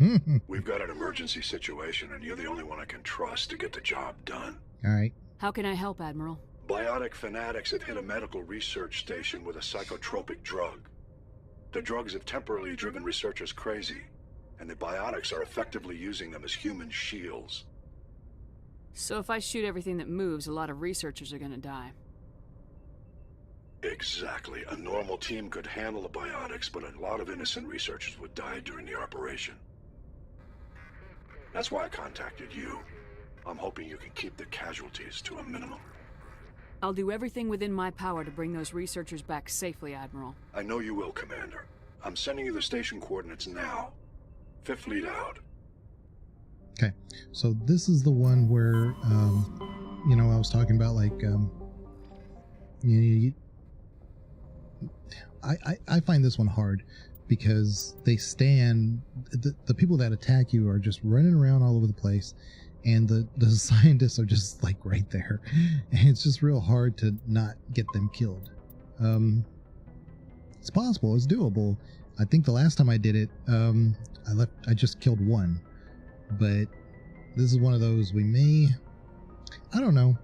[SPEAKER 19] We've got an emergency situation, and you're the only one I can trust to get the job done.
[SPEAKER 1] All right.
[SPEAKER 4] How can I help, Admiral?
[SPEAKER 19] Biotic fanatics have hit a medical research station with a psychotropic drug. The drugs have temporarily driven researchers crazy, and the biotics are effectively using them as human shields.
[SPEAKER 4] So if I shoot everything that moves, a lot of researchers are gonna die.
[SPEAKER 19] Exactly. A normal team could handle the biotics, but a lot of innocent researchers would die during the operation. That's why I contacted you. I'm hoping you can keep the casualties to a minimum.
[SPEAKER 4] I'll do everything within my power to bring those researchers back safely, Admiral.
[SPEAKER 19] I know you will, Commander. I'm sending you the station coordinates now. Fifth Fleet out.
[SPEAKER 1] Okay, so this is the one where, you know, I was talking about, like, I find this one hard because they stand, the people that attack you are just running around all over the place, and the scientists are just, like, right there, and it's just real hard to not get them killed. It's possible, it's doable. I think the last time I did it, I just killed one. But this is one of those we may... I don't know.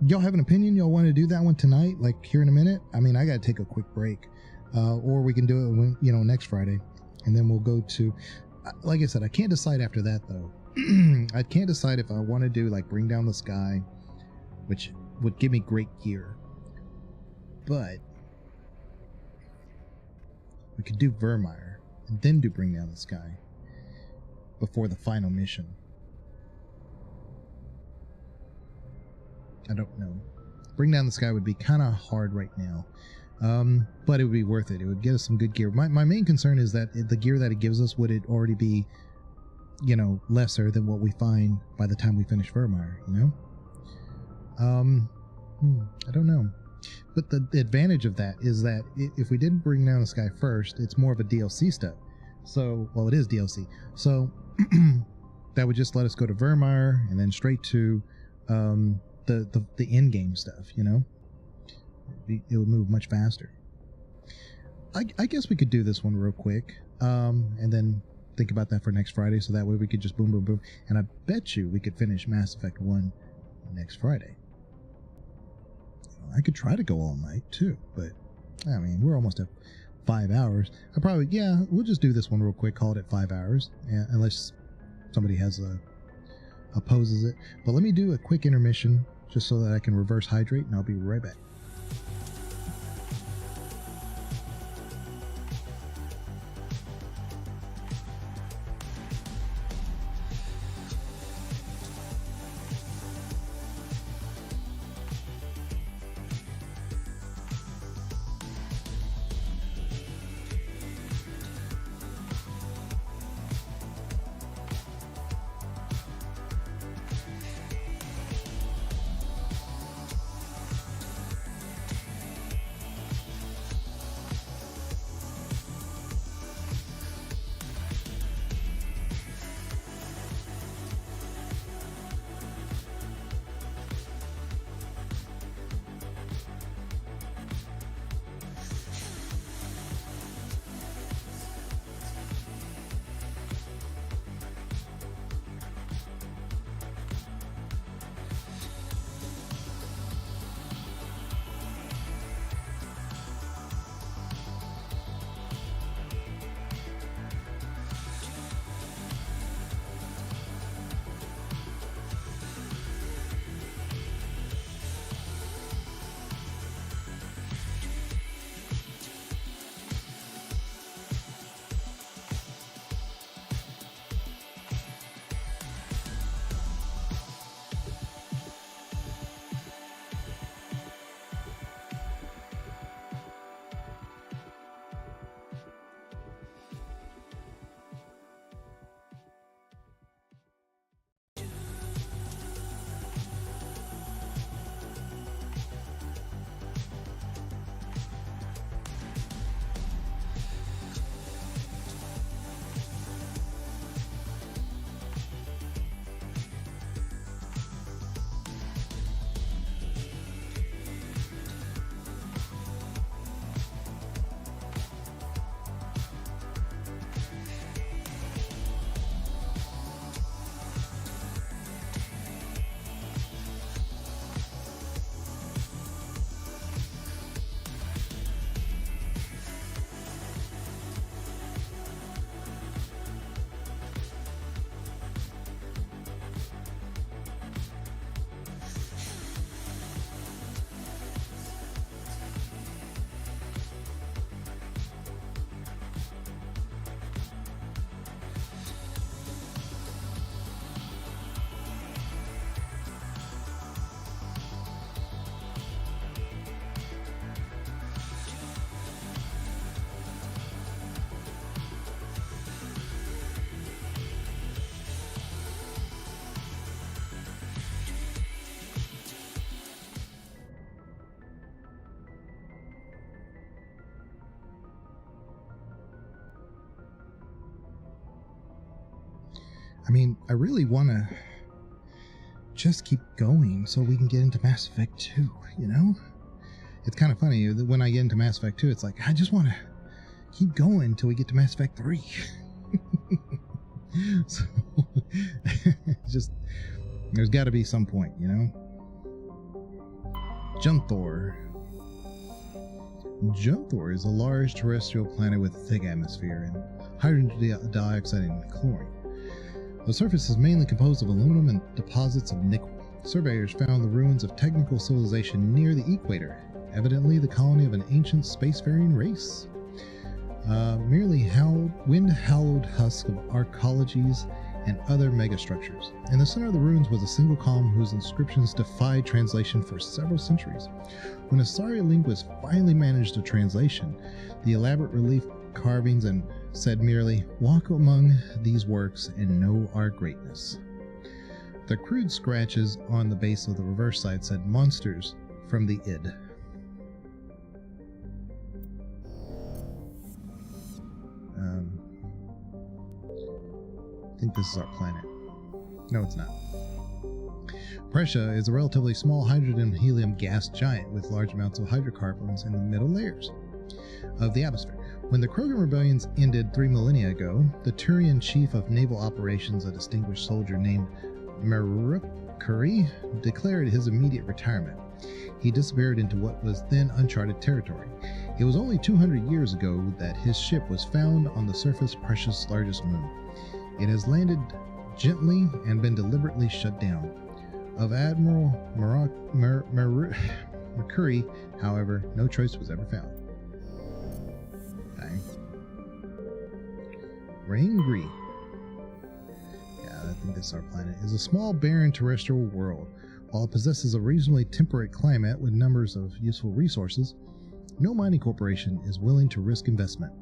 [SPEAKER 1] Y'all have an opinion? Y'all want to do that one tonight? Like here in a minute? I mean, I got to take a quick break. Or we can do it when, you know, next Friday. And then we'll go to... Like I said, I can't decide after that, though. I can't decide if I want to do, like, Bring Down the Sky, which would give me great gear. But... we could do Virmire, and then do Bring Down the Sky. Before the final mission. I don't know. Bring Down the Sky would be kind of hard right now. But it would be worth it. It would get us some good gear. My main concern is that the gear that it gives us, would it already be, you know, lesser than what we find by the time we finish Virmire, you know? I don't know. But the advantage of that is that if we didn't bring Down the Sky first, it's more of a DLC stuff. So, well, it is DLC. So that would just let us go to Vermeer and then straight to the in-game stuff, you know? It would move much faster. I guess we could do this one real quick, and then think about that for next Friday, so that way we could just boom, boom, boom. And I bet you we could finish Mass Effect 1 next Friday. I could try to go all night too, but I mean, we're almost at 5 hours. We'll just do this one real quick, call it at 5 hours, unless somebody opposes it. But let me do a quick intermission just so that I can reverse hydrate, and I'll be right back. I mean, I really want to just keep going so we can get into Mass Effect 2, you know? It's kind of funny, when I get into Mass Effect 2, it's like, I just want to keep going until we get to Mass Effect 3. So, just, there's got to be some point, you know? Junthor. Junthor is a large terrestrial planet with a thick atmosphere and hydrogen dioxide and chlorine. The surface is mainly composed of aluminum and deposits of nickel. Surveyors found the ruins of technical civilization near the equator, evidently the colony of an ancient spacefaring race. Merely wind-hallowed husks of arcologies and other megastructures. In the center of the ruins was a single column whose inscriptions defied translation for several centuries. When Asari linguists finally managed a translation, the elaborate relief carvings and said merely, "Walk among these works and know our greatness." The crude scratches on the base of the reverse side said monsters from the id. I think this is our planet. No, it's not. Prescia is a relatively small hydrogen-helium gas giant with large amounts of hydrocarbons in the middle layers of the atmosphere. When the Krogan rebellions ended 3 millennia ago, the Turian chief of naval operations, a distinguished soldier named Mercury, declared his immediate retirement. He disappeared into what was then uncharted territory. It was only 200 years ago that his ship was found on the surface of Prescia's largest moon. It has landed gently and been deliberately shut down. Of Admiral Mercury, however, no trace was ever found. Dang. Raingri, yeah, I think this is our planet, is a small, barren terrestrial world. While it possesses a reasonably temperate climate with numbers of useful resources, no mining corporation is willing to risk investment.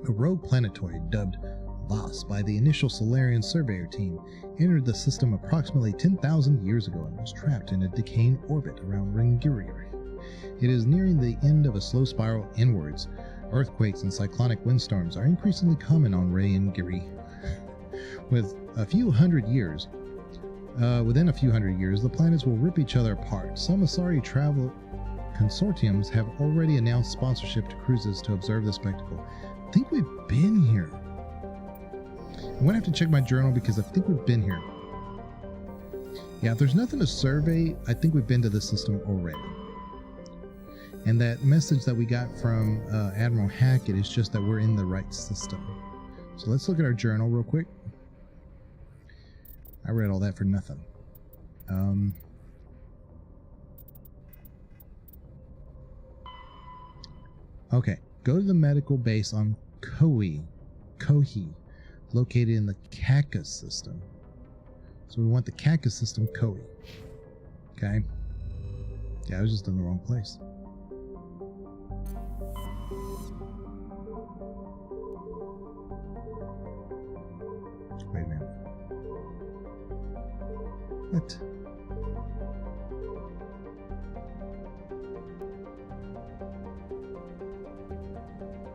[SPEAKER 1] A rogue planetoid dubbed Voss by the initial Solarian surveyor team entered the system approximately 10,000 years ago and was trapped in a decaying orbit around Ringiri. It is nearing the end of a slow spiral inwards. Earthquakes and cyclonic windstorms are increasingly common on Ringiri. Within a few hundred years, the planets will rip each other apart. Some Asari travel consortiums have already announced sponsorship to cruises to observe the spectacle. I think we've been here. I'm going to have to check my journal because I think we've been here. Yeah, if there's nothing to survey, I think we've been to this system already. And that message that we got from Admiral Hackett is just that we're in the right system. So let's look at our journal real quick. I read all that for nothing. Okay, go to the medical base on Kohi, located in the Cacus system. So we want the Cacus system, Kohi. Okay. Yeah, I was just in the wrong place. Wait a minute. What?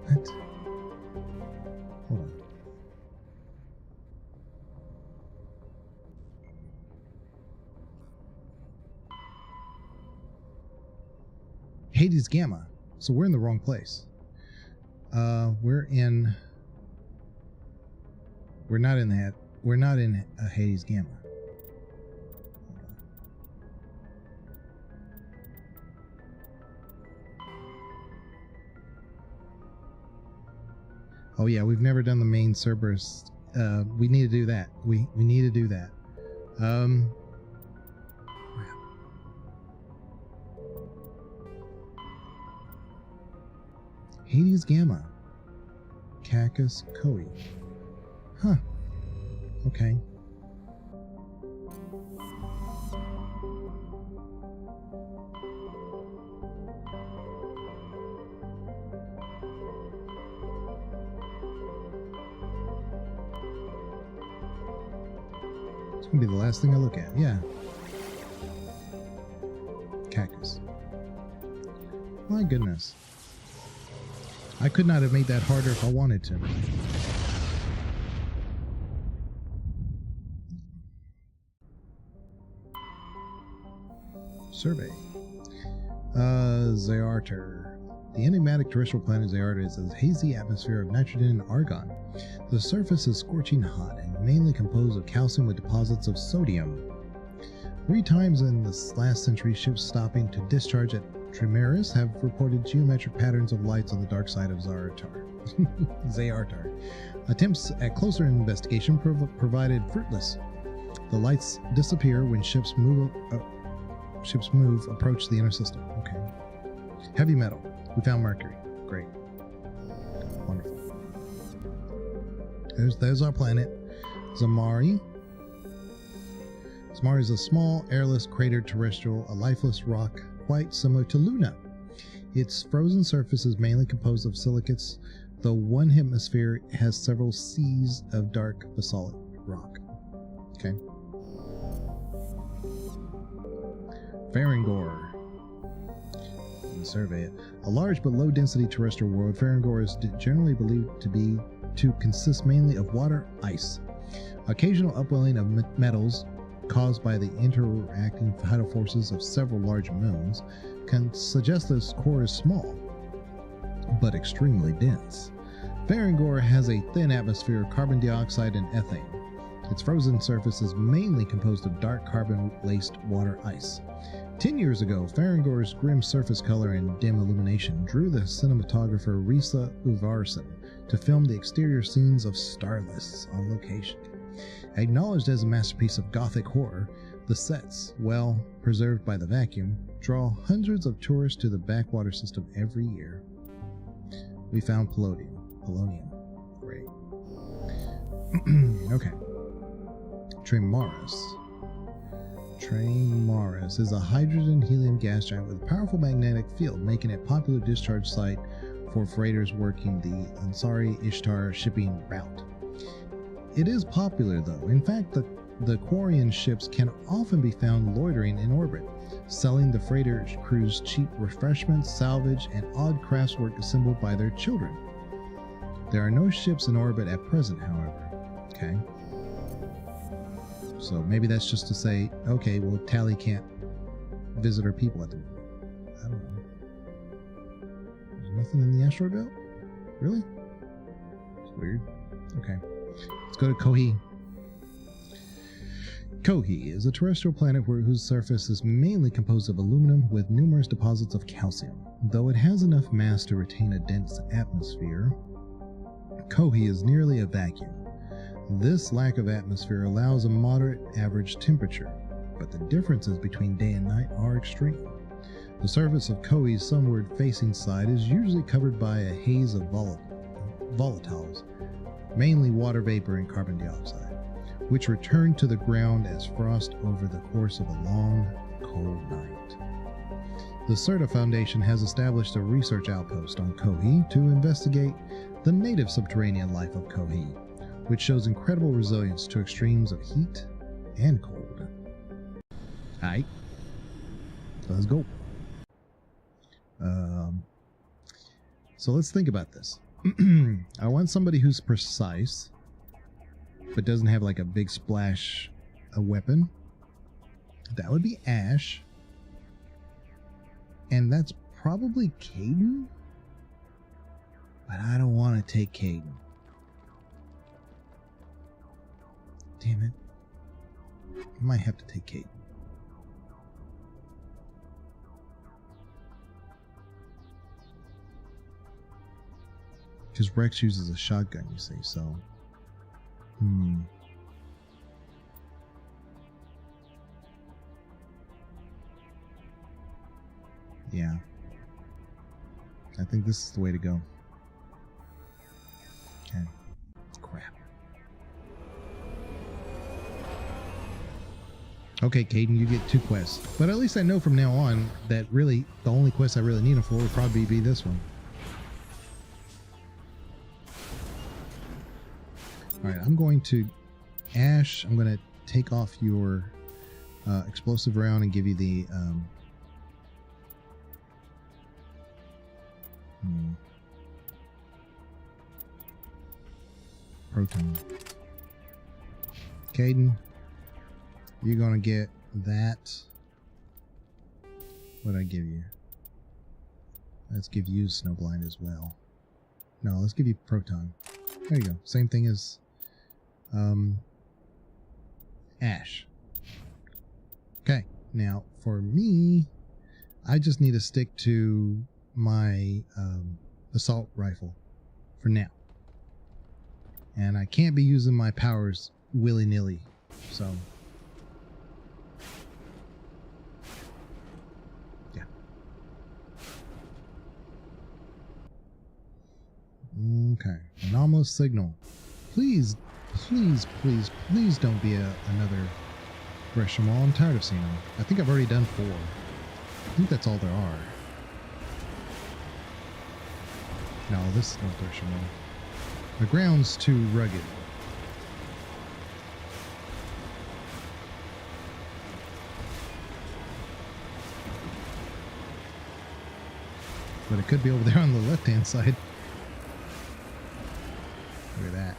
[SPEAKER 1] What? Hold on. Hades Gamma. So we're in the wrong place. We're not in that. We're not in Hades Gamma. Oh yeah, we've never done the main Cerberus. We need to do that. We need to do that. Hades Gamma. Cacus Kohi. Huh. Okay. It's gonna be the last thing I look at. Yeah. Cacus. My goodness. I could not have made that harder if I wanted to. Survey. Zayarter. The enigmatic terrestrial planet Zayarter is a hazy atmosphere of nitrogen and argon. The surface is scorching hot and mainly composed of calcium with deposits of sodium. 3 times in this last century, ships stopping to discharge at Trimaris have reported geometric patterns of lights on the dark side of Zayarter. Attempts at closer investigation provided fruitless. The lights disappear when ships approach the inner system. Okay. Heavy metal. We found mercury. Great. Wonderful. There's our planet. Zamari. Zamari is a small, airless, cratered terrestrial, a lifeless rock quite similar to Luna. Its frozen surface is mainly composed of silicates, though one hemisphere has several seas of dark basalt rock. Okay. Farangor. Survey it. A large but low-density terrestrial world, Farangor is generally believed to consist mainly of water, ice. Occasional upwelling of metals caused by the interacting tidal forces of several large moons can suggest this core is small, but extremely dense. Farangor has a thin atmosphere of carbon dioxide and ethane. Its frozen surface is mainly composed of dark carbon-laced water ice. 10 years ago, Farangor's grim surface color and dim illumination drew the cinematographer Risa Uvarsson to film the exterior scenes of Starlists on location. Acknowledged as a masterpiece of gothic horror, the sets, well preserved by the vacuum, draw hundreds of tourists to the backwater system every year. We found polonium. Great. Okay. Tremaris. Tremaris is a hydrogen-helium gas giant with a powerful magnetic field, making it a popular discharge site for freighters working the Ansari Ishtar shipping route. It is popular, though. In fact, the Quarian ships can often be found loitering in orbit, selling the freighter crews cheap refreshments, salvage, and odd craftswork assembled by their children. There are no ships in orbit at present, however. Okay. So maybe that's just to say, okay, well, Tali can't visit her people at the moment. I don't know. There's nothing in the asteroid belt? Really? It's weird. Okay. Let's go to Kohi. Kohi is a terrestrial planet whose surface is mainly composed of aluminum with numerous deposits of calcium. Though it has enough mass to retain a dense atmosphere, Kohi is nearly a vacuum. This lack of atmosphere allows a moderate average temperature, but the differences between day and night are extreme. The surface of Kohi's sunward-facing side is usually covered by a haze of volatiles, mainly water vapor and carbon dioxide, which return to the ground as frost over the course of a long, cold night. The Serta Foundation has established a research outpost on Kohi to investigate the native subterranean life of Kohi, which shows incredible resilience to extremes of heat and cold. Alright, let's go. So let's think about this. I want somebody who's precise, but doesn't have like a big splash a weapon. That would be Ash. And that's probably Kaidan. But I don't want to take Kaidan. Damn it. I might have to take Kaidan. Because Rex uses a shotgun, you see, so... Yeah. I think this is the way to go. Okay. Crap. Okay, Kaidan, you get 2 quests. But at least I know from now on that really the only quest I really need him for will probably be this one. Alright, I'm going to... Ash, I'm going to take off your explosive round and give you the... proton. Kaidan, you're going to get that. What'd I give you? Let's give you Snowblind as well. No, let's give you Proton. There you go. Same thing as Ash. Okay, now for me, I just need to stick to my assault rifle for now. And I can't be using my powers willy-nilly, so... yeah. Okay, anomalous signal. Please, please, please, please don't be another Gresham-Wall. I'm tired of seeing them. I think I've already done 4. I think that's all there are. No, this is no Gresham-Wall. The ground's too rugged. But it could be over there on the left-hand side. Look at that.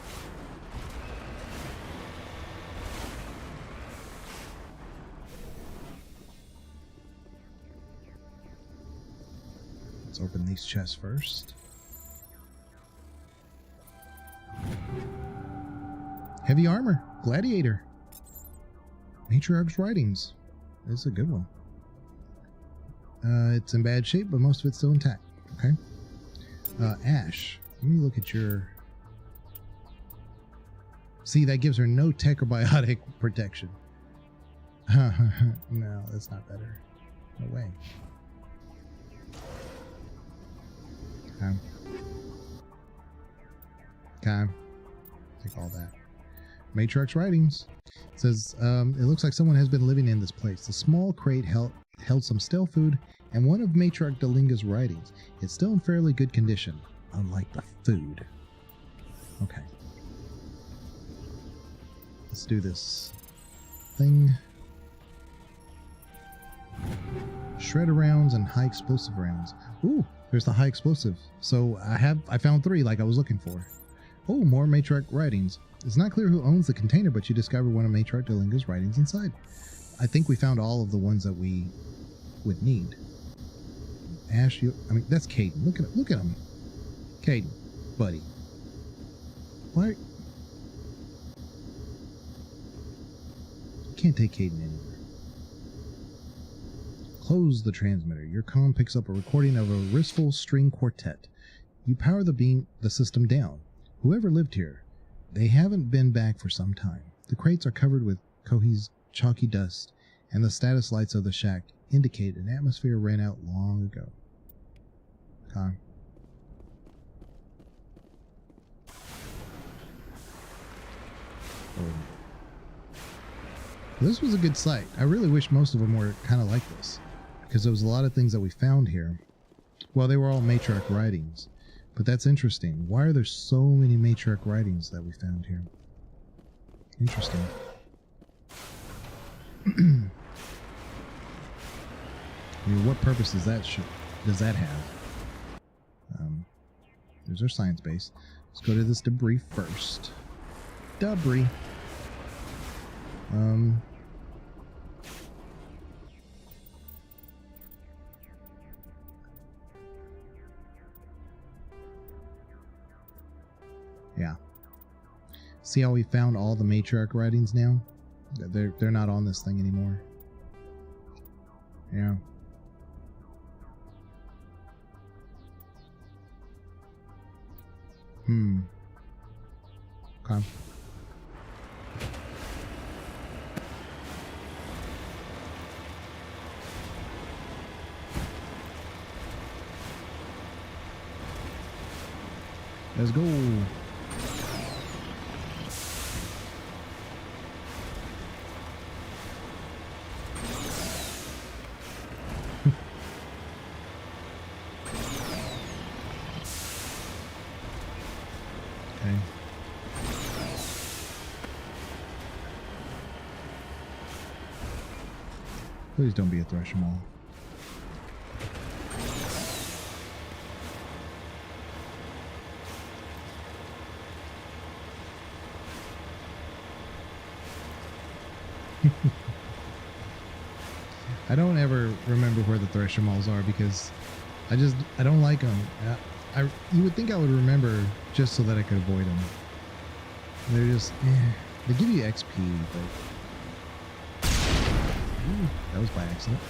[SPEAKER 1] Let's open these chests first. Heavy armor. Gladiator. Matriarch's writings. This is a good one. It's in bad shape, but most of it's still intact. Okay. Ash. Let me look at your... See, that gives her no tech or biotic protection. No, that's not better. No way. Okay. Okay. Take all that. Matriarch's writings. It says, it looks like someone has been living in this place. The small crate held some stale food and one of Matriarch Delinga's writings. It's still in fairly good condition, unlike the food. Okay. Let's do this thing. Shredder rounds and high explosive rounds. Ooh, there's the high explosive. So I found 3 like I was looking for. Oh, more Matriarch writings. It's not clear who owns the container, but you discover one of Matriarch Delinga's writings inside. I think we found all of the ones that we would need. Ash, I mean, that's Caden. Look at him. Caden, buddy. Why? You can't take Caden anywhere. Close the transmitter. Your comm picks up a recording of a Ristful string quartet. You power the system down. Whoever lived here, they haven't been back for some time. The crates are covered with Kohi's chalky dust, and the status lights of the shack indicate an atmosphere ran out long ago. Okay. This was a good site. I really wish most of them were kind of like this, because there was a lot of things that we found here. Well, they were all Matriarch writings, but that's interesting. Why are there so many Matriarch writings that we found here? Interesting. I mean, what purpose does that have? There's our science base. Let's go to this debris first. Debris. Yeah. See how we found all the Matriarch writings now? They're not on this thing anymore. Yeah. Okay. Let's go. Okay. Please don't be a Thresher Maul. I don't ever remember where the Thresher Mauls are because I don't like them. You would think I would remember just so that I could avoid them. They're just, they give you XP, but that was by accident.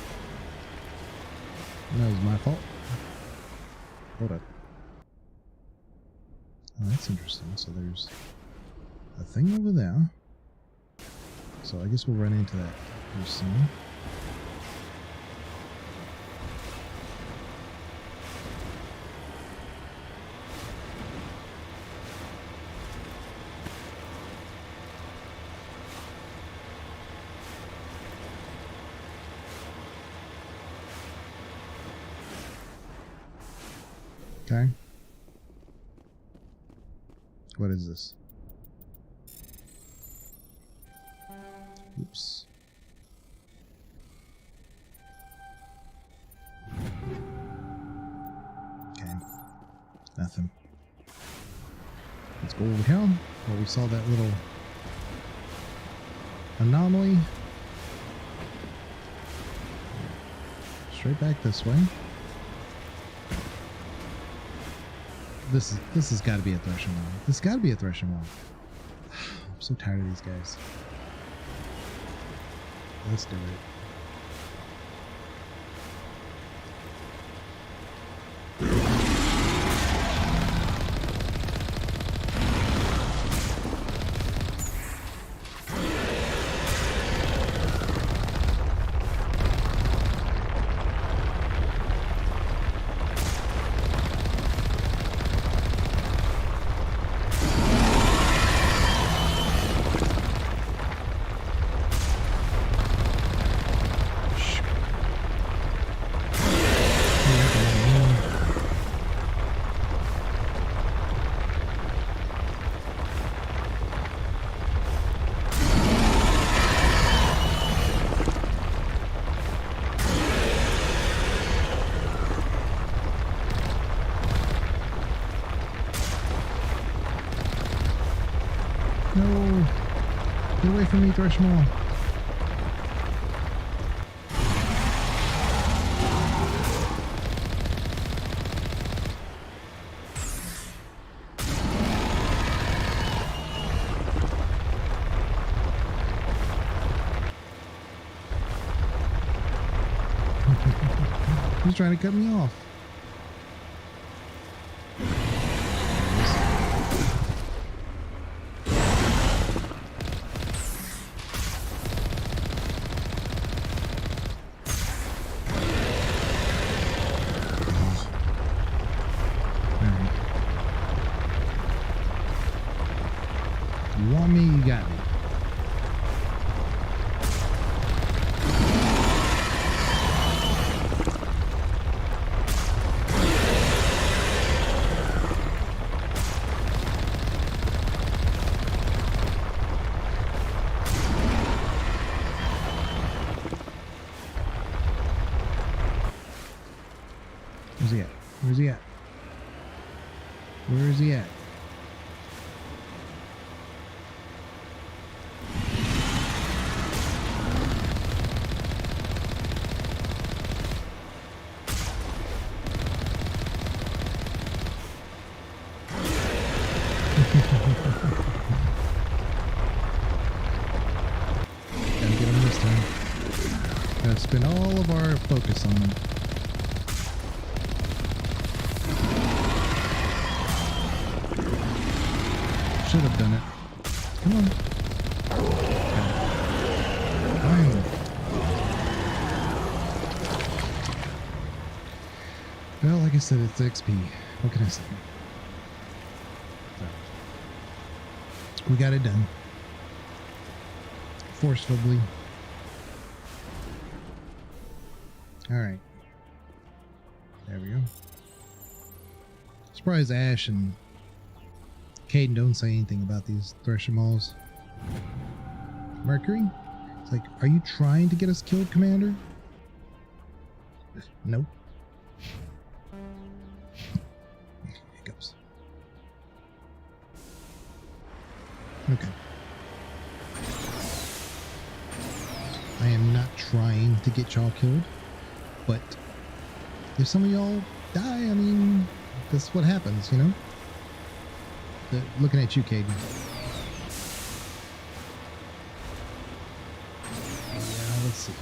[SPEAKER 1] That was my fault. Hold up. Oh, that's interesting. So there's a thing over there. So I guess we'll run into that here soon. Okay. What is this? Oops. Nothing. Let's go over here where we saw that little anomaly. Straight back this way. This has got to be a threshing wall. This has got to be a threshing wall. I'm so tired of these guys. Let's do it. No! Get away from me, Thrushmaw! He's trying to cut me off. You want me, you got me. Where's he at? Where's he at? Where is he at? Gotta get him this time. Gotta spend all of our focus on him. Should have done it. Come on. Finally. Well, like I said, it's XP. What can I say? We got it done. Forcefully. Alright. There we go. Surprised Ash and Kaidan don't say anything about these threshing malls. Mercury? It's like, are you trying to get us killed, Commander? Nope. Hiccups. Okay. I am not trying to get y'all killed, but if some of y'all die, I mean, that's what happens, you know? Looking at you, Kaidan. Yeah, let's see.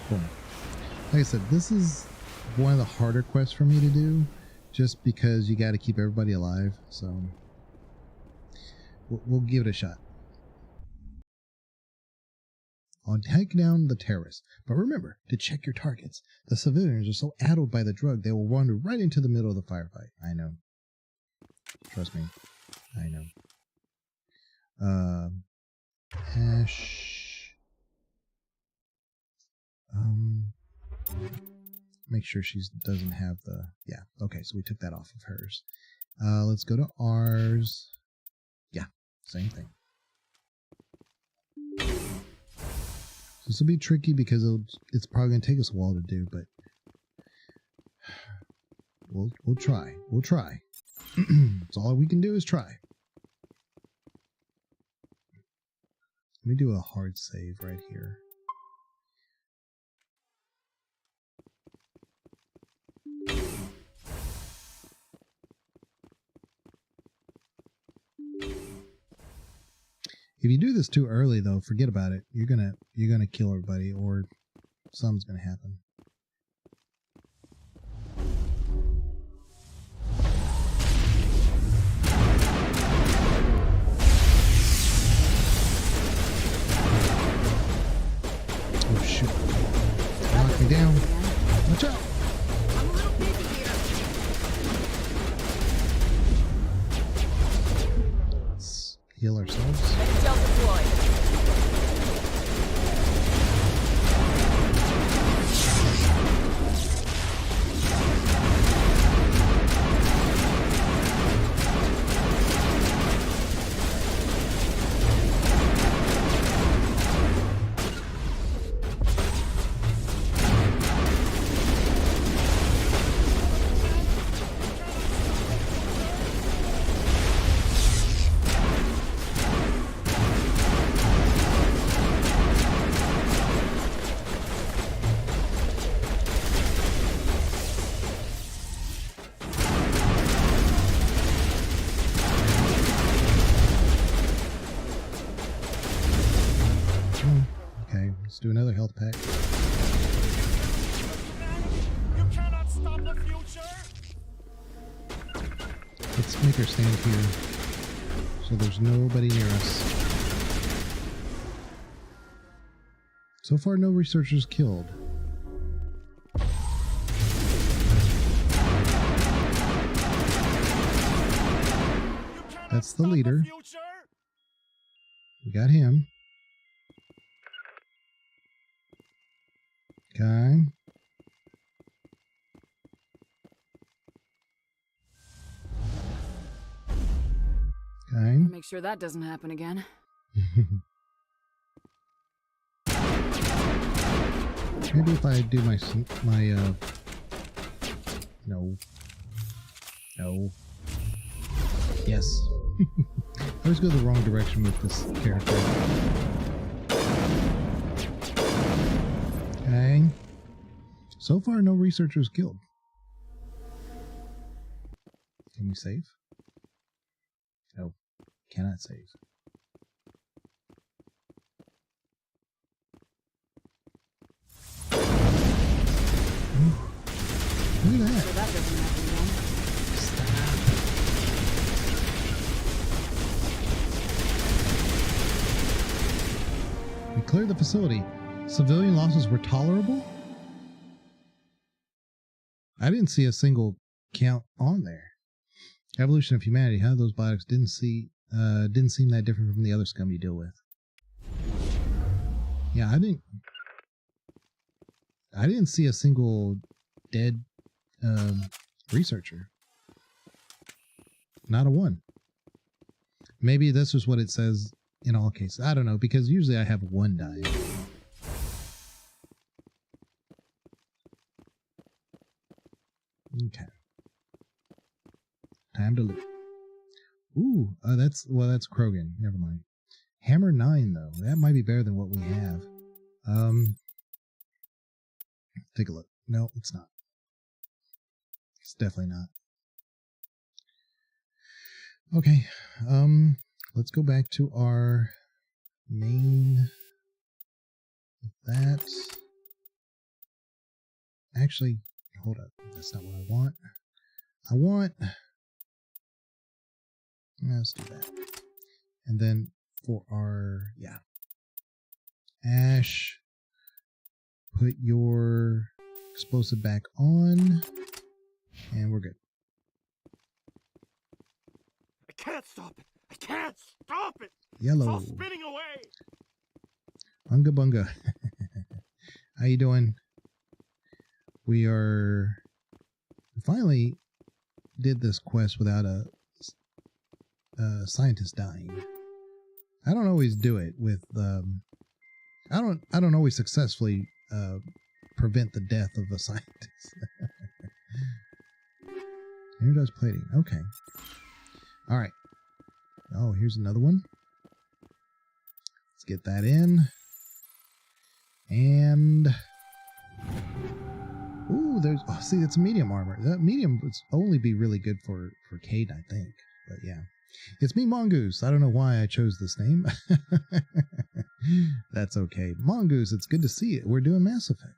[SPEAKER 1] Boom. Like I said, this is one of the harder quests for me to do, just because you got to keep everybody alive. So we'll give it a shot. I'll take down the terrorists, but remember to check your targets. The civilians are so addled by the drug they will wander right into the middle of the firefight. I know. Trust me. I know. Ash. Make sure she doesn't have the... Yeah, okay, so we took that off of hers. Let's go to ours. Yeah, same thing. This will be tricky because it's probably going to take us a while to do, but... We'll try. We'll try. That's all we can do is try. Let me do a hard save right here. If you do this too early, though, forget about it. You're gonna kill everybody, or something's gonna happen. Oh shoot! Knock me down. Watch out!
[SPEAKER 6] I'm a little busy here.
[SPEAKER 1] Let's heal ourselves.
[SPEAKER 6] Gel deployed.
[SPEAKER 1] Do another health pack.
[SPEAKER 14] You cannot stop the future.
[SPEAKER 1] Let's make her stand here so there's nobody near us. So far, no researchers killed. That's the leader. We got him. Okay. Okay.
[SPEAKER 4] Make sure that doesn't happen again.
[SPEAKER 1] Maybe if I do my no. Yes. I always go the wrong direction with this character. Okay. So far, no researchers killed. Can we save? No. Cannot save. Look at that.
[SPEAKER 4] So that doesn't happen again.
[SPEAKER 1] We cleared the facility. Civilian losses were tolerable? I didn't see a single count on there. Evolution of humanity. How those biotics didn't seem that different from the other scum you deal with. Yeah, I didn't see a single dead researcher. Not a one. Maybe this is what it says in all cases. I don't know, because usually I have one dying. Okay. Time to loot. Ooh, that's Krogan. Never mind. Hammer 9 though. That might be better than what we have. Take a look. No, it's not. It's definitely not. Okay. Let's go back to our main. That. Actually, hold up. That's not what I want. Let's do that. And then for our, Ash, put your explosive back on, and we're good.
[SPEAKER 14] I can't stop it. I can't stop it.
[SPEAKER 1] Yellow.
[SPEAKER 14] It's all spinning away.
[SPEAKER 1] Bunga bunga. How you doing? We finally did this quest without a scientist dying. I don't always do it with I don't always successfully prevent the death of a scientist. Energized plating. Okay. All right. Oh, here's another one. Let's get that in. And ooh, there's see, it's medium armor. That medium would only be really good for Cayden, I think. But yeah. It's me, Mongoose. I don't know why I chose this name. That's okay. Mongoose, it's good to see you. We're doing Mass Effect.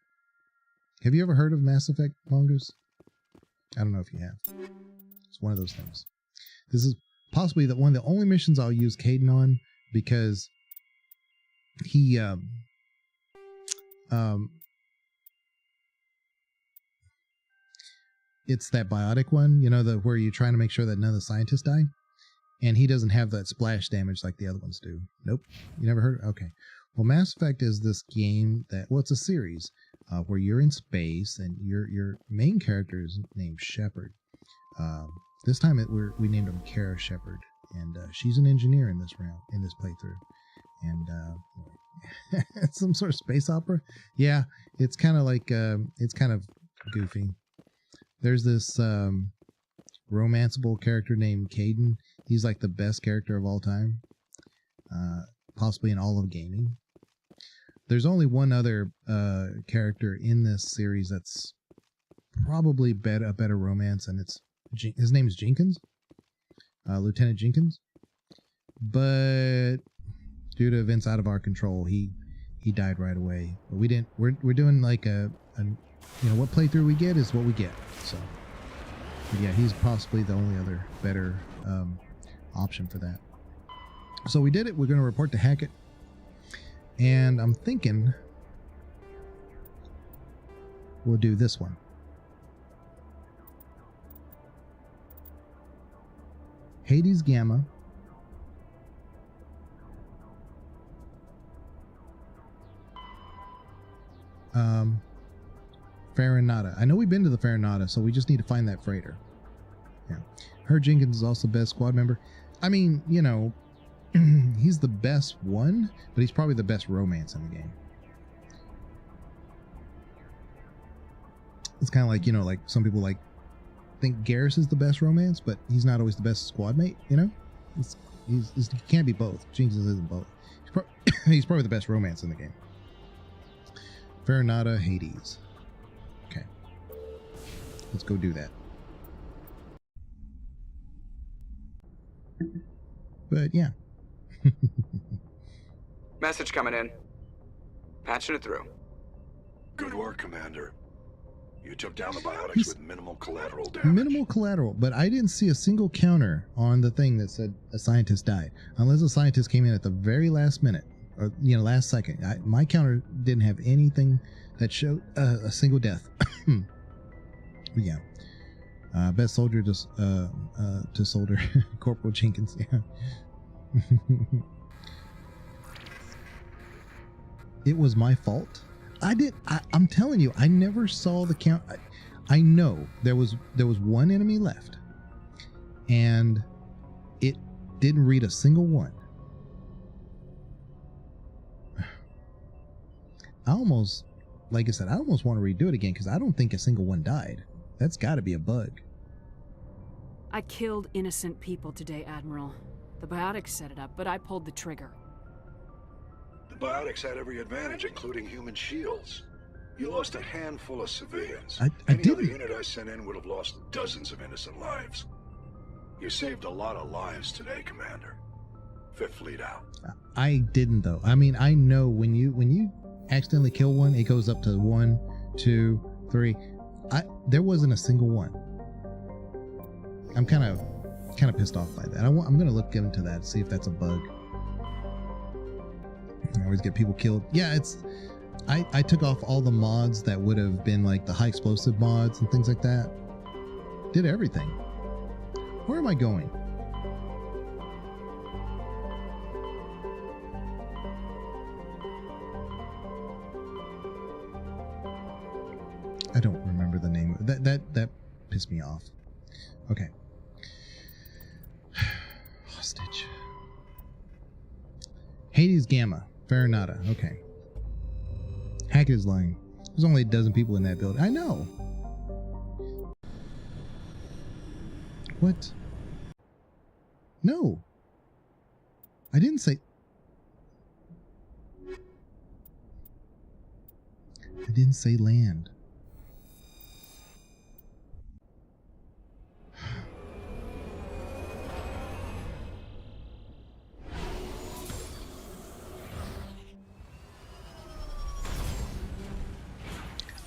[SPEAKER 1] Have you ever heard of Mass Effect, Mongoose? I don't know if you have. It's one of those things. This is possibly one of the only missions I'll use Cayden on, because he it's that biotic one, you know, where you're trying to make sure that none of the scientists die, and he doesn't have that splash damage like the other ones do. Nope. You never heard? Okay. Well, Mass Effect is this game that, well, it's a series where you're in space and your main character is named Shepard. This time we named him Kara Shepard, and she's an engineer in this playthrough. And it's some sort of space opera. Yeah, it's kind of like it's kind of goofy. There's this romanceable character named Cayden. He's like the best character of all time, possibly in all of gaming. There's only one other character in this series that's probably a better romance, and his name is Jenkins, Lieutenant Jenkins. But due to events out of our control, he died right away. But we didn't. We're doing like a what playthrough we get is what we get. So, but yeah, he's possibly the only other better option for that. So we did it. We're going to report to Hackett, and I'm thinking we'll do this one. Hades Gamma. Farinata. I know we've been to the Farinata, so we just need to find that freighter. Yeah. Herb Jenkins is also the best squad member. I mean, you know, he's the best one, but he's probably the best romance in the game. It's kind of like, you know, like some people think Garrus is the best romance, but he's not always the best squad mate, you know? He can't be both. Jenkins isn't both. He's probably the best romance in the game. Farinata, Hades. Okay. Let's go do that. But yeah.
[SPEAKER 8] Message coming in. Patching it through.
[SPEAKER 19] Good work, Commander. You took down the biotics with minimal collateral damage.
[SPEAKER 1] Minimal collateral, but I didn't see a single counter on the thing that said a scientist died. Unless a scientist came in at the very last minute, or, you know, last second. My counter didn't have anything that showed a single death. Yeah. Best soldier to soldier. Corporal Jenkins, yeah. It was my fault. I'm telling you, I never saw the count. I know there was one enemy left, and it didn't read a single one. Like I said, I almost want to redo it again because I don't think a single one died. That's got to be a bug.
[SPEAKER 4] I killed innocent people today, Admiral. The biotics set it up, but I pulled the trigger.
[SPEAKER 19] The biotics had every advantage, including human shields. You lost a handful of civilians. Any other unit I sent in would have lost dozens of innocent lives. You saved a lot of lives today, Commander. Fifth Fleet out.
[SPEAKER 1] I didn't, though. I mean, I know when you accidentally kill one, it goes up to 1, 2, 3. There wasn't a single one. I'm kind of pissed off by that. I'm going to look into that, see if that's a bug. I always get people killed. Yeah, I took off all the mods that would have been like the high explosive mods and things like that. Did everything. Where am I going? I don't remember the name. That pissed me off. Okay. Hostage. Hades Gamma. Farinata. Okay. Hackett is lying. There's only a dozen people in that building. I know. What? No. I didn't say... I didn't say land.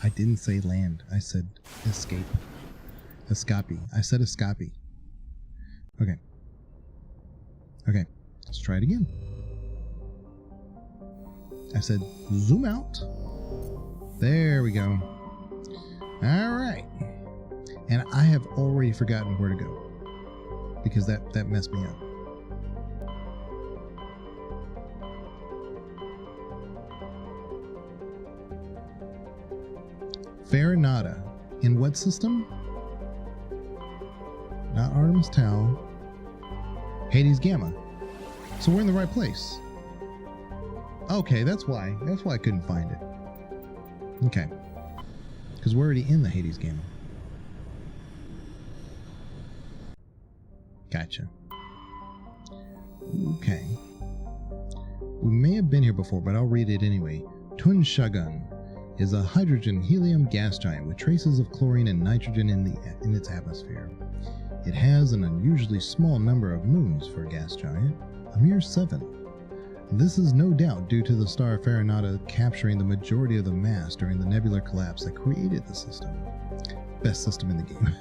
[SPEAKER 1] I didn't say land. I said escape. Escape. I said escape. Okay. Okay. Let's try it again. I said zoom out. There we go. Alright. And I have already forgotten where to go. Because that messed me up. Farinata. In what system? Not Artemis Tau. Hades Gamma. So we're in the right place. Okay, that's why. That's why I couldn't find it. Okay. Because we're already in the Hades Gamma. Gotcha. Okay. We may have been here before, but I'll read it anyway. Tun Shagun is a hydrogen-helium gas giant with traces of chlorine and nitrogen in its atmosphere. It has an unusually small number of moons for a gas giant, a mere 7. This is no doubt due to the star Farinata capturing the majority of the mass during the nebular collapse that created the system. Best system in the game.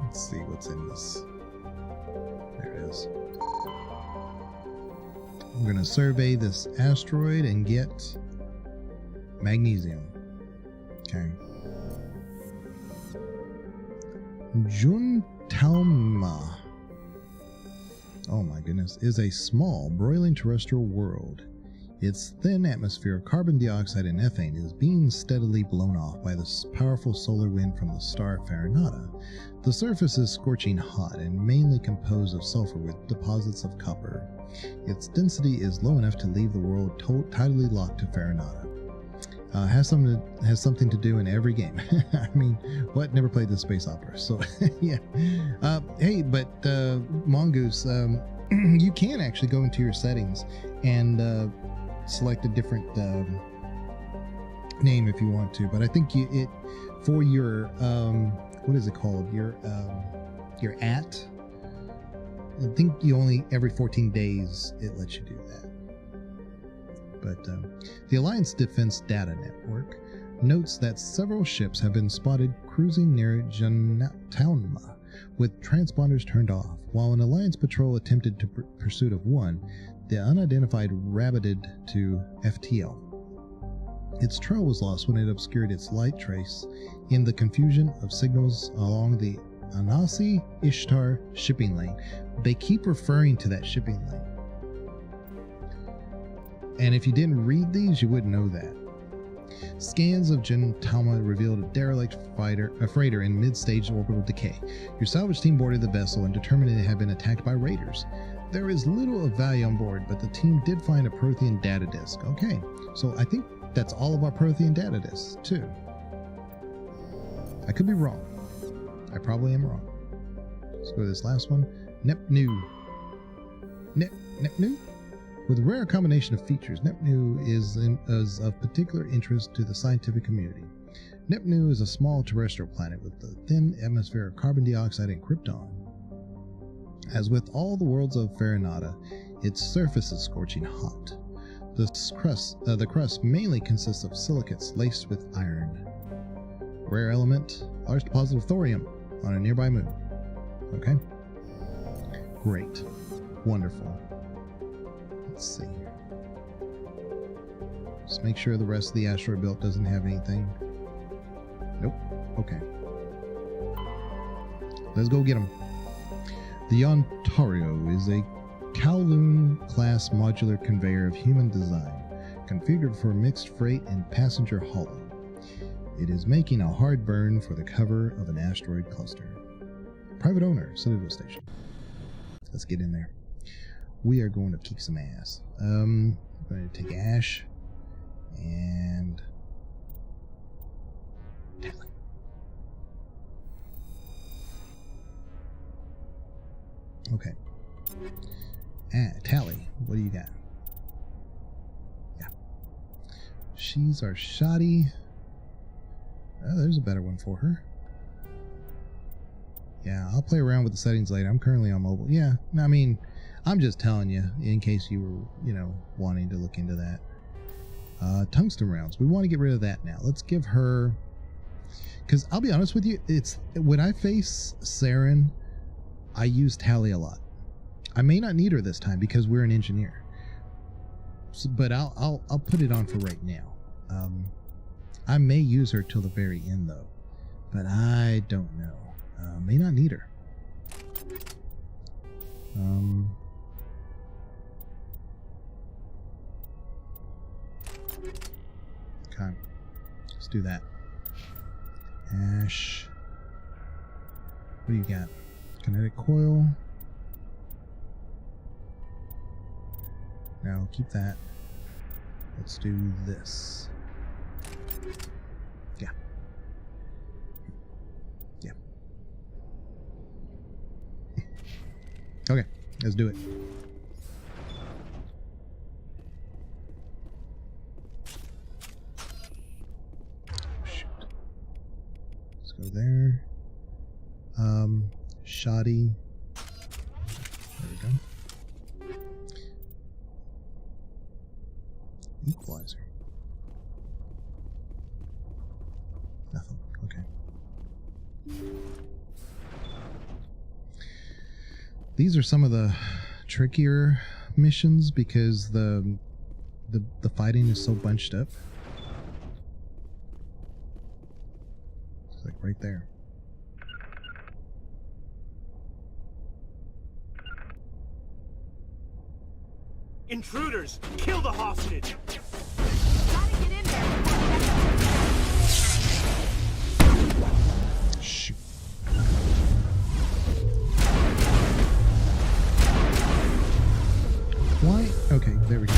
[SPEAKER 1] Let's see what's in this. There it is. I'm going to survey this asteroid and get magnesium. Okay. Juntauma. Oh my goodness. Is a small, broiling terrestrial world. Its thin atmosphere of carbon dioxide and ethane is being steadily blown off by the powerful solar wind from the star Farinata. The surface is scorching hot and mainly composed of sulfur with deposits of copper. Its density is low enough to leave the world tidally locked to Farinata. Has something to do in every game. I mean, what? Never played the space opera, so yeah. Hey, but Mongoose, you can actually go into your settings and select a different name if you want to. But I think it for your what is it called? Your @ I think you only every 14 days it lets you do that. But the Alliance Defense Data Network notes that several ships have been spotted cruising near Juntauma with transponders turned off. While an Alliance patrol attempted to pursuit of one, the unidentified rabbited to FTL. Its trail was lost when it obscured its light trace in the confusion of signals along the Anasi Ishtar shipping lane. They keep referring to that shipping lane. And if you didn't read these, you wouldn't know that. Scans of Juntauma revealed a derelict freighter in mid-stage orbital decay. Your salvage team boarded the vessel and determined it had been attacked by raiders. There is little of value on board, but the team did find a Prothean data disk. Okay, so I think that's all of our Prothean data disks, too. I could be wrong. I probably am wrong. Let's go to this last one. Nepnu. Nepnu? With a rare combination of features, Nepnu is of particular interest to the scientific community. Nepnu is a small terrestrial planet with a thin atmosphere of carbon dioxide and krypton. As with all the worlds of Farinata, its surface is scorching hot. The crust mainly consists of silicates laced with iron. Rare element, large deposit of thorium on a nearby moon. Okay. Great. Wonderful. Let's see here. Just make sure the rest of the asteroid belt doesn't have anything. Nope. Okay. Let's go get them. The Ontario is a Kowloon-class modular conveyor of human design, configured for mixed freight and passenger hauling. It is making a hard burn for the cover of an asteroid cluster. Private owner, Citadel Station. Let's get in there. We are going to kick some ass. I'm going to take Ash and Talon. Okay. Tally, what do you got? Yeah. She's our shoddy. Oh, there's a better one for her. Yeah, I'll play around with the settings later. I'm currently on mobile. Yeah, I mean, I'm just telling you in case you were, you know, wanting to look into that. Tungsten rounds. We want to get rid of that now. Let's give her... Because I'll be honest with you, it's when I face Saren, I use Tally a lot. I may not need her this time because we're an engineer. So, but I'll put it on for right now. I may use her till the very end though, but I don't know. May not need her. Okay, let's do that. Ash. What do you got? Kinetic coil. Now keep that. Let's do this. Yeah. Yeah. Okay, let's do it. Let's go there. Shoddy. There we go. Equalizer. Nothing. Okay. These are some of the trickier missions because the fighting is so bunched up. It's like right there.
[SPEAKER 14] Intruders! Kill the hostage!
[SPEAKER 1] Shoot. Why? Okay, there we go.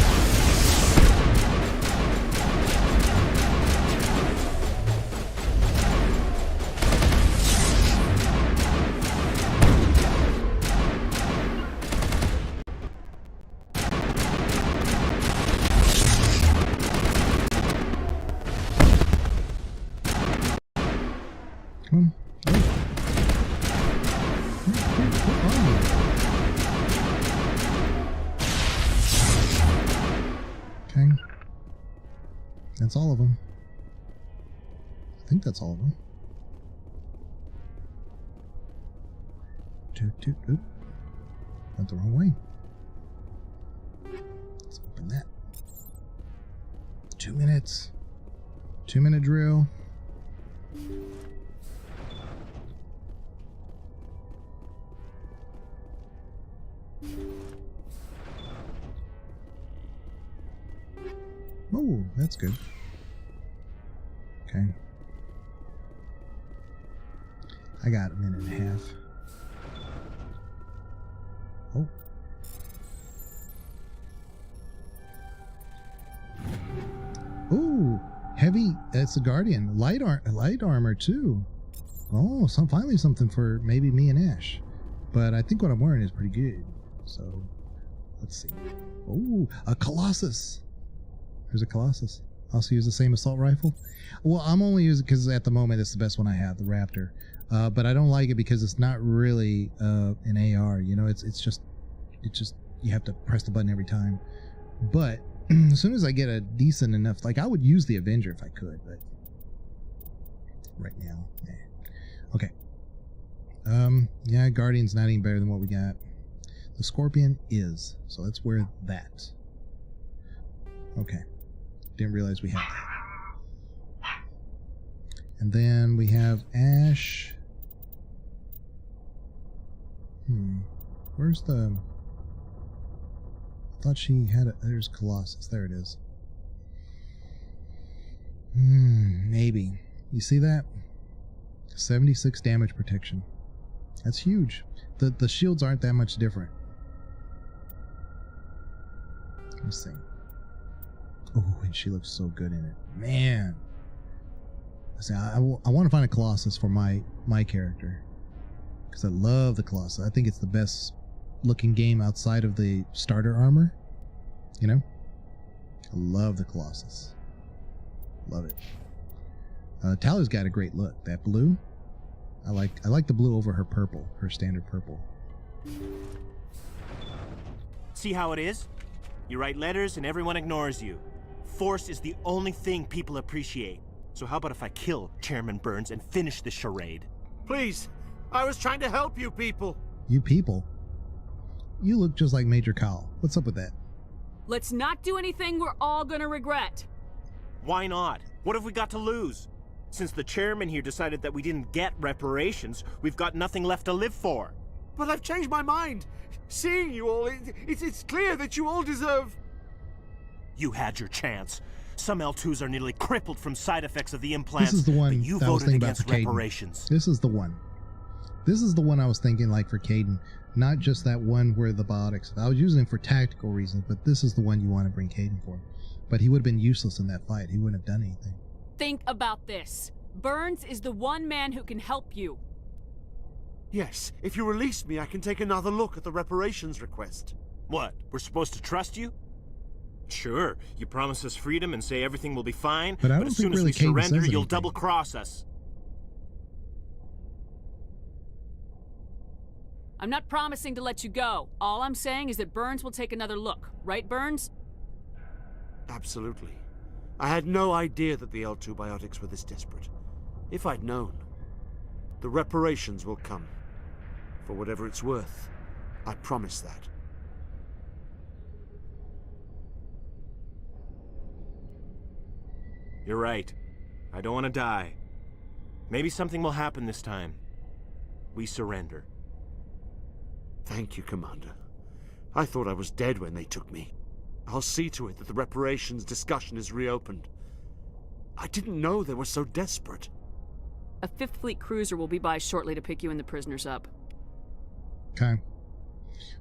[SPEAKER 1] Okay. That's all of them. I think that's all of them. Oop. Went the wrong way. Let's open that. 2 minutes. 2-minute drill. Oh, that's good. Okay. I got a minute and a half. Oh. Ooh, heavy. That's the Guardian. Light armor too. Oh, finally something for maybe me and Ash. But I think what I'm wearing is pretty good. So, let's see. Oh, a Colossus. There's a Colossus. Also use the same assault rifle. Well, I'm only using because at the moment it's the best one I have, the Raptor. But I don't like it because it's not really an AR. You know, it's just you have to press the button every time. But as soon as I get a decent enough, like I would use the Avenger if I could, but right now, okay. Yeah, Guardian's not even better than what we got. The Scorpion is, so let's wear that. Okay. Didn't realize we had that. And then we have Ash. Where's the... I thought she had a... There's Colossus. There it is. Maybe. You see that? 76 damage protection. That's huge. The shields aren't that much different. Let's see. Oh, and she looks so good in it. Man. I want to find a Colossus for my character. Because I love the Colossus. I think it's the best looking game outside of the starter armor. You know? I love the Colossus. Love it. Tally's got a great look. That blue, I like the blue over her purple, her standard purple.
[SPEAKER 16] See how it is? You write letters and everyone ignores you. Force is the only thing people appreciate. So how about if I kill Chairman Burns and finish this charade?
[SPEAKER 14] Please, I was trying to help you people.
[SPEAKER 1] You people? You look just like Major Kyle. What's up with that?
[SPEAKER 4] Let's not do anything we're all gonna regret.
[SPEAKER 16] Why not? What have we got to lose? Since the chairman here decided that we didn't get reparations, we've got nothing left to live for.
[SPEAKER 14] But I've changed my mind. Seeing you all, it's clear that you all deserve...
[SPEAKER 16] You had your chance. Some L2s are nearly crippled from side effects of the implants,
[SPEAKER 1] This is the one
[SPEAKER 16] but you
[SPEAKER 1] that I was
[SPEAKER 16] voted
[SPEAKER 1] thinking about
[SPEAKER 16] against
[SPEAKER 1] for Caden.
[SPEAKER 16] reparations.
[SPEAKER 1] This is the one. This is the one I was thinking like for Caden. Not just that one where the biotics. I was using it for tactical reasons, but this is the one you want to bring Caden for. But he would have been useless in that fight. He wouldn't have done anything.
[SPEAKER 4] Think about this. Burns is the one man who can help you.
[SPEAKER 14] Yes, if you release me, I can take another look at the reparations request.
[SPEAKER 16] What, we're supposed to trust you? Sure, you promise us freedom and say everything will be fine,
[SPEAKER 1] But I don't
[SPEAKER 16] as
[SPEAKER 1] think
[SPEAKER 16] soon as
[SPEAKER 1] really
[SPEAKER 16] we
[SPEAKER 1] Caden
[SPEAKER 16] surrender,
[SPEAKER 1] says
[SPEAKER 16] you'll
[SPEAKER 1] anything.
[SPEAKER 16] double-cross us.
[SPEAKER 4] I'm not promising to let you go. All I'm saying is that Burns will take another look. Right, Burns?
[SPEAKER 14] Absolutely. I had no idea that the L2 biotics were this desperate. If I'd known, the reparations will come. For whatever it's worth, I promise that.
[SPEAKER 16] You're right. I don't want to die. Maybe something will happen this time. We surrender.
[SPEAKER 14] Thank you, Commander. I thought I was dead when they took me. I'll see to it that the reparations discussion is reopened. I didn't know they were so desperate.
[SPEAKER 4] A 5th Fleet cruiser will be by shortly to pick you and the prisoners up.
[SPEAKER 1] Okay.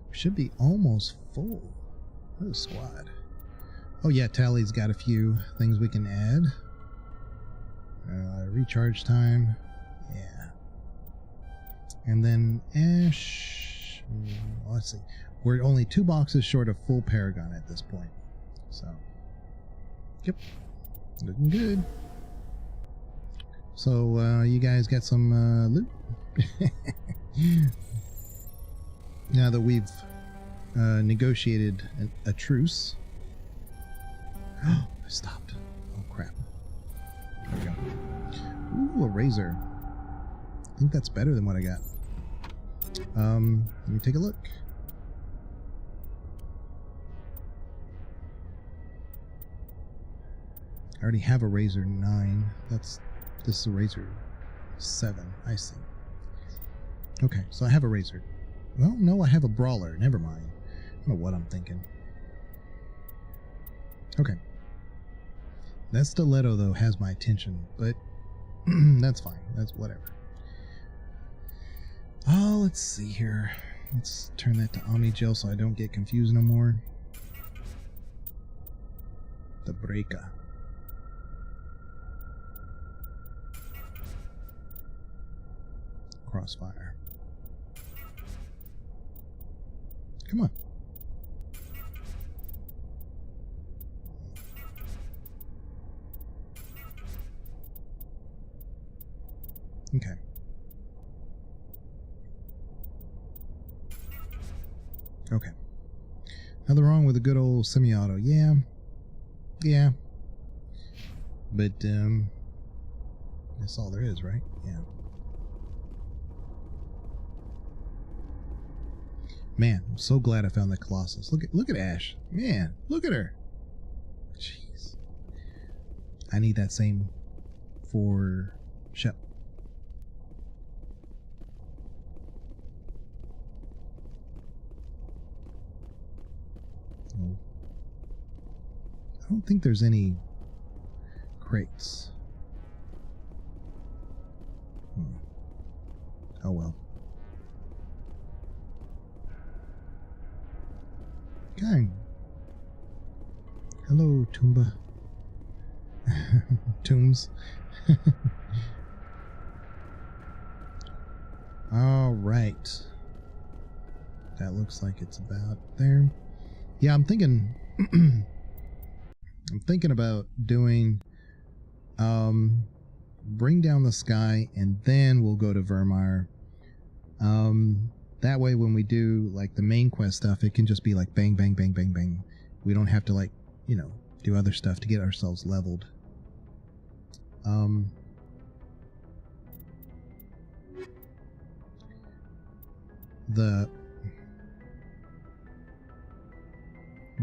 [SPEAKER 1] We should be almost full. What a squad. Oh yeah, Tally's got a few things we can add. Recharge time. Yeah. And then Ash. Let's see. We're only 2 boxes short of full Paragon at this point. So. Yep. Looking good. So, you guys got some loot? Now that we've negotiated a truce. I stopped. Oh, crap. There we go. Ooh, a razor. I think that's better than what I got. Let me take a look. I already have a Razor 9. This is a Razor 7. I see. Okay, so I have a Razor. Well, no, I have a Brawler. Never mind. I don't know what I'm thinking. Okay. That stiletto, though, has my attention, but that's fine. That's whatever. Oh, let's see here. Let's turn that to Omni-Gel so I don't get confused no more. The Breaker. Crossfire. Come on. Okay. Okay. Nothing wrong with a good old semi-auto. Yeah. Yeah. But, that's all there is, right? Yeah. Man, I'm so glad I found that Colossus. Look at Ash. Man, look at her. Jeez. I need that same for Shep. Oh. I don't think there's any crates. Oh well. Okay. Hello, Toomba. Tombs. All right. That looks like it's about there. Yeah, I'm thinking I'm thinking about doing Bring Down the Sky, and then we'll go to Virmire. That way when we do like the main quest stuff, it can just be like bang, bang, bang, bang, bang. We don't have to like, you know, do other stuff to get ourselves leveled.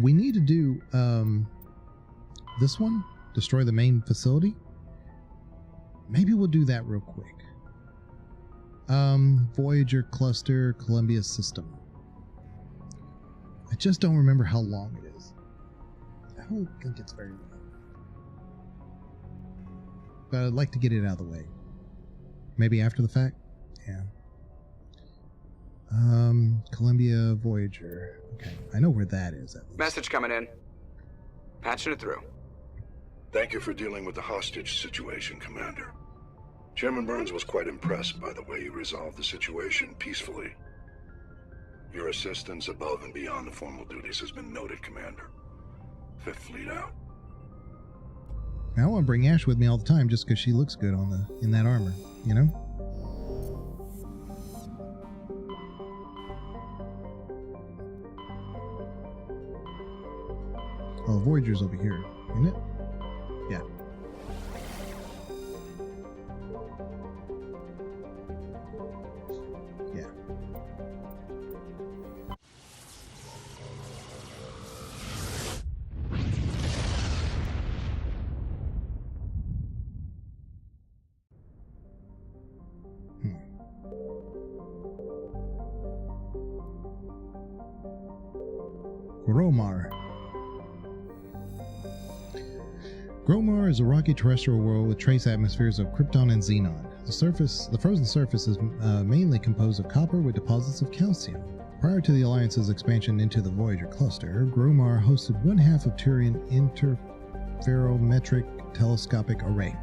[SPEAKER 1] We need to do this one, destroy the main facility. Maybe we'll do that real quick. Voyager Cluster, Columbia System. I just don't remember how long it is. I don't think it's very long. But I'd like to get it out of the way. Maybe after the fact? Yeah. Columbia Voyager. Okay, I know where that is at least.
[SPEAKER 8] Message coming in. Patching it through.
[SPEAKER 19] Thank you for dealing with the hostage situation, Commander. Chairman Burns was quite impressed by the way you resolved the situation peacefully. Your assistance above and beyond the formal duties has been noted, Commander. Fifth Fleet out.
[SPEAKER 1] I want to bring Ash with me all the time just because she looks good on in that armor, you know? Oh, Voyager's over here, isn't it? Yeah. Yeah. Gromar. Gromar is a rocky terrestrial world with trace atmospheres of Krypton and Xenon. The frozen surface is mainly composed of copper with deposits of calcium. Prior to the Alliance's expansion into the Voyager cluster, Gromar hosted one half of Turian Interferometric Telescopic Array.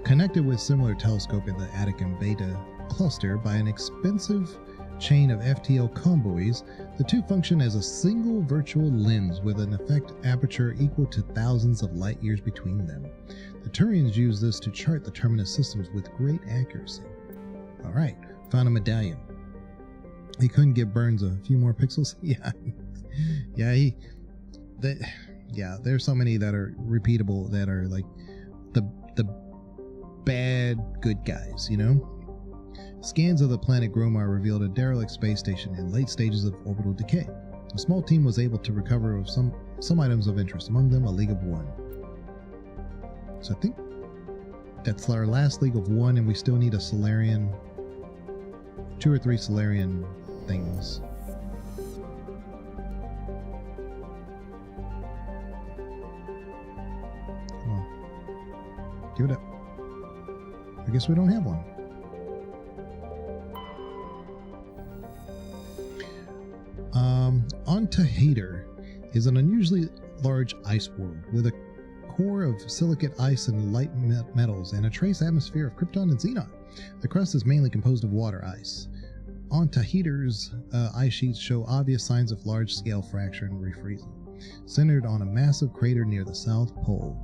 [SPEAKER 1] Connected with similar telescope in the Attican Beta cluster by an expensive chain of FTL convoys, the two function as a single virtual lens with an effect aperture equal to thousands of light years between them. The Turians use this to chart the terminus systems with great accuracy. Alright, found a medallion. He couldn't give Burns a few more pixels? Yeah. There's so many that are repeatable that are like the bad good guys, you know? Scans of the planet Gromar revealed a derelict space station in late stages of orbital decay. A small team was able to recover some items of interest, among them a League of One. So I think that's our last League of One, and we still need a Solarian, 2 or 3 Solarian things. Come on. Give it up. I guess we don't have one. Antahedar is an unusually large ice world with a core of silicate ice and light metals and a trace atmosphere of Krypton and Xenon. The crust is mainly composed of water ice. Antahedar's ice sheets show obvious signs of large-scale fracture and refreezing, centered on a massive crater near the South Pole.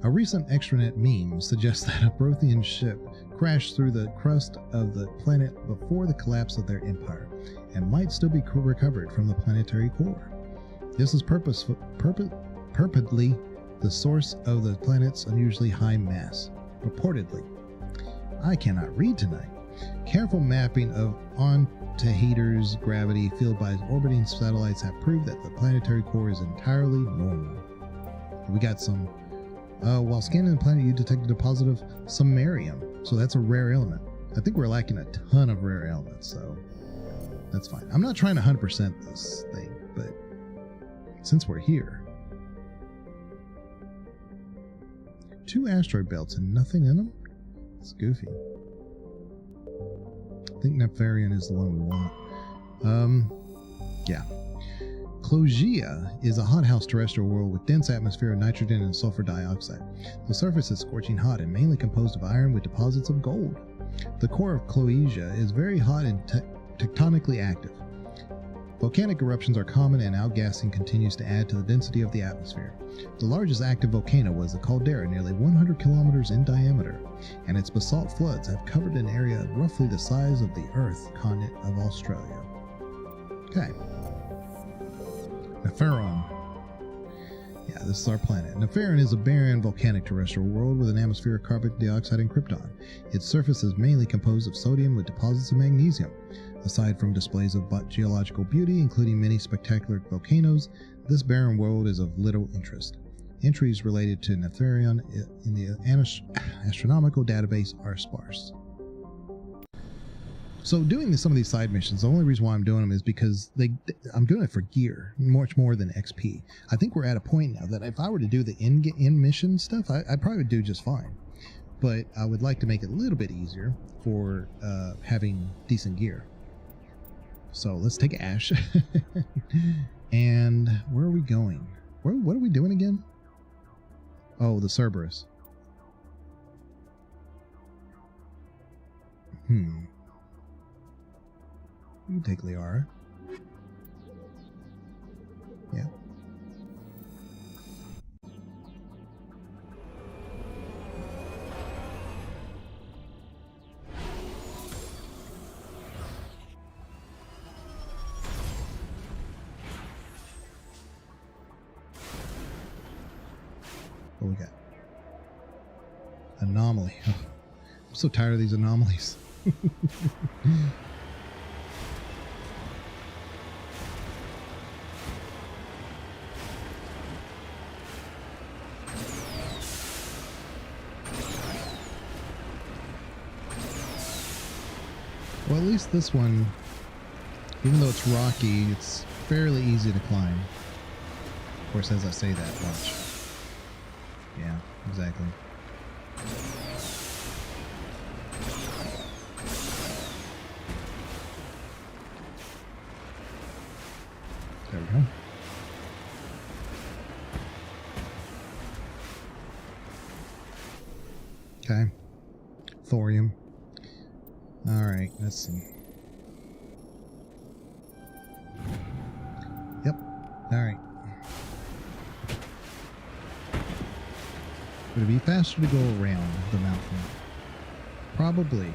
[SPEAKER 1] A recent extranet meme suggests that a Prothean ship crashed through the crust of the planet before the collapse of their empire, and might still be recovered from the planetary core. This is purportedly the source of the planet's unusually high mass. Purportedly. I cannot read tonight. Careful mapping of Antahedar's gravity field by orbiting satellites have proved that the planetary core is entirely normal. We got some... while scanning the planet, you detect a deposit of samarium, so that's a rare element. I think we're lacking a ton of rare elements, so that's fine. I'm not trying to 100% this thing, but since we're here... 2 asteroid belts and nothing in them? It's goofy. I think Nefarian is the one we want. Yeah. Clogia is a hothouse terrestrial world with dense atmosphere of nitrogen and sulfur dioxide. The surface is scorching hot and mainly composed of iron with deposits of gold. The core of Clogia is very hot and tectonically active. Volcanic eruptions are common and outgassing continues to add to the density of the atmosphere. The largest active volcano was the caldera, nearly 100 kilometers in diameter, and its basalt floods have covered an area roughly the size of the Earth continent of Australia. Okay. Neferon. Yeah, this is our planet. Neferon is a barren volcanic terrestrial world with an atmosphere of carbon dioxide and krypton. Its surface is mainly composed of sodium with deposits of magnesium. Aside from displays of geological beauty, including many spectacular volcanoes, this barren world is of little interest. Entries related to Neferon in the astronomical database are sparse. So doing some of these side missions, the only reason why I'm doing them is because I'm doing it for gear, much more than XP. I think we're at a point now that if I were to do the in mission stuff, I probably would do just fine. But I would like to make it a little bit easier for having decent gear. So let's take Ash. And where are we going? What are we doing again? Oh, the Cerberus. You can take Liara. Yeah. What we got? Anomaly. Oh, I'm so tired of these anomalies. Well, at least this one, even though it's rocky, it's fairly easy to climb. Of course, as I say that, watch. Yeah, exactly. There we go. Okay. Thorium. Alright, let's see. Yep. Alright. Would it be faster to go around the mountain? Probably.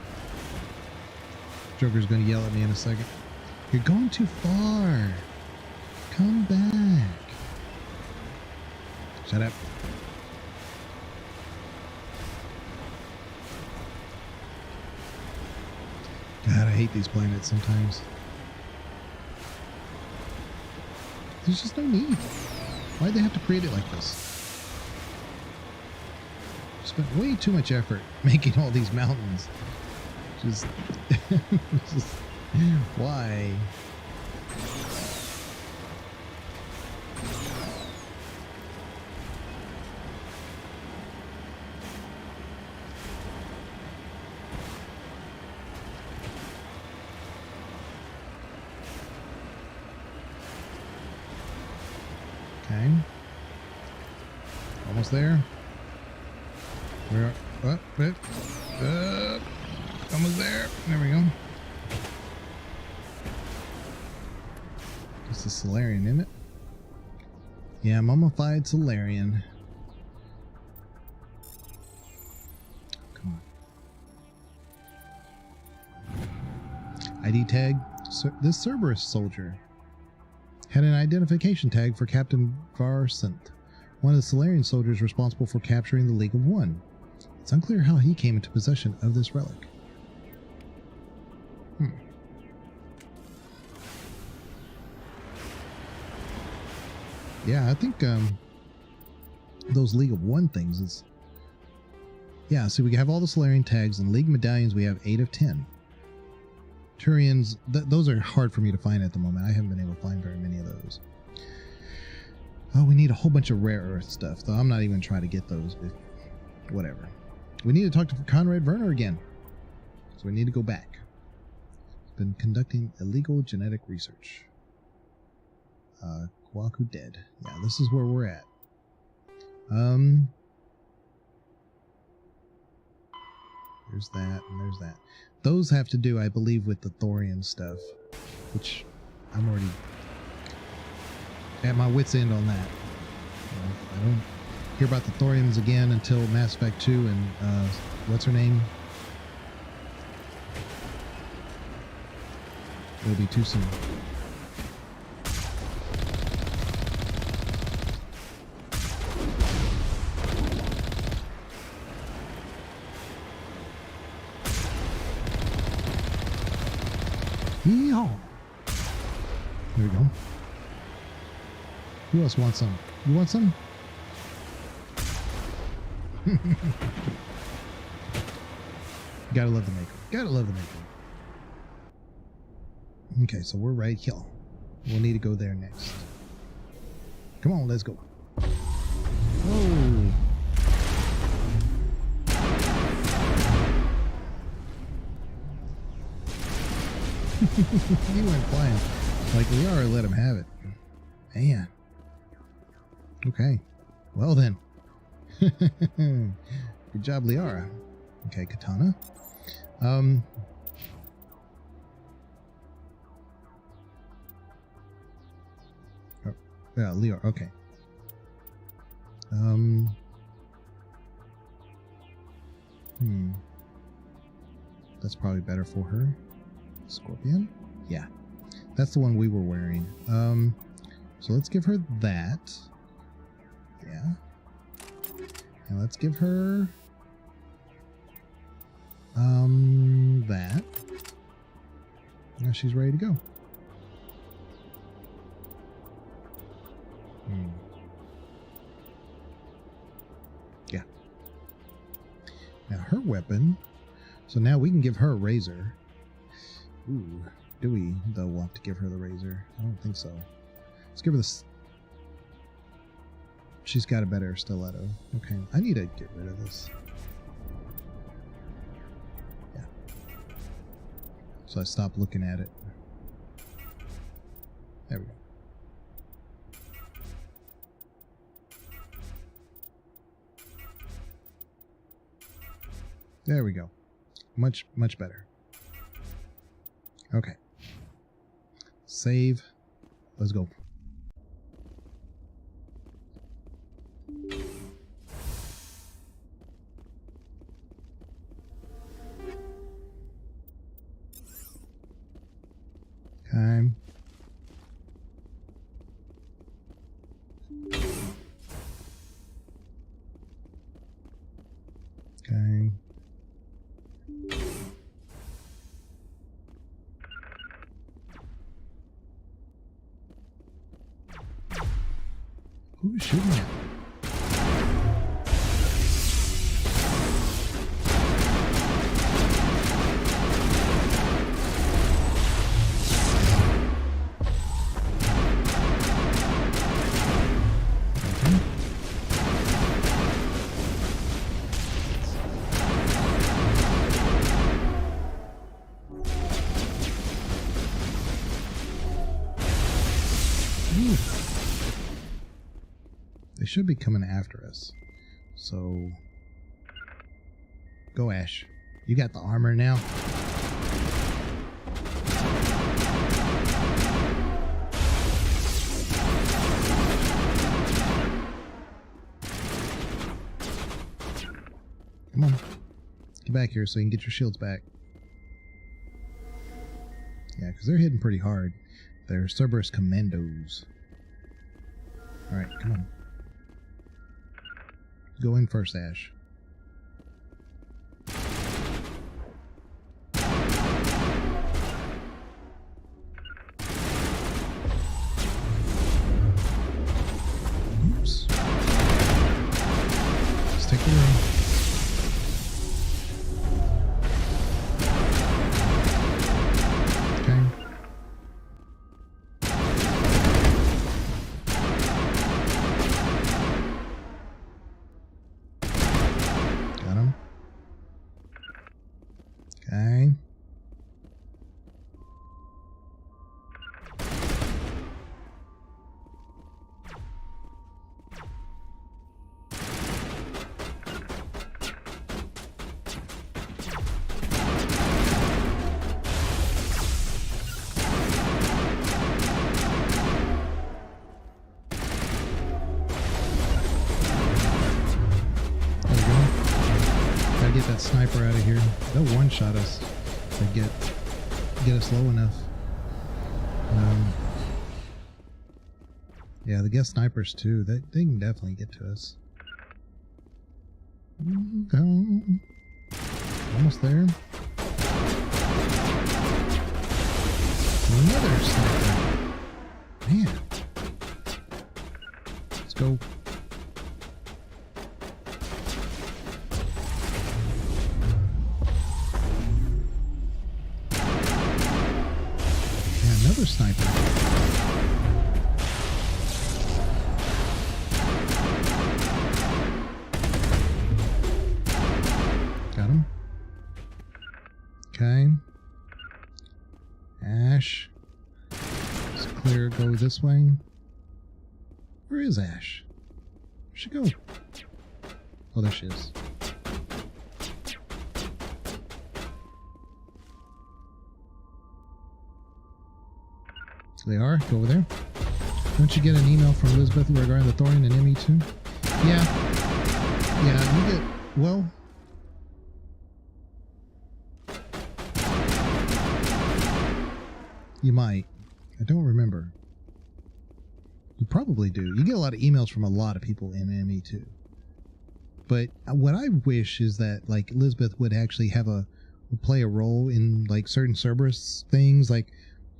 [SPEAKER 1] Joker's gonna yell at me in a second. You're going too far. Come back. Shut up. God, I hate these planets sometimes. There's just no need. Why'd they have to create it like this? Spent way too much effort making all these mountains. Just why? Okay. Almost there. We're up, almost there. There we go. It's a Solarian, isn't it? Yeah, mummified Solarian. Come on. ID tag. This Cerberus soldier had an identification tag for Captain Varsant, one of the Solarian soldiers responsible for capturing the League of One. It's unclear how he came into possession of this relic. Yeah, I think those League of One things is... Yeah, so we have all the Solarian tags and League medallions. We have 8 of 10. Turians, those are hard for me to find at the moment. I haven't been able to find very many of those. Oh, we need a whole bunch of rare earth stuff, though I'm not even trying to get those. Whatever. We need to talk to Conrad Werner again. So we need to go back. Been conducting illegal genetic research. Kwaku dead. Yeah, this is where we're at. There's that, and there's that. Those have to do, I believe, with the Thorian stuff, which I'm already at my wit's end on that. I don't hear about the Thorians again until Mass Effect 2 and what's her name? It'll be too soon. Yeehaw! There we go. Who else wants some? You want some? Gotta love the maker. Gotta love the maker. Okay, so we're right here. We'll need to go there next. Come on, let's go. Whoa. He went flying. Like, Liara let him have it. Man. Okay. Well then. Good job, Liara. Okay, Katana. Yeah, Liara, okay. That's probably better for her. Scorpion? Yeah. That's the one we were wearing. So let's give her that. Yeah. And let's give her that. Now she's ready to go. Yeah. Now her weapon. So now we can give her a razor. Ooh, do we though want to give her the razor? I don't think so. Let's give her this. She's got a better stiletto. Okay, I need to get rid of this. Yeah. So I stopped looking at it. There we go. There we go. Much better. Okay. Save. Let's go. Okay. Okay. Who's shooting at? They should be coming after us. So go, Ash. You got the armor now. Come on. Get back here so you can get your shields back. Yeah, because they're hitting pretty hard. They're Cerberus Commandos. Alright, come on. Go in first, Ash. Oops. Stick around. get that sniper out of here. They'll one-shot us to get us low enough. Yeah, the guest snipers too. They can definitely get to us. Almost there. Another sniper. Man. Let's go. Yeah, another sniper. Got him. Okay. Ash. Let's clear, go this way. Where is Ash? Where'd she go? Oh, there she is. They are. Go over there. Don't you get an email from Elizabeth regarding the Thorian and ME2? Yeah. Yeah, you get... Well... You might. I don't remember. You probably do. You get a lot of emails from a lot of people in ME2. But what I wish is that, like, Elizabeth would actually have play a role in, like, certain Cerberus things. Like,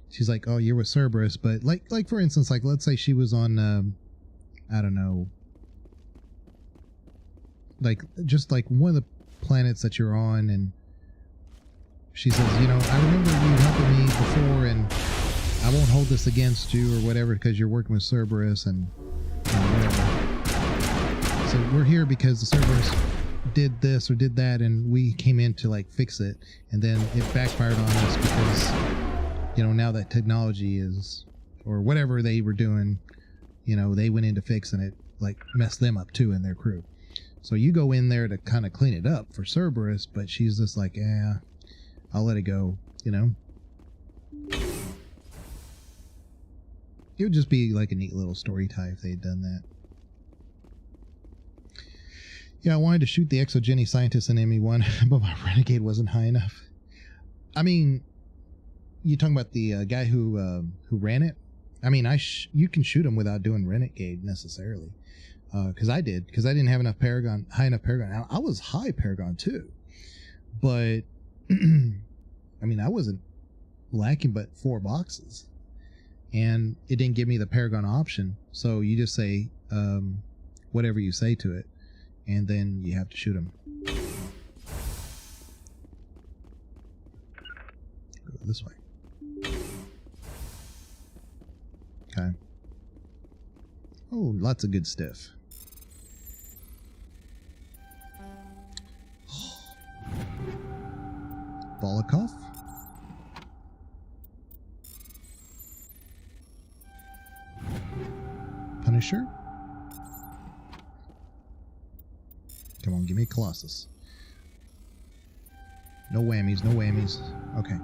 [SPEAKER 1] she's like, oh, you're with Cerberus. But, like for instance, like, let's say she was on, I don't know, like, just, like, one of the planets that you're on, and she says, you know, I remember you helping me before, and I won't hold this against you or whatever because you're working with Cerberus and whatever. So we're here because the Cerberus did this or did that, and we came in to, like, fix it, and then it backfired on us because, you know, now that technology is, or whatever they were doing, you know, they went in to fix, and it, like, messed them up too and their crew. So you go in there to kind of clean it up for Cerberus, but she's just like, yeah, I'll let it go, you know? It would just be like a neat little story tie if they had done that. Yeah, I wanted to shoot the exogeny scientist in ME1, but my renegade wasn't high enough. I mean, you talking about the guy who ran it? I mean, you can shoot him without doing renegade necessarily, because I did, because I didn't have enough Paragon, high enough Paragon. Now, I was high Paragon too, but I mean, I wasn't lacking but 4 boxes, and it didn't give me the Paragon option. So you just say whatever you say to it, and then you have to shoot him. Go this way. Okay. Oh, lots of good stuff. Volokov. Punisher. Come on, give me Colossus. No whammies, no whammies. Okay.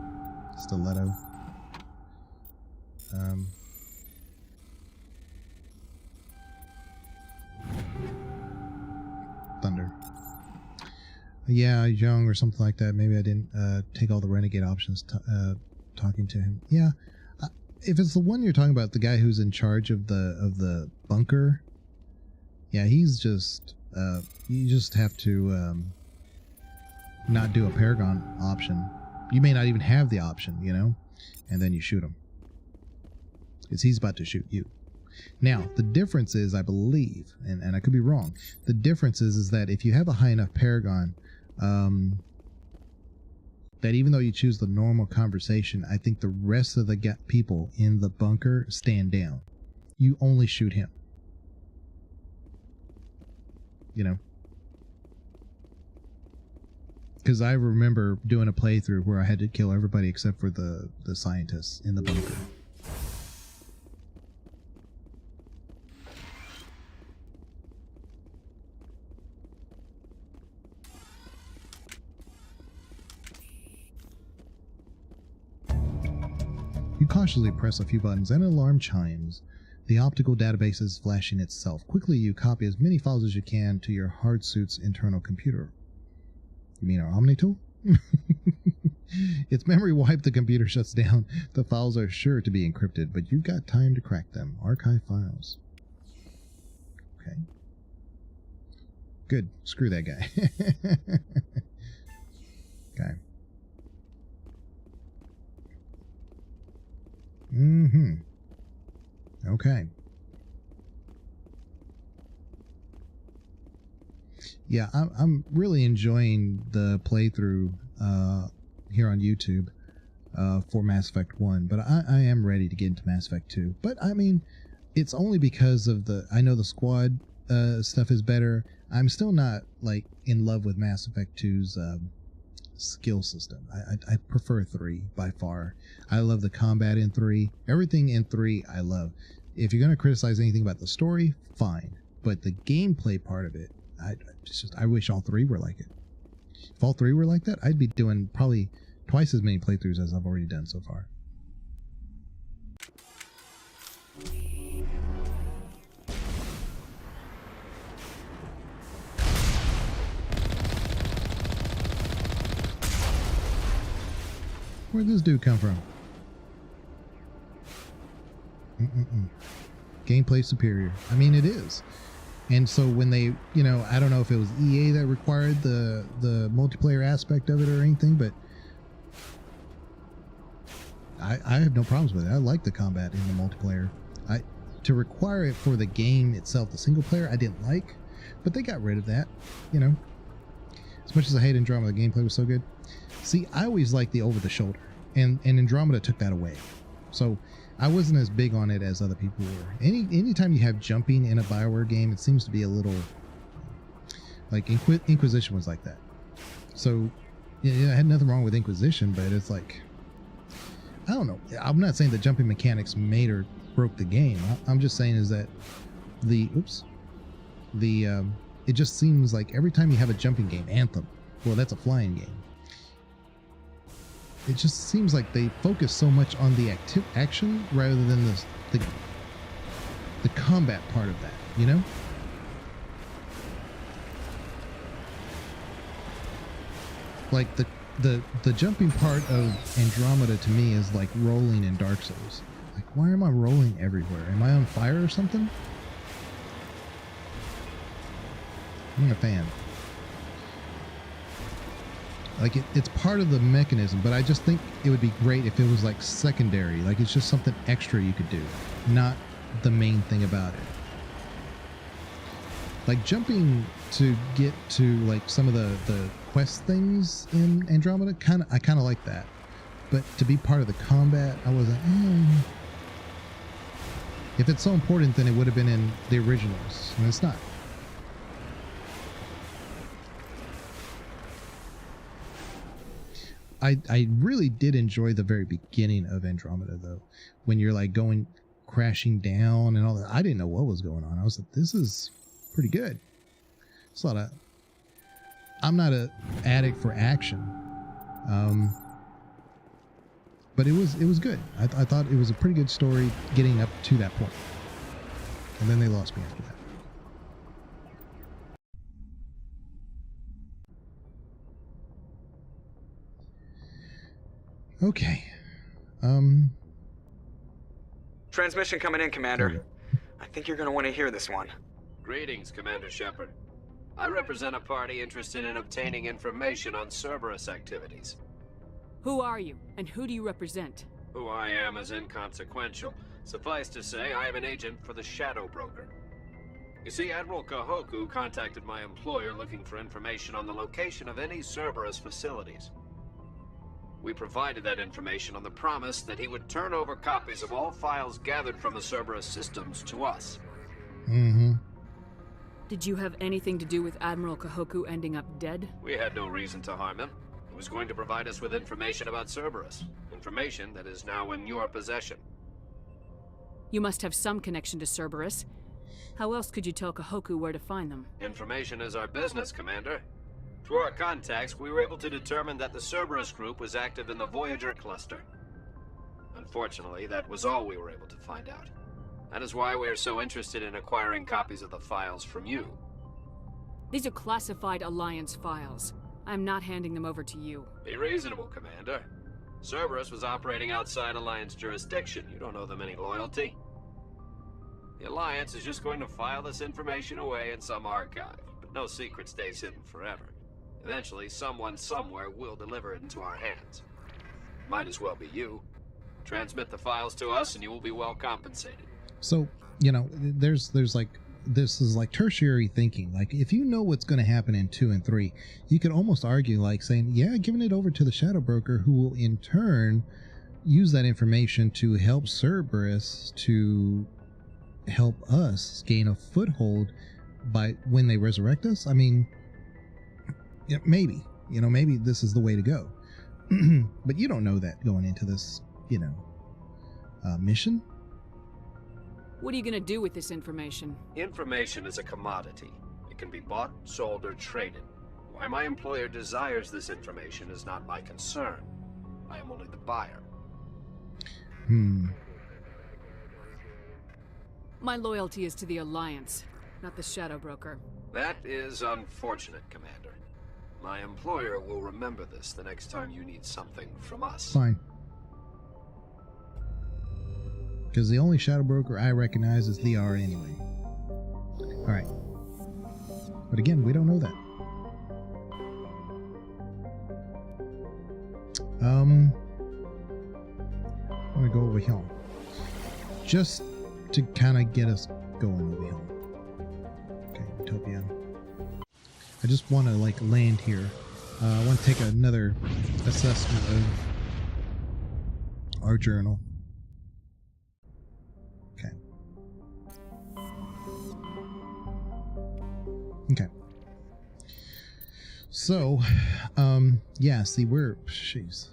[SPEAKER 1] Stiletto. Thunder. Yeah, young or something like that. Maybe I didn't take all the renegade options talking to him. Yeah. If it's the one you're talking about, the guy who's in charge of the bunker, yeah, he's just you just have to not do a Paragon option. You may not even have the option, you know, and then you shoot him because he's about to shoot you. Now, the difference is, I believe, and I could be wrong, the difference is that if you have a high enough Paragon, that even though you choose the normal conversation, I think the rest of the people in the bunker stand down. You only shoot him. You know? Because I remember doing a playthrough where I had to kill everybody except for the scientists in the bunker. You cautiously press a few buttons and an alarm chimes. The optical database is flashing itself. Quickly, you copy as many files as you can to your hard suit's internal computer. You mean our Omni tool? Its memory wiped, the computer shuts down. The files are sure to be encrypted, but you've got time to crack them. Archive files. Okay. Good. Screw that guy. Okay. Mm-hmm. Okay. Yeah, I'm really enjoying the playthrough here on YouTube for Mass Effect 1, but I am ready to get into Mass Effect 2. But I mean, it's only because of I know the squad stuff is better. I'm still not like in love with Mass Effect 2's skill system. I prefer 3 by far. I love the combat in 3. Everything in 3 I love. If you're going to criticize anything about the story, fine. But the gameplay part of it, I wish all 3 were like it. If all 3 were like that, I'd be doing probably twice as many playthroughs as I've already done so far. Where'd this dude come from? Gameplay superior. I mean, it is. And so when they, you know, I don't know if it was EA that required the multiplayer aspect of it or anything, but I have no problems with it. I like the combat in the multiplayer. To require it for the game itself, the single player, I didn't like, but they got rid of that, you know. As much as I hate Andromeda, the gameplay was so good. See, I always liked the over-the-shoulder, and Andromeda took that away. So I wasn't as big on it as other people were. Anytime you have jumping in a BioWare game, it seems to be a little... Like, Inquisition was like that. So, yeah, I had nothing wrong with Inquisition, but it's like... I don't know. I'm not saying the jumping mechanics made or broke the game. I'm just saying is that it just seems like every time you have a jumping game, Anthem, well, that's a flying game. It just seems like they focus so much on the action rather than the combat part of that, you know? Like the jumping part of Andromeda to me is like rolling in Dark Souls. Like, why am I rolling everywhere? Am I on fire or something? I'm not a fan. Like, it's part of the mechanism, but I just think it would be great if it was like secondary. Like, it's just something extra you could do, not the main thing about it. Like, jumping to get to like some of the quest things in Andromeda, I kind of like that. But to be part of the combat, I was like, If it's so important, then it would have been in the originals, and it's not. I really did enjoy the very beginning of Andromeda, though, when you're like going crashing down and all that. I didn't know what was going on. I was like, this is pretty good. It's a lot of... I'm not an addict for action, but it was good. I thought it was a pretty good story getting up to that point, and then they lost me after that. Okay.
[SPEAKER 8] Transmission coming in, Commander. I think you're gonna want to hear this one.
[SPEAKER 7] Greetings, Commander Shepard. I represent a party interested in obtaining information on Cerberus activities.
[SPEAKER 4] Who are you, and who do you represent?
[SPEAKER 7] Who I am is inconsequential. Suffice to say, I am an agent for the Shadow Broker. You see, Admiral Kahoku contacted my employer looking for information on the location of any Cerberus facilities. We provided that information on the promise that he would turn over copies of all files gathered from the Cerberus systems to us.
[SPEAKER 1] Mm-hmm.
[SPEAKER 4] Did you have anything to do with Admiral Kahoku ending up dead?
[SPEAKER 7] We had no reason to harm him. He was going to provide us with information about Cerberus. Information that is now in your possession.
[SPEAKER 4] You must have some connection to Cerberus. How else could you tell Kahoku where to find them?
[SPEAKER 7] Information is our business, Commander. Through our contacts, we were able to determine that the Cerberus group was active in the Voyager cluster. Unfortunately, that was all we were able to find out. That is why we are so interested in acquiring copies of the files from you.
[SPEAKER 4] These are classified Alliance files. I'm not handing them over to you.
[SPEAKER 7] Be reasonable, Commander. Cerberus was operating outside Alliance jurisdiction. You don't owe them any loyalty. The Alliance is just going to file this information away in some archive, but no secret stays hidden forever. Eventually, someone somewhere will deliver it into our hands. Might as well be you. Transmit the files to us and you will be well compensated.
[SPEAKER 1] So, you know, there's like, this is like tertiary thinking. Like, if you know what's going to happen in 2 and 3, you could almost argue like saying, yeah, giving it over to the Shadow Broker, who will in turn use that information to help Cerberus to help us gain a foothold by when they resurrect us. I mean, yeah, maybe, you know, maybe this is the way to go. But you don't know that going into this, you know, mission.
[SPEAKER 4] What are you gonna do with this information?
[SPEAKER 7] Information is a commodity. It can be bought, sold, or traded. Why my employer desires this information is not my concern. I am only the buyer.
[SPEAKER 4] My loyalty is to the Alliance, not the Shadow Broker.
[SPEAKER 7] That is unfortunate, Commander. My employer will remember this the next time you need something from us.
[SPEAKER 1] Fine. Because the only Shadow Broker I recognize is DR anyway. Alright. But again, we don't know that. I'm gonna go over here. Just to kind of get us going over here. Okay, Utopia. I just want to like land here. I want to take another assessment of our journal. Okay. Okay. So, yeah, see, we're, jeez.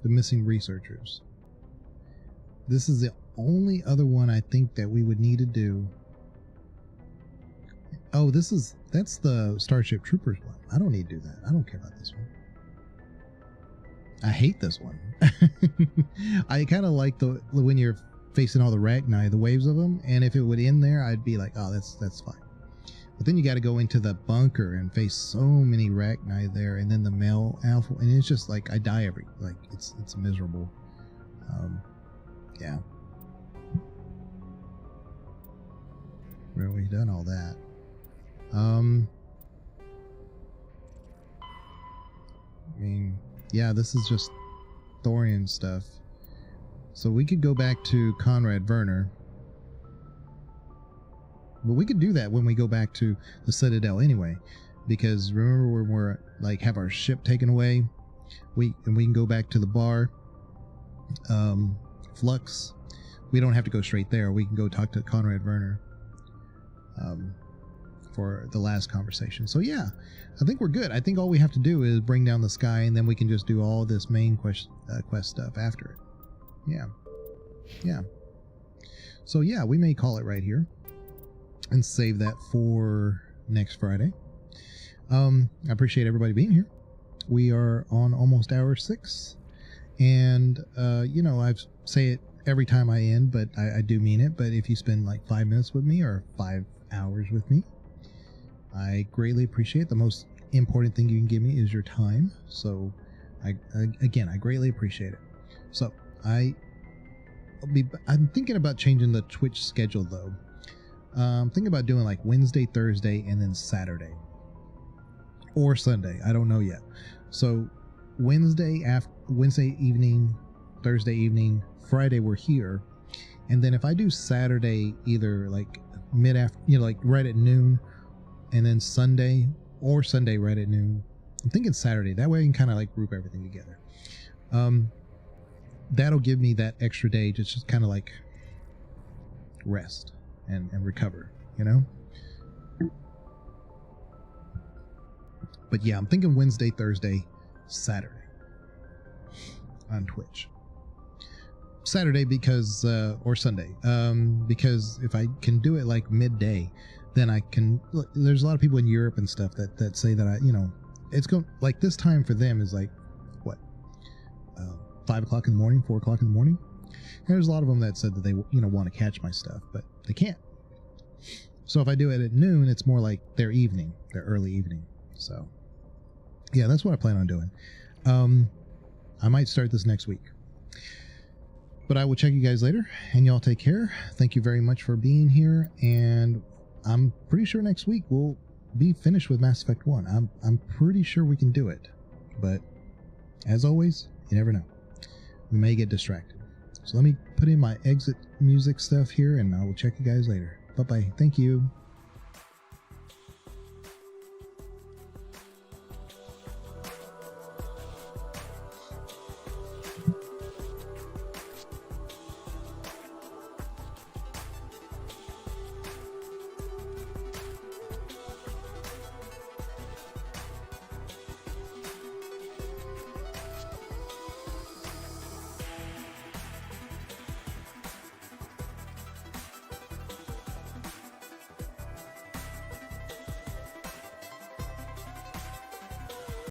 [SPEAKER 1] The missing researchers. This is the only other one I think that we would need to do. Oh, that's the Starship Troopers one. I don't need to do that. I don't care about this one. I hate this one. I kind of like the when you're facing all the Rachni, the waves of them, and if it would end there, I'd be like, oh, that's fine. But then you got to go into the bunker and face so many Rachni there, and then the male alpha, and it's just like I die it's miserable. Yeah. Well, we've done all that. I mean, yeah, this is just Thorian stuff. So we could go back to Conrad Werner. But we could do that when we go back to the Citadel anyway. Because remember when we're like have our ship taken away? We can go back to the bar. Flux. We don't have to go straight there. We can go talk to Conrad Werner. For the last conversation. So yeah, I think we're good. I think all we have to do is bring down the sky, and then we can just do all this main quest stuff after it. Yeah. So yeah, we may call it right here and save that for next Friday. I appreciate everybody being here. We are on almost hour 6, and you know, I say it every time I end, but I do mean it. But if you spend like 5 minutes with me or 5 hours with me, I greatly appreciate it. The most important thing you can give me is your time. So I greatly appreciate it. So I'm thinking about changing the Twitch schedule though. I'm thinking about doing like Wednesday, Thursday, and then Saturday or Sunday. I don't know yet. So Wednesday evening, Thursday evening, Friday we're here, and then if I do Saturday either like like right at noon, and then Sunday or Sunday right at noon. I'm thinking Saturday. That way I can kind of like group everything together. That'll give me that extra day to just kind of like rest and recover, you know? But yeah, I'm thinking Wednesday, Thursday, Saturday on Twitch. Saturday because, or Sunday, because if I can do it like midday, then I can, there's a lot of people in Europe and stuff that say that it's going, like this time for them is like, what, 5 o'clock in the morning, 4 o'clock in the morning. And there's a lot of them that said that they, want to catch my stuff, but they can't. So if I do it at noon, it's more like their evening, their early evening. So yeah, that's what I plan on doing. I might start this next week. But I will check you guys later, and y'all take care. Thank you very much for being here, and I'm pretty sure next week we'll be finished with Mass Effect 1. I'm pretty sure we can do it. But as always, you never know. We may get distracted. So let me put in my exit music stuff here, and I will check you guys later. Bye-bye. Thank you.